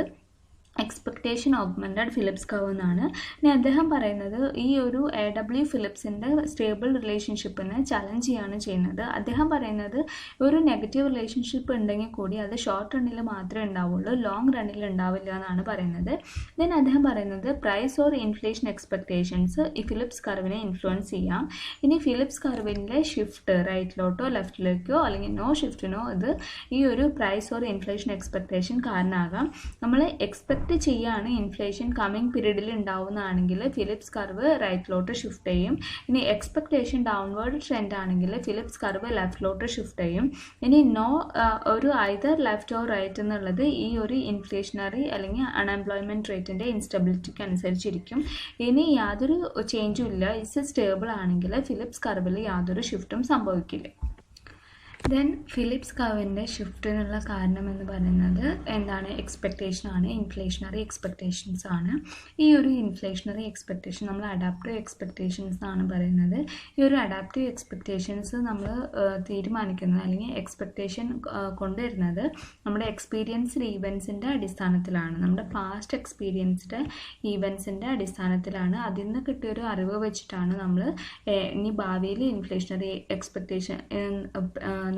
എക്സ്പെക്റ്റേഷൻ ഓഗ്മെൻറ്റഡ് ഫിലിപ്സ് കർവ് എന്നാണ്. ഇനി അദ്ദേഹം പറയുന്നത് ഈ ഒരു AW ഫിലിപ്സിൻ്റെ സ്റ്റേബിൾ റിലേഷൻഷിപ്പിനെ ചലഞ്ച് ചെയ്യാണ് ചെയ്യുന്നത്. അദ്ദേഹം പറയുന്നത് ഒരു നെഗറ്റീവ് റിലേഷൻഷിപ്പ് ഉണ്ടെങ്കിൽ കൂടി അത് ഷോർട്ട് റണ്ണിൽ മാത്രമേ ഉണ്ടാവുള്ളൂ, ലോങ് റണ്ണിൽ ഉണ്ടാവില്ല എന്നാണ് പറയുന്നത്. ദെൻ അദ്ദേഹം പറയുന്നത് പ്രൈസ് ഓർ ഇൻഫ്ലേഷൻ എക്സ്പെക്റ്റേഷൻസ് ഈ ഫിലിപ്സ് കർവിനെ ഇൻഫ്ലുവൻസ് ചെയ്യാം. ഇനി ഫിലിപ്സ് കർവിൻ്റെ ഷിഫ്റ്റ് റൈറ്റിലോട്ടോ ലെഫ്റ്റിലേക്കോ അല്ലെങ്കിൽ നോ ഷിഫ്റ്റിനോ ഇത് ഈ ഒരു പ്രൈസ് ഓർ ഇൻഫ്ലേഷൻ എക്സ്പെക്റ്റേഷൻ കാരണമാകാം. നമ്മൾ എക്സ്പെക്ട് ചെയ്യാണ് ഇൻഫ്ലേഷൻ കമ്മിങ് പീരീഡിൽ ഉണ്ടാവുന്നതാണെങ്കിൽ ഫിലിപ്സ് കർവ് റൈറ്റിലോട്ട് ഷിഫ്റ്റ് ചെയ്യും. ഇനി എക്സ്പെക്റ്റേഷൻ ഡൗൺവേർഡ് ട്രെൻഡ് ആണെങ്കിൽ ഫിലിപ്സ് കർവ് ലെഫ്റ്റിലോട്ട് ഷിഫ്റ്റ് ചെയ്യും. ഇനി ഒരു ഐദർ ലെഫ്റ്റ് ഓർ റൈറ്റ് എന്നുള്ളത് ഈ ഒരു ഇൻഫ്ലേഷണറി അല്ലെങ്കിൽ അൺഎംപ്ലോയ്മെൻറ്റ് റേറ്റിൻ്റെ ഇൻസ്റ്റബിലിറ്റിക്ക് അനുസരിച്ചിരിക്കും. ഇനി യാതൊരു ചേഞ്ചും ഇല്ല, ഇറ്റ്സ് സ്റ്റേബിൾ ആണെങ്കിൽ ഫിലിപ്സ് കർവിൽ യാതൊരു ഷിഫ്റ്റും സംഭവിക്കില്ല. ദെൻ ഫിലിപ്സ് കർവിൻ്റെ ഷിഫ്റ്റിനുള്ള കാരണം എന്ന് പറയുന്നത് എന്താണ്? എക്സ്പെക്റ്റേഷനാണ്, ഇൻഫ്ലേഷണറി എക്സ്പെക്റ്റേഷൻസ് ആണ്. ഈ ഒരു ഇൻഫ്ലേഷണറി എക്സ്പെക്റ്റേഷൻ നമ്മൾ അഡാപ്റ്റീവ് എക്സ്പെക്റ്റേഷൻസ് എന്നാണ് പറയുന്നത്. ഈ ഒരു അഡാപ്റ്റീവ് എക്സ്പെക്റ്റേഷൻസ് നമ്മൾ തീരുമാനിക്കുന്നത് അല്ലെങ്കിൽ എക്സ്പെക്റ്റേഷൻ കൊണ്ടുവരുന്നത് നമ്മുടെ എക്സ്പീരിയൻസ്ഡ് ഈവൻസിൻ്റെ അടിസ്ഥാനത്തിലാണ്, നമ്മുടെ പാസ്റ്റ് എക്സ്പീരിയൻസ്ഡ് ഈവൻസിൻ്റെ അടിസ്ഥാനത്തിലാണ്. അതിൽ നിന്ന് കിട്ടിയൊരു അറിവ് വെച്ചിട്ടാണ് നമ്മൾ ഇനി ഭാവിയിൽ ഇൻഫ്ലേഷണറി എക്സ്പെക്റ്റേഷൻ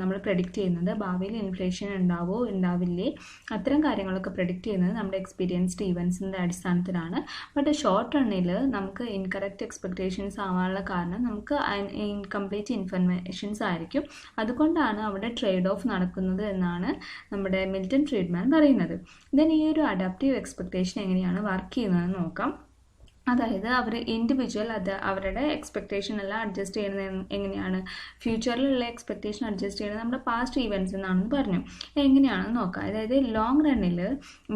നമ്മൾ പ്രെഡിക്റ്റ് ചെയ്യുന്നത്. ഭാവിയിൽ ഇൻഫ്ലേഷൻ ഉണ്ടാവോ ഉണ്ടാവില്ലേ അത്തരം കാര്യങ്ങളൊക്കെ പ്രെഡിക്റ്റ് ചെയ്യുന്നത് നമ്മുടെ എക്സ്പീരിയൻസ്ഡ് ഈവൻസിൻ്റെ അടിസ്ഥാനത്തിലാണ്. ബട്ട് ഷോർട്ട് റണ്ണിൽ നമുക്ക് ഇൻകറക്റ്റ് എക്സ്പെക്റ്റേഷൻസ് ആവാനുള്ള കാരണം നമുക്ക് ഇൻകംപ്ലീറ്റ് ഇൻഫർമേഷൻസ് ആയിരിക്കും. അതുകൊണ്ടാണ് അവിടെ ട്രേഡ് ഓഫ് നടക്കുന്നത് എന്നാണ് നമ്മുടെ മിൽട്ടൺ ഫ്രീഡ്മാൻ പറയുന്നത്. ദെൻ ഈ ഒരു അഡാപ്റ്റീവ് എക്സ്പെക്റ്റേഷൻ എങ്ങനെയാണ് വർക്ക് ചെയ്യുന്നതെന്ന് നോക്കാം. അതായത് അവർ ഇൻഡിവിജ്വൽ അവരുടെ എക്സ്പെക്റ്റേഷൻ എല്ലാം അഡ്ജസ്റ്റ് ചെയ്യുന്നത് എങ്ങനെയാണ്? ഫ്യൂച്ചറിലുള്ള എക്സ്പെക്റ്റേഷൻ അഡ്ജസ്റ്റ് ചെയ്യുന്നത് നമ്മുടെ പാസ്റ്റ് ഈവൻസ് എന്നാണെന്ന് പറഞ്ഞു. എങ്ങനെയാണെന്ന് നോക്കാം. അതായത് ലോങ് റണ്ണിൽ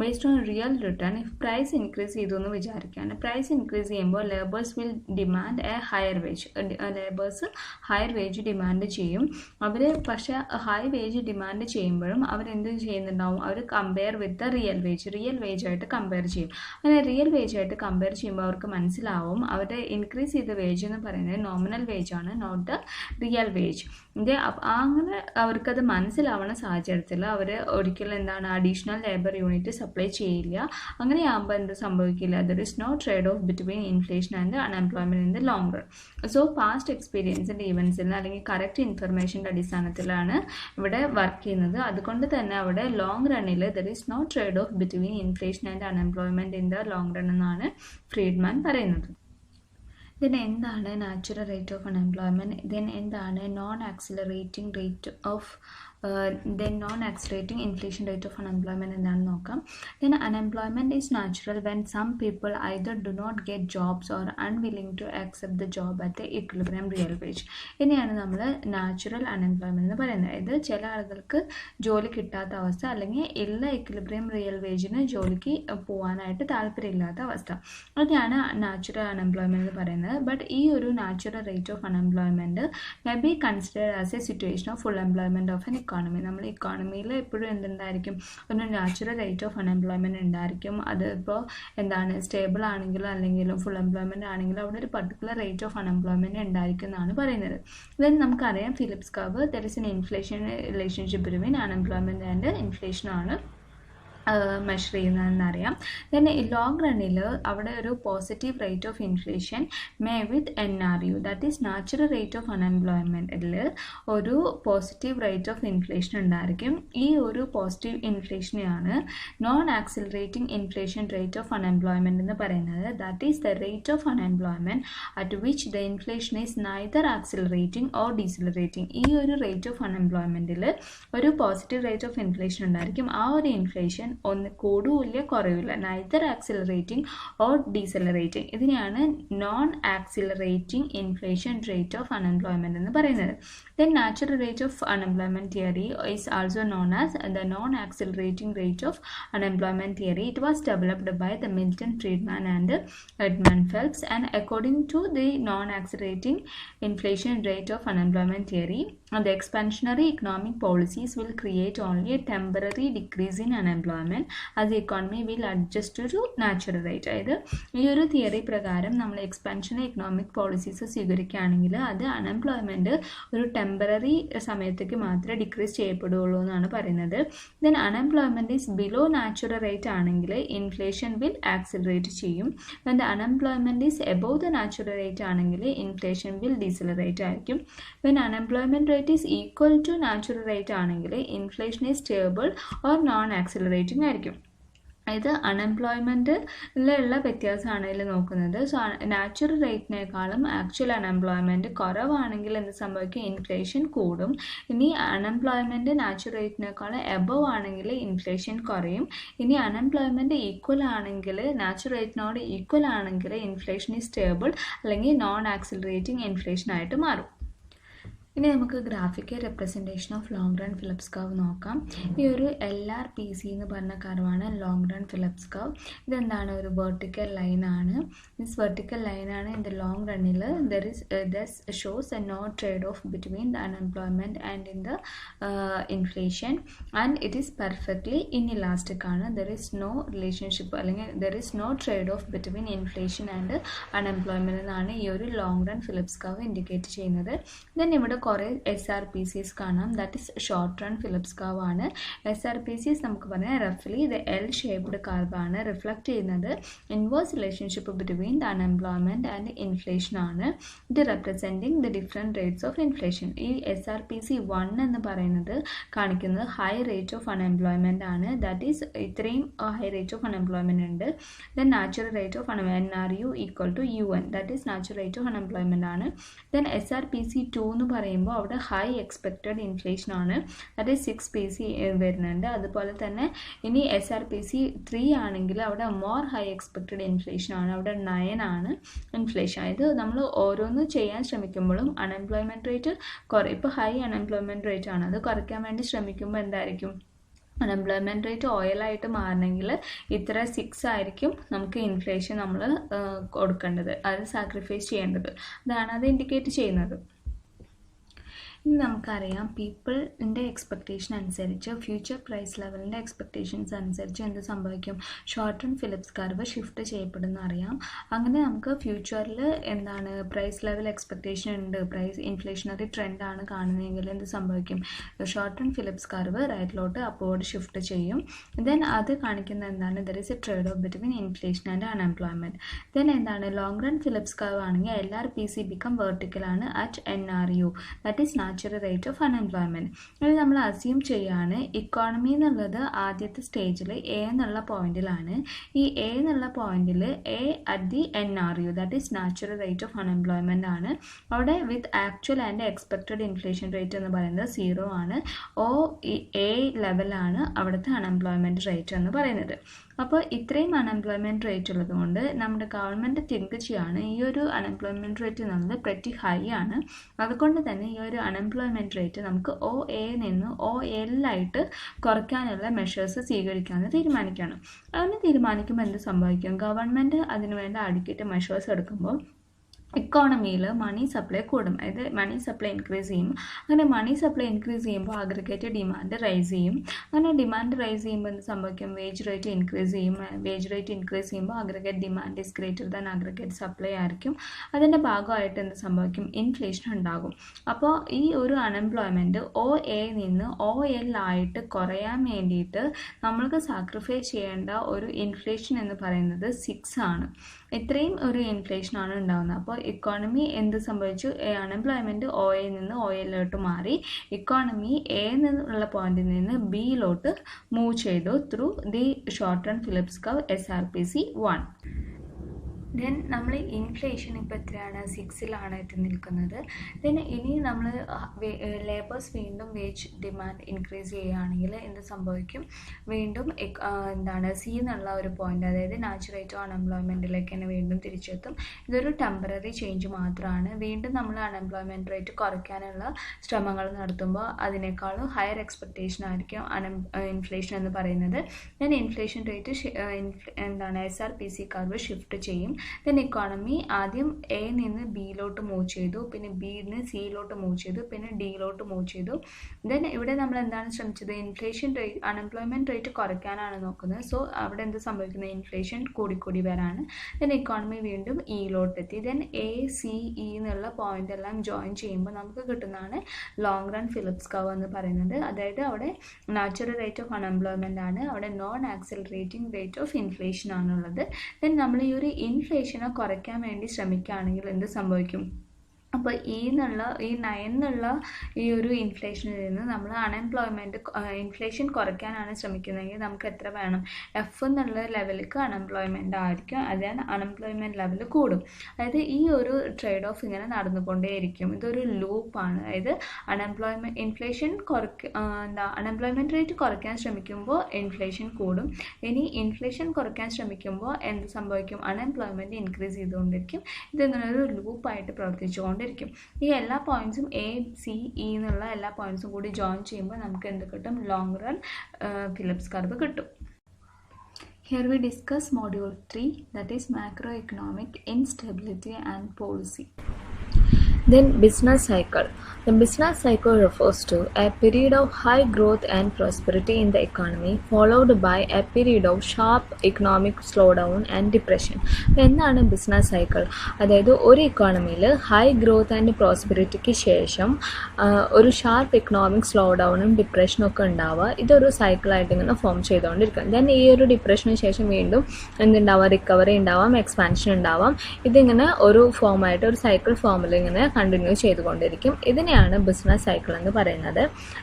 based on real return if price increase ചെയ്തു എന്ന് വിചാരിക്കുകയാണ്. പ്രൈസ് ഇൻക്രീസ് ചെയ്യുമ്പോൾ labourers will demand a higher wage. Labourers higher wage demand ചെയ്യും. അവർ പക്ഷേ ഹൈ വേജ് ഡിമാൻഡ് ചെയ്യുമ്പോഴും അവരെന്ത് ചെയ്യുന്നുണ്ടാവും? അവർ compare with the real wage ആയിട്ട് കമ്പയർ ചെയ്യും. അങ്ങനെ റിയൽ വേജ് ആയിട്ട് കമ്പയർ ചെയ്യുമ്പോൾ അവർക്ക് മനസ്സിലാവും അവരുടെ ഇൻക്രീസ് ചെയ്ത വേജ് എന്ന് പറയുന്നത് നോമിനൽ വേജ് ആണ്, നോട്ട് ദ റിയൽ വേജ്. അങ്ങനെ അവർക്കത് മനസ്സിലാവുന്ന സാഹചര്യത്തിൽ അവർ ഒരിക്കലും എന്താണ് അഡീഷണൽ ലേബർ യൂണിറ്റ് സപ്ലൈ ചെയ്യില്ല. അങ്ങനെയാകുമ്പോൾ എന്ത് സംഭവിക്കില്ല? There is no trade off between inflation and unemployment in the long run. So past എക്സ്പീരിയൻസിൻ്റെ ഈവൻസിൽ അല്ലെങ്കിൽ കറക്റ്റ് ഇൻഫർമേഷൻ്റെ അടിസ്ഥാനത്തിലാണ് ഇവിടെ വർക്ക് ചെയ്യുന്നത്. അതുകൊണ്ട് തന്നെ അവിടെ ലോങ് റണ്ണിൽ there is no trade off between inflation and unemployment in the long run എന്നാണ് ഫ്രീഡ്മാൻ പറയുന്നത്. ദെൻ എന്താണ് natural rate of unemployment? Then എന്താണ് non accelerating inflation rate of unemployment എന്താണെന്ന് നോക്കാം. Then unemployment is natural when some people either do not get jobs or unwilling to accept the job at the equilibrium real wage. ഇനിയാണ് നമ്മൾ natural unemployment എന്ന് പറയുന്നത്. ഇത് ചില ആളുകൾക്ക് ജോലി കിട്ടാത്ത അവസ്ഥ അല്ലെങ്കിൽ എല്ലാ ഇക്വിലിബ്രിയം റിയൽ വേജിന് ജോലിക്ക് പോകാനായിട്ട് താല്പര്യമില്ലാത്ത അവസ്ഥ, അതാണ് നാച്ചുറൽ അൺഎംപ്ലോയ്മെൻറ്റ് എന്ന് പറയുന്നത്. ബട്ട് ഈ ഒരു natural rate of unemployment may be considered as A situation of full employment of N economy. നമ്മൾ ഇക്കോണമിയിൽ എപ്പോഴും എന്തുണ്ടായിരിക്കും? ഒരു നാച്ചുറൽ റേറ്റ് ഓഫ് അൺഎംപ്ലോയ്മെൻറ്റ് ഉണ്ടായിരിക്കും. അത് ഇപ്പോൾ എന്താണ് സ്റ്റേബിൾ ആണെങ്കിലും അല്ലെങ്കിലും ഫുൾ എംപ്ലോയ്മെൻറ്റ് ആണെങ്കിലും അവിടെ ഒരു പർട്ടിക്കുലർ റേറ്റ് ഓഫ് അൺഎംപ്ലോയ്മെൻറ്റ് ഉണ്ടായിരിക്കും എന്നാണ് പറയുന്നത്. ദെൻ നമുക്കറിയാം Phillips curve there is an inflation relationship between unemployment and inflation ആണ് മെഷർ ചെയ്യുന്നതെന്നറിയാം. ദെൻ ലോങ് റണ്ണിൽ അവിടെ ഒരു positive rate of inflation may with NRU that is natural rate of അൺഎംപ്ലോയ്മെൻറ്റിൽ ഒരു പോസിറ്റീവ് റേറ്റ് ഓഫ് ഇൻഫ്ലേഷൻ ഉണ്ടായിരിക്കും. ഈ ഒരു പോസിറ്റീവ് ഇൻഫ്ലേഷനെയാണ് non accelerating inflation rate of unemployment എന്ന് പറയുന്നത്. That is the rate of unemployment at which the inflation is neither accelerating or decelerating. ഈ ഒരു റേറ്റ് ഓഫ് അൺഎംപ്ലോയ്മെൻറ്റിൽ ഒരു പോസിറ്റീവ് റേറ്റ് ഓഫ് ഇൻഫ്ലേഷൻ ഉണ്ടായിരിക്കും. ആ ഒരു ഇൻഫ്ലേഷൻ ഒന്ന് കൂടുകയില്ല കുറവില്ല, നൈദർ ആക്സിലറേറ്റിംഗ് ഓർ ഡീസലറേറ്റിംഗ്. ഇതിനെയാണ് non accelerating inflation rate of unemployment എന്ന് പറയുന്നത്. Then natural rate of unemployment theory is also known as the non accelerating rate of unemployment theory. It was developed by the Milton Friedman and Edmund Phelps. And according to the non accelerating inflation rate of unemployment theory, the expansionary economic policies will create only a temporary decrease in unemployment as the economy will adjust to natural rate. അതായത് ഈ ഒരു theory പ്രകാരം നമ്മൾ expansion economic policies സ്വീകരിക്കുകയാണെങ്കിൽ അത് unemployment ഒരു temporary സമയത്തേക്ക് മാത്രമേ decrease ചെയ്യപ്പെടുകയുള്ളൂ എന്നാണ് പറയുന്നത്. Then unemployment is below natural rate ആണെങ്കിൽ ഇൻഫ്ലേഷൻ വിൽ ആക്സിലറേറ്റ് ചെയ്യും. When the unemployment is above the natural rate ആണെങ്കിൽ ഇൻഫ്ലേഷൻ വിൽ ഡീസലറേറ്റ് ആയിരിക്കും. When unemployment rate is equal to natural rate ആണെങ്കിൽ inflation is stable or non accelerating ആയിരിക്കും. ഇത് അൺഎംപ്ലോയ്മെൻറ്റിലുള്ള വ്യത്യാസമാണ് ഇതിൽ നോക്കുന്നത്. സോ നാച്ചുറൽ റേറ്റിനേക്കാളും ആക്ച്വൽ അൺഎംപ്ലോയ്മെൻറ്റ് കുറവാണെങ്കിൽ എന്ത് സംഭവിക്കും? ഇൻഫ്ലേഷൻ കൂടും. ഇനി അൺഎംപ്ലോയ്മെൻറ്റ് നാച്ചുറൽ റേറ്റിനേക്കാളും എബവ് ആണെങ്കിൽ ഇൻഫ്ലേഷൻ കുറയും. ഇനി അൺഎംപ്ലോയ്മെൻറ്റ് ഈക്വൽ ആണെങ്കിൽ നാച്ചുറൽ റേറ്റിനോട് ഈക്വൽ ആണെങ്കിൽ ഇൻഫ്ലേഷൻ ഈസ് സ്റ്റേബിൾ അല്ലെങ്കിൽ നോൺ ആക്സിലറേറ്റിംഗ് ഇൻഫ്ലേഷൻ ആയിട്ട് മാറും. ഇനി നമുക്ക് graphical representation of long run Phillips curve നോക്കാം. ഈ ഒരു LRPC എന്ന് പറഞ്ഞ കർവാണ് ലോങ് റൺ ഫിലിപ്സ് കർവ്. ഇതെന്താണ്? ഒരു വെർട്ടിക്കൽ ലൈനാണ്. ദിസ് വെർട്ടിക്കൽ ലൈനാണ് in the long റണ്ണിൽ thus shows a no trade off between the unemployment and in the inflation and it is perfectly inelastic ആണ്. ദർ ഈസ് നോ റിലേഷൻഷിപ്പ് അല്ലെങ്കിൽ there is no trade off between inflation and unemployment എന്നാണ് ഈ ഒരു long run Phillips curve indicate ചെയ്യുന്നത്. Then ഇവിടെ കുറേ SRPCs കാണാം. That is short run Phillips curve ആണ്. SRPCs നമുക്ക് പറയാം റഫ്ലി ഇത് L ഷേപ്ഡ് കർവ് ആണ്. റിഫ്ലക്ട് ചെയ്യുന്നത് inverse relationship between the unemployment and inflation ആണ്. ഇത് representing the different rates of inflation. ഈ SRPC 1 എന്ന് പറയുന്നത് കാണിക്കുന്നത് ഹൈ റേറ്റ് ഓഫ് അൺഎംപ്ലോയ്മെൻറ്റ് ആണ്. ദാറ്റ് ഈസ് ഇത്രയും ഹൈ റേറ്റ് ഓഫ് അൺഎംപ്ലോയ്മെൻറ്റ് ഉണ്ട്. Then natural rate of NRU equal to UN. That is natural rate of unemployment ആണ്. Then SRPC 2 എന്ന് പറയുമ്പോൾ അവിടെ ഹൈ എക്സ്പെക്റ്റഡ് ഇൻഫ്ലേഷൻ ആണ്. അത് 6PC വരുന്നുണ്ട്. അതുപോലെ തന്നെ ഇനി SRPC 3 ആണെങ്കിൽ അവിടെ മോർ ഹൈ എക്സ്പെക്റ്റഡ് ഇൻഫ്ലേഷൻ ആണ്. അവിടെ 9 ആണ് ഇൻഫ്ലേഷൻ. ഇത് നമ്മൾ ഓരോന്ന് ചെയ്യാൻ ശ്രമിക്കുമ്പോഴും അൺഎംപ്ലോയ്മെൻറ്റ് റേറ്റ് ഇപ്പോൾ ഹൈ അൺഎംപ്ലോയ്മെൻറ്റ് റേറ്റ് ആണ്. അത് കുറയ്ക്കാൻ വേണ്ടി ശ്രമിക്കുമ്പോൾ എന്തായിരിക്കും? അൺഎംപ്ലോയ്മെൻറ്റ് റേറ്റ് ഓയിലായിട്ട് മാറണമെങ്കിൽ ഇത്ര 6 ആയിരിക്കും നമുക്ക് ഇൻഫ്ലേഷൻ നമ്മൾ കൊടുക്കേണ്ടത്, അത് സാക്രിഫൈസ് ചെയ്യേണ്ടത്. അതാണ് അത് ഇൻഡിക്കേറ്റ് ചെയ്യുന്നത്. ഇനി നമുക്കറിയാം പീപ്പിളിൻ്റെ എക്സ്പെക്റ്റേഷൻ അനുസരിച്ച് ഫ്യൂച്ചർ പ്രൈസ് ലെവലിൻ്റെ എക്സ്പെക്റ്റേഷൻസ് അനുസരിച്ച് എന്ത് സംഭവിക്കും? Short run Phillips curve shift ചെയ്യപ്പെടുന്ന അറിയാം. അങ്ങനെ നമുക്ക് ഫ്യൂച്ചറിൽ എന്താണ് പ്രൈസ് ലെവൽ എക്സ്പെക്റ്റേഷൻ ഉണ്ട്, പ്രൈസ് ഇൻഫ്ലേഷണറി ട്രെൻഡാണ് കാണുന്നതെങ്കിൽ എന്ത് സംഭവിക്കും? ഷോർട്ട് റൺ ഫിലിപ്സ് കർവ് റൈറ്റിലോട്ട് അപ്വേർഡ് ഷിഫ്റ്റ് ചെയ്യും. ദെൻ അത് കാണിക്കുന്ന എന്താണ്? There is a trade off between inflation and unemployment. Then എന്താണ്? ലോങ് റൺ ഫിലിപ്സ് കർവ് ആണെങ്കിൽ LRPC ബിക്കം വെർട്ടിക്കലാണ് at NRU. That is natural rate of unemployment. ഇത് നമ്മൾ അസ്യൂം ചെയ്യാണ് ഇക്കോണമി എന്നുള്ളത് ആദ്യത്തെ സ്റ്റേജിൽ A എന്നുള്ള പോയിന്റിലാണ്. ഈ A എന്നുള്ള പോയിന്റിൽ A at the NRU that is natural rate of unemployment ആണ്. അവിടെ with actual and expected inflation rate എന്ന് പറയുന്നത് 0 ആണ്. A ലെവലാണ് അവിടുത്തെ അൺഎംപ്ലോയ്മെൻറ്റ് റേറ്റ് എന്ന് പറയുന്നത്. അപ്പോൾ ഇത്രയും അൺഎംപ്ലോയ്മെൻറ്റ് റേറ്റ് ഉള്ളത് കൊണ്ട് നമ്മുടെ ഗവൺമെൻറ് തിങ്ക് ചെയ്യാണ് ഈ ഒരു അൺഎംപ്ലോയ്മെൻറ്റ് റേറ്റ് എന്നുള്ളത് പ്രറ്റി ഹൈ ആണ്. അതുകൊണ്ട് തന്നെ ഈ ഒരു അൺഎംപ്ലോയ്മെൻറ്റ് റേറ്റ് നമുക്ക് OA നിന്ന് OL ആയിട്ട് കുറയ്ക്കാനുള്ള മെഷേഴ്സ് സ്വീകരിക്കാമെന്ന് തീരുമാനിക്കുകയാണ്. അങ്ങനെ തീരുമാനിക്കുമ്പോൾ എന്ത് സംഭവിക്കും? ഗവൺമെൻറ് അതിനുവേണ്ട അഡിക്വേറ്റ് മെഷേഴ്സ് എടുക്കുമ്പോൾ ഇക്കോണമിയിൽ മണി സപ്ലൈ കൂടും. അതായത് മണി സപ്ലൈ ഇൻക്രീസ് ചെയ്യും. അങ്ങനെ മണി സപ്ലൈ ഇൻക്രീസ് ചെയ്യുമ്പോൾ അഗ്രിഗേറ്റ് ഡിമാൻഡ് റൈസ് ചെയ്യും. അങ്ങനെ ഡിമാൻഡ് റൈസ് ചെയ്യുമ്പോൾ എന്ത് സംഭവിക്കും? വേജ് റേറ്റ് ഇൻക്രീസ് ചെയ്യും. വേജ് റേറ്റ് ഇൻക്രീസ് ചെയ്യുമ്പോൾ aggregate demand is greater than aggregate supply ആയിരിക്കും. അതിൻ്റെ ഭാഗമായിട്ട് എന്ത് സംഭവിക്കും? ഇൻഫ്ലേഷൻ ഉണ്ടാകും. അപ്പോൾ ഈ ഒരു അൺഎംപ്ലോയ്മെൻറ്റ് OA നിന്ന് OL ആയിട്ട് കുറയാൻ വേണ്ടിയിട്ട് നമ്മൾക്ക് സാക്രിഫൈസ് ചെയ്യേണ്ട ഒരു ഇൻഫ്ലേഷൻ എന്ന് പറയുന്നത് 6 ആണ്. ഇത്രയും ഒരു ഇൻഫ്ലേഷനാണ് ഉണ്ടാകുന്നത്. അപ്പോൾ ഇക്കോണമി എന്ത് സംഭവിച്ചു? അൺഎംപ്ലോയ്മെൻറ്റ് OA നിന്ന് OLോട്ട് മാറി. ഇക്കോണമി A എന്നുള്ള പോയിന്റിൽ നിന്ന് Bയിലോട്ട് മൂവ് ചെയ്തു through the short run Phillips curve SRPC 1. Then നമ്മൾ ഇൻഫ്ലേഷൻ ഇപ്പോൾ എത്രയാണ്? 6ലാണ് എത്തി നിൽക്കുന്നത്. ദെൻ ഇനി നമ്മൾ ലേബേഴ്സ് വീണ്ടും വേജ് ഡിമാൻഡ് ഇൻക്രീസ് ചെയ്യുകയാണെങ്കിൽ എന്ത് സംഭവിക്കും? വീണ്ടും എന്താണ് C എന്നുള്ള ഒരു പോയിന്റ്, അതായത് നാച്ചുറൽ റേറ്റ് ഓഫ് അൺഎംപ്ലോയ്മെൻറ്റിലേക്ക് തന്നെ വീണ്ടും തിരിച്ചെത്തും. ഇതൊരു ടെമ്പററി ചേഞ്ച് മാത്രമാണ്. വീണ്ടും നമ്മൾ അൺഎംപ്ലോയ്മെൻറ്റ് റേറ്റ് കുറയ്ക്കാനുള്ള ശ്രമങ്ങൾ നടത്തുമ്പോൾ അതിനേക്കാളും ഹയർ എക്സ്പെക്റ്റേഷൻ ആയിരിക്കും ഇൻഫ്ലേഷൻ എന്ന് പറയുന്നത്. ദെൻ ഇൻഫ്ലേഷൻ റേറ്റ് എന്താണ് SRPC കർവ് ഷിഫ്റ്റ് ചെയ്യും. ദെൻ ഇക്കോണമി ആദ്യം എ നിന്ന് ബിയിലോട്ട് മൂവ് ചെയ്തു, പിന്നെ ബിയിൽ നിന്ന് സിയിലോട്ട് മൂവ് ചെയ്തു, പിന്നെ ഡിയിലോട്ട് മൂവ് ചെയ്തു. ദെൻ ഇവിടെ നമ്മൾ എന്താണ് ശ്രമിച്ചത്, ഇൻഫ്ലേഷൻ റേറ്റ് അൺഎംപ്ലോയ്മെൻറ്റ് റേറ്റ് കുറയ്ക്കാനാണ് നോക്കുന്നത്. സോ അവിടെ എന്ത് സംഭവിക്കുന്നത്, ഇൻഫ്ലേഷൻ കൂടിക്കൂടി വരാണ്. ദെൻ ഇക്കോണമി വീണ്ടും ഇയിലോട്ടെത്തി. ദെൻ എ സി ഇ എന്നുള്ള പോയിന്റ് എല്ലാം ജോയിൻ ചെയ്യുമ്പോൾ നമുക്ക് കിട്ടുന്നതാണ് ലോങ് റൺ ഫിലിപ്സ് കർവ് എന്ന് പറയുന്നത്. അതായത് അവിടെ നാച്ചുറൽ റേറ്റ് ഓഫ് അൺഎംപ്ലോയ്മെൻ്റ് ആണ്, അവിടെ non accelerating rate of inflation ആണുള്ളത്. ദെൻ നമ്മൾ ഈ ഒരു ഇൻഫ്ലേഷനെ കുറയ്ക്കാൻ വേണ്ടി ശ്രമിക്കുകയാണെങ്കിൽ എന്ത് സംഭവിക്കും, അപ്പോൾ ഈ 9 എന്നുള്ള ഈ ഒരു ഇൻഫ്ലേഷനിൽ നിന്ന് നമ്മൾ ഇൻഫ്ലേഷൻ കുറയ്ക്കാനാണ് ശ്രമിക്കുന്നതെങ്കിൽ നമുക്ക് എത്ര വേണം, എഫ് എന്നുള്ള ലെവലിലേക്ക് അൺഎംപ്ലോയ്മെൻ്റ് ആയിരിക്കും, അതിന് അൺഎംപ്ലോയ്മെൻറ്റ് ലെവൽ കൂടും. അതായത് ഈ ഒരു ട്രേഡ് ഓഫ് ഇങ്ങനെ നടന്നുകൊണ്ടേയിരിക്കും. ഇതൊരു ലൂപ്പാണ്. അതായത് അൺഎംപ്ലോയ്മെൻറ്റ് റേറ്റ് കുറയ്ക്കാൻ ശ്രമിക്കുമ്പോൾ ഇൻഫ്ലേഷൻ കൂടും. ഇനി ഇൻഫ്ലേഷൻ കുറയ്ക്കാൻ ശ്രമിക്കുമ്പോൾ എന്ത് സംഭവിക്കും, അൺഎംപ്ലോയ്മെൻറ്റ് ഇൻക്രീസ് ചെയ്തുകൊണ്ടിരിക്കും. ഇതിങ്ങനെ ഒരു ലൂപ്പായിട്ട് പ്രവർത്തിച്ചുകൊണ്ടിരിക്കും. ഈ എല്ലാ പോയിന്റ്സും എ സി ഇ എന്നുള്ള എല്ലാ പോയിന്റ്സും കൂടി ജോയിൻ ചെയ്യുമ്പോൾ നമുക്ക് എന്ത് കിട്ടും, ലോങ് റൺ ഫിലിപ്സ് കർവ് കിട്ടും. Here we discuss module 3, that is macroeconomic instability and policy. Then business cycle. The business cycle refers to a period of high growth and prosperity in the economy followed by a period of sharp economic slowdown and depression. എന്താണ് business cycle? അതായത് ഒരു ഇക്കോണമിയിൽ high growth and പ്രോസ്പെരിറ്റിക്ക് ശേഷം ഒരു sharp economic slow ഡൗണും ഡിപ്രഷനും ഒക്കെ ഉണ്ടാവുക. ഇതൊരു സൈക്കിളായിട്ട് ഇങ്ങനെ form ചെയ്തുകൊണ്ടിരിക്കും. ദെൻ ഈ ഒരു ഡിപ്രഷന് ശേഷം വീണ്ടും എന്തുണ്ടാവാം, റിക്കവറി ഉണ്ടാവാം, എക്സ്പാൻഷൻ ഉണ്ടാവാം. ഇതിങ്ങനെ ഒരു ഫോമായിട്ട് ഒരു സൈക്കിൾ ഫോമിൽ ഇങ്ങനെ കണ്ടിന്യൂ ചെയ്തുകൊണ്ടിരിക്കും. ഇതിനെയാണ് ബിസിനസ് സൈക്കിൾ എന്ന് പറയുന്നത്.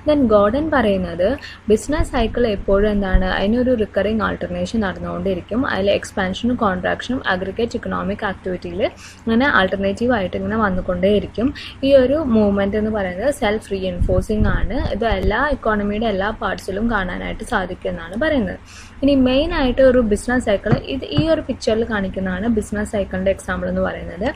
ദെൻ ഗോർഡൻ പറയുന്നത് ബിസിനസ് സൈക്കിൾ എപ്പോഴും എന്താണ്, അതിനൊരു റിക്കറിങ് ആൾട്ടർനേഷൻ നടന്നുകൊണ്ടിരിക്കും. അതിൽ എക്സ്പാൻഷനും കോൺട്രാക്ഷനും അഗ്രിഗേറ്റ് ഇക്കണോമിക് ആക്ടിവിറ്റിയിൽ ഇങ്ങനെ ആൾട്ടർനേറ്റീവ് ആയിട്ട് ഇങ്ങനെ വന്നുകൊണ്ടേയിരിക്കും. ഈ ഒരു മൂവ്മെൻറ്റ് എന്ന് പറയുന്നത് സെൽഫ് റീഎൻഫോഴ്സിങ് ആണ്. ഇത് എല്ലാ ഇക്കോണമിയുടെ എല്ലാ പാർട്സിലും കാണാനായിട്ട് സാധിക്കും എന്നാണ് പറയുന്നത്. ഇനി മെയിനായിട്ട് ഒരു ബിസിനസ് സൈക്കിൾ ഈ ഒരു പിക്ചറിൽ കാണിക്കുന്നതാണ് ബിസിനസ് സൈക്കിളിൻ്റെ എക്സാമ്പിൾ എന്ന് പറയുന്നത്.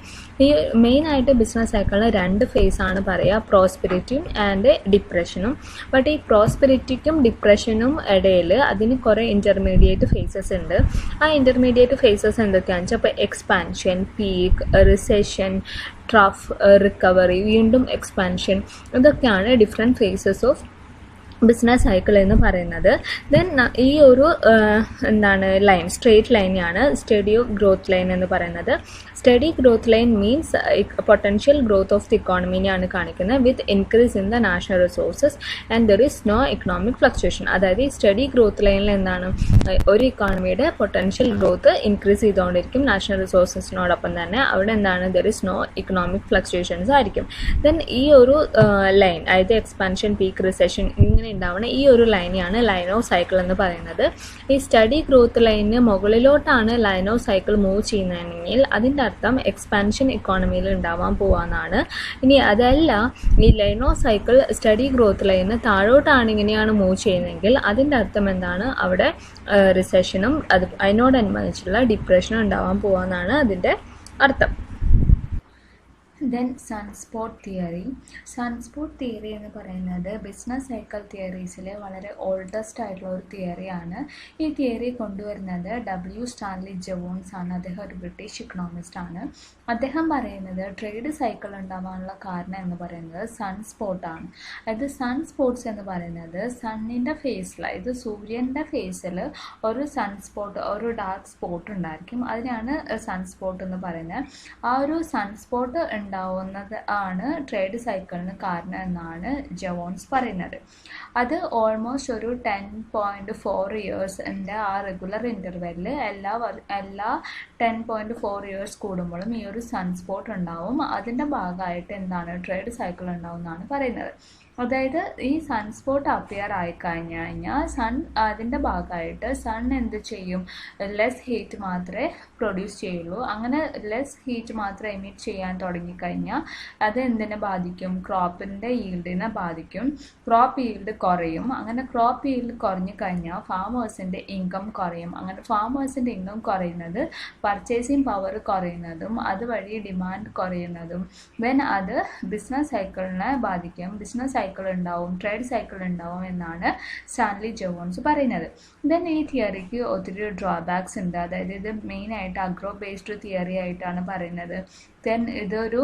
ഈ മെയിനായിട്ട് ബിസിനസ് സൈക്കിളിന് 2 ഫേസ് ആണ് പറയുക, പ്രോസ്പെരിറ്റിയും ആൻഡ് ഡിപ്രഷനും. ബട്ട് ഈ പ്രോസ്പെരിറ്റിക്കും ഡിപ്രഷനും ഇടയിൽ അതിന് കുറേ ഇൻ്റർമീഡിയറ്റ് ഫേസസ് ഉണ്ട്. ആ ഇൻ്റർമീഡിയറ്റ് ഫേസസ് എന്തൊക്കെയാണെന്ന് വെച്ചാൽ ഇപ്പോൾ expansion, peak, recession, trough, recovery, വീണ്ടും എക്സ്പാൻഷൻ, ഇതൊക്കെയാണ് different phases of business cycle എന്ന് പറയുന്നത്. ദെൻ ഈ ഒരു ലൈൻ സ്ട്രെയിറ്റ് ലൈനെയാണ് സ്റ്റഡി ഗ്രോത്ത് ലൈൻ എന്ന് പറയുന്നത്. Steady growth line means potential growth of the ഇക്കോണമിനെയാണ് കാണിക്കുന്നത് with increase in the national resources and there is no economic fluctuation. അതായത് ഈ സ്റ്റഡി ഗ്രോത്ത് ലൈനിൽ എന്താണ്, ഒരു ഇക്കോണമിയുടെ പൊട്ടൻഷ്യൽ ഗ്രോത്ത് ഇൻക്രീസ് ചെയ്തുകൊണ്ടിരിക്കും നാഷണൽ റിസോഴ്സസിനോടൊപ്പം തന്നെ. അവിടെ എന്താണ്, there is no economic fluctuations ആയിരിക്കും. ദെൻ ഈ ഒരു ലൈൻ, അതായത് എക്സ്പാൻഷൻ, പീക്ക്, റിസെഷൻ ഇങ്ങനെ ഉണ്ടാവുന്ന ഈ ഒരു ലൈനെയാണ് ലൈൻ ഓഫ് സൈക്കിൾ എന്ന് പറയുന്നത്. ഈ സ്റ്റഡി ഗ്രോത്ത് ലൈനിന് മുകളിലോട്ടാണ് ലൈൻ ഓഫ് സൈക്കിൾ മൂവ് ചെയ്യുന്നതെങ്കിൽ അതിൻ്റെ അർത്ഥം എക്സ്പാൻഷൻ ഇക്കോണമിയിൽ ഉണ്ടാവാൻ പോവാന്നാണ്. ഇനി അതല്ല, ഈ line of cycle study growth line താഴോട്ടാണ് ഇങ്ങനെയാണ് മൂവ് ചെയ്യുന്നതെങ്കിൽ അതിൻ്റെ അർത്ഥം എന്താണ്, അവിടെ റിസെഷനും അതിനോടനുബന്ധിച്ചുള്ള ഡിപ്രഷനും ഉണ്ടാവാൻ പോവാന്നാണ് അതിൻ്റെ അർത്ഥം. ദെൻ സൺസ്പോട്ട് തിയറി എന്ന് പറയുന്നത് ബിസിനസ് സൈക്കിൾ തിയറീസിലെ വളരെ ഓൾഡസ്റ്റ് ആയിട്ടുള്ള ഒരു തിയറിയാണ്. ഈ തിയറി കൊണ്ടുവരുന്നത് സ്റ്റാൻലി ജവോൺസ് ആണ്. അദ്ദേഹം ഒരു ബ്രിട്ടീഷ് ഇക്കണോമിസ്റ്റ് ആണ്. അദ്ദേഹം പറയുന്നത് ട്രേഡ് സൈക്കിൾ ഉണ്ടാവാനുള്ള കാരണം എന്ന് പറയുന്നത് സൺസ്പോട്ടാണ്. അതായത് സൺസ്പോട്ട്സ് എന്ന് പറയുന്നത് സണ്ണിൻ്റെ ഫേസിൽ, ഇത് സൂര്യൻ്റെ ഫേസിൽ ഒരു സൺസ്പോട്ട്, ഒരു ഡാർക്ക് സ്പോട്ട് ഉണ്ടായിരിക്കും. അതിനാണ് സൺസ്പോട്ട് എന്ന് പറയുന്നത്. ആ ഒരു സൺസ്പോട്ട് ഉണ്ടാവുന്നത് ആണ് ട്രേഡ് സൈക്കിളിന് കാരണം എന്നാണ് ജവോൺസ് പറയുന്നത്. അത് ഓൾമോസ്റ്റ് ഒരു 10.4 ഇയേഴ്സിൻ്റെ ആ റെഗുലർ ഇൻ്റർവെല്ലിൽ എല്ലാ 10.4 ഇയേഴ്സ് കൂടുമ്പോഴും ഈ ഒരു സൺസ്പോട്ട് ഉണ്ടാവും. അതിൻ്റെ ഭാഗമായിട്ട് എന്താണ്, ട്രേഡ് സൈക്കിൾ ഉണ്ടാവും എന്നാണ് പറയുന്നത്. അതായത് ഈ സൺസ്പോട്ട് അപ്പിയർ ആയിക്കഴിഞ്ഞ് കഴിഞ്ഞാൽ അതിൻ്റെ ഭാഗമായിട്ട് സൺ എന്ത് ചെയ്യും, ലെസ് ഹീറ്റ് മാത്രമേ പ്രൊഡ്യൂസ് ചെയ്യുള്ളൂ. അങ്ങനെ ലെസ് ഹീറ്റ് മാത്രം എമിറ്റ് ചെയ്യാൻ തുടങ്ങിക്കഴിഞ്ഞാൽ അത് എന്തിനെ ബാധിക്കും, ക്രോപ്പിൻ്റെ ഈൽഡിനെ ബാധിക്കും. ക്രോപ്പ് ഈൽഡ് കുറയും. അങ്ങനെ ക്രോപ്പ് ഈൽഡ് കുറഞ്ഞു കഴിഞ്ഞാൽ ഫാമേഴ്സിൻ്റെ ഇൻകം കുറയും. അങ്ങനെ ഫാമേഴ്സിൻ്റെ ഇൻകം കുറയുന്നത് പർച്ചേസിങ് പവർ കുറയുന്നതും അതുവഴി ഡിമാൻഡ് കുറയുന്നതും ദെൻ അത് ബിസിനസ് സൈക്കിളിനെ ബാധിക്കും. ബിസിനസ് സൈക്കിൾ ഉണ്ടാവും, ട്രേഡ് സൈക്കിൾ ഉണ്ടാവും എന്നാണ് സ്റ്റാൻലി ജോൺസ് പറയുന്നത്. ദെൻ ഈ തിയറിക്ക് ഒത്തിരി ഡ്രോബാക്സ് ഉണ്ട്. അതായത് ഇത് മെയിനായിട്ട് അഗ്രോ ബേസ്ഡ് തിയറി ആയിട്ടാണ് പറയുന്നത്. ദെൻ ഇതൊരു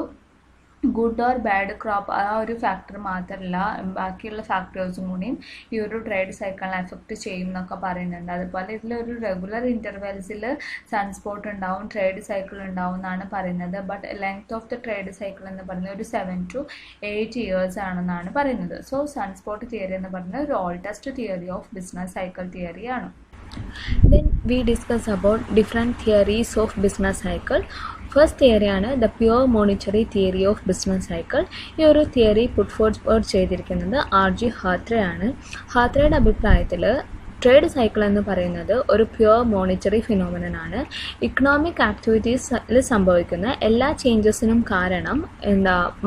ഗുഡ് ഓർ ബാഡ് ക്രോപ്പ് ആ ഒരു ഫാക്ടർ മാത്രമല്ല, ബാക്കിയുള്ള ഫാക്ടേഴ്സും കൂടിയും ഈ ഒരു ട്രേഡ് സൈക്കിളിനെ എഫക്റ്റ് ചെയ്യും എന്നൊക്കെ പറയുന്നുണ്ട്. അതുപോലെ ഇതിലൊരു റെഗുലർ ഇൻ്റർവെൽസിൽ സൺസ്പോട്ട് ഉണ്ടാവും, ട്രേഡ് സൈക്കിൾ ഉണ്ടാവും എന്നാണ് പറയുന്നത്. But length of the trade cycle എന്ന് പറയുന്നത് ഒരു 7 to 8 years ആണെന്നാണ് പറയുന്നത്. സോ സൺസ്പോട്ട് തിയറി എന്ന് പറയുന്നത് ഒരു oldest theory of business cycle തിയറിയാണ്. Then we discuss about different theories of business cycle. First തിയറിയാണ് the pure monetary theory of business cycle. ഈ ഒരു തിയറി പുട്ട് ഫോർവേഡ് ചെയ്തിരിക്കുന്നത് R.G. ഹാത്രേ ആണ്. ഹാത്രയുടെ അഭിപ്രായത്തിൽ ട്രേഡ് സൈക്കിൾ എന്ന് പറയുന്നത് ഒരു പ്യുവർ മോണിറ്ററി ഫിനോമിനൻ ആണ്. ഇക്കണോമിക് ആക്ടിവിറ്റീസിൽ സംഭവിക്കുന്ന എല്ലാ ചേഞ്ചസിനും കാരണം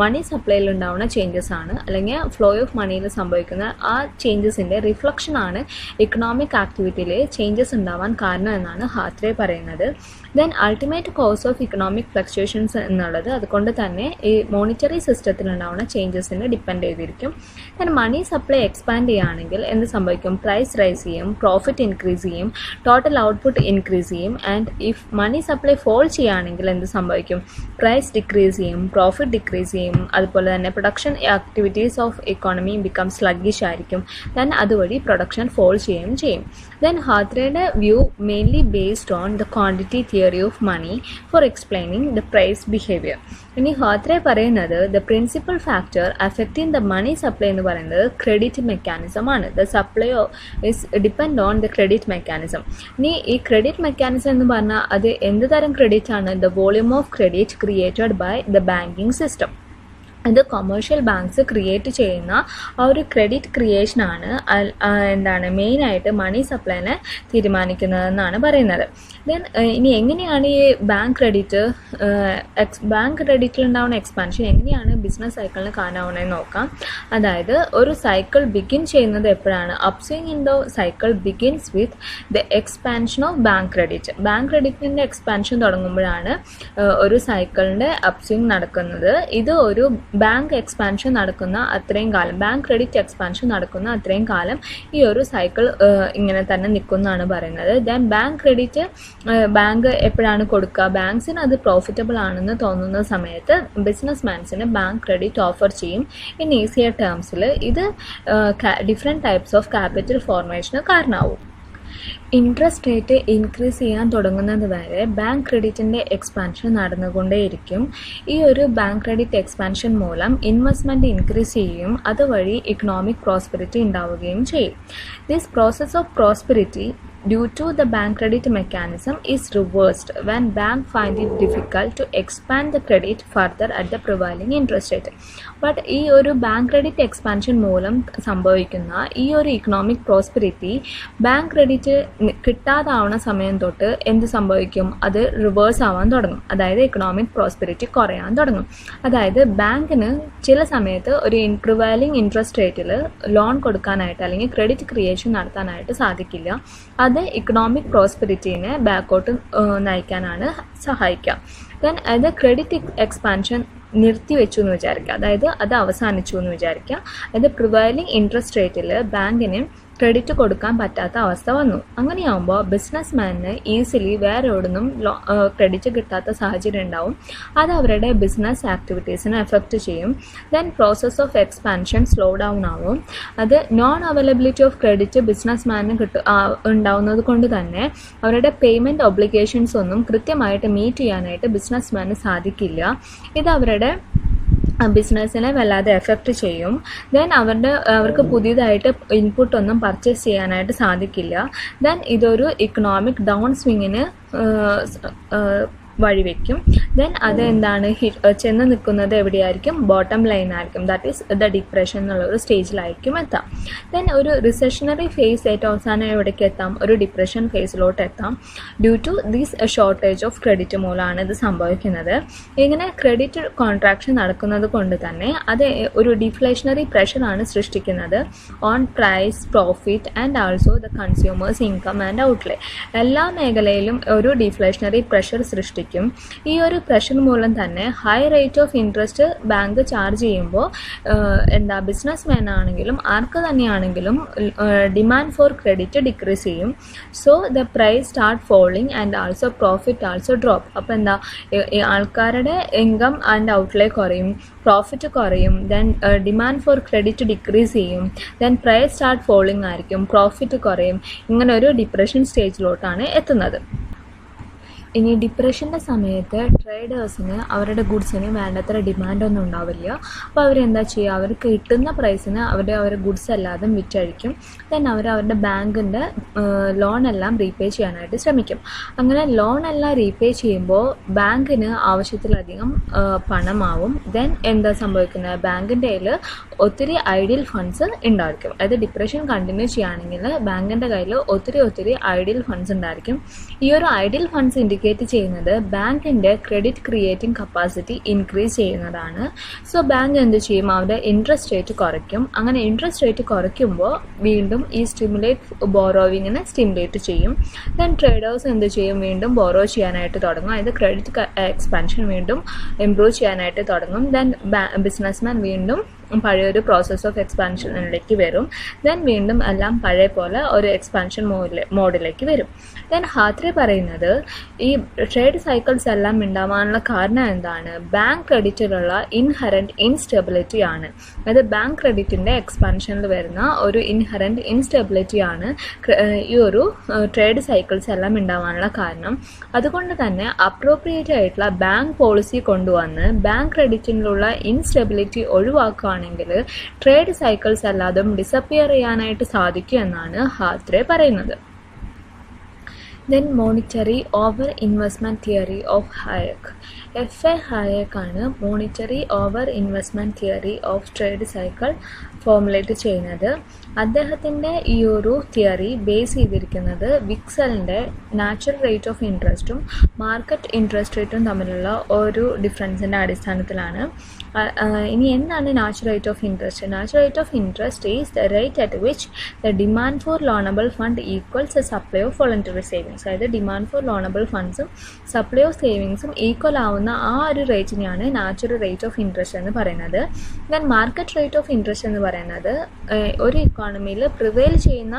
മണി സപ്ലൈയിൽ ഉണ്ടാവുന്ന ചേഞ്ചസ് ആണ്, അല്ലെങ്കിൽ ഫ്ലോ ഓഫ് മണിയിൽ സംഭവിക്കുന്ന ആ ചേഞ്ചസിൻ്റെ റിഫ്ലക്ഷൻ ആണ് ഇക്കണോമിക് ആക്ടിവിറ്റിയിൽ ചേഞ്ചസ് ഉണ്ടാവാൻ കാരണം എന്നാണ് ഹാത്രേ പറയുന്നത്. Then ultimate cause of economic fluctuations എന്നുള്ളത് അതുകൊണ്ട് തന്നെ ഈ മോണിറ്ററി സിസ്റ്റത്തിൽ ഉണ്ടാവുന്ന ചേഞ്ചസിന് ഡിപ്പെൻഡ് ചെയ്തിരിക്കും. ദെൻ മണി സപ്ലൈ എക്സ്പാൻഡ് ചെയ്യുകയാണെങ്കിൽ എന്ത് സംഭവിക്കും? പ്രൈസ് റൈസ് ചെയ്യും, പ്രോഫിറ്റ് ഇൻക്രീസ് ചെയ്യും, ടോട്ടൽ ഔട്ട്പുട്ട് ഇൻക്രീസ് ചെയ്യും. And if money supply fall ചെയ്യുകയാണെങ്കിൽ എന്ത് സംഭവിക്കും? പ്രൈസ് ഡിക്രീസ് ചെയ്യും, പ്രോഫിറ്റ് ഡിക്രീസ് ചെയ്യും. അതുപോലെ തന്നെ production activities of economy become സ്ലഗ്ഗിഷ് ആയിരിക്കും. ദെൻ അതുവഴി പ്രൊഡക്ഷൻ ഫോൾ ചെയ്യുകയും ചെയ്യും. ദെൻ ഹാത്രയുടെ view mainly based on the quantity theory of money for explaining the price behaviour. ഇനി ഹാത്രേ പറയുന്നത് the principal factor affecting the money supply എന്ന് പറയുന്നത് credit mechanism ആണ്. The supply is depend on the credit mechanism. ഇനി ഈ credit mechanism എന്ന് പറഞ്ഞാൽ അത് എന്ത് തരം ക്രെഡിറ്റ് ആണ്? The volume of credit created by the banking system. ഇത് കൊമേഴ്ഷ്യൽ ബാങ്ക്സ് ക്രിയേറ്റ് ചെയ്യുന്ന ആ ഒരു ക്രെഡിറ്റ് ക്രിയേഷനാണ് മെയിനായിട്ട് മണി സപ്ലൈനെ തീരുമാനിക്കുന്നതെന്നാണ് പറയുന്നത്. ദെൻ ഇനി എങ്ങനെയാണ് ഈ ബാങ്ക് ക്രെഡിറ്റിലുണ്ടാവുന്ന എക്സ്പാൻഷൻ എങ്ങനെയാണ് ബിസിനസ് സൈക്കിളിന് കാരണമാവുന്നതെന്ന് നോക്കാം. അതായത് ഒരു സൈക്കിൾ ബിഗിൻ ചെയ്യുന്നത് എപ്പോഴാണ്? Upswing in the cycle begins with the expansion of bank credit. Bank ക്രെഡിറ്റിൻ്റെ എക്സ്പാൻഷൻ തുടങ്ങുമ്പോഴാണ് ഒരു സൈക്കിളിൻ്റെ അപ്സ്വിങ് നടക്കുന്നത്. ഇത് ഒരു ബാങ്ക് എക്സ്പാൻഷൻ നടക്കുന്ന അത്രയും കാലം, ബാങ്ക് ക്രെഡിറ്റ് എക്സ്പാൻഷൻ നടക്കുന്ന അത്രയും കാലം ഈ ഒരു സൈക്കിൾ ഇങ്ങനെ തന്നെ നിൽക്കുന്നതാണ് പറയുന്നത്. ദെൻ ബാങ്ക് ക്രെഡിറ്റ് ബാങ്ക് എപ്പോഴാണ് കൊടുക്കുക? ബാങ്ക്സിന് അത് പ്രോഫിറ്റബിൾ ആണെന്ന് തോന്നുന്ന സമയത്ത് ബിസിനസ് മാൻസിന് ബാങ്ക് ക്രെഡിറ്റ് ഓഫർ ചെയ്യും. ഇൻ ഈസിയർ ടേംസിൽ ഇത് ഡിഫറെൻറ്റ് ടൈപ്സ് ഓഫ് ക്യാപിറ്റൽ ഫോർമേഷന് കാരണമാവും. ഇൻട്രസ്റ്റ് റേറ്റ് ഇൻക്രീസ് ചെയ്യാൻ തുടങ്ങുന്നത് വരെ ബാങ്ക് ക്രെഡിറ്റിൻ്റെ എക്സ്പാൻഷൻ നടന്നുകൊണ്ടേയിരിക്കും. ഈ ഒരു ബാങ്ക് ക്രെഡിറ്റ് എക്സ്പാൻഷൻ മൂലം ഇൻവെസ്റ്റ്മെൻറ്റ് ഇൻക്രീസ് ചെയ്യുകയും അതുവഴി ഇക്കണോമിക് പ്രോസ്പെരിറ്റി ഉണ്ടാവുകയും ചെയ്യും. This process of prosperity due to the bank credit mechanism is reversed when bank find it difficult to expand the credit further at the prevailing interest rate. But ഈ ഒരു bank credit expansion മൂലം സംഭവിക്കുന്ന ഈ ഒരു economic prosperity bank credit കിട്ടാതാവുന്ന സമയം തൊട്ട് എന്ത് സംഭവിക്കും? അത് റിവേഴ്സ് ആവാൻ തുടങ്ങും. അതായത് ഇക്കണോമിക് പ്രോസ്പെരിറ്റി കുറയാൻ തുടങ്ങും. അതായത് ബാങ്കിന് ചില സമയത്ത് ഒരു പ്രിവൈലിംഗ് ഇൻട്രസ്റ്റ് റേറ്റിൽ ലോൺ കൊടുക്കാനായിട്ട് അല്ലെങ്കിൽ ക്രെഡിറ്റ് ക്രിയേഷൻ നടത്താനായിട്ട് സാധിക്കില്ല. അത് ഇക്കണോമിക് പ്രോസ്പെരിറ്റീനെ ബാക്കോട്ട് നയിക്കാനാണ് സഹായിക്കുക. ദെൻ അത് ക്രെഡിറ്റ് എക്സ്പാൻഷൻ നിർത്തിവെച്ചു എന്ന് വിചാരിക്കുക, അതായത് അത് അവസാനിച്ചു എന്ന് വിചാരിക്കുക. അത് പ്രിവൈലിംഗ് ഇൻട്രസ്റ്റ് റേറ്റിൽ ബാങ്കിന് ക്രെഡിറ്റ് കൊടുക്കാൻ പറ്റാത്ത അവസ്ഥ വന്നു. അങ്ങനെയാകുമ്പോൾ ബിസിനസ്മാന് ഈസിലി വേറെ എവിടുന്നും ക്രെഡിറ്റ് കിട്ടാത്ത സാഹചര്യം ഉണ്ടാവും. അത് അവരുടെ ബിസിനസ് ആക്ടിവിറ്റീസിനെ എഫക്റ്റ് ചെയ്യും. Then process of expansion slow down ആവും. അത് നോൺ അവൈലബിലിറ്റി ഓഫ് ക്രെഡിറ്റ് ബിസിനസ്മാന് ഉണ്ടാവുന്നത് കൊണ്ട് തന്നെ അവരുടെ പേയ്മെൻറ്റ് ഒബ്ലിഗേഷൻസ് ഒന്നും കൃത്യമായിട്ട് മീറ്റ് ചെയ്യാനായിട്ട് ബിസിനസ്മാന് സാധിക്കില്ല. ഇത് അവരുടെ ബിസിനസ്സിനെ വല്ലാതെ എഫക്റ്റ് ചെയ്യും. ദെൻ അവർക്ക് പുതിയതായിട്ട് ഇൻപുട്ടൊന്നും പർച്ചേസ് ചെയ്യാനായിട്ട് സാധിക്കില്ല. ദെൻ ഇതൊരു ഇക്കണോമിക് ഡൗൺ സ്വിങ്ങിന് വഴിവെക്കും. ദെൻ അത് എന്താണ് ചെന്ന് നിൽക്കുന്നത് എവിടെയായിരിക്കും? ബോട്ടം ലൈൻ ആയിരിക്കും. ദാറ്റ് ഈസ് ദ ഡിപ്രഷൻ എന്നുള്ള ഒരു സ്റ്റേജിലായിരിക്കും എത്താം. ദെൻ ഒരു റിസഷണറി ഫേസ് ഏറ്റവും അവസാനം എവിടേക്ക് എത്താം? ഒരു ഡിപ്രഷൻ ഫേസിലോട്ട് എത്താം. Due to this shortage of credit മൂലമാണ് ഇത് സംഭവിക്കുന്നത്. ഇങ്ങനെ ക്രെഡിറ്റ് കോൺട്രാക്ഷൻ നടക്കുന്നത് കൊണ്ട് തന്നെ അത് ഒരു ഡിഫ്ലേഷണറി പ്രഷറാണ് സൃഷ്ടിക്കുന്നത് on price, profit and also the consumers income and outlay. എല്ലാ മേഖലയിലും ഒരു ഡിഫ്ലേഷണറി പ്രഷർ സൃഷ്ടിക്കും. ഈ ഒരു പ്രഷർ മൂലം തന്നെ high rate of interest bank charge ചെയ്യുമ്പോൾ ബിസിനസ് മാൻ ആണെങ്കിലും ആർക്ക് തന്നെയാണെങ്കിലും ഡിമാൻഡ് ഫോർ ക്രെഡിറ്റ് ഡിക്രീസ് ചെയ്യും. So the price start falling and also profit also drop. അപ്പോൾ ആൾക്കാരുടെ ഇൻകം ആൻഡ് ഔട്ട്ലേ കുറയും, പ്രോഫിറ്റ് കുറയും, then demand for credit decrease ചെയ്യും, ദെൻ പ്രൈസ് സ്റ്റാർട്ട് ഫോളിങ് ആയിരിക്കും, പ്രോഫിറ്റ് കുറയും. ഇങ്ങനെ ഒരു ഡിപ്രഷൻ സ്റ്റേജിലോട്ടാണ് എത്തുന്നത്. ഇനി ഡിപ്രഷൻ്റെ സമയത്ത് ട്രേഡേഴ്സിന് അവരുടെ ഗുഡ്സിന് വേണ്ടത്ര ഡിമാൻഡൊന്നും ഉണ്ടാവില്ല. അപ്പോൾ അവരെന്താ ചെയ്യുക? അവർക്ക് കിട്ടുന്ന പ്രൈസിന് അവരുടെ ഗുഡ്സ് എല്ലാതും വിറ്റഴിക്കും. ദെൻ അവരുടെ ബാങ്കിൻ്റെ ലോണെല്ലാം റീപേ ചെയ്യാനായിട്ട് ശ്രമിക്കും. അങ്ങനെ ലോണെല്ലാം റീപേ ചെയ്യുമ്പോൾ ബാങ്കിന് ആവശ്യത്തിലധികം പണമാവും. ദെൻ എന്താ സംഭവിക്കുന്നത്? ബാങ്കിൻ്റെ കയ്യിൽ ഒത്തിരി ഐഡിയൽ ഫണ്ട്സ് ഉണ്ടായിരിക്കും. അതായത് ഡിപ്രഷൻ കണ്ടിന്യൂ ചെയ്യുകയാണെങ്കിൽ ബാങ്കിൻ്റെ കയ്യിൽ ഒത്തിരി ഐഡിയൽ ഫണ്ട്സ് ഉണ്ടായിരിക്കും. ഈ ഒരു ഐഡിയൽ ഫണ്ട്സ് ഇൻഡിക്കേറ്റ് ചെയ്യുന്നത് ബാങ്കിൻ്റെ ക്രെഡിറ്റ് ക്രിയേറ്റിംഗ് കപ്പാസിറ്റി ഇൻക്രീസ് ചെയ്യുന്നതാണ്. സോ ബാങ്ക് എന്ത് ചെയ്യും? അവരുടെ ഇൻട്രസ്റ്റ് റേറ്റ് കുറയ്ക്കും. അങ്ങനെ ഇൻട്രസ്റ്റ് റേറ്റ് കുറയ്ക്കുമ്പോൾ വീണ്ടും ഈ ബോറോവിങ്ങിനെ സ്റ്റിമുലേറ്റ് ചെയ്യും. ദെൻ ട്രേഡേഴ്സ് എന്ത് ചെയ്യും? വീണ്ടും ബോറോ ചെയ്യാനായിട്ട് തുടങ്ങും. അതായത് ക്രെഡിറ്റ് എക്സ്പാൻഷൻ വീണ്ടും ഇംപ്രൂവ് ചെയ്യാനായിട്ട് തുടങ്ങും. ദെൻ ബിസിനസ്മാൻ വീണ്ടും പഴയൊരു പ്രോസസ് ഓഫ് എക്സ്പാൻഷനിലേക്ക് വരും. ദെൻ വീണ്ടും എല്ലാം പഴയ പോലെ ഒരു എക്സ്പാൻഷൻ മോഡിലേക്ക് വരും. ദെൻ ഹാത്രെ പറയുന്നത് ഈ ട്രേഡ് സൈക്കിൾസ് എല്ലാം ഉണ്ടാവാനുള്ള കാരണം എന്താണ്? ബാങ്ക് ക്രെഡിറ്റിലുള്ള ഇൻഹറൻറ്റ് ഇൻസ്റ്റെബിലിറ്റി ആണ്. അതായത് ബാങ്ക് ക്രെഡിറ്റിൻ്റെ എക്സ്പാൻഷനിൽ വരുന്ന ഒരു ഇൻഹറൻറ്റ് ഇൻസ്റ്റെബിലിറ്റി ആണ് ഈ ഒരു ട്രേഡ് സൈക്കിൾസ് എല്ലാം ഉണ്ടാവാനുള്ള കാരണം. അതുകൊണ്ട് തന്നെ അപ്രോപ്രിയേറ്റ് ആയിട്ടുള്ള ബാങ്ക് പോളിസി കൊണ്ടുവന്ന് ബാങ്ക് ക്രെഡിറ്റിനുള്ള ഇൻസ്റ്റെബിലിറ്റി ഒഴിവാക്കുക ണെങ്കിൽ ട്രേഡ് സൈക്കിൾസ് എല്ലാതും ഡിസപ്പിയർ ചെയ്യാനായിട്ട് സാധിക്കും എന്നാണ് ഹാത്രെ പറയുന്നത്. Then monetary over investment theory of Hayek. F A Hayek ആണ് monetary over investment theory of trade cycle formulate ചെയ്യുന്നത്. അദ്ദേഹത്തിൻ്റെ ഈ ഒരു തിയറി ബേസ് ചെയ്തിരിക്കുന്നത് വിക്സലിൻ്റെ നാച്ചുറൽ റേറ്റ് ഓഫ് ഇൻട്രസ്റ്റും മാർക്കറ്റ് ഇൻട്രസ്റ്റ് റേറ്റും തമ്മിലുള്ള ഒരു ഡിഫറൻസിൻ്റെ അടിസ്ഥാനത്തിലാണ്. ഇനി എന്താണ് natural rate of interest? Natural rate of interest is the rate at which the demand for loanable fund equals a supply of voluntary savings. അതായത് ഡിമാൻഡ് ഫോർ ലോണബിൾ ഫണ്ട്സും സപ്ലൈ ഓഫ് സേവിങ്സും ഈക്വൽ ആവുന്ന ആ ഒരു റേറ്റിനെയാണ് നാച്ചുറൽ റേറ്റ് ഓഫ് ഇൻട്രസ്റ്റ് എന്ന് പറയുന്നത്. Then market rate of interest എന്ന് പറയുന്നത് ഒരു ഇക്കോണമിയിൽ പ്രിവെയിൽ ചെയ്യുന്ന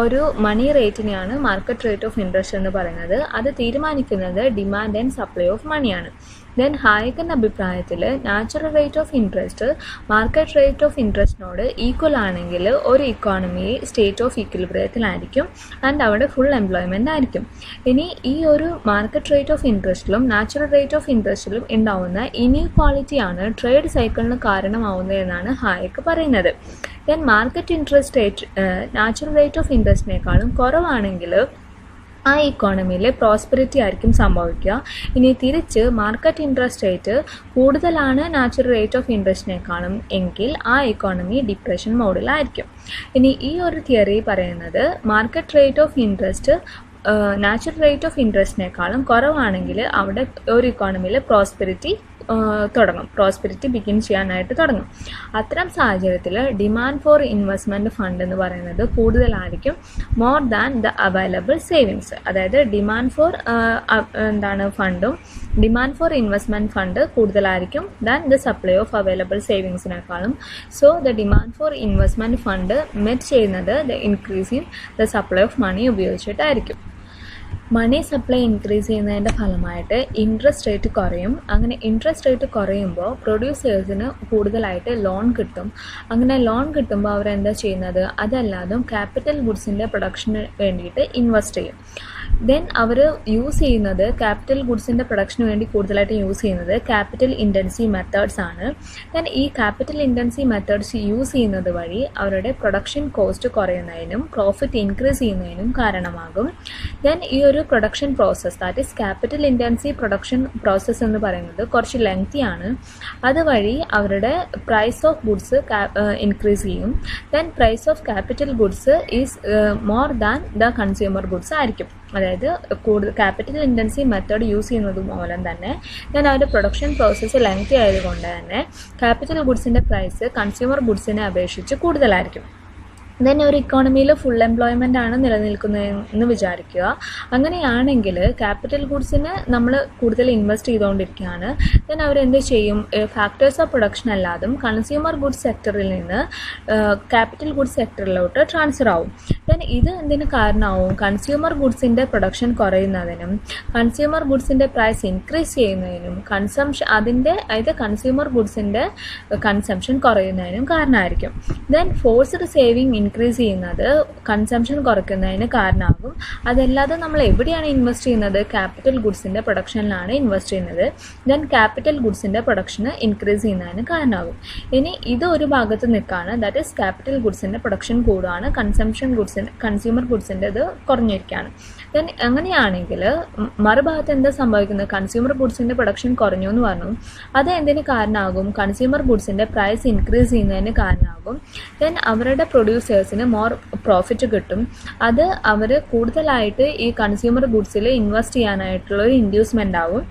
ഒരു മണി റേറ്റിനെയാണ് മാർക്കറ്റ് റേറ്റ് ഓഫ് ഇൻട്രസ്റ്റ് എന്ന് പറയുന്നത്. അത് തീരുമാനിക്കുന്നത് ഡിമാൻഡ് ആൻഡ് സപ്ലൈ ഓഫ് മണിയാണ്. ദെൻ ഹായക്കിൻ്റെ അഭിപ്രായത്തിൽ natural rate of interest market rate of ഇൻട്രസ്റ്റിനോട് ഈക്വൽ ആണെങ്കിൽ ഒരു ഇക്കോണമി സ്റ്റേറ്റ് ഓഫ് ഇക്വിലിബ്രിയത്തിലായിരിക്കും ആൻഡ് അവിടെ ഫുൾ എംപ്ലോയ്മെൻ്റ് ആയിരിക്കും. ഇനി ഈ ഒരു മാർക്കറ്റ് റേറ്റ് ഓഫ് ഇൻട്രസ്റ്റിലും നാച്ചുറൽ റേറ്റ് ഓഫ് ഇൻട്രസ്റ്റിലും ഉണ്ടാവുന്ന ഇനീക്വാളിറ്റിയാണ് ട്രേഡ് സൈക്കിളിന് കാരണമാവുന്നത് എന്നാണ് ഹായക്ക് പറയുന്നത്. Then market interest rate natural rate of ഇൻട്രസ്റ്റിനേക്കാളും കുറവാണെങ്കിൽ ആ ഇക്കോണമിയിലെ പ്രോസ്പെരിറ്റി ആയിരിക്കും സംഭവിക്കുക. ഇനി തിരിച്ച് മാർക്കറ്റ് ഇൻട്രസ്റ്റ് റേറ്റ് കൂടുതലാണ് നാച്ചുറൽ റേറ്റ് ഓഫ് ഇൻട്രസ്റ്റിനേക്കാളും എങ്കിൽ ആ ഇക്കോണമി ഡിപ്രഷൻ മോഡിലായിരിക്കും. ഇനി ഈ ഒരു തിയറി പറയുന്നത് market rate of interest natural rate of ഇൻട്രസ്റ്റിനേക്കാളും കുറവാണെങ്കിൽ അവിടെ ഒരു ഇക്കോണമിയിൽ പ്രോസ്പെരിറ്റി ബിഗിൻ ചെയ്യാനായിട്ട് തുടങ്ങും. അത്തരം സാഹചര്യത്തിൽ ഡിമാൻഡ് ഫോർ ഇൻവെസ്റ്റ്മെൻറ്റ് ഫണ്ട് എന്ന് പറയുന്നത് കൂടുതലായിരിക്കും more than the available savings. അതായത് ഡിമാൻഡ് ഫോർ ഇൻവെസ്റ്റ്മെൻറ്റ് ഫണ്ട് കൂടുതലായിരിക്കും than the supply of available സേവിങ്സിനേക്കാളും. So the demand for investment fund met ചെയ്യുന്നത് the increase in the supply of money ഉപയോഗിച്ചിട്ടായിരിക്കും. Money supply increase ചെയ്യുന്നതിൻ്റെ ഫലമായിട്ട് interest rate കുറയും. അങ്ങനെ interest rate കുറയുമ്പോൾ പ്രൊഡ്യൂസേഴ്സിന് കൂടുതലായിട്ട് ലോൺ കിട്ടും. അങ്ങനെ ലോൺ കിട്ടുമ്പോൾ അവരെന്താ ചെയ്യുന്നത്? അതല്ലാതും ക്യാപിറ്റൽ ഗുഡ്സിൻ്റെ പ്രൊഡക്ഷന് വേണ്ടിയിട്ട് ഇൻവെസ്റ്റ് ചെയ്യും. ദെൻ അവർ യൂസ് ചെയ്യുന്നത് ക്യാപിറ്റൽ ഗുഡ്സിൻ്റെ പ്രൊഡക്ഷന് വേണ്ടി കൂടുതലായിട്ട് യൂസ് ചെയ്യുന്നത് ക്യാപിറ്റൽ ഇൻറ്റൻസീവ് മെത്തേഡ്സ് ആണ്. ദെൻ ഈ ക്യാപിറ്റൽ ഇൻറ്റൻസീവ് മെത്തേഡ്സ് യൂസ് ചെയ്യുന്നത് വഴി അവരുടെ പ്രൊഡക്ഷൻ കോസ്റ്റ് കുറയുന്നതിനും പ്രോഫിറ്റ് ഇൻക്രീസ് ചെയ്യുന്നതിനും കാരണമാകും. ദെൻ ഈ ഒരു production process, that is capital intensive production process എന്ന് പറയുന്നത് കുറച്ച് ലെങ്തി ആണ്. അതുവഴി അവരുടെ പ്രൈസ് ഓഫ് ഗുഡ്സ് ഇൻക്രീസ് ചെയ്യും. Then price of capital goods is more than the consumer goods ആയിരിക്കും. അതായത് കൂടുതൽ ക്യാപിറ്റൽ ഇൻറ്റൻസീവ് മെത്തേഡ് യൂസ് ചെയ്യുന്നത് മൂലം തന്നെ അവരുടെ പ്രൊഡക്ഷൻ പ്രോസസ്സ് ലെങ്തി ആയതുകൊണ്ട് തന്നെ ക്യാപിറ്റൽ ഗുഡ്സിൻ്റെ പ്രൈസ് കൺസ്യൂമർ ഗുഡ്സിനെ അപേക്ഷിച്ച് കൂടുതലായിരിക്കും. ദെൻ ഒരു ഇക്കോണമിയിൽ ഫുൾ എംപ്ലോയ്മെൻ്റ് ആണ് നിലനിൽക്കുന്നതെന്ന് വിചാരിക്കുക. അങ്ങനെയാണെങ്കിൽ ക്യാപിറ്റൽ ഗുഡ്സിന് നമ്മൾ കൂടുതൽ ഇൻവെസ്റ്റ് ചെയ്തുകൊണ്ടിരിക്കുകയാണ്. ദെൻ അവരെന്ത് ചെയ്യും? ഫാക്ടേഴ്സ് ഓഫ് പ്രൊഡക്ഷൻ അല്ലാതും കൺസ്യൂമർ ഗുഡ്സ് സെക്ടറിൽ നിന്ന് ക്യാപിറ്റൽ ഗുഡ്സ് സെക്ടറിലോട്ട് ട്രാൻസ്ഫർ ആവും. ദെൻ ഇത് എന്തിന് കാരണമാവും? കൺസ്യൂമർ ഗുഡ്സിൻ്റെ പ്രൊഡക്ഷൻ കുറയുന്നതിനും കൺസ്യൂമർ ഗുഡ്സിൻ്റെ പ്രൈസ് ഇൻക്രീസ് ചെയ്യുന്നതിനും അതായത് കൺസ്യൂമർ ഗുഡ്സിൻ്റെ കൺസംഷൻ കുറയുന്നതിനും കാരണമായിരിക്കും. ദെൻ ഫോഴ്സ്ഡ് സേവിങ് ഇൻക്രീസ് ചെയ്യുന്നത് കൺസംഷൻ കുറയ്ക്കുന്നതിന് കാരണമാകും. അതല്ലാതെ നമ്മൾ എവിടെയാണ് ഇൻവെസ്റ്റ് ചെയ്യുന്നത്? ക്യാപിറ്റൽ ഗുഡ്സിൻ്റെ പ്രൊഡക്ഷനിലാണ് ഇൻവെസ്റ്റ് ചെയ്യുന്നത്. ദെൻ ക്യാപിറ്റൽ ഗുഡ്സിൻ്റെ പ്രൊഡക്ഷന് ഇൻക്രീസ് ചെയ്യുന്നതിന് കാരണമാകും. ഇനി ഇത് ഒരു ഭാഗത്ത് നിൽക്കുകയാണ്, ദാറ്റ് ഈസ് ക്യാപിറ്റൽ ഗുഡ്സിൻ്റെ പ്രൊഡക്ഷൻ കൂടുകയാണ്, കൺസ്യൂമർ ഗുഡ്സിൻ്റെ ഇത് കുറഞ്ഞിരിക്കുകയാണ്. ദെൻ അങ്ങനെയാണെങ്കിൽ മറുഭാഗത്ത് എന്താ സംഭവിക്കുന്നത്? കൺസ്യൂമർ ഗുഡ്സിൻ്റെ പ്രൊഡക്ഷൻ കുറഞ്ഞു എന്ന് പറഞ്ഞു. അത് എന്തിന് കാരണമാകും? കൺസ്യൂമർ ഗുഡ്സിൻ്റെ പ്രൈസ് ഇൻക്രീസ് ചെയ്യുന്നതിന് കാരണമാകും. ദെൻ അവരുടെ പ്രൊഡ്യൂസേഴ്സിന് മോർ പ്രോഫിറ്റ് കിട്ടും. അത് അവർ കൂടുതലായിട്ട് ഈ കൺസ്യൂമർ ഗുഡ്സിൽ ഇൻവെസ്റ്റ് ചെയ്യാനായിട്ടുള്ളൊരു ഇൻഡ്യൂസ്മെൻ്റ് ആവും.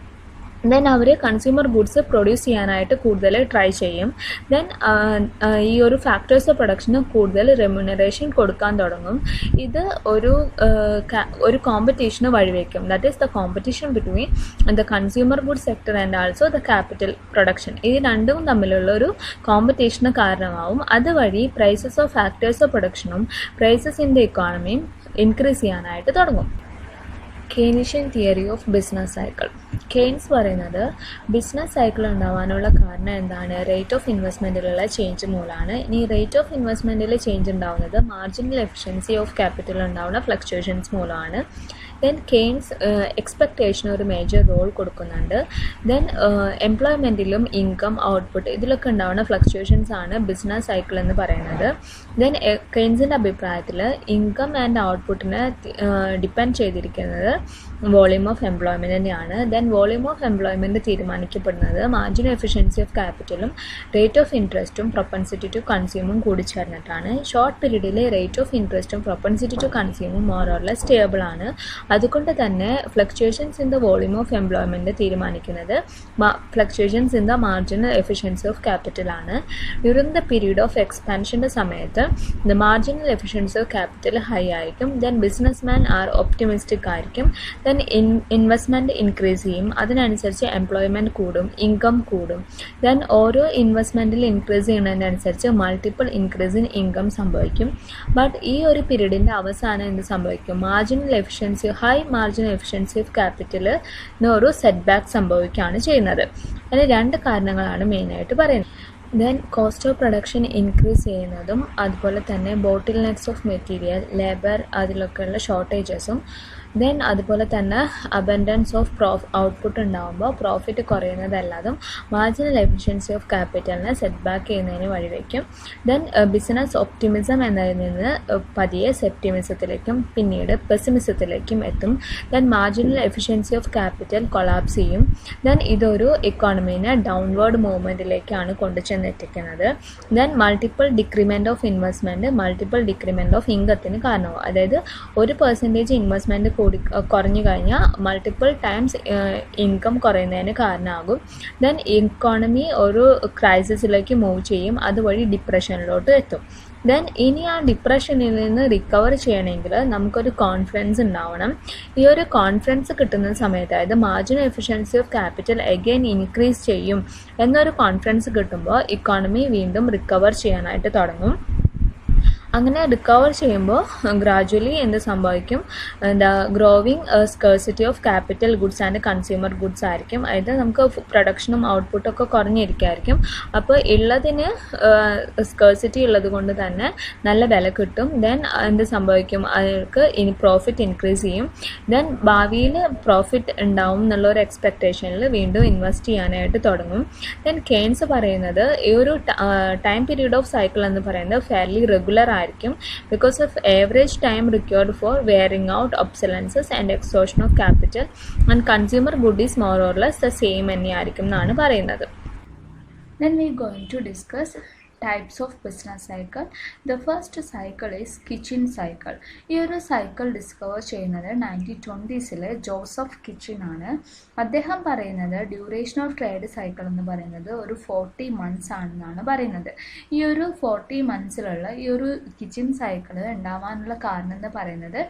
ദെൻ അവർ കൺസ്യൂമർ ഗുഡ്സ് പ്രൊഡ്യൂസ് ചെയ്യാനായിട്ട് കൂടുതൽ ട്രൈ ചെയ്യും. ദെൻ ഈ ഒരു ഫാക്ടേഴ്സ് ഓഫ് പ്രൊഡക്ഷന് കൂടുതൽ റെമ്യൂണറേഷൻ കൊടുക്കാൻ തുടങ്ങും. ഇത് ഒരു കോമ്പറ്റീഷന് വഴിവെക്കും. That is the competition between the consumer good sector and also the capital production. ഇത് രണ്ടും തമ്മിലുള്ള ഒരു കോമ്പറ്റീഷന് കാരണമാവും. അതുവഴി പ്രൈസസ് ഓഫ് ഫാക്ടേഴ്സ് ഓഫ് പ്രൊഡക്ഷനും പ്രൈസസ് ഇൻ ദ ഇക്കോണമിയും ഇൻക്രീസ് ചെയ്യാനായിട്ട് തുടങ്ങും. Keynesian theory of business cycle. Keynes പറയുന്നത് ബിസിനസ് സൈക്കിൾ ഉണ്ടാവാനുള്ള കാരണം എന്താണ്? റേറ്റ് ഓഫ് ഇൻവെസ്റ്റ്മെൻറ്റിലുള്ള ചേഞ്ച് മൂലമാണ്. ഇനി റേറ്റ് ഓഫ് ഇൻവെസ്റ്റ്മെൻറ്റിൽ ചേഞ്ച് ഉണ്ടാവുന്നത് മാർജിനൽ എഫിഷ്യൻസി ഓഫ് ക്യാപിറ്റൽ ഉണ്ടാവുന്ന ഫ്ലക്ച്വേഷൻസ് മൂലമാണ്. ദെൻ കെയ്ൻസ് എക്സ്പെക്റ്റേഷന് ഒരു മേജർ റോൾ കൊടുക്കുന്നുണ്ട്. ദെൻ എംപ്ലോയ്മെൻറ്റിലും ഇൻകം, ഔട്ട്പുട്ട് ഇതിലൊക്കെ ഉണ്ടാവുന്ന ഫ്ലക്ച്വേഷൻസ് ആണ് ബിസിനസ് സൈക്കിൾ എന്ന് പറയുന്നത്. ദെൻ കെയ്ൻസിൻ്റെ അഭിപ്രായത്തിൽ ഇൻകം ആൻഡ് ഔട്ട്പുട്ടിനെ ഡിപ്പെൻഡ് ചെയ്തിരിക്കുന്നത് വോളിയൂം ഓഫ് എംപ്ലോയ്മെൻറ്റ് തന്നെയാണ്. ദെൻ വോളിയൂം ഓഫ് എംപ്ലോയ്മെൻറ്റ് തീരുമാനിക്കപ്പെടുന്നത് മാർജിനൽ എഫിഷ്യൻസി ഓഫ് ക്യാപിറ്റലും റേറ്റ് ഓഫ് ഇൻട്രസ്റ്റും പ്രൊപ്പൻസിറ്റി ടു കൺസ്യൂമും കൂടി ചേർന്നിട്ടാണ്. ഷോർട്ട് പീരീഡിൽ റേറ്റ് ഓഫ് ഇൻട്രസ്റ്റും പ്രൊപ്പൻസിറ്റി ടു കൺസ്യൂമും മോർ ഓർ ലെസ് സ്റ്റേബിൾ ആണ്. അതുകൊണ്ട് തന്നെ fluctuations in the volume of employment തീരുമാനിക്കുന്നത് fluctuations in the marginal efficiency of capital ആണ്. ഡ്യൂറിങ് ദ പീരീഡ് ഓഫ് എക്സ്പാൻഷൻ്റെ സമയത്ത് the marginal efficiency of capital high ആയിരിക്കും. ദെൻ ബിസിനസ്മാൻ ആർ ഒപ്റ്റിമിസ്റ്റിക് ആയിരിക്കും. Then investment increase ചെയ്യും. അതിനനുസരിച്ച് എംപ്ലോയ്മെൻറ്റ് കൂടും, income കൂടും. ദെൻ ഓരോ ഇൻവെസ്റ്റ്മെൻറ്റിൽ ഇൻക്രീസ് ചെയ്യുന്നതിനനുസരിച്ച് മൾട്ടിപ്പിൾ ഇൻക്രീസ് ഇൻ ഇൻകം സംഭവിക്കും. ബട്ട് ഈ ഒരു പീരീഡിൻ്റെ അവസാനം എന്ത് സംഭവിക്കും? Marginal efficiency, high marginal efficiency of ക്യാപിറ്റലിന് ഒരു സെറ്റ് ബാക്ക് സംഭവിക്കുകയാണ് ചെയ്യുന്നത്. അതിന് രണ്ട് കാരണങ്ങളാണ് മെയിനായിട്ട് പറയുന്നത്. Then cost of production increase ചെയ്യുന്നതും അതുപോലെ തന്നെ bottlenecks of material, labour അതിലൊക്കെയുള്ള ഷോർട്ടേജസും ദെൻ അതുപോലെ തന്നെ അബൻഡൻസ് ഓഫ് ഔട്ട്പുട്ട് ഉണ്ടാകുമ്പോൾ പ്രോഫിറ്റ് കുറയുന്നതല്ലാതും മാർജിനൽ എഫിഷ്യൻസി ഓഫ് ക്യാപിറ്റലിനെ സെറ്റ് ബാക്ക് ചെയ്യുന്നതിന് വഴിവെക്കും. ദെൻ ബിസിനസ് ഒപ്റ്റിമിസം എന്നതിൽ നിന്ന് പതിയെ സെപ്റ്റിമിസത്തിലേക്കും പിന്നീട് പെസിമിസത്തിലേക്കും എത്തും. Then marginal efficiency of capital collapse ചെയ്യും. ദെൻ ഇതൊരു ഇക്കോണമീനെ ഡൗൺവേർഡ് മൂവ്മെൻറ്റിലേക്കാണ് കൊണ്ടുചെന്നെത്തിക്കുന്നത്. Then multiple decrement of investment multiple decrement of ഇൻകത്തിന് കാരണമാകും. അതായത് 1% ഇൻവെസ്റ്റ്മെൻറ്റ് കുറഞ്ഞു കഴിഞ്ഞാൽ മൾട്ടിപ്പിൾ ടൈംസ് ഇൻകം കുറയുന്നതിന് കാരണമാകും. ദെൻ ഇക്കോണമി ഒരു ക്രൈസിസിലേക്ക് മൂവ് ചെയ്യും. അതുവഴി ഡിപ്രഷനിലോട്ട് എത്തും. ദെൻ ഇനി ആ ഡിപ്രഷനിൽ നിന്ന് റിക്കവർ ചെയ്യണമെങ്കിൽ നമുക്കൊരു കോൺഫിഡൻസ് ഉണ്ടാവണം. ഈ ഒരു കോൺഫിഡൻസ് കിട്ടുന്ന സമയത്ത്, അതായത് marginal efficiency of capital again increase ചെയ്യും എന്നൊരു കോൺഫിഡൻസ് കിട്ടുമ്പോൾ ഇക്കോണമി വീണ്ടും റിക്കവർ ചെയ്യാനായിട്ട് തുടങ്ങും. അങ്ങനെ റിക്കവർ ചെയ്യുമ്പോൾ ഗ്രാജുവലി എന്ത് സംഭവിക്കും, എന്താ growing scarcity of capital goods and consumer goods ആയിരിക്കും. അതായത് നമുക്ക് പ്രൊഡക്ഷനും ഔട്ട്പുട്ടും ഒക്കെ കുറഞ്ഞിരിക്കുമായിരിക്കും. അപ്പോൾ ഉള്ളതിന് സ്കേഴ്സിറ്റി ഉള്ളത് കൊണ്ട് തന്നെ നല്ല വില കിട്ടും. ദെൻ എന്ത് സംഭവിക്കും, അയാൾക്ക് ഇനി പ്രോഫിറ്റ് ഇൻക്രീസ് ചെയ്യും. ദെൻ ഭാവിയിൽ പ്രോഫിറ്റ് ഉണ്ടാവും എന്നുള്ള ഒരു എക്സ്പെക്റ്റേഷനിൽ വീണ്ടും ഇൻവെസ്റ്റ് ചെയ്യാനായിട്ട് തുടങ്ങും. ദെൻ കെയ്ൻസ് പറയുന്നത് ഈ ഒരു ടൈം പീരീഡ് ഓഫ് സൈക്കിൾ എന്ന് പറയുന്നത് ഫെയർലി റെഗുലർ ആയിരിക്കും, because of average time required for wearing out obsolescences and exhaustion of capital and consumer good is more or less the same തന്നെയായിരിക്കും എന്നാണ് പറയുന്നത്. Then we are going to discuss types of business cycle. The first cycle is kitchen cycle. ഈ ഒരു cycle discover ചെയ്യുന്നത് 1920s Joseph kitchen ആണ്. അദ്ദേഹം പറയുന്നത് duration of trade cycle എന്ന് പറയുന്നത് ഒരു 40 months ആണെന്നാണ് പറയുന്നത്. ഈ ഒരു 40 monthsലുള്ള ഈ ഒരു കിച്ചൻ സൈക്കിൾ ഉണ്ടാവാനുള്ള കാരണം എന്ന് പറയുന്നത്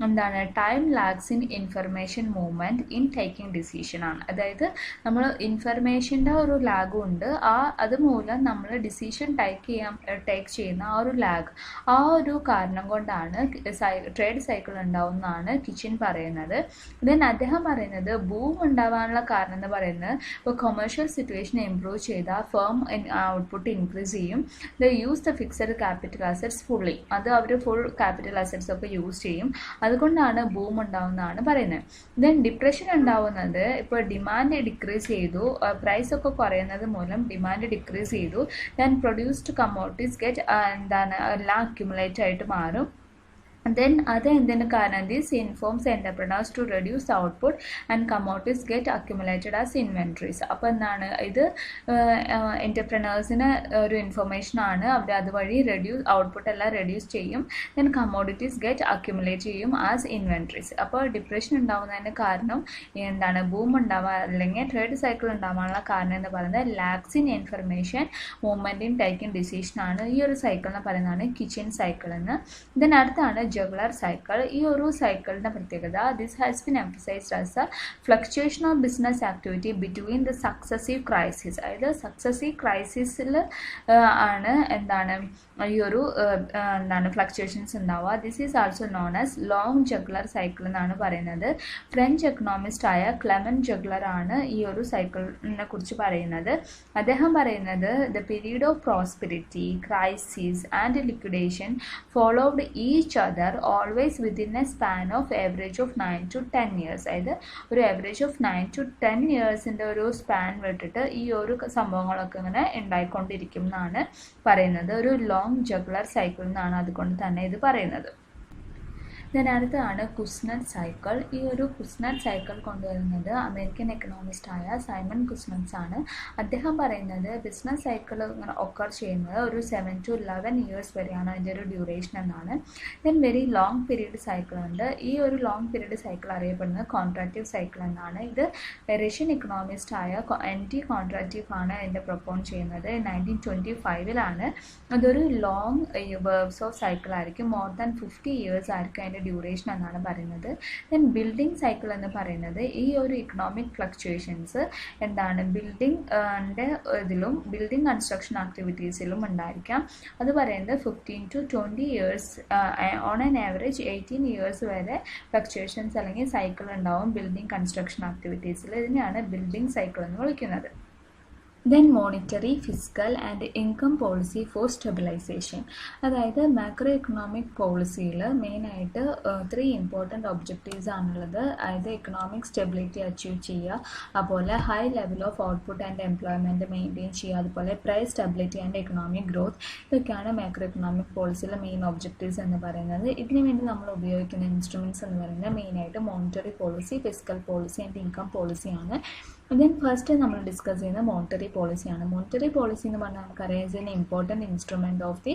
എന്താണ്, time lags in information movement in taking decision ആണ്. അതായത് നമ്മൾ ഇൻഫർമേഷൻ്റെ ഒരു ലാഗും ഉണ്ട്, അതുമൂലം നമ്മൾ ഡിസിഷൻ ടേക്ക് ചെയ്യുന്ന ആ ഒരു ലാഗ്, ആ ഒരു കാരണം കൊണ്ടാണ് ട്രേഡ് സൈക്കിൾ ഉണ്ടാവുന്നതാണ് കിച്ചൻ പറയുന്നത്. ദെൻ അദ്ദേഹം പറയുന്നത് ബൂം ഉണ്ടാവാനുള്ള കാരണം എന്ന് പറയുന്നത് ഇപ്പോൾ കൊമേഴ്ഷ്യൽ സിറ്റുവേഷൻ ഇംപ്രൂവ് ചെയ്താൽ ഫേം ഔട്ട്പുട്ട് ഇൻക്രീസ് ചെയ്യും. The use the fixed capital assets fully, അത് അവർ ഫുൾ ക്യാപിറ്റൽ അസറ്റ്സ് ഒക്കെ യൂസ് ചെയ്യും. അതുകൊണ്ടാണ് ബൂം ഉണ്ടാവുന്നതാണ് പറയുന്നത്. ദെൻ ഡിപ്രഷൻ ഉണ്ടാവുന്നത് ഇപ്പോൾ ഡിമാൻഡ് ഡിക്രീസ് ചെയ്തു, പ്രൈസ് ഒക്കെ കുറയുന്നത് മൂലം ഡിമാൻഡ് ഡിക്രീസ് ചെയ്തു. ദെൻ പ്രൊഡ്യൂസ്ഡ് കമ്മോഡിറ്റീസ് ഗെറ്റ് എല്ലാം അക്യുമുലേറ്റ് ആയിട്ട് മാറും. Then other എന്തിന് കാരണം this informs entrepreneurs to reduce output and commodities get accumulated as inventories. അപ്പോൾ എന്താണ് ഇത്, എൻ്റർപ്രണേഴ്സിന് ഒരു ഇൻഫർമേഷൻ ആണ്, അവർ അതുവഴി ഔട്ട്പുട്ട് എല്ലാം റെഡ്യൂസ് ചെയ്യും. ദെൻ കമ്മോഡിറ്റീസ് ഗെറ്റ് അക്യുമുലേറ്റ് ചെയ്യും ആസ് ഇൻവെൻട്രീസ്. അപ്പോൾ ഡിപ്രഷൻ ഉണ്ടാകുന്നതിന് കാരണം എന്താണ്, ബൂം ഉണ്ടാവാൻ അല്ലെങ്കിൽ ട്രേഡ് സൈക്കിൾ ഉണ്ടാവാനുള്ള കാരണം എന്ന് പറയുന്നത് lakhs in information movement in taking decision ആണ്. ഈ ഒരു സൈക്കിൾ എന്ന് പറയുന്നതാണ് കിച്ചൻ സൈക്കിൾ എന്ന്. ദെൻ അടുത്താണ് ജഗ്ലർ സൈക്കിൾ. ഈ ഒരു സൈക്കിളിൻ്റെ പ്രത്യേകത, this has been emphasised as a fluctuation of business activity between the successive crisis. അതായത് സക്സസീവ് ക്രൈസിസിൽ ആണ് എന്താണ് ഈ ഒരു എന്താണ് ഫ്ലക്ച്വേഷൻസ് ഉണ്ടാവുക. This is also known as long Juglar cycle എന്നാണ് പറയുന്നത്. ഫ്രഞ്ച് എക്കണോമിസ്റ്റ് ആയ ക്ലെമൻ ജഗ്ലർ ആണ് ഈ ഒരു സൈക്കിളിനെ കുറിച്ച് പറയുന്നത്. അദ്ദേഹം പറയുന്നത് the period of prosperity, crisis and liquidation followed each other always within a span of average of 9 to 10 years. അതായത് ഒരു ആവറേജ് ഓഫ് 9 to 10 yearsൻ്റെ ഒരു സ്പാൻ വിട്ടിട്ട് ഈ ഒരു സംഭവങ്ങളൊക്കെ ഇങ്ങനെ ഉണ്ടായിക്കൊണ്ടിരിക്കും എന്നാണ് പറയുന്നത്. ഒരു ലോങ് ജഗ്ലർ സൈക്കിൾ എന്നാണ് അതുകൊണ്ട് തന്നെ ഇത് പറയുന്നത്. ദെൻ അടുത്തതാണ് കുസ്നറ്റ് സൈക്കിൾ. ഈ ഒരു കുസ്നറ്റ് സൈക്കിൾ കൊണ്ടുവരുന്നത് അമേരിക്കൻ എക്കണോമിസ്റ്റായ സൈമൺ കുസ്നറ്റ്സ് ആണ്. അദ്ദേഹം പറയുന്നത് ബിസിനസ് സൈക്കിൾ ഇങ്ങനെ ഒക്കർ ചെയ്യുന്നത് ഒരു 7 to 11 years വരെയാണ് അതിൻ്റെ ഒരു ഡ്യൂറേഷൻ എന്നാണ്. Then very long period cycle ഉണ്ട്. ഈ ഒരു ലോങ് പീരീഡ് സൈക്കിൾ അറിയപ്പെടുന്നത് കോൺട്രാക്റ്റീവ് സൈക്കിൾ എന്നാണ്. ഇത് റഷ്യൻ എക്കണോമിസ്റ്റായ NT കോൺട്രാക്റ്റീവ് ആണ് ഇതിൻ്റെ പ്രൊപ്പോൺ ചെയ്യുന്നത്. 1925 അതൊരു ലോങ് വേവ്സ് ഓഫ് സൈക്കിൾ ആയിരിക്കും, മോർ ദാൻ 50 years ആയിരിക്കും അതിൻ്റെ ഡ്യൂറേഷൻ എന്നാണ് പറയുന്നത്. ദെൻ ബിൽഡിംഗ് സൈക്കിൾ എന്ന് പറയുന്നത് ഈ ഒരു ഇക്കണോമിക് ഫ്ലക്ച്വേഷൻസ് എന്താണ് ബിൽഡിംഗ് ഇതിലും ബിൽഡിംഗ് കൺസ്ട്രക്ഷൻ ആക്ടിവിറ്റീസിലും ഉണ്ടായിരിക്കാം. അത് പറയുന്നത് 15 to 20 years, on an average 18 years വരെ ഫ്ലക്ച്വേഷൻസ് അല്ലെങ്കിൽ സൈക്കിൾ ഉണ്ടാവും ബിൽഡിംഗ് കൺസ്ട്രക്ഷൻ ആക്ടിവിറ്റീസിൽ. ഇതിനെയാണ് ബിൽഡിംഗ് സൈക്കിൾ എന്ന് വിളിക്കുന്നത്. Then monetary, fiscal and income policy for stabilization. അതായത് മാക്രോ എക്കണോമിക് പോളിസിയിൽ മെയിനായിട്ട് 3 ഇമ്പോർട്ടൻറ്റ് ഒബ്ജക്റ്റീവ്സ് ആണുള്ളത്. അതായത് എക്കണോമിക് സ്റ്റെബിലിറ്റി അച്ചീവ് ചെയ്യുക, അതുപോലെ high level of output and employment maintain ചെയ്യുക, അതുപോലെ price stability and economic growth. ഇതൊക്കെയാണ് മാക്രോ എക്കണോമിക് പോളിസിയിലെ മെയിൻ ഒബ്ജക്റ്റീവ്സ് എന്ന് പറയുന്നത്. ഇതിനു വേണ്ടി നമ്മൾ ഉപയോഗിക്കുന്ന ഇൻസ്ട്രുമെൻറ്റ്സ് എന്ന് പറയുന്നത് മെയിനായിട്ട് monetary policy, fiscal policy and income പോളിസിയാണ്. ദെൻ ഫസ്റ്റ് നമ്മൾ ഡിസ്കസ് ചെയ്യുന്നത് മോണിറ്ററി പോളിസിയാണ്. മോണിറ്ററി പോളിസി എന്ന് പറഞ്ഞാൽ നമുക്കറിയാം is an important instrument of the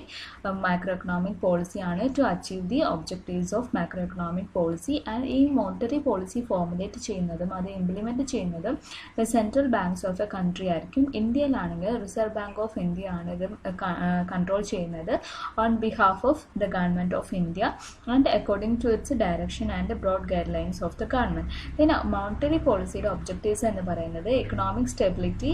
macroeconomic പോളിസിയാണ് to achieve the objectives of macroeconomic policy. And ഈ മോണിറ്ററി പോളിസി ഫോർമുലേറ്റ് ചെയ്യുന്നതും അത് ഇംപ്ലിമെൻറ്റ് ചെയ്യുന്നതും the central banks of a country ആയിരിക്കും. ഇന്ത്യയിലാണെങ്കിൽ റിസർവ് ബാങ്ക് ഓഫ് ഇന്ത്യ ആണ് ഇത് control ചെയ്യുന്നത് on behalf of the government of India and according to its direction and broad guidelines of the government. Then monetary പോളിസിയുടെ objectives എന്ന് പറയുന്നത് പറയുന്നത് economic stability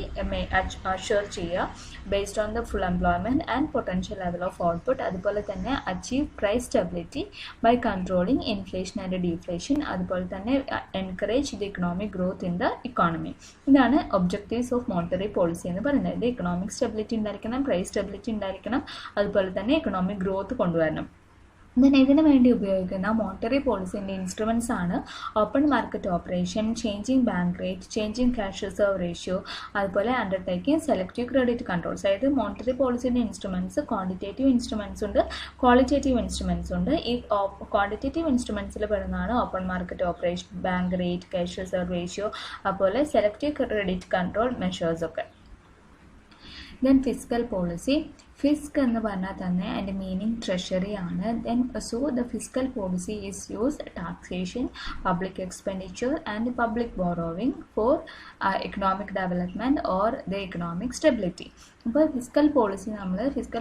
assure ചെയ്യുക based on the full employment and potential level of output. അതുപോലെ തന്നെ achieve price stability by controlling inflation and deflation. അതുപോലെ തന്നെ encourage the economic growth in the economy. ഇതാണ് ഒബ്ജക്റ്റീവ്സ് ഓഫ് മോണിറ്ററി പോളിസി എന്ന് പറയുന്നത്. Economic stability ഉണ്ടായിരിക്കണം, price stability ഉണ്ടായിരിക്കണം, അതുപോലെ തന്നെ എക്കണോമിക് ഗ്രോത്ത് കൊണ്ടുവരണം. then ഇതിനു വേണ്ടി ഉപയോഗിക്കുന്ന മോണിറ്ററി പോളിസിൻ്റെ ഇൻസ്ട്രുമെൻറ്റ്സ് ആണ് open market operation, changing bank rate, changing cash reserve ratio, അതുപോലെ അണ്ടർടേക്കിംഗ് സെലക്റ്റീവ് ക്രെഡിറ്റ് കൺട്രോൾസ്. അതായത് മോണിറ്ററി പോളിസിൻ്റെ ഇൻസ്ട്രുമെൻറ്റ്സ് ക്വാണ്ടിറ്റേറ്റീവ് ഇൻസ്ട്രുമെൻറ്റ്സ് ഉണ്ട്, ക്വാളിറ്റേറ്റീവ് ഇൻസ്ട്രുമെൻറ്റ്സ് ഉണ്ട്. ഈ ക്വാണ്ടിറ്റേറ്റീവ് ഇൻസ്ട്രുമെൻറ്റ്സിൽ പെടുന്നതാണ് open market operation, bank rate, cash reserve ratio, അതുപോലെ സെലക്റ്റീവ് ക്രെഡിറ്റ് കൺട്രോൾ മെഷേഴ്സ് ഒക്കെ. Then fiscal policy. ഫിസ്ക് എന്ന് പറഞ്ഞാൽ തന്നെ അതിൻ്റെ മീനിങ് ട്രഷറി ആണ്. Then so the fiscal policy is use taxation, public expenditure and public borrowing four economic development or the economic stability. അപ്പോൾ fiscal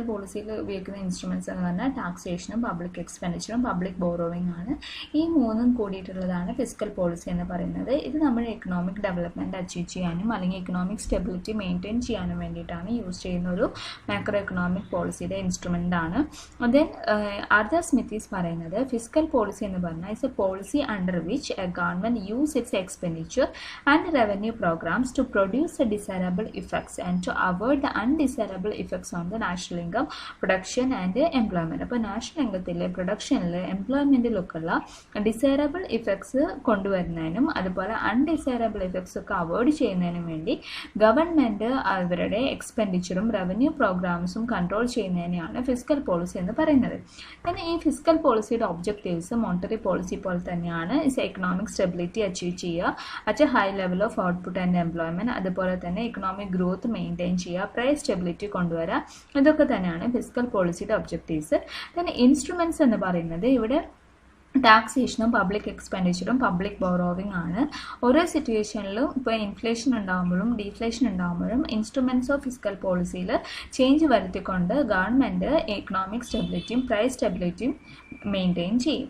പോളിസിയിൽ ഉപയോഗിക്കുന്ന instruments എന്ന് പറഞ്ഞാൽ ടാക്സേഷനും പബ്ലിക് എക്സ്പെൻഡിച്ചറും പബ്ലിക് ബോറോവിങ് ആണ്. ഈ മൂന്നും കൂടിയിട്ടുള്ളതാണ് ഫിസ്ക്കൽ പോളിസി എന്ന് പറയുന്നത്. ഇത് നമ്മുടെ എക്കണോമിക് ഡെവലപ്മെൻറ്റ് അച്ചീവ് ചെയ്യാനും അല്ലെങ്കിൽ എക്കണോമിക് സ്റ്റെബിലിറ്റി മെയിൻറ്റെയിൻ ചെയ്യാനും വേണ്ടിയിട്ടാണ് യൂസ് ചെയ്യുന്ന ഒരു മാക്രോ എക്കണോമിക് പോളിസിയുടെ ഇൻസ്ട്രുമെൻ്റ് ആണ്. ദെൻ ആർതർ സ്മിത്ത് പറയുന്നത് ഫിസ്ക്കൽ പോളിസി എന്ന് പറഞ്ഞാൽ it's a policy under which a government use its expenditure and revenue programmes to produce a desirable effects and to avoid the undesirable effects on the national income, production and employment. അപ്പോൾ national ഇൻകത്തിൽ, പ്രൊഡക്ഷനിൽ, എംപ്ലോയ്മെൻറ്റിലൊക്കെയുള്ള desirable effects കൊണ്ടുവരുന്നതിനും അതുപോലെ undesirable effects ഒക്കെ avoid ചെയ്യുന്നതിനും വേണ്ടി government അവരുടെ എക്സ്പെൻഡിച്ചറും റവന്യൂ പ്രോഗ്രാംസും കൺട്രോൾ ചെയ്യുന്നതിനെയാണ് ഫിസ്ക്കൽ പോളിസി എന്ന് പറയുന്നത്. പിന്നെ ഈ ഫിസ്ക്കൽ പോളിസിയുടെ ഒബ്ജക്റ്റീവ്സ് മോണിറ്ററി പോളിസി പോലെ തന്നെയാണ്. എക്കണോമിക് സ്റ്റെബിലിറ്റി അച്ചീവ് ചെയ്യുക at A high level of output and employment, അതുപോലെ തന്നെ എക്കണോമിക് ഗ്രോത്ത് മെയിൻറ്റെയിൻ ചെയ്യുക, പ്രൈസ് സ്റ്റെബിലിറ്റി കൊണ്ടുവരിക. ഇതൊക്കെ തന്നെയാണ് ഫിസ്ക്കൽ പോളിസിയുടെ ഒബ്ജക്റ്റീവ്സ്. പിന്നെ ഇൻസ്ട്രുമെൻറ്റ്സ് എന്ന് പറയുന്നത് ഇവിടെ ടാക്സേഷനും പബ്ലിക് എക്സ്പെൻഡിച്ചറും പബ്ലിക് ബോറോവിങ് ആണ്. ഓരോ സിറ്റുവേഷനിലും ഇപ്പോൾ ഇൻഫ്ലേഷൻ ഉണ്ടാകുമ്പോഴും ഡീഫ്ലേഷൻ ഉണ്ടാകുമ്പോഴും ഇൻസ്ട്രുമെൻറ്റ്സ് ഓഫ് ഫിസ്ക്കൽ പോളിസിയിൽ ചേഞ്ച് വരുത്തിക്കൊണ്ട് ഗവൺമെൻറ് എക്കണോമിക് സ്റ്റെബിലിറ്റിയും പ്രൈസ് സ്റ്റെബിലിറ്റിയും മെയിൻറ്റെയിൻ ചെയ്യും.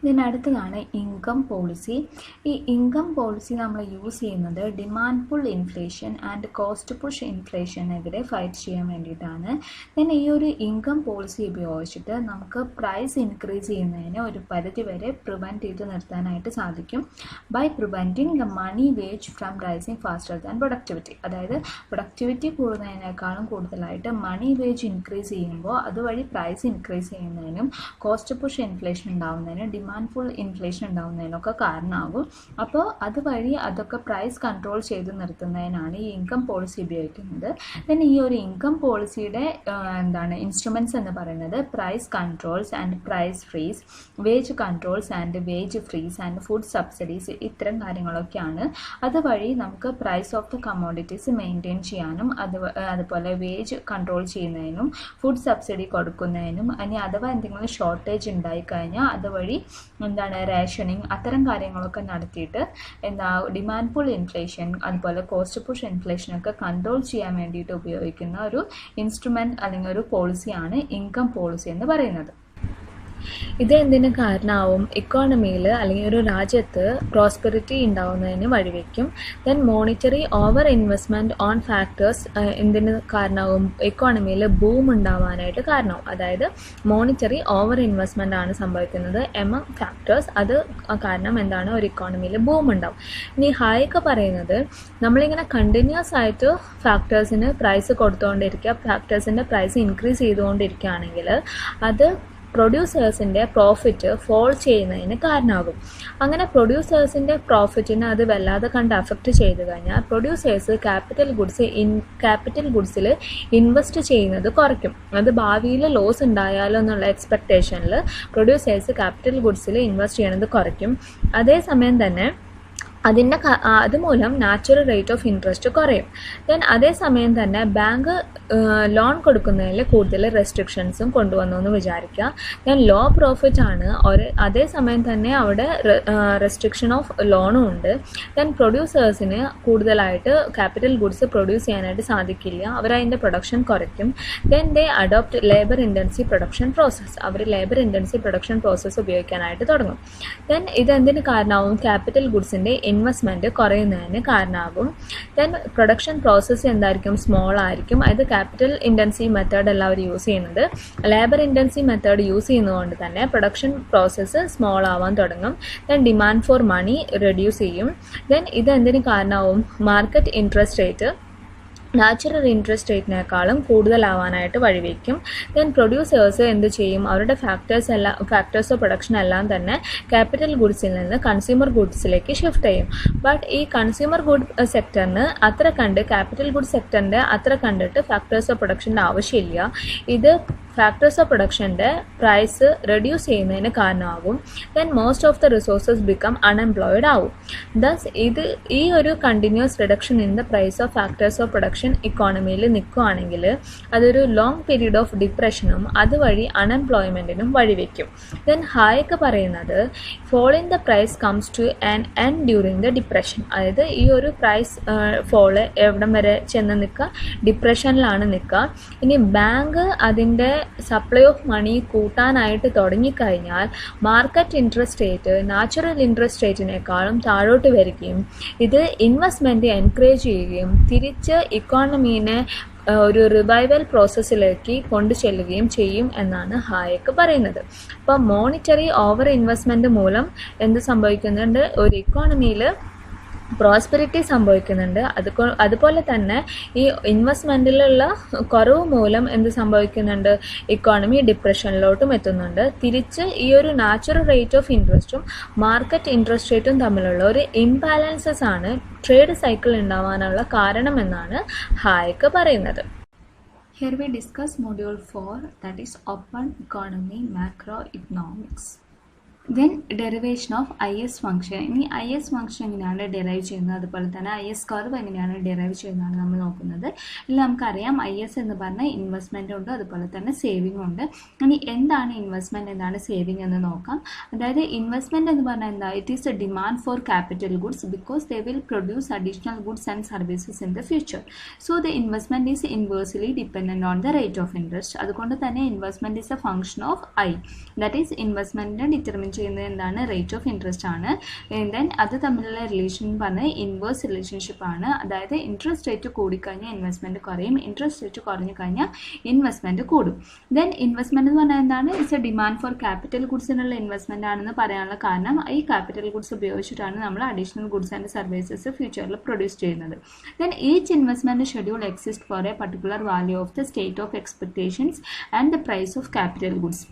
ഇതിനടുത്തതാണ് ഇൻകം പോളിസി. ഈ ഇൻകം പോളിസി നമ്മൾ യൂസ് ചെയ്യുന്നത് demand pull inflation and cost push ഇൻഫ്ലേഷനെതിരെ ഫൈറ്റ് ചെയ്യാൻ വേണ്ടിയിട്ടാണ്. ദെൻ ഈ ഒരു ഇൻകം പോളിസി ഉപയോഗിച്ചിട്ട് നമുക്ക് പ്രൈസ് ഇൻക്രീസ് ചെയ്യുന്നതിന് ഒരു പരിധി വരെ പ്രിവെൻറ്റ് ചെയ്ത് നിർത്താനായിട്ട് സാധിക്കും by preventing the money wage from rising faster than productivity. അതായത് പ്രൊഡക്ടിവിറ്റി കൂടുന്നതിനേക്കാളും കൂടുതലായിട്ട് മണി വേജ് ഇൻക്രീസ് ചെയ്യുമ്പോൾ അതുവഴി പ്രൈസ് ഇൻക്രീസ് ചെയ്യുന്നതിനും കോസ്റ്റ് പുഷ് ഇൻഫ്ലേഷൻ ഉണ്ടാകുന്നതിനും ഡിമാൻഡ് ഫുൾ ഇൻഫ്ലേഷൻ ഉണ്ടാകുന്നതിനൊക്കെ കാരണമാകും. അപ്പോൾ അതുവഴി അതൊക്കെ പ്രൈസ് കൺട്രോൾ ചെയ്ത് നിർത്തുന്നതിനാണ് ഈ ഇൻകം പോളിസി ഉപയോഗിക്കുന്നത്. ദെൻ ഈ ഒരു ഇൻകം പോളിസിയുടെ ഇൻസ്ട്രുമെൻറ്റ്സ് എന്ന് പറയുന്നത് price controls and price freeze, wage controls and wage freeze and food subsidies, ഇത്തരം കാര്യങ്ങളൊക്കെയാണ്. അതുവഴി നമുക്ക് price of the commodities maintain ചെയ്യാനും അതുപോലെ വേജ് കൺട്രോൾ ചെയ്യുന്നതിനും ഫുഡ് സബ്സിഡി കൊടുക്കുന്നതിനും ഇനി അഥവാ എന്തെങ്കിലും ഷോർട്ടേജ് ഉണ്ടായിക്കഴിഞ്ഞാൽ അതുവഴി റേഷനിങ് അത്തരം കാര്യങ്ങളൊക്കെ നടത്തിയിട്ട് ഡിമാൻഡ് പുൾ ഇൻഫ്ലേഷൻ അതുപോലെ കോസ്റ്റ് പുഷ് ഇൻഫ്ലേഷനൊക്കെ കൺട്രോൾ ചെയ്യാൻ വേണ്ടിയിട്ട് ഉപയോഗിക്കുന്ന ഒരു ഇൻസ്ട്രുമെൻറ്റ് അല്ലെങ്കിൽ ഒരു പോളിസിയാണ് ഇൻകം പോളിസി എന്ന് പറയുന്നത്. ഇത് എന്തിനു കാരണമാവും? ഇക്കോണമിയിൽ അല്ലെങ്കിൽ ഒരു രാജ്യത്ത് പ്രോസ്പെറിറ്റി ഉണ്ടാവുന്നതിന് വഴിവെക്കും. Then monetary over investment on factors എന്തിന് കാരണമാവും? ഇക്കോണമിയിൽ ബൂം ഉണ്ടാവാനായിട്ട് കാരണമാവും. അതായത് മോണിറ്ററി ഓവർ ഇൻവെസ്റ്റ്മെൻ്റ് ആണ് സംഭവിക്കുന്നത് എമംഗ് ഫാക്ടേഴ്സ്. അത് കാരണം എന്താണ്? ഒരു ഇക്കോണമിയിൽ ബൂം ഉണ്ടാവും. ഇനി ഹായൊക്കെ പറയുന്നത് നമ്മളിങ്ങനെ കണ്ടിന്യൂസ് ആയിട്ട് ഫാക്ടേഴ്സിന് പ്രൈസ് കൊടുത്തുകൊണ്ടിരിക്കുക, ഫാക്ടേഴ്സിൻ്റെ പ്രൈസ് ഇൻക്രീസ് ചെയ്തുകൊണ്ടിരിക്കുകയാണെങ്കിൽ അത് പ്രൊഡ്യൂസേഴ്സിൻ്റെ പ്രോഫിറ്റ് ഫോൾ ചെയ്യുന്നതിന് കാരണമാകും. അങ്ങനെ പ്രൊഡ്യൂസേഴ്സിൻ്റെ പ്രോഫിറ്റിനെ അത് വല്ലാതെ കണ്ട് അഫക്റ്റ് ചെയ്ത് കഴിഞ്ഞാൽ പ്രൊഡ്യൂസേഴ്സ് ക്യാപിറ്റൽ ഗുഡ്സിൽ ഇൻവെസ്റ്റ് ചെയ്യുന്നത് കുറയ്ക്കും. അത് ഭാവിയിൽ ലോസ് ഉണ്ടായാലോ എന്നുള്ള എക്സ്പെക്റ്റേഷനിൽ പ്രൊഡ്യൂസേഴ്സ് ക്യാപിറ്റൽ ഗുഡ്സിൽ ഇൻവെസ്റ്റ് ചെയ്യുന്നത് കുറയ്ക്കും. അതേസമയം തന്നെ അതുമൂലം നാച്ചുറൽ റേറ്റ് ഓഫ് ഇൻട്രസ്റ്റ് കുറയും. ദെൻ അതേസമയം തന്നെ ബാങ്ക് ലോൺ കൊടുക്കുന്നതിൽ കൂടുതൽ റെസ്ട്രിക്ഷൻസും കൊണ്ടുവന്നു എന്ന് വിചാരിക്കുക. ദെൻ ലോ പ്രോഫിറ്റ് ആണ്, അതേസമയം തന്നെ അവിടെ റെസ്ട്രിക്ഷൻ ഓഫ് ലോണും ഉണ്ട്. ദെൻ പ്രൊഡ്യൂസേഴ്സിന് കൂടുതലായിട്ട് ക്യാപിറ്റൽ ഗുഡ്സ് പ്രൊഡ്യൂസ് ചെയ്യാനായിട്ട് സാധിക്കില്ല, അവരതിൻ്റെ പ്രൊഡക്ഷൻ കുറയ്ക്കും. Then they adopt labour intensive production process, അവർ ലേബർ ഇൻറ്റൻസീവ് പ്രൊഡക്ഷൻ പ്രോസസ്സ് ഉപയോഗിക്കാനായിട്ട് തുടങ്ങും. ദെൻ ഇതെന്തിന് കാരണമാവും? ക്യാപിറ്റൽ ഗുഡ്സിൻ്റെ ഇൻവെസ്റ്റ്മെൻറ്റ് കുറയുന്നതിന് കാരണമാകും. ദെൻ പ്രൊഡക്ഷൻ പ്രോസസ്സ് എന്തായിരിക്കും, സ്മോൾ ആയിരിക്കും. അത് ക്യാപിറ്റൽ ഇൻറ്റൻസീവ് മെത്തേഡ് അല്ല അവർ യൂസ് ചെയ്യുന്നത്, ലേബർ ഇൻറ്റൻസീവ് മെത്തേഡ് യൂസ് ചെയ്യുന്നതുകൊണ്ട് തന്നെ പ്രൊഡക്ഷൻ പ്രോസസ്സ് സ്മോൾ ആവാൻ തുടങ്ങും. Then demand for money reduce ചെയ്യും. ദെൻ ഇത് എന്തിന് കാരണമാവും, market interest rate natural interest റേറ്റിനേക്കാളും കൂടുതലാവാനായിട്ട് വഴിവെക്കും. ദെൻ പ്രൊഡ്യൂസേഴ്സ് എന്ത് ചെയ്യും, അവരുടെ ഫാക്ടേഴ്സ് ഓഫ് പ്രൊഡക്ഷൻ എല്ലാം തന്നെ ക്യാപിറ്റൽ ഗുഡ്സിൽ നിന്ന് കൺസ്യൂമർ ഗുഡ്സിലേക്ക് ഷിഫ്റ്റ് ചെയ്യും. ബട്ട് ഈ കൺസ്യൂമർ ഗുഡ് സെക്ടറിന് ക്യാപിറ്റൽ ഗുഡ് സെക്ടറിൻ്റെ അത്ര കണ്ടിട്ട് ഫാക്ടേഴ്സ് ഓഫ് പ്രൊഡക്ഷൻ്റെ ആവശ്യമില്ല. ഇത് ഫാക്ടേഴ്സ് ഓഫ് പ്രൊഡക്ഷൻ്റെ പ്രൈസ് റെഡ്യൂസ് ചെയ്യുന്നതിന് കാരണമാകും. Then most of the resources become unemployed ആവും. ദസ് ഈ ഒരു continuous reduction in the price of factors of production ഇക്കോണമിയിൽ നിൽക്കുകയാണെങ്കിൽ അതൊരു ലോങ് പീരീഡ് ഓഫ് ഡിപ്രഷനും അതുവഴി അൺഎംപ്ലോയ്മെൻറ്റിനും വഴിവെക്കും. ദെൻ ഹായൊക്കെ പറയുന്നത് fall in the price comes to an end during the depression. അതായത് ഈ ഒരു പ്രൈസ് ഫോള് എവിടം വരെ ചെന്ന് നിൽക്കുക, ഡിപ്രഷനിലാണ് നിൽക്കുക. ഇനി ബാങ്ക് അതിൻ്റെ സപ്ലൈ ഓഫ് മണി കൂട്ടാനായിട്ട് തുടങ്ങിക്കഴിഞ്ഞാൽ market interest rate natural interest റേറ്റിനേക്കാളും താഴോട്ട് വരികയും ഇത് ഇൻവെസ്റ്റ്മെൻറ്റ് എൻകറേജ് ചെയ്യുകയും തിരിച്ച് ഇക്കോണമീനെ ഒരു റിവൈവൽ പ്രോസസ്സിലേക്ക് കൊണ്ടു ചെല്ലുകയും ചെയ്യും എന്നാണ് ഹായക്ക് പറയുന്നത്. അപ്പോൾ മോണിറ്ററി ഓവർ ഇൻവെസ്റ്റ്മെൻറ്റ് മൂലം എന്ത് സംഭവിക്കുന്നുണ്ട്, ഒരു ഇക്കോണമിയിൽ പ്രോസ്പെരിറ്റി സംഭവിക്കുന്നുണ്ട്. അതുപോലെ തന്നെ ഈ ഇൻവെസ്റ്റ്മെൻറ്റിലുള്ള കുറവ് മൂലം എന്ത് സംഭവിക്കുന്നുണ്ട്, ഇക്കോണമി ഡിപ്രഷനിലോട്ടും എത്തുന്നുണ്ട്. തിരിച്ച് ഈ ഒരു നാച്ചുറൽ റേറ്റ് ഓഫ് ഇൻട്രസ്റ്റും മാർക്കറ്റ് ഇൻട്രസ്റ്റ് റേറ്റും തമ്മിലുള്ള ഒരു ഇംബാലൻസസ് ആണ് ട്രേഡ് സൈക്കിൾ ഉണ്ടാവാനുള്ള കാരണമെന്നാണ് ഹായക്ക് പറയുന്നത്. Here we discuss module 4, that is open economy macroeconomics. Then derivation of IS function. ഇനി IS ഫംഗ്ഷൻ എങ്ങനെയാണ് ഡെറൈവ് ചെയ്യുന്നത്, അതുപോലെ തന്നെ IS കർവ് എങ്ങനെയാണ് ഡെറൈവ് ചെയ്യുന്നതാണ് നമ്മൾ നോക്കുന്നത്. ഇതിൽ നമുക്കറിയാം IS എന്ന് പറഞ്ഞാൽ ഇൻവെസ്റ്റ്മെൻ്റ് ഉണ്ട്, അതുപോലെ തന്നെ സേവിങ് ഉണ്ട്. ഇനി എന്താണ് ഇൻവെസ്റ്റ്മെൻറ്റ്, എന്താണ് സേവിങ് എന്ന് നോക്കാം. അതായത് ഇൻവെസ്റ്റ്മെൻറ്റ് എന്ന് പറഞ്ഞാൽ എന്താ, it is a demand for capital goods because they will produce additional goods and services in the future. So the investment is inversely dependent on the rate of interest. അതുകൊണ്ട് തന്നെ investment is a function of I. That is ഇൻവെസ്റ്റ്മെൻറ്റിനെ determine ചെയ്യുന്നത് എന്താണ്, rate of interest ആണ്. Then അത് തമ്മിലുള്ള relation പറഞ്ഞാൽ inverse relationship ആണ്. അതായത് ഇൻട്രസ്റ്റ് റേറ്റ് കൂടിക്കഴിഞ്ഞാൽ ഇൻവെസ്റ്റ്മെൻറ്റ് കുറയും, ഇൻട്രസ്റ്റ് റേറ്റ് കുറഞ്ഞു കഴിഞ്ഞാൽ ഇൻവെസ്റ്റ്മെൻറ്റ് കൂടും. ദെൻ ഇൻവെസ്റ്റ്മെൻറ്റ് എന്ന് പറഞ്ഞാൽ എന്താണ്, it's a demand for capital ഗുഡ്സിനുള്ള ഇൻവെസ്റ്റ്മെൻറ്റ് ആണെന്ന് പറയാനുള്ള കാരണം ഈ ക്യാപിറ്റൽ ഗുഡ്സ് ഉപയോഗിച്ചിട്ടാണ് നമ്മൾ അഡീഷണൽ ഗുഡ്സ് ആൻഡ് സർവീസസ് ഫ്യൂച്ചറിൽ പ്രൊഡ്യൂസ് ചെയ്യുന്നത്. Then each investment schedule exist for a particular value of the state of expectations and the price of capital goods.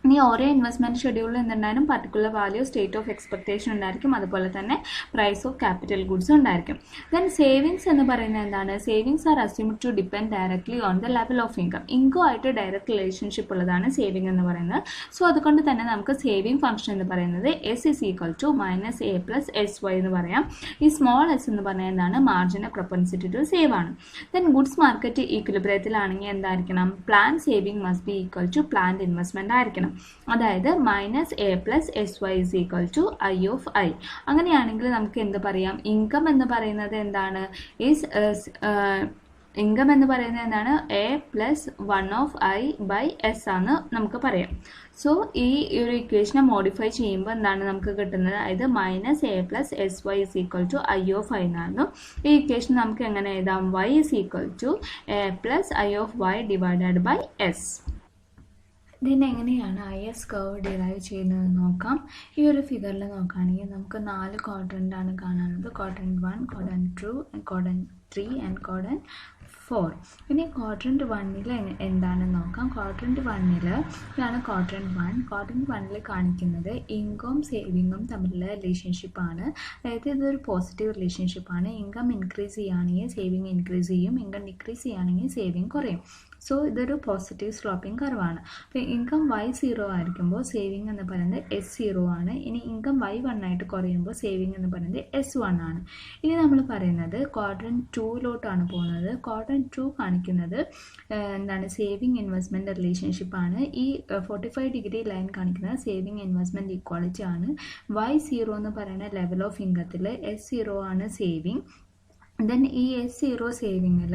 ഇനി ഓരോ ഇൻവെസ്റ്റ്മെൻറ്റ് ഷെഡ്യൂളിൽ എന്തുണ്ടായാലും particular value state of expectation ഉണ്ടായിരിക്കും, അതുപോലെ തന്നെ price of capital goods ഉണ്ടായിരിക്കും. Then savings എന്ന് പറയുന്നത് എന്താണ്, savings are assumed to depend directly on the level of income. ഇൻകമായിട്ട് ഡയറക്റ്റ് റിലേഷൻഷിപ്പ് ഉള്ളതാണ് സേവിങ് എന്ന് പറയുന്നത്. സോ അതുകൊണ്ട് തന്നെ നമുക്ക് സേവിങ് ഫംഗ്ഷൻ എന്ന് പറയുന്നത് S is equal to -A plus SY എന്ന് പറയാം. ഈ സ്മോൾ s എന്ന് പറഞ്ഞാൽ എന്താണ്, മാർജിൻ പ്രൊപ്പൻസിറ്റി ടു സേവ് ആണ്. ദെൻ ഗുഡ്സ് മാർക്കറ്റ് ഈക്വിലിബ്രിയത്തിലാണെങ്കിൽ എന്തായിരിക്കണം, plan saving must be equal to planned investment ആയിരിക്കണം. അതായത് -A plus SY is equal to I of I. അങ്ങനെയാണെങ്കിൽ നമുക്ക് എന്ത് പറയാം, ഇൻകം എന്ന് പറയുന്നത് എന്താണ്, ഇൻകം എന്ന് പറയുന്നത് എന്താണ്, A plus 1 of I by S ആണ് നമുക്ക് പറയാം. സോ ഈ ഒരു ഇക്വേഷനെ മോഡിഫൈ ചെയ്യുമ്പോൾ എന്താണ് നമുക്ക് കിട്ടുന്നത്, അതായത് -A plus SY is equal to I of I എന്നായിരുന്നു. ഈ ഇക്വേഷൻ നമുക്ക് എങ്ങനെ എഴുതാം, Y is equal to A plus I of Y divided by S. ഇതിന് എങ്ങനെയാണ് IS കർവ് ഡിറൈവ് ചെയ്യുന്നത് നോക്കാം. ഈ ഒരു ഫിഗറിൽ നോക്കുകയാണെങ്കിൽ നമുക്ക് 4 ക്വാഡ്രൻ്റാണ് കാണാനുള്ളത്, quadrant 1, quadrant 2, quadrant 3 and quadrant 4. ഇനി ക്വാഡ്രൻറ്റ് 1ൽ എന്താണെന്ന് നോക്കാം. ക്വാഡ്രൻറ്റ് 1ൽ ഇതാണ് ക്വാഡ്രൻറ്റ് 1. ക്വാഡ്രൻറ്റ് 1ൽ കാണിക്കുന്നത് ഇൻകവും സേവിങ്ങും തമ്മിലുള്ള റിലേഷൻഷിപ്പാണ്. അതായത് ഇതൊരു പോസിറ്റീവ് റിലേഷൻഷിപ്പാണ്. ഇൻകം ഇൻക്രീസ് ചെയ്യുകയാണെങ്കിൽ സേവിങ് ഇൻക്രീസ് ചെയ്യും, ഇൻകം ഡിക്രീസ് ചെയ്യുകയാണെങ്കിൽ സേവിങ് കുറയും. സോ ഇതൊരു പോസിറ്റീവ് സ്ലോപ്പിംഗ് കർവാണ്. അപ്പോൾ ഇൻകം Y0 ആയിരിക്കുമ്പോൾ സേവിങ് എന്ന് പറയുന്നത് S0 ആണ്. ഇനി ഇൻകം Y1 ആയിട്ട് കുറയുമ്പോൾ സേവിങ് എന്ന് പറയുന്നത് S1 ആണ്. ഇനി നമ്മൾ പറയുന്നത് ക്വാഡ്രൻറ്റ് 2ലോട്ടാണ് പോകുന്നത്. ക്വാഡ്രൻറ്റ് 2 കാണിക്കുന്നത് എന്താണ്, സേവിങ് ഇൻവെസ്റ്റ്മെൻറ്റ് റിലേഷൻഷിപ്പാണ്. ഈ 45 ഡിഗ്രി ലൈൻ കാണിക്കുന്നത് സേവിങ് ഇൻവെസ്റ്റ്മെൻറ്റ് ഈക്വാളിറ്റി ആണ്. Y0 എന്ന് പറയുന്ന ലെവൽ ഓഫ് ഇൻകത്തിൽ S0 ആണ് സേവിങ്. ദെൻ ഈ S0 സേവിങ്ങിൽ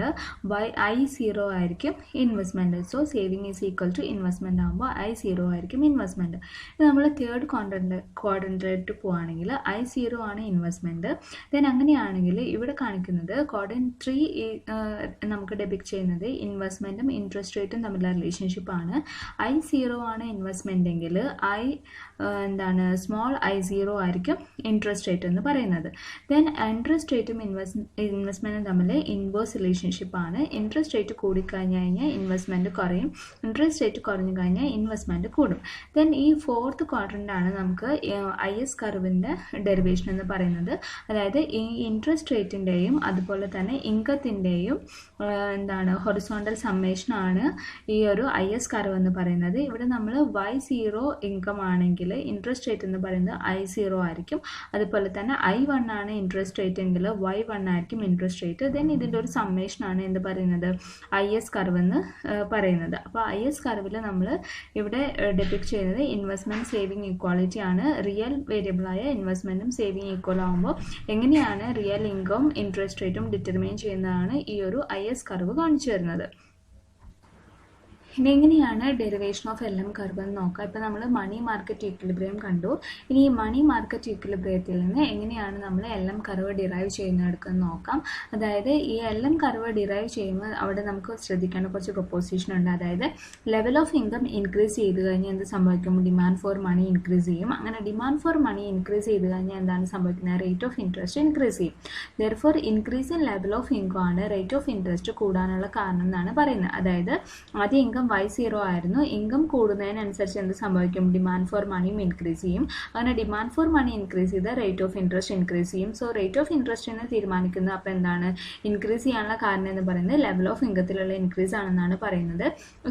I0 ആയിരിക്കും investment. So saving is equal to investment ആകുമ്പോൾ I0 ആയിരിക്കും ഇൻവെസ്റ്റ്മെൻറ്റ്. നമ്മൾ തേർഡ് ക്വാഡ്രൻറ്റിലേക്ക് പോവുകയാണെങ്കിൽ I0 ആണ് ഇൻവെസ്റ്റ്മെൻറ്റ്. ദെൻ അങ്ങനെയാണെങ്കിൽ ഇവിടെ കാണിക്കുന്നത് ക്വാഡ്രൻറ്റ് 3 നമുക്ക് ഡെപിക്റ്റ് ചെയ്യുന്നത് ഇൻവെസ്റ്റ്മെൻറ്റും ഇൻട്രസ്റ്റ് റേറ്റും തമ്മിലുള്ള റിലേഷൻഷിപ്പാണ്. I0 ആണ് ഇൻവെസ്റ്റ്മെൻ്റ് എങ്കിൽ സ്മോൾ I0 ആയിരിക്കും ഇൻട്രസ്റ്റ് റേറ്റ് എന്ന് പറയുന്നത്. ദെൻ ഇൻട്രസ്റ്റ് റേറ്റും ഇൻവെസ്റ്റ്മെൻറ്റും തമ്മിൽ ഇൻവേഴ്സ് റിലേഷൻഷിപ്പാണ്. ഇൻട്രസ്റ്റ് റേറ്റ് കൂടിക്കഴിഞ്ഞ് കഴിഞ്ഞാൽ ഇൻവെസ്റ്റ്മെൻറ്റ് കുറയും, ഇൻട്രസ്റ്റ് റേറ്റ് കുറഞ്ഞു കഴിഞ്ഞാൽ ഇൻവെസ്റ്റ്മെൻറ്റ് കൂടും. ദെൻ ഈ ഫോർത്ത് ക്വാഡ്രൻ്റാണ് നമുക്ക് IS കർവിൻ്റെ ഡെറിവേഷൻ എന്ന് പറയുന്നത്. അതായത് ഈ ഇൻട്രസ്റ്റ് റേറ്റിൻ്റെയും അതുപോലെ തന്നെ ഇൻകത്തിൻ്റെയും ഹൊറിസോണ്ടൽ സമ്മേഷനാണ് ഈ ഒരു IS കർവ് എന്ന് പറയുന്നത്. ഇവിടെ നമ്മൾ Y0 ഇൻകം ആണെങ്കിൽ ഇൻട്രസ്റ്റ് റേറ്റ് എന്ന് പറയുന്നത് I0 ആയിരിക്കും. അതുപോലെ തന്നെ I1 ആണ് ഇൻട്രസ്റ്റ് റേറ്റ് എങ്കിൽ Y1 ആയിരിക്കും ഇൻട്രസ്റ്റ് റേറ്റ്. ദെൻ ഇതിൻ്റെ ഒരു സമ്മേഷനാണ് എന്ത് പറയുന്നത് IS കർവ് എന്ന് പറയുന്നത്. അപ്പോൾ IS കർവിൽ നമ്മൾ ഇവിടെ ഡെപിക്റ്റ് ചെയ്യുന്നത് ഇൻവെസ്റ്റ്മെൻറ്റ് സേവിങ് ഈക്വാളിറ്റി ആണ്. റിയൽ വേരിയബിളായ ഇൻവെസ്റ്റ്മെൻറ്റും സേവിങ് ഈക്വൽ ആകുമ്പോൾ എങ്ങനെയാണ് റിയൽ ഇൻകം ഇൻട്രസ്റ്റ് റേറ്റും ഡിറ്റർമൈൻ ചെയ്യുന്നതാണ് ഈ ഒരു IS കർവ് കാണിച്ചു തരുന്നത്. ഇനി എങ്ങനെയാണ് ഡെറിവേഷൻ ഓഫ് LM കർവ് എന്ന് നോക്കാം. ഇപ്പോൾ നമ്മൾ മണി മാർക്കറ്റ് ഈക്വിലിബ്രിയം കണ്ടു. ഇനി ഈ മണി മാർക്കറ്റ് ഈക്വിലിബ്രിയത്തിൽ നിന്ന് എങ്ങനെയാണ് നമ്മൾ LM കർവ് ഡിറൈവ് ചെയ്യുന്നതെടുക്കുന്നത് നോക്കാം. അതായത് ഈ LM കർവ് ഡിറൈവ് ചെയ്യുമ്പോൾ അവിടെ നമുക്ക് ശ്രദ്ധിക്കേണ്ട കുറച്ച് പ്രൊപ്പോസിഷൻ ഉണ്ട്. അതായത് ലെവൽ ഓഫ് ഇൻകം ഇൻക്രീസ് ചെയ്ത് കഴിഞ്ഞാൽ എന്ത് സംഭവിക്കും? ഡിമാൻഡ് ഫോർ മണി ഇൻക്രീസ് ചെയ്യും. അങ്ങനെ ഡിമാൻഡ് ഫോർ മണി ഇൻക്രീസ് ചെയ്ത് കഴിഞ്ഞാൽ എന്താണ് സംഭവിക്കുന്നത്? റേറ്റ് ഓഫ് ഇൻട്രസ്റ്റ് ഇൻക്രീസ് ചെയ്യും. Therefore increase in level of income ആണ് റേറ്റ് ഓഫ് ഇൻട്രസ്റ്റ് കൂടാനുള്ള കാരണം എന്നാണ് പറയുന്നത്. അതായത് ആദ്യം ഇൻകം Y0 ആയിരുന്നു. ഇൻകം കൂടുന്നതിനനുസരിച്ച് എന്ത് സംഭവിക്കും? ഡിമാൻഡ് ഫോർ മണിയും ഇൻക്രീസ് ചെയ്യും. അങ്ങനെ ഡിമാൻഡ് ഫോർ മണി ഇൻക്രീസ് ചെയ്ത് റേറ്റ് ഓഫ് ഇൻട്രസ്റ്റ് ഇൻക്രീസ് ചെയ്യും. സോ റേറ്റ് ഓഫ് ഇൻട്രസ്റ്റിനെ തീരുമാനിക്കുന്നത് അപ്പോൾ എന്താണ്? ഇൻക്രീസ് ചെയ്യാനുള്ള കാരണം എന്ന് പറയുന്നത് ലെവൽ ഓഫ് ഇൻകത്തിലുള്ള ഇൻക്രീസ് ആണെന്നാണ് പറയുന്നത്.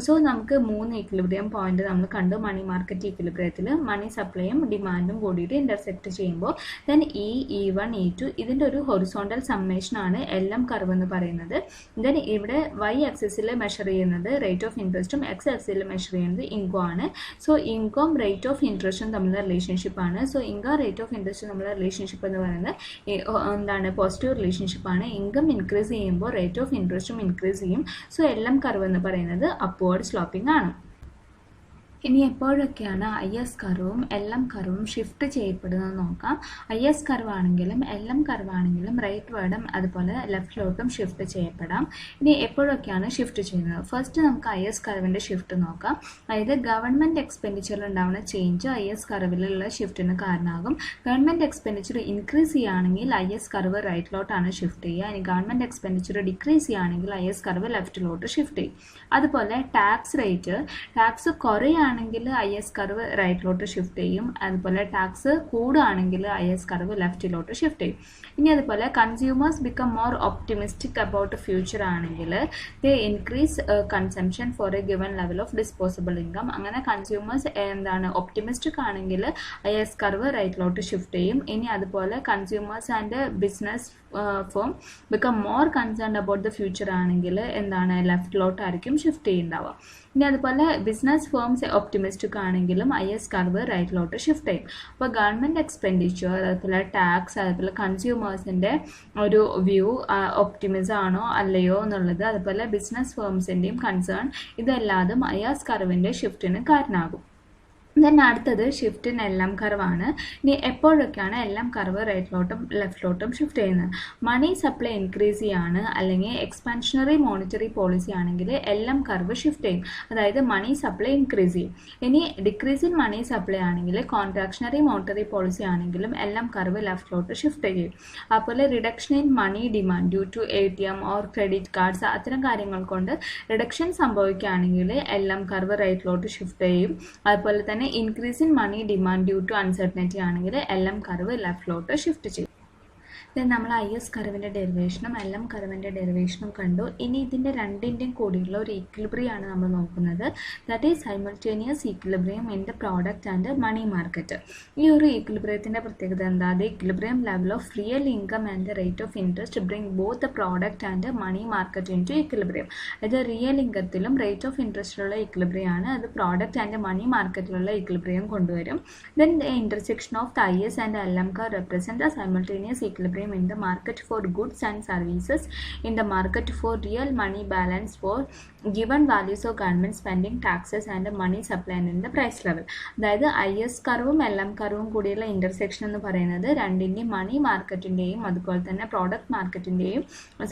സോ നമുക്ക് 3 ഈക്വിലിബ്രിയം പോയിന്റ് നമ്മൾ കണ്ടു. മണി മാർക്കറ്റ് ഈക്വിലിബ്രിയത്തിൽ മണി സപ്ലൈയും ഡിമാൻഡും കൂടിയിട്ട് ഇന്റർസെക്ട് ചെയ്യുമ്പോൾ ദെൻ E1 E2 ഇതിൻ്റെ ഒരു ഹൊറിസോണ്ടൽ സമ്മേഷനാണ് LM കർവ് എന്ന് പറയുന്നത്. ദെൻ ഇവിടെ Y ആക്സിസിൽ മെഷർ ചെയ്യുന്നത് റേറ്റ് ഓഫ് ഇൻട്രസ്റ്റും X ആക്സിസിൽ മെഷർ ചെയ്യുന്നത് ഇൻകം ആണ്. സോ ഇൻകം റേറ്റ് ഓഫ് ഇൻട്രസ്റ്റും തമ്മിലുള്ള റിലേഷൻഷിപ്പ് ആണ്. So income rate of interest തമ്മിലുള്ള റിലേഷൻഷിപ്പ് എന്ന് പറയുന്നത് പോസിറ്റീവ് റിലേഷൻഷിപ്പ് ആണ്. ഇൻകം ഇൻക്രീസ് ചെയ്യുമ്പോൾ റേറ്റ് ഓഫ് ഇൻട്രസ്റ്റും ഇൻക്രീസ് ചെയ്യും. സോ LM കർവ് എന്ന് പറയുന്നത് അപ്വേർഡ് സ്ലോപ്പിംഗ് ആണ്. ഇനി എപ്പോഴൊക്കെയാണ് IS കർവും LM കർവും ഷിഫ്റ്റ് ചെയ്യപ്പെടുന്നത് നോക്കാം. IS കർവ് ആണെങ്കിലും LM കർവ് ആണെങ്കിലും റൈറ്റ് വേർഡും അതുപോലെ ലെഫ്റ്റിലോട്ടും ഷിഫ്റ്റ് ചെയ്യപ്പെടാം. ഇനി എപ്പോഴൊക്കെയാണ് ഷിഫ്റ്റ് ചെയ്യുന്നത്? ഫസ്റ്റ് നമുക്ക് IS കർവിൻ്റെ ഷിഫ്റ്റ് നോക്കാം. അതായത് ഗവൺമെൻറ് എക്സ്പെൻഡിച്ചറിൽ ഉണ്ടാവുന്ന ചേഞ്ച് IS കർവിലുള്ള ഷിഫ്റ്റിന് കാരണമാകും. ഗവൺമെൻറ് എക്സ്പെൻഡിച്ചർ ഇൻക്രീസ് ചെയ്യുകയാണെങ്കിൽ IS കർവ് റൈറ്റിലോട്ടാണ് ഷിഫ്റ്റ് ചെയ്യുക. ഇനി ഗവൺമെൻറ് എക്സ്പെൻഡിച്ചർ ഡിക്രീസ് ചെയ്യുകയാണെങ്കിൽ IS കർവ് ലെഫ്റ്റിലോട്ട് ഷിഫ്റ്റ് ചെയ്യും. അതുപോലെ ടാക്സ് കുറയുകയാണെങ്കിൽ IS കർവ് റൈറ്റിലോട്ട് ഷിഫ്റ്റ് ചെയ്യും. അതുപോലെ ടാക്സ് കൂടുകയാണെങ്കിൽ IS കർവ് ലെഫ്റ്റിലോട്ട് ഷിഫ്റ്റ് ചെയ്യും. ഇനി അതുപോലെ consumers become more optimistic about future ആണെങ്കിൽ they increase consumption for a given level of disposable income. അങ്ങനെ കൺസ്യൂമേഴ്സ് ഒപ്റ്റിമിസ്റ്റിക് ആണെങ്കിൽ IS കർവ് റൈറ്റിലോട്ട് ഷിഫ്റ്റ് ചെയ്യും. ഇനി അതുപോലെ consumers and business firm become more concerned about the future ആണെങ്കിൽ ലെഫ്റ്റിലോട്ടായിരിക്കും shift ചെയ്യുന്നുണ്ടാവുക. ഇനി അതുപോലെ ബിസിനസ് ഫേംസ് ഒപ്റ്റിമിസ്റ്റിക് ആണെങ്കിലും IS കർവ് റൈറ്റിലോട്ട് ഷിഫ്റ്റ് ചെയ്യും. അപ്പോൾ ഗവൺമെൻറ് എക്സ്പെൻഡിച്ചർ അതുപോലെ ടാക്സ് അതുപോലെ കൺസ്യൂമേഴ്സിൻ്റെ ഒരു വ്യൂ ഒപ്റ്റിമിസം ആണോ അല്ലയോ എന്നുള്ളത് അതുപോലെ ബിസിനസ് ഫേംസിൻ്റെയും കൺസേൺ ഇതെല്ലാതും IS കർവിൻ്റെ ഷിഫ്റ്റിന് കാരണമാകും. ദെൻ അടുത്തത് ഷിഫ്റ്റ് ഇൻ LM കർവാണ്. ഇനി എപ്പോഴൊക്കെയാണ് LM കർവ് റൈറ്റിലോട്ടും ലെഫ്റ്റിലോട്ടും ഷിഫ്റ്റ് ചെയ്യുന്നത്? മണി സപ്ലൈ ഇൻക്രീസ് ചെയ്യാണ് അല്ലെങ്കിൽ എക്സ്പാൻഷണറി മോണിറ്ററി പോളിസി ആണെങ്കിൽ LM കർവ് ഷിഫ്റ്റ് ചെയ്യും. അതായത് മണി സപ്ലൈ ഇൻക്രീസ് ചെയ്യും. ഇനി ഡിക്രീസ് ഇൻ മണി സപ്ലൈ ആണെങ്കിൽ കോൺട്രാക്ഷണറി മോണിറ്ററി പോളിസി ആണെങ്കിലും LM കർവ് ലെഫ്റ്റിലോട്ട് ഷിഫ്റ്റ് ചെയ്യും. അതുപോലെ reduction in money demand due to ATM or credit cards അത്തരം കാര്യങ്ങൾ കൊണ്ട് റിഡക്ഷൻ സംഭവിക്കുകയാണെങ്കിൽ LM കർവ് റൈറ്റിലോട്ട് ഷിഫ്റ്റ് ചെയ്യും. അതുപോലെ തന്നെ increase in money demand due to uncertainty ആണെങ്കിൽ LM കർവ് ലെഫ്റ്റിലോട്ട് ഷിഫ്റ്റ് ചെയ്യും. ദെൻ നമ്മൾ IS കർവിൻ്റെ ഡെറിവേഷനും LM കർവിൻ്റെ ഡെറിവേഷനും കണ്ടു. ഇനി ഇതിൻ്റെ രണ്ടിൻ്റെയും കൂടിയുള്ള ഒരു ഈക്വിലിബ്രിയാണ് നമ്മൾ നോക്കുന്നത്. That is simultaneous equilibrium in the product and money market. ഈ ഒരു ഈക്വിലിബ്രിയത്തിൻ്റെ പ്രത്യേകത എന്താ? The equilibrium level of real income and the rate of interest bring both the product and money market into equilibrium. അത് real ഇൻകത്തിലും rate of ഇൻട്രസ്റ്റിലുള്ള equilibrium ആണ്. അത് product and money മാർക്കറ്റിലുള്ള equilibrium കൊണ്ടുവരും. Then the intersection of the IS and LM curve represent the simultaneous equilibrium equilibrium in the market for goods and services, in the market for real money balance for given values of government spending, taxes and money supply and in the price level. അതായത് IS കർവും LM കർവും കൂടിയുള്ള intersection എന്ന് പറയുന്നത് രണ്ടിൻ്റെയും മണി മാർക്കറ്റിൻ്റെയും അതുപോലെ തന്നെ product മാർക്കറ്റിൻ്റെയും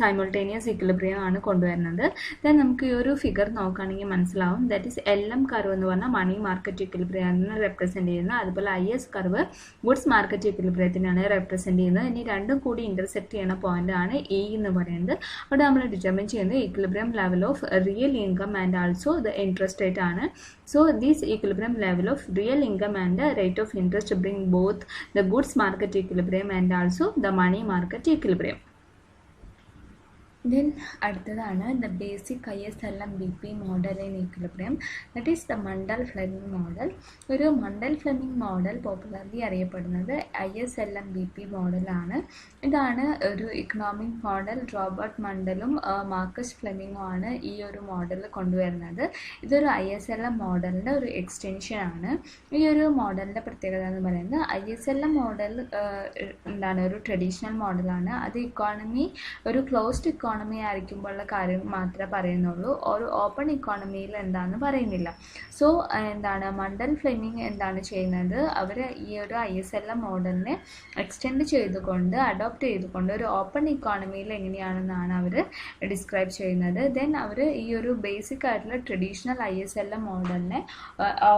simultaneous equilibrium ആണ് കൊണ്ടുവരുന്നത്. Then നമുക്ക് ഈ ഒരു ഫിഗർ നോക്കുകയാണെങ്കിൽ മനസ്സിലാവും. ദാറ്റ് ഈസ് LM കർവ് എന്ന് പറഞ്ഞാൽ മണി മാർക്കറ്റ് ഇക്വിലിബ്രിയത്തിനെ റെപ്രസെൻറ്റ് ചെയ്യുന്നത്. അതുപോലെ IS കർവ് ഗുഡ്സ് മാർക്കറ്റ് ഇക്വിലിബ്രിയത്തിനാണ് റെപ്രസെൻറ്റ് ചെയ്യുന്നത്. ഇനി രണ്ടും കൂടി ഇന്റർസെക്ട് ചെയ്യുന്ന പോയിന്റ് ആണ് E എന്ന് പറയുന്നത്. അവിടെ നമ്മൾ ഡിറ്റർമിൻ ചെയ്യുന്നത് equilibrium level of real income and also the interest rate ആണ്. So this equilibrium level of real income and the rate of interest bring both the goods market equilibrium and also the money market equilibrium. Then അടുത്തതാണ് the basic ISLM-BP model in equilibrium, that is the Mundell-Fleming model. ഒരു Mundell-Fleming model popularly അറിയപ്പെടുന്നത് ISLM-BP മോഡലാണ്. ഇതാണ് ഒരു economic model. Robert മണ്ടലും Marcus ഫ്ലെമിങ്ങും ആണ് ഈ ഒരു model കൊണ്ടുവരുന്നത്. ഇതൊരു ISLM മോഡലിൻ്റെ ഒരു എക്സ്റ്റൻഷൻ ആണ്. ഈ ഒരു മോഡലിൻ്റെ പ്രത്യേകത എന്ന് പറയുന്നത് ISLM മോഡൽ എന്താണ് ഒരു ട്രഡീഷണൽ മോഡലാണ്. അത് ഒരു ക്ലോസ്ഡ് ഇക്കോണമി ആയിരിക്കുമ്പോഴുള്ള കാര്യം മാത്രമേ പറയുന്നുള്ളൂ. ഒരു ഓപ്പൺ ഇക്കോണമിയിൽ എന്താണെന്ന് പറയുന്നില്ല. സോ എന്താണ് മണ്ടൽ ഫ്ലെമിങ് എന്താണ് ചെയ്യുന്നത്, അവർ ഈ ഒരു ISLM മോഡലിനെ എക്സ്റ്റെൻഡ് ചെയ്തുകൊണ്ട് അഡോപ്റ്റ് ചെയ്തുകൊണ്ട് ഒരു ഓപ്പൺ ഇക്കോണമിയിൽ എങ്ങനെയാണെന്നാണ് അവർ ഡിസ്ക്രൈബ് ചെയ്യുന്നത്. ദെൻ അവർ ഈ ഒരു ബേസിക് ആയിട്ടുള്ള ട്രഡീഷണൽ ISLM മോഡലിനെ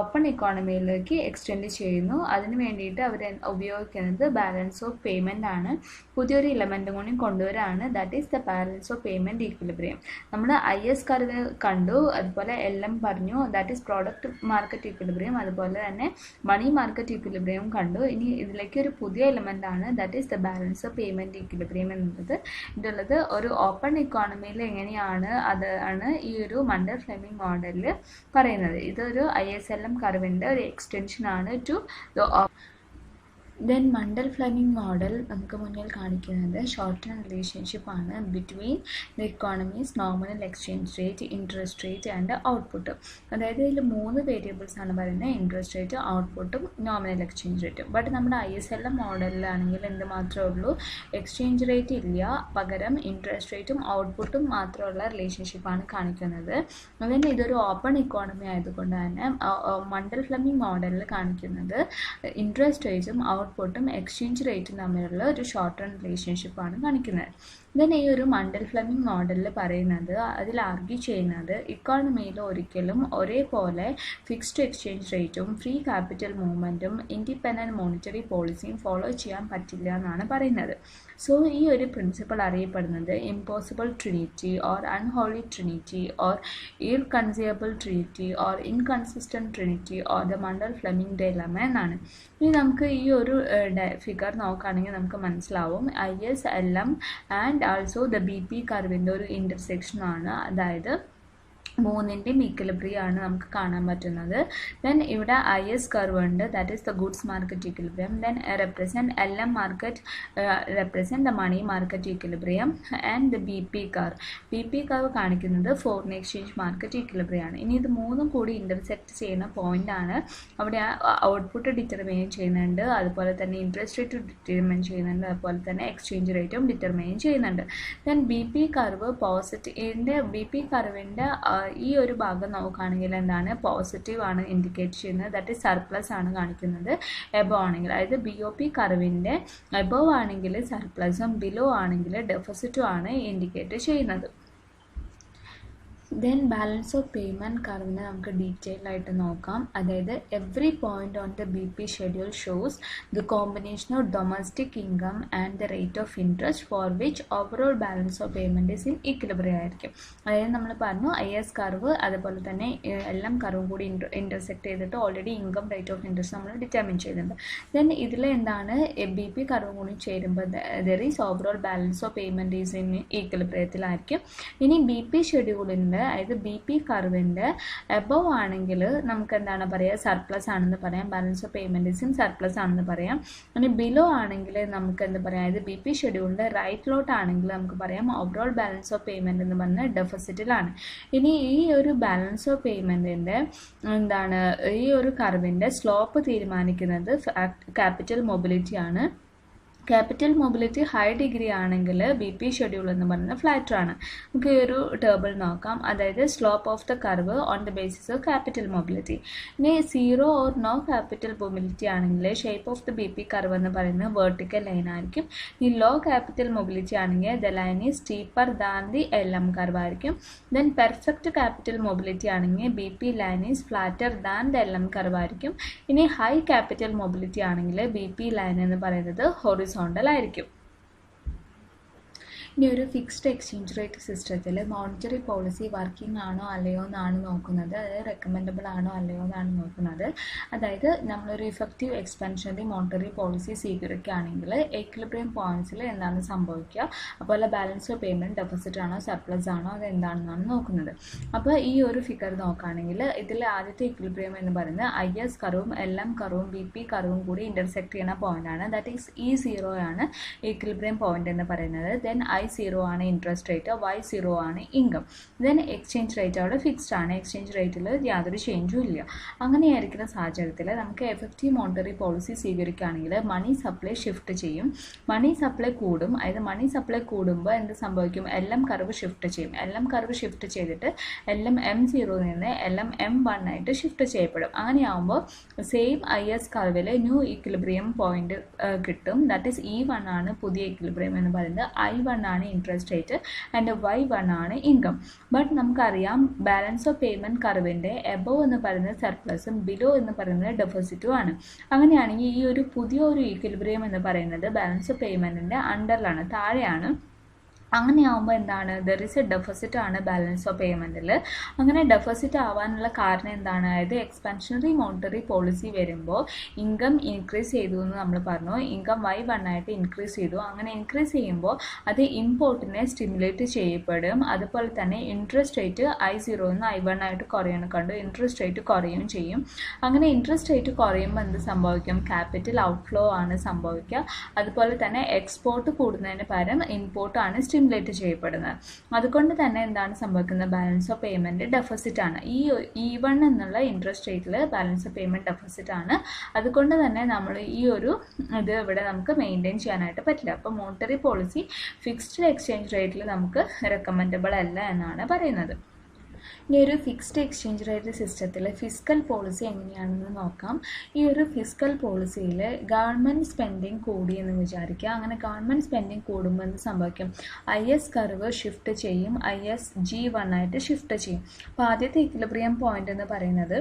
ഓപ്പൺ ഇക്കോണമിയിലേക്ക് എക്സ്റ്റെൻഡ് ചെയ്യുന്നു. അതിന് വേണ്ടിയിട്ട് അവർ ഉപയോഗിക്കുന്നത് ബാലൻസ് ഓഫ് പേയ്മെൻ്റ് ആണ്. പുതിയൊരു ഇലമെൻറ്റും കൂടി കൊണ്ടുവരാണ്. That is the balance of payment equilibrium. നമ്മൾ IS കർവ് കണ്ടു, അതുപോലെ LM പറഞ്ഞു, that is product market equilibrium, അതുപോലെ തന്നെ മണി മാർക്കറ്റ് ഈക്വിലിബ്രിയം കണ്ടു. ഇനി ഇതിലേക്ക് ഒരു പുതിയ എലമെൻ്റ് ആണ്, that is the balance of payment equilibrium എന്നുള്ളത്. ഇതുള്ളത് ഒരു ഓപ്പൺ ഇക്കോണമിയിൽ എങ്ങനെയാണ് അതാണ് ഈ ഒരു മണ്ടൽ ഫ്ലെമിംഗ് മോഡലിൽ പറയുന്നത്. ഇതൊരു ISLM കർവിൻ്റെ ഒരു എക്സ്റ്റൻഷൻ ആണ് to the then Mundell Fleming model നമുക്ക് മുന്നിൽ കാണിക്കുന്നത് ഷോർട്ട് ടേം റിലേഷൻഷിപ്പ് ആണ് between the economies nominal exchange rate, interest rate and output. അതായത് ഇതിൽ 3 വേരിയബിൾസ് ആണ് പറയുന്നത്, ഇൻട്രസ്റ്റ് റേറ്റ്, ഔട്ട്പുട്ടും നോമിനൽ എക്സ്ചേഞ്ച് റേറ്റും. ബട്ട് നമ്മുടെ ISLM മോഡലിലാണെങ്കിൽ എന്ത് മാത്രമേ ഉള്ളൂ, എക്സ്ചേഞ്ച് റേറ്റ് ഇല്ല, പകരം ഇൻട്രസ്റ്റ് റേറ്റും ഔട്ട്പുട്ടും മാത്രമുള്ള റിലേഷൻഷിപ്പാണ് കാണിക്കുന്നത്. അതുതന്നെ ഇതൊരു ഓപ്പൺ ഇക്കോണമി ആയതുകൊണ്ട് തന്നെ മണ്ടൽ ഫ്ലെമിംഗ് മോഡലിൽ കാണിക്കുന്നത് ഇൻട്രസ്റ്റ് റേറ്റും ഔട്ട്പുട്ടും എക്സ്ചേഞ്ച് റേറ്റും തമ്മിലുള്ള ഒരു ഷോർട്ട് ടേം റിലേഷൻഷിപ്പാണ് കാണിക്കുന്നത്. ദെൻ ഈ ഒരു മണ്ടൽ ഫ്ലെമിംഗ് മോഡലിൽ പറയുന്നത്, അതിൽ ആർഗ്യൂ ചെയ്യുന്നത് ഇക്കോണമിയിൽ ഒരിക്കലും ഒരേപോലെ ഫിക്സ്ഡ് എക്സ്ചേഞ്ച് റേറ്റും ഫ്രീ ക്യാപിറ്റൽ മൂവ്മെൻറ്റും ഇൻഡിപെൻഡൻറ്റ് മോണിറ്ററി പോളിസിയും ഫോളോ ചെയ്യാൻ പറ്റില്ല എന്നാണ് പറയുന്നത്. സോ ഈ ഒരു പ്രിൻസിപ്പിൾ അറിയപ്പെടുന്നത് impossible trinity or unholy trinity or irreconcilable trinity or inconsistent trinity or the Mundell Fleming dilemma എന്നാണ്. ഇനി നമുക്ക് ഈ ഒരു ഫിഗർ നോക്കുകയാണെങ്കിൽ നമുക്ക് മനസ്സിലാവും ISLM and also the BP കർവിൻ്റെ ഒരു ഇൻ്റർസെക്ഷൻ ആണ്. അതായത് മൂന്നിൻ്റെയും ഇക്വിലിബ്രിയം ആണ് നമുക്ക് കാണാൻ പറ്റുന്നത്. ദെൻ ഇവിടെ IS കർവ് ഉണ്ട്, that is the goods market equilibrium. Then represent LM market represent the money market equilibrium and the BP curve കാണിക്കുന്നത് ഫോറിൻ എക്സ്ചേഞ്ച് മാർക്കറ്റ് ഇക്വിലിബ്രിയം ആണ്. ഇനി ഇത് മൂന്നും കൂടി ഇൻ്റർസെക്റ്റ് ചെയ്യുന്ന പോയിന്റ് ആണ്. അവിടെ ഔട്ട്പുട്ട് ഡിറ്റർമൈൻ ചെയ്യുന്നുണ്ട്, അതുപോലെ തന്നെ ഇൻട്രസ്റ്റ് റേറ്റ് ഡിറ്റർമൈൻ ചെയ്യുന്നുണ്ട്, അതുപോലെ തന്നെ എക്സ്ചേഞ്ച് റേറ്റും ഡിറ്റർമൈൻ ചെയ്യുന്നുണ്ട്. ദെൻ BP കർവ് BP കർവിൻ്റെ ഈ ഒരു ഭാഗം നോക്കുകയാണെങ്കിൽ എന്താണ് പോസിറ്റീവ് ആണ് ഇൻഡിക്കേറ്റ് ചെയ്യുന്നത്, ദാറ്റ് ഈസ് സർപ്ലസ് ആണ് കാണിക്കുന്നത്. എബോവ് ആണെങ്കിൽ, അതായത് BOP കർവിൻ്റെ എബോവ് ആണെങ്കിൽ സർപ്ലസും ബിലോ ആണെങ്കിൽ ഡെഫിസിറ്റും ആണ് ഇൻഡിക്കേറ്റ് ചെയ്യുന്നത്. ദെൻ ബാലൻസ് ഓഫ് പേയ്മെൻറ്റ് കർവിനെ നമുക്ക് ഡീറ്റെയിൽ ആയിട്ട് നോക്കാം. അതായത് every point on the BP schedule shows the combination of domestic income and the rate of interest four which overall balance of payment is in equilibrium ആയിരിക്കും. അതായത് നമ്മൾ പറഞ്ഞു IS curve അതുപോലെ തന്നെ LM കർവും കൂടി ഇൻ്റർസെക്ട് ചെയ്തിട്ട് already income rate of interest നമ്മൾ determine ചെയ്തിട്ടുണ്ട്. ദെൻ ഇതിൽ എന്താണ് BP കർവും കൂടി ചേരുമ്പോൾ there is overall balance of payment is in ഇക്വിലിബ്രിയത്തിലായിരിക്കും. ഇനി BP ഷെഡ്യൂളിൻ്റെ അതായത് BP കർവിൻ്റെ എബോവ് ആണെങ്കിൽ നമുക്ക് എന്താണ് പറയുക, സർപ്ലസ് ആണെന്ന് പറയാം, ബാലൻസ് ഓഫ് പേയ്മെൻറ്റ്സും സർപ്ലസ് ആണെന്ന് പറയാം. ഇനി ബിലോ ആണെങ്കിൽ നമുക്ക് എന്ത് പറയാം, അതായത് BP ഷെഡ്യൂളിൻ്റെ റൈറ്റിലോട്ടാണെങ്കിൽ നമുക്ക് പറയാം ഓവറോൾ ബാലൻസ് ഓഫ് പേയ്മെൻറ്റ് എന്ന് പറഞ്ഞാൽ ഡെഫിസിറ്റിലാണ്. ഇനി ഈ ഒരു ബാലൻസ് ഓഫ് പേയ്മെൻറ്റിൻ്റെ എന്താണ് ഈ ഒരു കർവിൻ്റെ സ്ലോപ്പ് തീരുമാനിക്കുന്നത് ക്യാപിറ്റൽ മൊബിലിറ്റി ആണ്. ക്യാപിറ്റൽ മൊബിലിറ്റി ഹൈ ഡിഗ്രി ആണെങ്കിൽ ബി പി ഷെഡ്യൂൾ എന്ന് പറയുന്നത് ഫ്ലാറ്റർ ആണ്. നമുക്ക് ഈ ഒരു ടേബിൾ നോക്കാം, അതായത് slope of the curve on the basis of capital mobility. ഇനി zero or no capital mobility ആണെങ്കിൽ shape of the B P curve എന്ന് പറയുന്നത് വെർട്ടിക്കൽ ലൈൻ ആയിരിക്കും. ഈ ലോ ക്യാപിറ്റൽ മൊബിലിറ്റി ആണെങ്കിൽ the line is steeper than the L M curve ആയിരിക്കും. Then perfect capital mobility ആണെങ്കിൽ B P line is flatter than the L M curve ആയിരിക്കും. ഇനി high capital mobility ആണെങ്കിൽ B P line എന്ന് പറയുന്നത് horizontal ആയിരിക്കും. ഇനി ഒരു ഫിക്സ്ഡ് എക്സ്ചേഞ്ച് റേറ്റ് സിസ്റ്റത്തിൽ മോണിറ്ററി പോളിസി വർക്കിംഗ് ആണോ അല്ലയോ എന്നാണ് നോക്കുന്നത്, അതായത് റെക്കമെൻഡബിൾ ആണോ അല്ലയോ എന്നാണ് നോക്കുന്നത്. അതായത് നമ്മളൊരു ഇഫക്റ്റീവ് എക്സ്പാൻഷനറി മോണിറ്ററി പോളിസി സ്വീകരിക്കുകയാണെങ്കിൽ എക്വിലിബ്രിയം പോയിന്റ്സിൽ എന്താണ് സംഭവിക്കുക, അതുപോലെ ബാലൻസ് ഓഫ് പേയ്മെൻറ്റ് ഡെഫിസിറ്റ് ആണോ സർപ്ലസ് ആണോ അത് എന്താണെന്നാണ് നോക്കുന്നത്. അപ്പോൾ ഈ ഒരു ഫിഗർ നോക്കുകയാണെങ്കിൽ ഇതിൽ ആദ്യത്തെ എക്വിലിബ്രിയം എന്ന് പറയുന്നത് ഐ എസ് കർവും എൽ എം കർവും ബി പി കർവും കൂടി ഇൻ്റർസെക്ട് ചെയ്യുന്ന പോയിന്റാണ്. ദാറ്റ് ഈസ് E0 ആണ് എക്വിലിബ്രിയം പോയിന്റ് എന്ന് പറയുന്നത്. ദെൻ I0 ആണ് ഇൻട്രസ്റ്റ് റേറ്റ്, Y0 ആണ് ഇൻകം. ദെൻ എക്സ്ചേഞ്ച് റേറ്റ് അവിടെ ഫിക്സ്ഡ് ആണ്, എക്സ്ചേഞ്ച് റേറ്റിൽ യാതൊരു ചേഞ്ചും ഇല്ല. അങ്ങനെയായിരിക്കുന്ന സാഹചര്യത്തിൽ നമുക്ക് എഫക്റ്റീവ് മോണിറ്ററി പോളിസി സ്വീകരിക്കുകയാണെങ്കിൽ മണി സപ്ലൈ ഷിഫ്റ്റ് ചെയ്യും. മണി സപ്ലൈ കൂടും, അതായത് മണി സപ്ലൈ കൂടുമ്പോൾ എന്ത് സംഭവിക്കും, LM കർവ് ഷിഫ്റ്റ് ചെയ്യും. LM കർവ് ഷിഫ്റ്റ് ചെയ്തിട്ട് LM M0 നിന്ന് LM M1 ആയിട്ട് ഷിഫ്റ്റ് ചെയ്യപ്പെടും. അങ്ങനെയാകുമ്പോൾ സെയിം IS കർവിൽ ന്യൂ ഇക്വിലിബ്രിയം പോയിന്റ് കിട്ടും. ദാറ്റ് ഈസ് E1 ആണ് പുതിയ ഇക്വിലിബ്രിയം എന്ന് പറയുന്നത്, I1 ആണ് ഇൻട്രസ്റ്റ് റേറ്റ് ആൻഡ് Y1 ആണ് ഇൻകം. ബട്ട് നമുക്കറിയാം ബാലൻസ് ഓഫ് പേയ്മെൻറ്റ് കർവിൻ്റെ എബോവ് എന്ന് പറയുന്നത് സർപ്ലസും ബിലോ എന്ന് പറയുന്നത് ഡെഫിസിറ്റും ആണ്. അങ്ങനെയാണെങ്കിൽ ഈ ഒരു പുതിയ ഒരു ഈക്വിലിബ്രിയം എന്ന് പറയുന്നത് ബാലൻസ് ഓഫ് പേയ്മെൻറ്റിൻ്റെ അണ്ടറിലാണ്, താഴെയാണ്. അങ്ങനെയാകുമ്പോൾ എന്താണ്, ദർ ഇസ് എ ഡെഫിസിറ്റ് ആണ് ബാലൻസ് ഓഫ് പേയ്മെൻറ്റിൽ. അങ്ങനെ ഡെഫിസിറ്റ് ആവാനുള്ള കാരണം എന്താണ്, അതായത് എക്സ്പാൻഷനറി മോണിറ്ററി പോളിസി വരുമ്പോൾ ഇൻകം ഇൻക്രീസ് ചെയ്തു എന്ന് നമ്മൾ പറഞ്ഞു. ഇൻകം Y1 ആയിട്ട് ഇൻക്രീസ് ചെയ്തു. അങ്ങനെ ഇൻക്രീസ് ചെയ്യുമ്പോൾ അത് ഇമ്പോർട്ടിനെ സ്റ്റിമുലേറ്റ് ചെയ്യപ്പെടും. അതുപോലെ തന്നെ ഇൻട്രസ്റ്റ് റേറ്റ് I0 നിന്ന് I1 ആയിട്ട് കുറയണം കണ്ടു, ഇൻട്രസ്റ്റ് റേറ്റ് കുറയുകയും ചെയ്യും. അങ്ങനെ ഇൻട്രസ്റ്റ് റേറ്റ് കുറയുമ്പോൾ എന്ത് സംഭവിക്കും, ക്യാപിറ്റൽ ഔട്ട്ഫ്ലോ ആണ് സംഭവിക്കുക. അതുപോലെ തന്നെ എക്സ്പോർട്ട് കൂടുന്നതിന് പകരം ഇമ്പോർട്ട് ആണ് സ്റ്റിമുലേറ്റ് ചെയ്യപ്പെടുന്നത്. അതുകൊണ്ട് തന്നെ എന്താണ് സംഭവിക്കുന്നത്, ബാലൻസ് ഓഫ് പേയ്മെൻറ്റ് ഡെഫിസിറ്റ് ആണ്. ഈ E1 എന്നുള്ള ഇൻട്രസ്റ്റ് റേറ്റിൽ ബാലൻസ് ഓഫ് പേയ്മെൻറ്റ് ഡെഫിസിറ്റ് ആണ്. അതുകൊണ്ട് തന്നെ നമ്മൾ ഈ ഒരു ഇത് ഇവിടെ നമുക്ക് മെയിൻറ്റെയിൻ ചെയ്യാനായിട്ട് പറ്റില്ല. അപ്പോൾ മോണിറ്ററി പോളിസി ഫിക്സ്ഡ് എക്സ്ചേഞ്ച് റേറ്റിൽ നമുക്ക് റെക്കമെൻഡബിൾ അല്ല എന്നാണ് പറയുന്നത്. ഇനി ഒരു ഫിക്സ്ഡ് എക്സ്ചേഞ്ച് റേറ്റ് സിസ്റ്റത്തിൽ ഫിസ്ക്കൽ പോളിസി എങ്ങനെയാണെന്ന് നോക്കാം. ഈ ഒരു ഫിസ്ക്കൽ പോളിസിയിൽ ഗവൺമെൻറ് സ്പെൻഡിങ് കൂടിയെന്ന് വിചാരിക്കുക. അങ്ങനെ ഗവൺമെൻറ് സ്പെൻഡിങ് കൂടുമ്പോൾ എന്ത് സംഭവിക്കും, IS കർവ് ഷിഫ്റ്റ് ചെയ്യും, IS G1 ആയിട്ട് ഷിഫ്റ്റ് ചെയ്യും. അപ്പോൾ ആദ്യത്തെ ഇക്വിലിബ്രിയം പോയിന്റ് എന്ന് പറയുന്നത്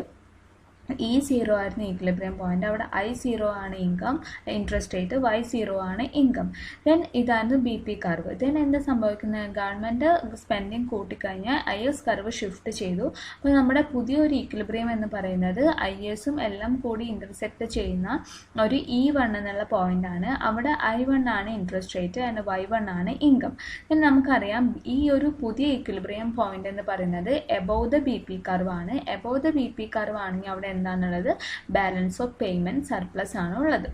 E0 ആയിരുന്നു ഈക്വിലിബ്രിയം പോയിന്റ്. അവിടെ I0 ആണ് ഇൻകം ഇൻട്രസ്റ്റ് റേറ്റ്, Y0 ആണ് ഇൻകം. ദെൻ ഇതായിരുന്നു BP കർവ്. ദെൻ എന്താ സംഭവിക്കുന്നത്, ഗവൺമെൻറ് സ്പെൻഡിങ് കൂട്ടിക്കഴിഞ്ഞാൽ IS കർവ് ഷിഫ്റ്റ് ചെയ്തു. അപ്പോൾ നമ്മുടെ പുതിയൊരു ഈക്വിലിബ്രിയം എന്ന് പറയുന്നത് ISും എല്ലാം കൂടി ഇൻ്റർസെക്റ്റ് ചെയ്യുന്ന ഒരു E1 എന്നുള്ള പോയിന്റ് ആണ്. അവിടെ I1 ആണ് ഇൻട്രസ്റ്റ് റേറ്റ് ആൻഡ് Y1 ആണ് ഇൻകം. ദെൻ നമുക്കറിയാം ഈ ഒരു പുതിയ ഈക്വിലിബ്രിയം പോയിന്റ് എന്ന് പറയുന്നത് എബോവ് ദ BP കർവ് ആണ്. എബോവ് ദ BP കർവ് ആണെങ്കിൽ അവിടെ എന്താണുള്ളത്, ബാലൻസ് ഓഫ് പേയ്മെൻറ്റ് സർപ്ലസ് ആണ് ഉള്ളത്.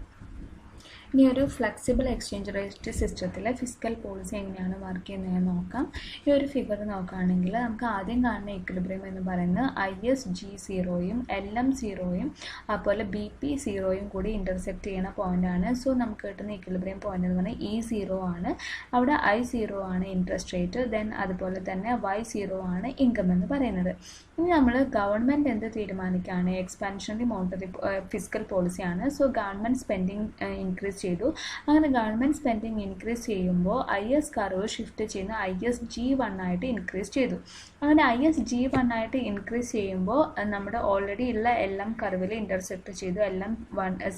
ഇനി ഒരു ഫ്ലെക്സിബിൾ എക്സ്ചേഞ്ച് റേറ്റ് സിസ്റ്റത്തിൽ ഫിസ്ക്കൽ പോളിസി എങ്ങനെയാണ് വർക്ക് ചെയ്യുന്നത് നോക്കാം. ഈ ഒരു ഫിഗർ നോക്കുകയാണെങ്കിൽ നമുക്ക് ആദ്യം കാണുന്ന ഇക്വിലിബ്രിയം എന്ന് പറയുന്നത് IS G0യും LM 0യും അതുപോലെ BP 0യും കൂടി ഇൻ്റർസെക്റ്റ് ചെയ്യുന്ന പോയിൻ്റാണ്. സോ നമുക്ക് കിട്ടുന്ന ഇക്വിലിബ്രിയം പോയിന്റ് എന്ന് പറഞ്ഞാൽ E0 ആണ്. അവിടെ I0 ആണ് ഇൻട്രസ്റ്റ് റേറ്റ്, ദെൻ അതുപോലെ തന്നെ Y0 ആണ് ഇൻകം എന്ന് പറയുന്നത്. ഇനി നമ്മൾ ഗവൺമെൻറ് എന്ത് തീരുമാനിക്കുകയാണ്, എക്സ്പാൻഷനറി മോണിറ്ററി ഫിസ്ക്കൽ പോളിസിയാണ്. സോ ഗവൺമെൻറ് സ്പെൻഡിങ് ഇൻക്രീസ് ചെയ്തു. അങ്ങനെ ഗവൺമെൻറ് സ്പെൻഡിങ് ഇൻക്രീസ് ചെയ്യുമ്പോൾ IS കർവ് ഷിഫ്റ്റ് ചെയ്യുന്ന IS G1 ആയിട്ട് ഇൻക്രീസ് ചെയ്തു. അങ്ങനെ IS G1 ആയിട്ട് ഇൻക്രീസ് ചെയ്യുമ്പോൾ നമ്മുടെ ഓൾറെഡി ഉള്ള LM കർവിൽ ഇൻ്റർസെക്റ്റ് ചെയ്തു, LM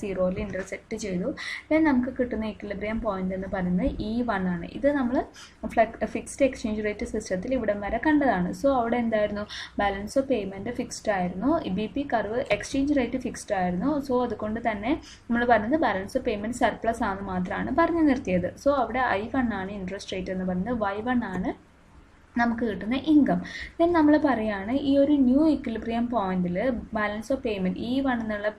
0യിൽ ഇൻ്റർസെക്റ്റ് ചെയ്തു. ദെൻ നമുക്ക് കിട്ടുന്ന ഇക്വിലിബ്രിയം പോയിന്റ് എന്ന് പറയുന്നത് E1 ആണ്. ഇത് നമ്മൾ ഫിക്സ്ഡ് എക്സ്ചേഞ്ച് റേറ്റ് സിസ്റ്റത്തിൽ ഇവിടം വരെ കണ്ടതാണ്. സോ അവിടെ എന്തായിരുന്നു, ബാലൻസ് ഓഫ് പേയ്മെൻറ്റ് ഫിക്സ്ഡ് ആയിരുന്നു, BP curve exchange rate fixed ആയിരുന്നു. സോ അതുകൊണ്ട് തന്നെ നമ്മൾ പറയുന്നത് ബാലൻസ് ഓഫ് പേയ്മെൻറ്റ് സർപ്ലസ് ആണെന്ന് മാത്രമാണ് പറഞ്ഞു നിർത്തിയത്. സോ അവിടെ I1 ആണ് ഇൻട്രസ്റ്റ് റേറ്റ് എന്ന് പറയുന്നത്, Y1 ആണ് നമുക്ക് കിട്ടുന്ന ഇൻകം. ദെൻ നമ്മൾ പറയുകയാണ് ഈ ഒരു ന്യൂ ഇക്വിലിബ്രിയം പോയിന്റിൽ ബാലൻസ് ഓഫ് പേയ്മെൻറ്റ് E1 എന്നുള്ള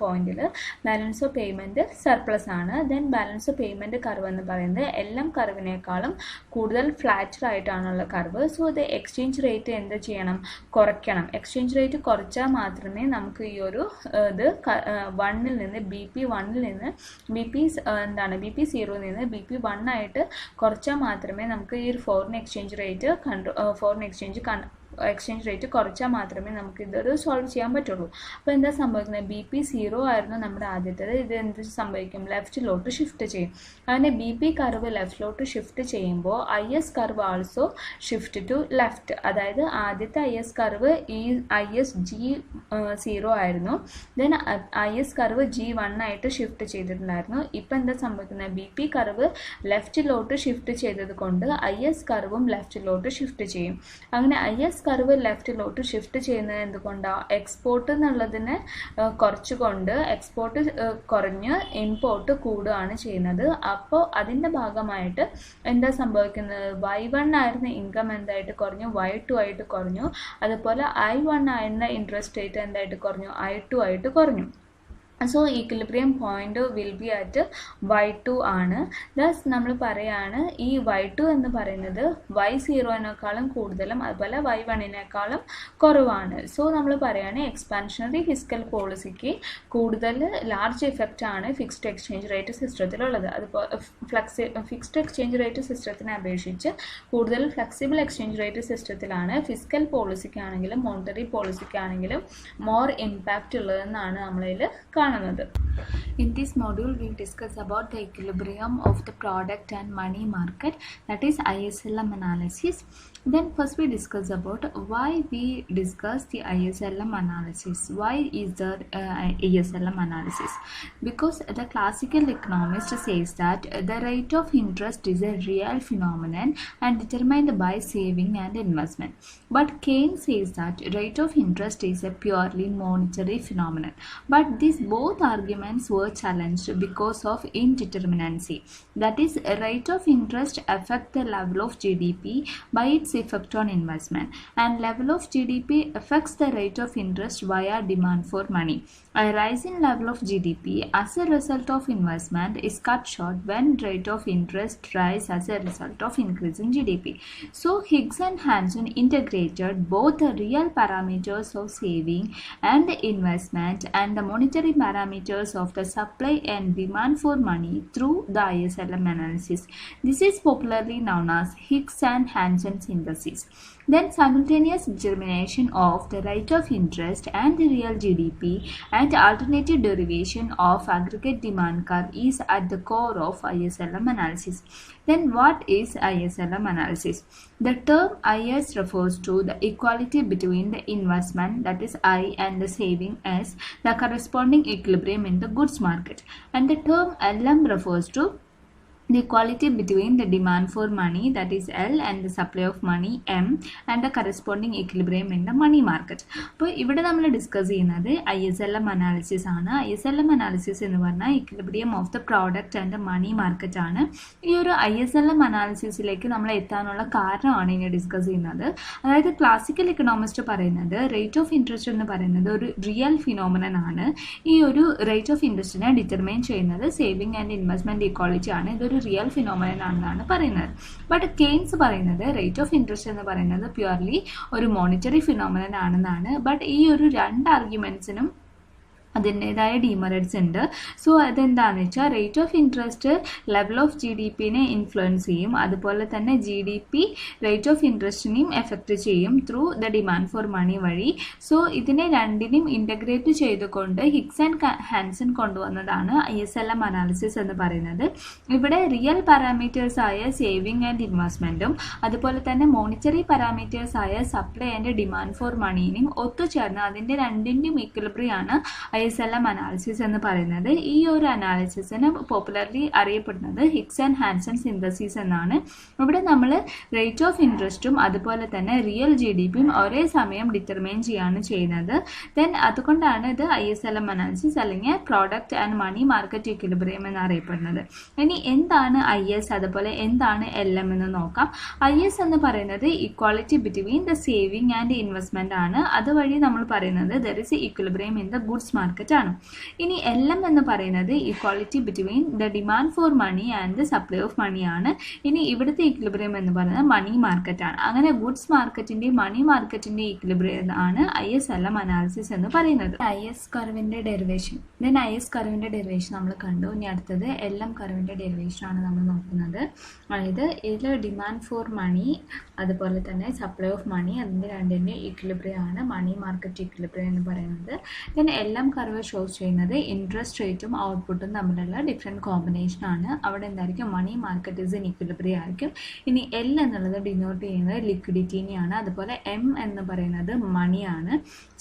പോയിന്റിൽ ബാലൻസ് ഓഫ് പേയ്മെൻറ്റ് സർപ്ലസ് ആണ്. Then balance of payment curve എന്ന് പറയുന്നത് എല്ലാം കർവിനേക്കാളും കൂടുതൽ ഫ്ലാറ്റർ ആയിട്ടാണുള്ള കർവ്. സോ ഇത് എക്സ്ചേഞ്ച് റേറ്റ് എന്ത് ചെയ്യണം, കുറയ്ക്കണം. എക്സ്ചേഞ്ച് റേറ്റ് കുറച്ചാൽ മാത്രമേ നമുക്ക് ഈ ഒരു ഇത് വണ്ണിൽ നിന്ന് BP1 നിന്ന് BP0 നിന്ന് BP1 ആയിട്ട് കുറച്ചാൽ മാത്രമേ നമുക്ക് ഈ ഒരു ഫോറിൻ എക്സ്ചേഞ്ച് റേറ്റ് കുറച്ചാൽ മാത്രമേ നമുക്ക് ഇതൊരു സോൾവ് ചെയ്യാൻ പറ്റുള്ളൂ. അപ്പോൾ എന്താ സംഭവിക്കുന്നത്, BP0 ആയിരുന്നു നമ്മുടെ ആദ്യത്തേത്. ഇത് എന്ത് സംഭവിക്കും, ലെഫ്റ്റിലോട്ട് ഷിഫ്റ്റ് ചെയ്യും. അങ്ങനെ BP കർവ് ലെഫ്റ്റിലോട്ട് ഷിഫ്റ്റ് ചെയ്യുമ്പോൾ IS curve also shift to left. അതായത് ആദ്യത്തെ IS കർവ് ഈ IS G0 ആയിരുന്നു. ദെൻ IS കർവ് G1 ആയിട്ട് ഷിഫ്റ്റ് ചെയ്തിട്ടുണ്ടായിരുന്നു. ഇപ്പം എന്താ സംഭവിക്കുന്നത്, BP കർവ് ലെഫ്റ്റിലോട്ട് ഷിഫ്റ്റ് ചെയ്തത് കൊണ്ട് IS കർവും ലെഫ്റ്റിലോട്ട് ഷിഫ്റ്റ് ചെയ്യും. അങ്ങനെ IS കർവ് ലെഫ്റ്റിലോട്ട് ഷിഫ്റ്റ് ചെയ്യുന്നത് എന്തുകൊണ്ടാണ്, എക്സ്പോർട്ട് എന്നുള്ളതിനെ കുറച്ചുകൊണ്ട് എക്സ്പോർട്ട് കുറഞ്ഞ് ഇമ്പോർട്ട് കൂടുകയാണ് ചെയ്യുന്നത്. അപ്പോൾ അതിൻ്റെ ഭാഗമായിട്ട് എന്താ സംഭവിക്കുന്നത്, Y1 ആയിരുന്ന ഇൻകം എന്തായിട്ട് കുറഞ്ഞു, Y2 ആയിട്ട് കുറഞ്ഞു. അതുപോലെ I1 ആയിരുന്ന ഇൻട്രസ്റ്റ് റേറ്റ് എന്തായിട്ട് കുറഞ്ഞു, I2 ആയിട്ട് കുറഞ്ഞു. So equilibrium point will be at Y2 ആണ്. ദസ് നമ്മൾ പറയാണ് ഈ Y2 എന്ന് പറയുന്നത് Y0നേക്കാളും കൂടുതലും അതുപോലെ Y1നേക്കാളും കുറവാണ്. സോ നമ്മൾ പറയാണ് എക്സ്പാൻഷണറി ഫിസ്ക്കൽ പോളിസിക്ക് കൂടുതൽ ലാർജ് എഫക്റ്റ് ആണ് ഫിക്സ്ഡ് എക്സ്ചേഞ്ച് റേറ്റ് സിസ്റ്റത്തിലുള്ളത്. അതുപോലെ ഫിക്സ്ഡ് എക്സ്ചേഞ്ച് റേറ്റ് സിസ്റ്റത്തിനെ അപേക്ഷിച്ച് കൂടുതൽ ഫ്ലെക്സിബിൾ എക്സ്ചേഞ്ച് റേറ്റ് സിസ്റ്റത്തിലാണ് ഫിസ്ക്കൽ പോളിസിക്കാണെങ്കിലും മോണിറ്ററി പോളിസിക്കാണെങ്കിലും മോർ ഇമ്പാക്റ്റ് ഉള്ളതെന്നാണ് നമ്മളിൽ കാണുന്നത്. In this module, we will discuss about the equilibrium of the product and money market, that is ISLM analysis. Then first we discuss about why we discuss the ISLM analysis. Why is there ISLM analysis? Because the classical economist says that the rate of interest is a real phenomenon and determined by saving and investment. But Keynes says that rate of interest is a purely monetary phenomenon. But these both arguments were challenged because of indeterminacy. That is, rate of interest affects the level of GDP by its effect on investment, and level of GDP affects the rate of interest via demand for money. A rise in level of GDP as a result of investment is cut short when rate of interest rise as a result of increase in GDP. So Higgs and Hansen integrated both the real parameters of saving and investment and the monetary parameters of the supply and demand for money through the ISLM analysis. This is popularly known as Higgs and Hansen synthesis. Then simultaneous determination of the rate of interest and the real GDP and alternative derivation of aggregate demand curve is at the core of ISLM analysis. Then what is ISLM analysis? The term IS refers to the equality between the investment, that is I, and the saving S, the corresponding equilibrium in the goods market. And the term LM refers to the equality between the demand for money, that is L, and the supply of money M, and the corresponding equilibrium in the money market. അപ്പോൾ ഇവിടെ നമ്മൾ discuss ചെയ്യുന്നത് ISLM analysis ആണ്. ISLM analysis എന്ന് പറഞ്ഞാൽ equilibrium of the product and the money market ആണ്. ഈ ഒരു ISLM അനാലിസിസിലേക്ക് നമ്മൾ എത്താനുള്ള കാരണമാണ് ഇനി ഡിസ്കസ് ചെയ്യുന്നത്. അതായത് ക്ലാസിക്കൽ ഇക്കണോമിസ്റ്റ് പറയുന്നത് റേറ്റ് ഓഫ് ഇൻട്രസ്റ്റ് എന്ന് പറയുന്നത് ഒരു റിയൽ ഫിനോമിനൻ ആണ്. ഈ ഒരു റേറ്റ് ഓഫ് ഇൻട്രസ്റ്റിനെ ഡിറ്റർമൈൻ ചെയ്യുന്നത് സേവിങ് ആൻഡ് ഇൻവെസ്റ്റ്മെന്റ് ഇക്വാളിറ്റി ആണ്. ഇതൊരു റിയൽ ഫിനോമിനൻ ആണെന്നാണ് പറയുന്നത്. ബട്ട് കെയ്ൻസ് പറയുന്നത് റേറ്റ് ഓഫ് ഇൻട്രസ്റ്റ് എന്ന് പറയുന്നത് പ്യുവർലി ഒരു മോണിറ്ററി ഫിനോമിനൻ ആണെന്നാണ്. ബട്ട് ഈ ഒരു രണ്ട് ആർഗ്യുമെന്റ്സിനും അതിൻ്റെതായ ഡിമെറിറ്റ്സ് ഉണ്ട്. സോ അതെന്താണെന്ന് വെച്ചാൽ rate of interest level of GDPനെ ഇൻഫ്ലുവൻസ് ചെയ്യും. അതുപോലെ തന്നെ GDP റേറ്റ് ഓഫ് ഇൻട്രസ്റ്റിനെയും എഫക്റ്റ് ചെയ്യും through the demand for money വഴി. സോ ഇതിനെ രണ്ടിനെയും ഇൻ്റഗ്രേറ്റ് ചെയ്തുകൊണ്ട് ഹിഗ്സ് ആൻഡ് ഹാൻസൺ കൊണ്ടുവന്നതാണ് ISLM അനാലിസിസ് എന്ന് പറയുന്നത്. ഇവിടെ റിയൽ പാരാമീറ്റേഴ്സ് ആയ സേവിങ് ആൻഡ് ഇൻവെസ്റ്റ്മെൻറ്റും അതുപോലെ തന്നെ മോണിറ്ററി പാരാമീറ്റേഴ്സ് ആയ സപ്ലൈ ആൻഡ് ഡിമാൻഡ് ഫോർ മണീനെയും ഒത്തുചേർന്ന് അതിൻ്റെ രണ്ടിൻ്റെയും ഇക്വിലിബ്രിയാണ് ISLM അനാലിസിസ് എന്ന് പറയുന്നത്. ഈ ഒരു അനാലിസിസിന് പോപ്പുലർലി അറിയപ്പെടുന്നത് ഹിക്സ് ആൻഡ് ഹാൻസൺ സിന്തസിസ് എന്നാണ്. ഇവിടെ നമ്മൾ റേറ്റ് ഓഫ് ഇൻട്രസ്റ്റും അതുപോലെ തന്നെ റിയൽ GDPയും ഒരേ സമയം ഡിറ്റർമൈൻ ചെയ്യാണ് ചെയ്യുന്നത്. ദെൻ അതുകൊണ്ടാണ് ഇത് ISLM അനാലിസിസ് അല്ലെങ്കിൽ product and money market equilibrium എന്നറിയപ്പെടുന്നത്. ഇനി എന്താണ് IS അതുപോലെ എന്താണ് LM എന്ന് നോക്കാം. IS എന്ന് പറയുന്നത് equality between the saving and investment ആണ്. അതുവഴി നമ്മൾ പറയുന്നത് there is equilibrium in the goods market ആണ്. ഇനി LM എന്ന് പറയുന്നത് equality between the demand for money and the supply of money ആണ്. ഇനി ഇവിടുത്തെ ഇക്വിലിബ്രിയം എന്ന് പറയുന്നത് മണി മാർക്കറ്റ് ആണ്. അങ്ങനെ ഗുഡ്സ് മാർക്കറ്റിന്റെ മണി മാർക്കറ്റിന്റെ ഇക്വിലിബ്രിയം ആണ് ISLM അനാലിസിസ് എന്ന് പറയുന്നത്. IS കർവിന്റെ ഡെറിവേഷൻ. ദെൻ IS കർവിന്റെ ഡെറിവേഷൻ നമ്മൾ കണ്ടു. ഇനി അടുത്തത് LM കർവിന്റെ ഡെറിവേഷൻ ആണ് നമ്മൾ നോക്കുന്നത്. അതായത് ഇതിൽ ഡിമാൻഡ് ഫോർ മണി അതുപോലെ തന്നെ സപ്ലൈ ഓഫ് മണി അതിൻ്റെ രണ്ടിൻ്റെ ഇക്വിലിബ്രിയം ആണ് മണി മാർക്കറ്റ് ഇക്വിലിബ്രിയം എന്ന് പറയുന്നത്. ദെൻ LM കർവ് ഷോസ് ചെയ്യുന്നത് ഇൻട്രസ്റ്റ് റേറ്റും ഔട്ട്പുട്ടും തമ്മിലുള്ള ഡിഫറെൻറ്റ് കോമ്പിനേഷൻ ആണ്. അവിടെ എന്തായിരിക്കും money market is in equilibrium ആയിരിക്കും. ഇനി L എന്നുള്ളത് ഡിനോട്ട് ചെയ്യുന്നത് ലിക്വിഡിറ്റിനെയാണ്. അതുപോലെ M എന്ന് പറയുന്നത് മണിയാണ്.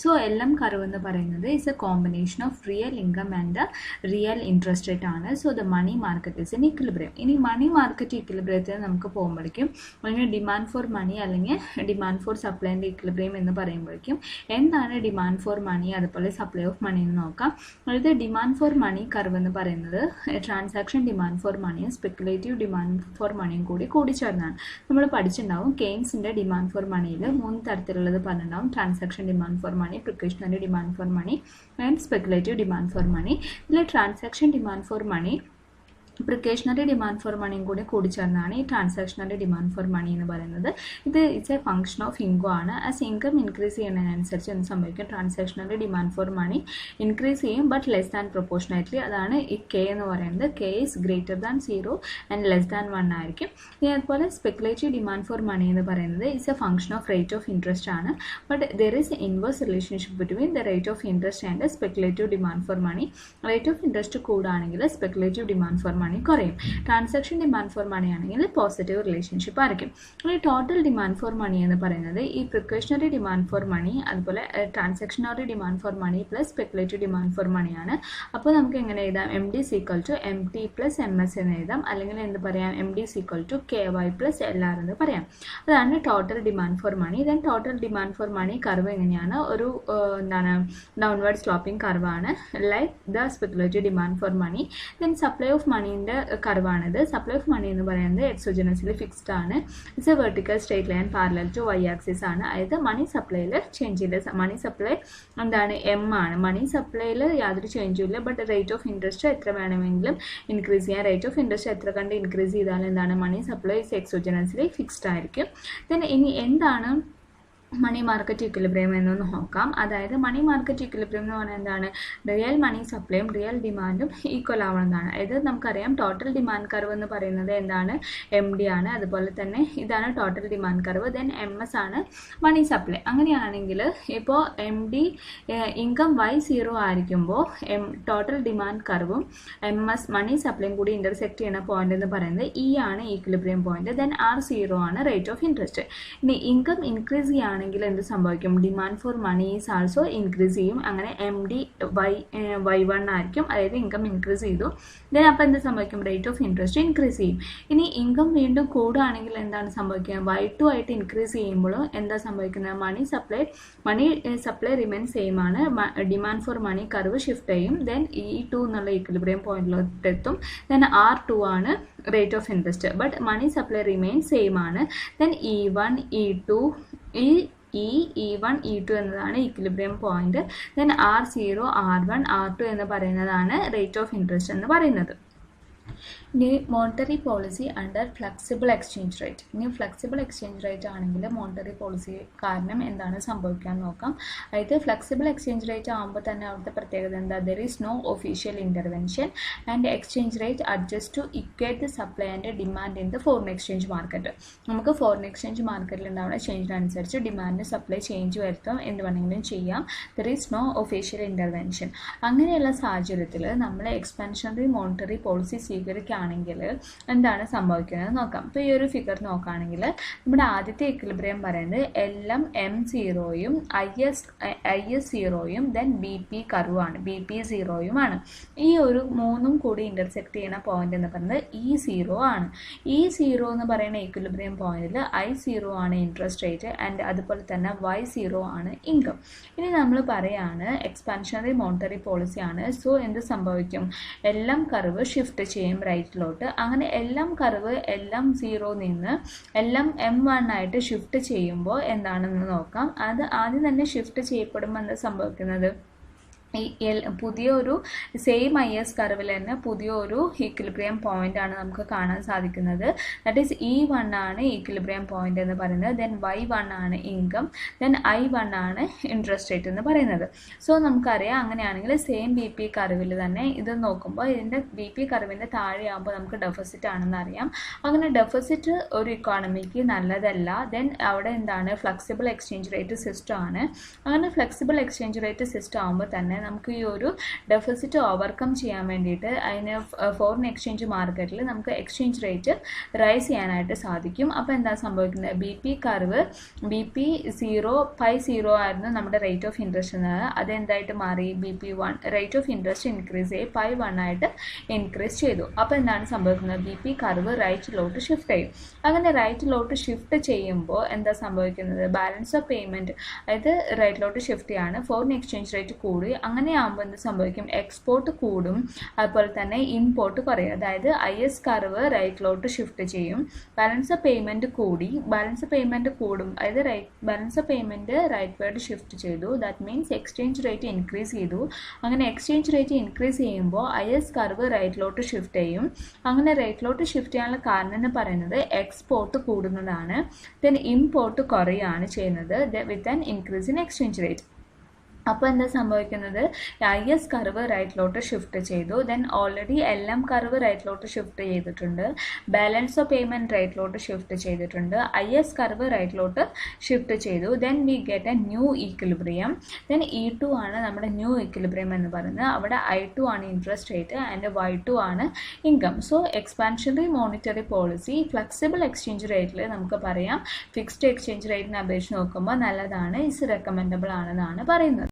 സോ LM കർവ് എന്ന് പറയുന്നത് is a combination of real income and real interest rate ആണ്. So the money market is in equilibrium. ഇനി മണി മാർക്കറ്റ് ഇക്വിലിബ്രിയത്തിൽ നമുക്ക് പോകുമ്പോഴേക്കും അല്ലെങ്കിൽ ഡിമാൻഡ് ഫോർ മണി അല്ലെങ്കിൽ ഡിമാൻഡ് ഫോർ സപ്ലൈൻ്റെ ഇക്വിലിബ്രിയം എന്ന് പറയുമ്പോഴേക്കും എന്താണ് ഡിമാൻഡ് ഫോർ മണി അതുപോലെ സപ്ലൈ ഓഫ് മണി എന്ന് നോക്കാം. അതായത് ഡിമാൻഡ് ഫോർ മണി കർവ് എന്ന് പറയുന്നത് ട്രാൻസാക്ഷൻ ഡിമാൻഡ് ഫോർ മണിയും സ്പെക്കുലേറ്റീവ് ഡിമാൻഡ് ഫോർ മണിയും കൂടി ചേർന്നാണ്. നമ്മൾ പഠിച്ചിട്ടുണ്ടാവും കെയ്ൻസിൻ്റെ ഡിമാൻഡ് ഫോർ മണിയിൽ 3 തരത്തിലുള്ളത് പറഞ്ഞിട്ടുണ്ടാവും. Transaction demand for money, precautionary demand for money and speculative demand for money. ഇതിൽ transaction demand for money precautionary demand for മണിയും കൂടി ചേർന്നാണ് ഈ ട്രാൻസാക്ഷണറി ഡിമാൻഡ് ഫോർ മണി എന്ന് പറയുന്നത്. ഇത് it's a function of income ആണ്. ആസ് ഇൻകം ഇൻക്രീസ് ചെയ്യുന്നതിനനുസരിച്ച് എന്ത് സംഭവിക്കും, transactionary demand for money increase ചെയ്യും ബട്ട് ലെസ് ദാൻ പ്രൊപ്പോർഷനേറ്റ്ലി. അതാണ് ഈ K എന്ന് പറയുന്നത്. K is greater than 0 and less than 1 ആയിരിക്കും. ഇനി അതുപോലെ സ്പെക്കുലേറ്റീവ് ഡിമാൻഡ് ഫോർ മണി എന്ന് പറയുന്നത് it's a function of rate of interest ആണ്. But there is inverse relationship between the rate of interest and speculative demand for money. Rate of interest കൂടുകയാണെങ്കിൽ speculative demand for money കുറയും. Transaction demand for മണി ആണെങ്കിൽ positive relationship ആയിരിക്കും. ഈ total demand for money എന്ന് പറയുന്നത് ഈ precautionary demand for money അതുപോലെ transactionary demand for money plus speculative demand for മണിയാണ്. അപ്പോൾ നമുക്ക് എങ്ങനെ എഴുതാം, MD = MT + MS എന്ന് എഴുതാം. അല്ലെങ്കിൽ എന്ത് പറയാം, MD = KY + LR എന്ന് പറയാം. അതാണ് total demand for money. Then total demand for money curve എങ്ങനെയാണ്, ഒരു എന്താണ് ഡൗൺവേർഡ് സ്ലോപ്പിംഗ് കർവാണ് like the speculative demand for money. Then supply of മണീൻ്റെ കർവാണിത്. സപ്ലൈ ഓഫ് മണി എന്ന് പറയുന്നത് എക്സോജനസ്ലി ഫിക്സ്ഡ് ആണ്. It's a vertical straight line parallel to Y axis ആണ്. അതായത് മണി സപ്ലൈയിൽ ചേഞ്ച് ഇല്ല. മണി സപ്ലൈ എന്താണ്, M ആണ്. മണി സപ്ലൈയിൽ യാതൊരു ചേഞ്ചും ഇല്ല. ബട്ട് റേറ്റ് ഓഫ് ഇൻട്രസ്റ്റ് എത്ര വേണമെങ്കിലും ഇൻക്രീസ് ചെയ്യാം. റേറ്റ് ഓഫ് ഇൻട്രസ്റ്റ് എത്ര കണ്ട് ഇൻക്രീസ് ചെയ്താൽ എന്താണ്, മണി സപ്ലൈ എക്സോജനസ്ലി ഫിക്സ്ഡ് ആയിരിക്കും. ദെൻ ഇനി എന്താണ് മണി മാർക്കറ്റ് ഇക്വിലിബ്രിയം എന്നൊന്ന് നോക്കാം. അതായത് മണി മാർക്കറ്റ് ഇക്വിലിബ്രിയം എന്ന് പറഞ്ഞാൽ എന്താണ്, റിയൽ മണി സപ്ലൈയും റിയൽ ഡിമാൻഡും ഈക്വൽ ആവണമെന്നാണ്. ഇത് നമുക്കറിയാം ടോട്ടൽ ഡിമാൻഡ് കർവ് എന്ന് പറയുന്നത് എന്താണ്, MD ആണ്. അതുപോലെ തന്നെ ഇതാണ് total demand curve. Then MS ആണ് മണി സപ്ലൈ. അങ്ങനെയാണെങ്കിൽ ഇപ്പോൾ MD ഇൻകം Y0 ആയിരിക്കുമ്പോൾ ടോട്ടൽ ഡിമാൻഡ് കർവും MS മണി സപ്ലൈയും കൂടി ഇൻ്റർസെക്ട് ചെയ്യുന്ന പോയിന്റ് എന്ന് പറയുന്നത് E ആണ് ഈക്വിലിബ്രിയം പോയിന്റ്. ദെൻ R0 ആണ് റേറ്റ് ഓഫ് ഇൻട്രസ്റ്റ്. ഇനി ഇൻകം ഇൻക്രീസ് ചെയ്യുകയാണ് ആണെങ്കിൽ എന്ത് സംഭവിക്കും, demand for money is also increase ചെയ്യും. അങ്ങനെ MD Y1 ആയിരിക്കും. അതായത് ഇൻകം ഇൻക്രീസ് ചെയ്തു. ദെൻ അപ്പോൾ എന്ത് സംഭവിക്കും, റേറ്റ് ഓഫ് ഇൻട്രസ്റ്റ് ഇൻക്രീസ് ചെയ്യും. ഇനി ഇൻകം വീണ്ടും കൂടുകയാണെങ്കിൽ എന്താണ് സംഭവിക്കുക, Y2 ആയിട്ട് ഇൻക്രീസ് ചെയ്യുമ്പോഴും എന്താ സംഭവിക്കുന്നത്, മണി സപ്ലൈ റിമെയിൻ സെയിം ആണ്. Demand for money curve shift ചെയ്യും. ദെൻ E2 എന്നുള്ള ഈക്വിലിബ്രിയം പോയിന്റിലോട്ട് എത്തും. ദെൻ R2 ആണ് rate of interest. But money supply remain same ആണ്. Then E1 E2 E1 E2 എന്നതാണ് equilibrium point. Then R0 R1 R2 എന്ന് പറയുന്നതാണ് റേറ്റ് ഓഫ് ഇൻട്രസ്റ്റ് എന്ന് പറയുന്നത്. ഇനി monetary policy under flexible exchange rate. ഇനി ഫ്ലെക്സിബിൾ എക്സ്ചേഞ്ച് റേറ്റ് ആണെങ്കിൽ monetary policy കാരണം എന്താണ് സംഭവിക്കാൻ നോക്കാം. അതായത് ഫ്ലെക്സിബിൾ എക്സ്ചേഞ്ച് റേറ്റ് ആകുമ്പോൾ തന്നെ അവിടുത്തെ പ്രത്യേകത എന്താ, there is no official intervention and exchange rate adjust to equate the supply and demand in the foreign exchange market. നമുക്ക് ഫോറിൻ എക്സ്ചേഞ്ച് മാർക്കറ്റിൽ ഉണ്ടാവുന്ന ചേഞ്ചിനനുസരിച്ച് ഡിമാൻഡ് സപ്ലൈ ചേഞ്ച് വരുത്താം, എന്ത് വേണമെങ്കിലും ചെയ്യാം. There is no official intervention. അങ്ങനെയുള്ള സാഹചര്യത്തിൽ നമ്മൾ എക്സ്പാൻഷണറി മോണിറ്ററി പോളിസി സ്വീകരിക്കുകയാണെങ്കിൽ എന്താണ് സംഭവിക്കുന്നത് നോക്കാം. ഇപ്പോൾ ഈ ഒരു ഫിഗർ നോക്കുകയാണെങ്കിൽ നമ്മുടെ ആദ്യത്തെ ഇക്വിലിബ്രിയം പറയുന്നത് LM0യും IS0യും ദെൻ BP കർവാണ്, BP 0യുമാണ്. ഈ ഒരു മൂന്നും കൂടി ഇന്റർസെക്ട് ചെയ്യുന്ന പോയിന്റ് എന്ന് പറയുന്നത് E0 ആണ്. E0 എന്ന് പറയുന്ന ഇക്വിലിബ്രിയം പോയിന്റിൽ I0 ആണ് ഇൻട്രസ്റ്റ് റേറ്റ് ആൻഡ് അതുപോലെ തന്നെ Y0 ആണ് ഇൻകം. ഇനി നമ്മൾ പറയാണ് എക്സ്പാൻഷണറി മോണിറ്ററി പോളിസി ആണ്. സോ എന്ത് സംഭവിക്കും? LM കർവ് ഷിഫ്റ്റ് ചെയ്യും റൈറ്റിലോട്ട്. അങ്ങനെ LM കർവ് LM0 നിന്ന് LM1 ആയിട്ട് ഷിഫ്റ്റ് ചെയ്യുമ്പോൾ എന്താണെന്ന് നോക്കാം. അത് ആദ്യം തന്നെ ഷിഫ്റ്റ് ചെയ്യപ്പെടുമ്പോൾ എന്താ സംഭവിക്കുന്നത്? ഈ പുതിയൊരു സെയിം IS കർവിൽ തന്നെ പുതിയൊരു ഇക്വിലിബ്രിയം പോയിന്റ് ആണ് നമുക്ക് കാണാൻ സാധിക്കുന്നത്. ദാറ്റ് ഈസ് E1 ആണ് ഇക്വിലിബ്രിയം പോയിന്റ് എന്ന് പറയുന്നത്, ദെൻ Y1 ആണ് ഇൻകം, ദെൻ I1 ആണ് ഇൻട്രസ്റ്റ് റേറ്റ് എന്ന് പറയുന്നത്. സോ നമുക്കറിയാം അങ്ങനെയാണെങ്കിൽ സെയിം BP കർവിൽ തന്നെ ഇത് നോക്കുമ്പോൾ ഇതിൻ്റെ BP കർവിൻ്റെ താഴെയാകുമ്പോൾ നമുക്ക് ഡെഫിസിറ്റ് ആണെന്ന് അറിയാം. അങ്ങനെ ഡെഫിസിറ്റ് ഒരു ഇക്കോണമിക്ക് നല്ലതല്ല. ദെൻ അവിടെ എന്താണ് ഫ്ലെക്സിബിൾ എക്സ്ചേഞ്ച് റേറ്റ് സിസ്റ്റം ആണ്. അങ്ങനെ ഫ്ലെക്സിബിൾ എക്സ്ചേഞ്ച് റേറ്റ് സിസ്റ്റം ആകുമ്പോൾ തന്നെ നമുക്ക് ഈ ഒരു ഡെഫിസിറ്റ് ഓവർകം ചെയ്യാൻ വേണ്ടിയിട്ട് അതിന് ഫോറിൻ എക്സ്ചേഞ്ച് മാർക്കറ്റിൽ നമുക്ക് എക്സ്ചേഞ്ച് റേറ്റ് റൈസ് ചെയ്യാനായിട്ട് സാധിക്കും. അപ്പോൾ എന്താ സംഭവിക്കുന്നത്? BP കർവ് BP0 Pi0 ആയിരുന്നു നമ്മുടെ റേറ്റ് ഓഫ് ഇൻട്രസ്റ്റ് എന്നത്. അതെന്തായിട്ട് മാറി? BP1 rate of interest increase ചെയ്ത് Pi1 ആയിട്ട് ഇൻക്രീസ് ചെയ്തു. അപ്പോൾ എന്താണ് സംഭവിക്കുന്നത്? BP കർവ് റൈറ്റിലോട്ട് ഷിഫ്റ്റ് ചെയ്യും. അങ്ങനെ റൈറ്റിലോട്ട് ഷിഫ്റ്റ് ചെയ്യുമ്പോൾ എന്താ സംഭവിക്കുന്നത്? ബാലൻസ് ഓഫ് പേയ്മെൻറ്റ് അതായത് റൈറ്റിലോട്ട് ഷിഫ്റ്റ് ചെയ്യാണ്. ഫോറിൻ എക്സ്ചേഞ്ച് റേറ്റ് കൂടി. അങ്ങനെയാകുമ്പോൾ എന്ത് സംഭവിക്കും? എക്സ്പോർട്ട് കൂടും, അതുപോലെ തന്നെ ഇമ്പോർട്ട് കുറയും. അതായത് IS കർവ് റൈറ്റിലോട്ട് ഷിഫ്റ്റ് ചെയ്യും, ബാലൻസ് ഓഫ് പേയ്മെൻറ്റ് കൂടി. ബാലൻസ് ഓഫ് പേയ്മെൻറ്റ് കൂടും, അതായത് balance of payment rightward shift ചെയ്തു. That means exchange rate increase ചെയ്തു. അങ്ങനെ എക്സ്ചേഞ്ച് റേറ്റ് ഇൻക്രീസ് ചെയ്യുമ്പോൾ IS കർവ് റൈറ്റിലോട്ട് ഷിഫ്റ്റ് ചെയ്യും. അങ്ങനെ റൈറ്റിലോട്ട് ഷിഫ്റ്റ് ചെയ്യാനുള്ള കാരണം എന്ന് പറയുന്നത് എക്സ്പോർട്ട് കൂടുന്നതാണ്. ദെൻ ഇമ്പോർട്ട് കുറയുകയാണ് ചെയ്യുന്നത് with an increase in exchange rate. അപ്പോൾ എന്താ സംഭവിക്കുന്നത്? IS കർവ് റൈറ്റിലോട്ട് ഷിഫ്റ്റ് ചെയ്തു. ദെൻ ഓൾറെഡി LM കർവ് റൈറ്റിലോട്ട് ഷിഫ്റ്റ് ചെയ്തിട്ടുണ്ട്. ബാലൻസ് ഓഫ് പേയ്മെൻറ്റ് റൈറ്റിലോട്ട് ഷിഫ്റ്റ് ചെയ്തിട്ടുണ്ട്. IS കർവ് റൈറ്റിലോട്ട് ഷിഫ്റ്റ് ചെയ്തു. Then we get a new equilibrium. Then E2 ആണ് നമ്മുടെ ന്യൂ ഈക്വിലിബ്രിയം എന്ന് പറയുന്നത്. അവിടെ I2 ആണ് ഇൻട്രസ്റ്റ് റേറ്റ് ആൻഡ് Y2 ആണ് income. So expansionary monetary policy flexible exchange റേറ്റിൽ നമുക്ക് പറയാം ഫിക്സ്ഡ് എക്സ്ചേഞ്ച് റേറ്റിനെ അപേക്ഷിച്ച് നോക്കുമ്പോൾ നല്ലതാണ്, ഇസ് റെക്കമെൻഡബിൾ ആണെന്നാണ് പറയുന്നത്.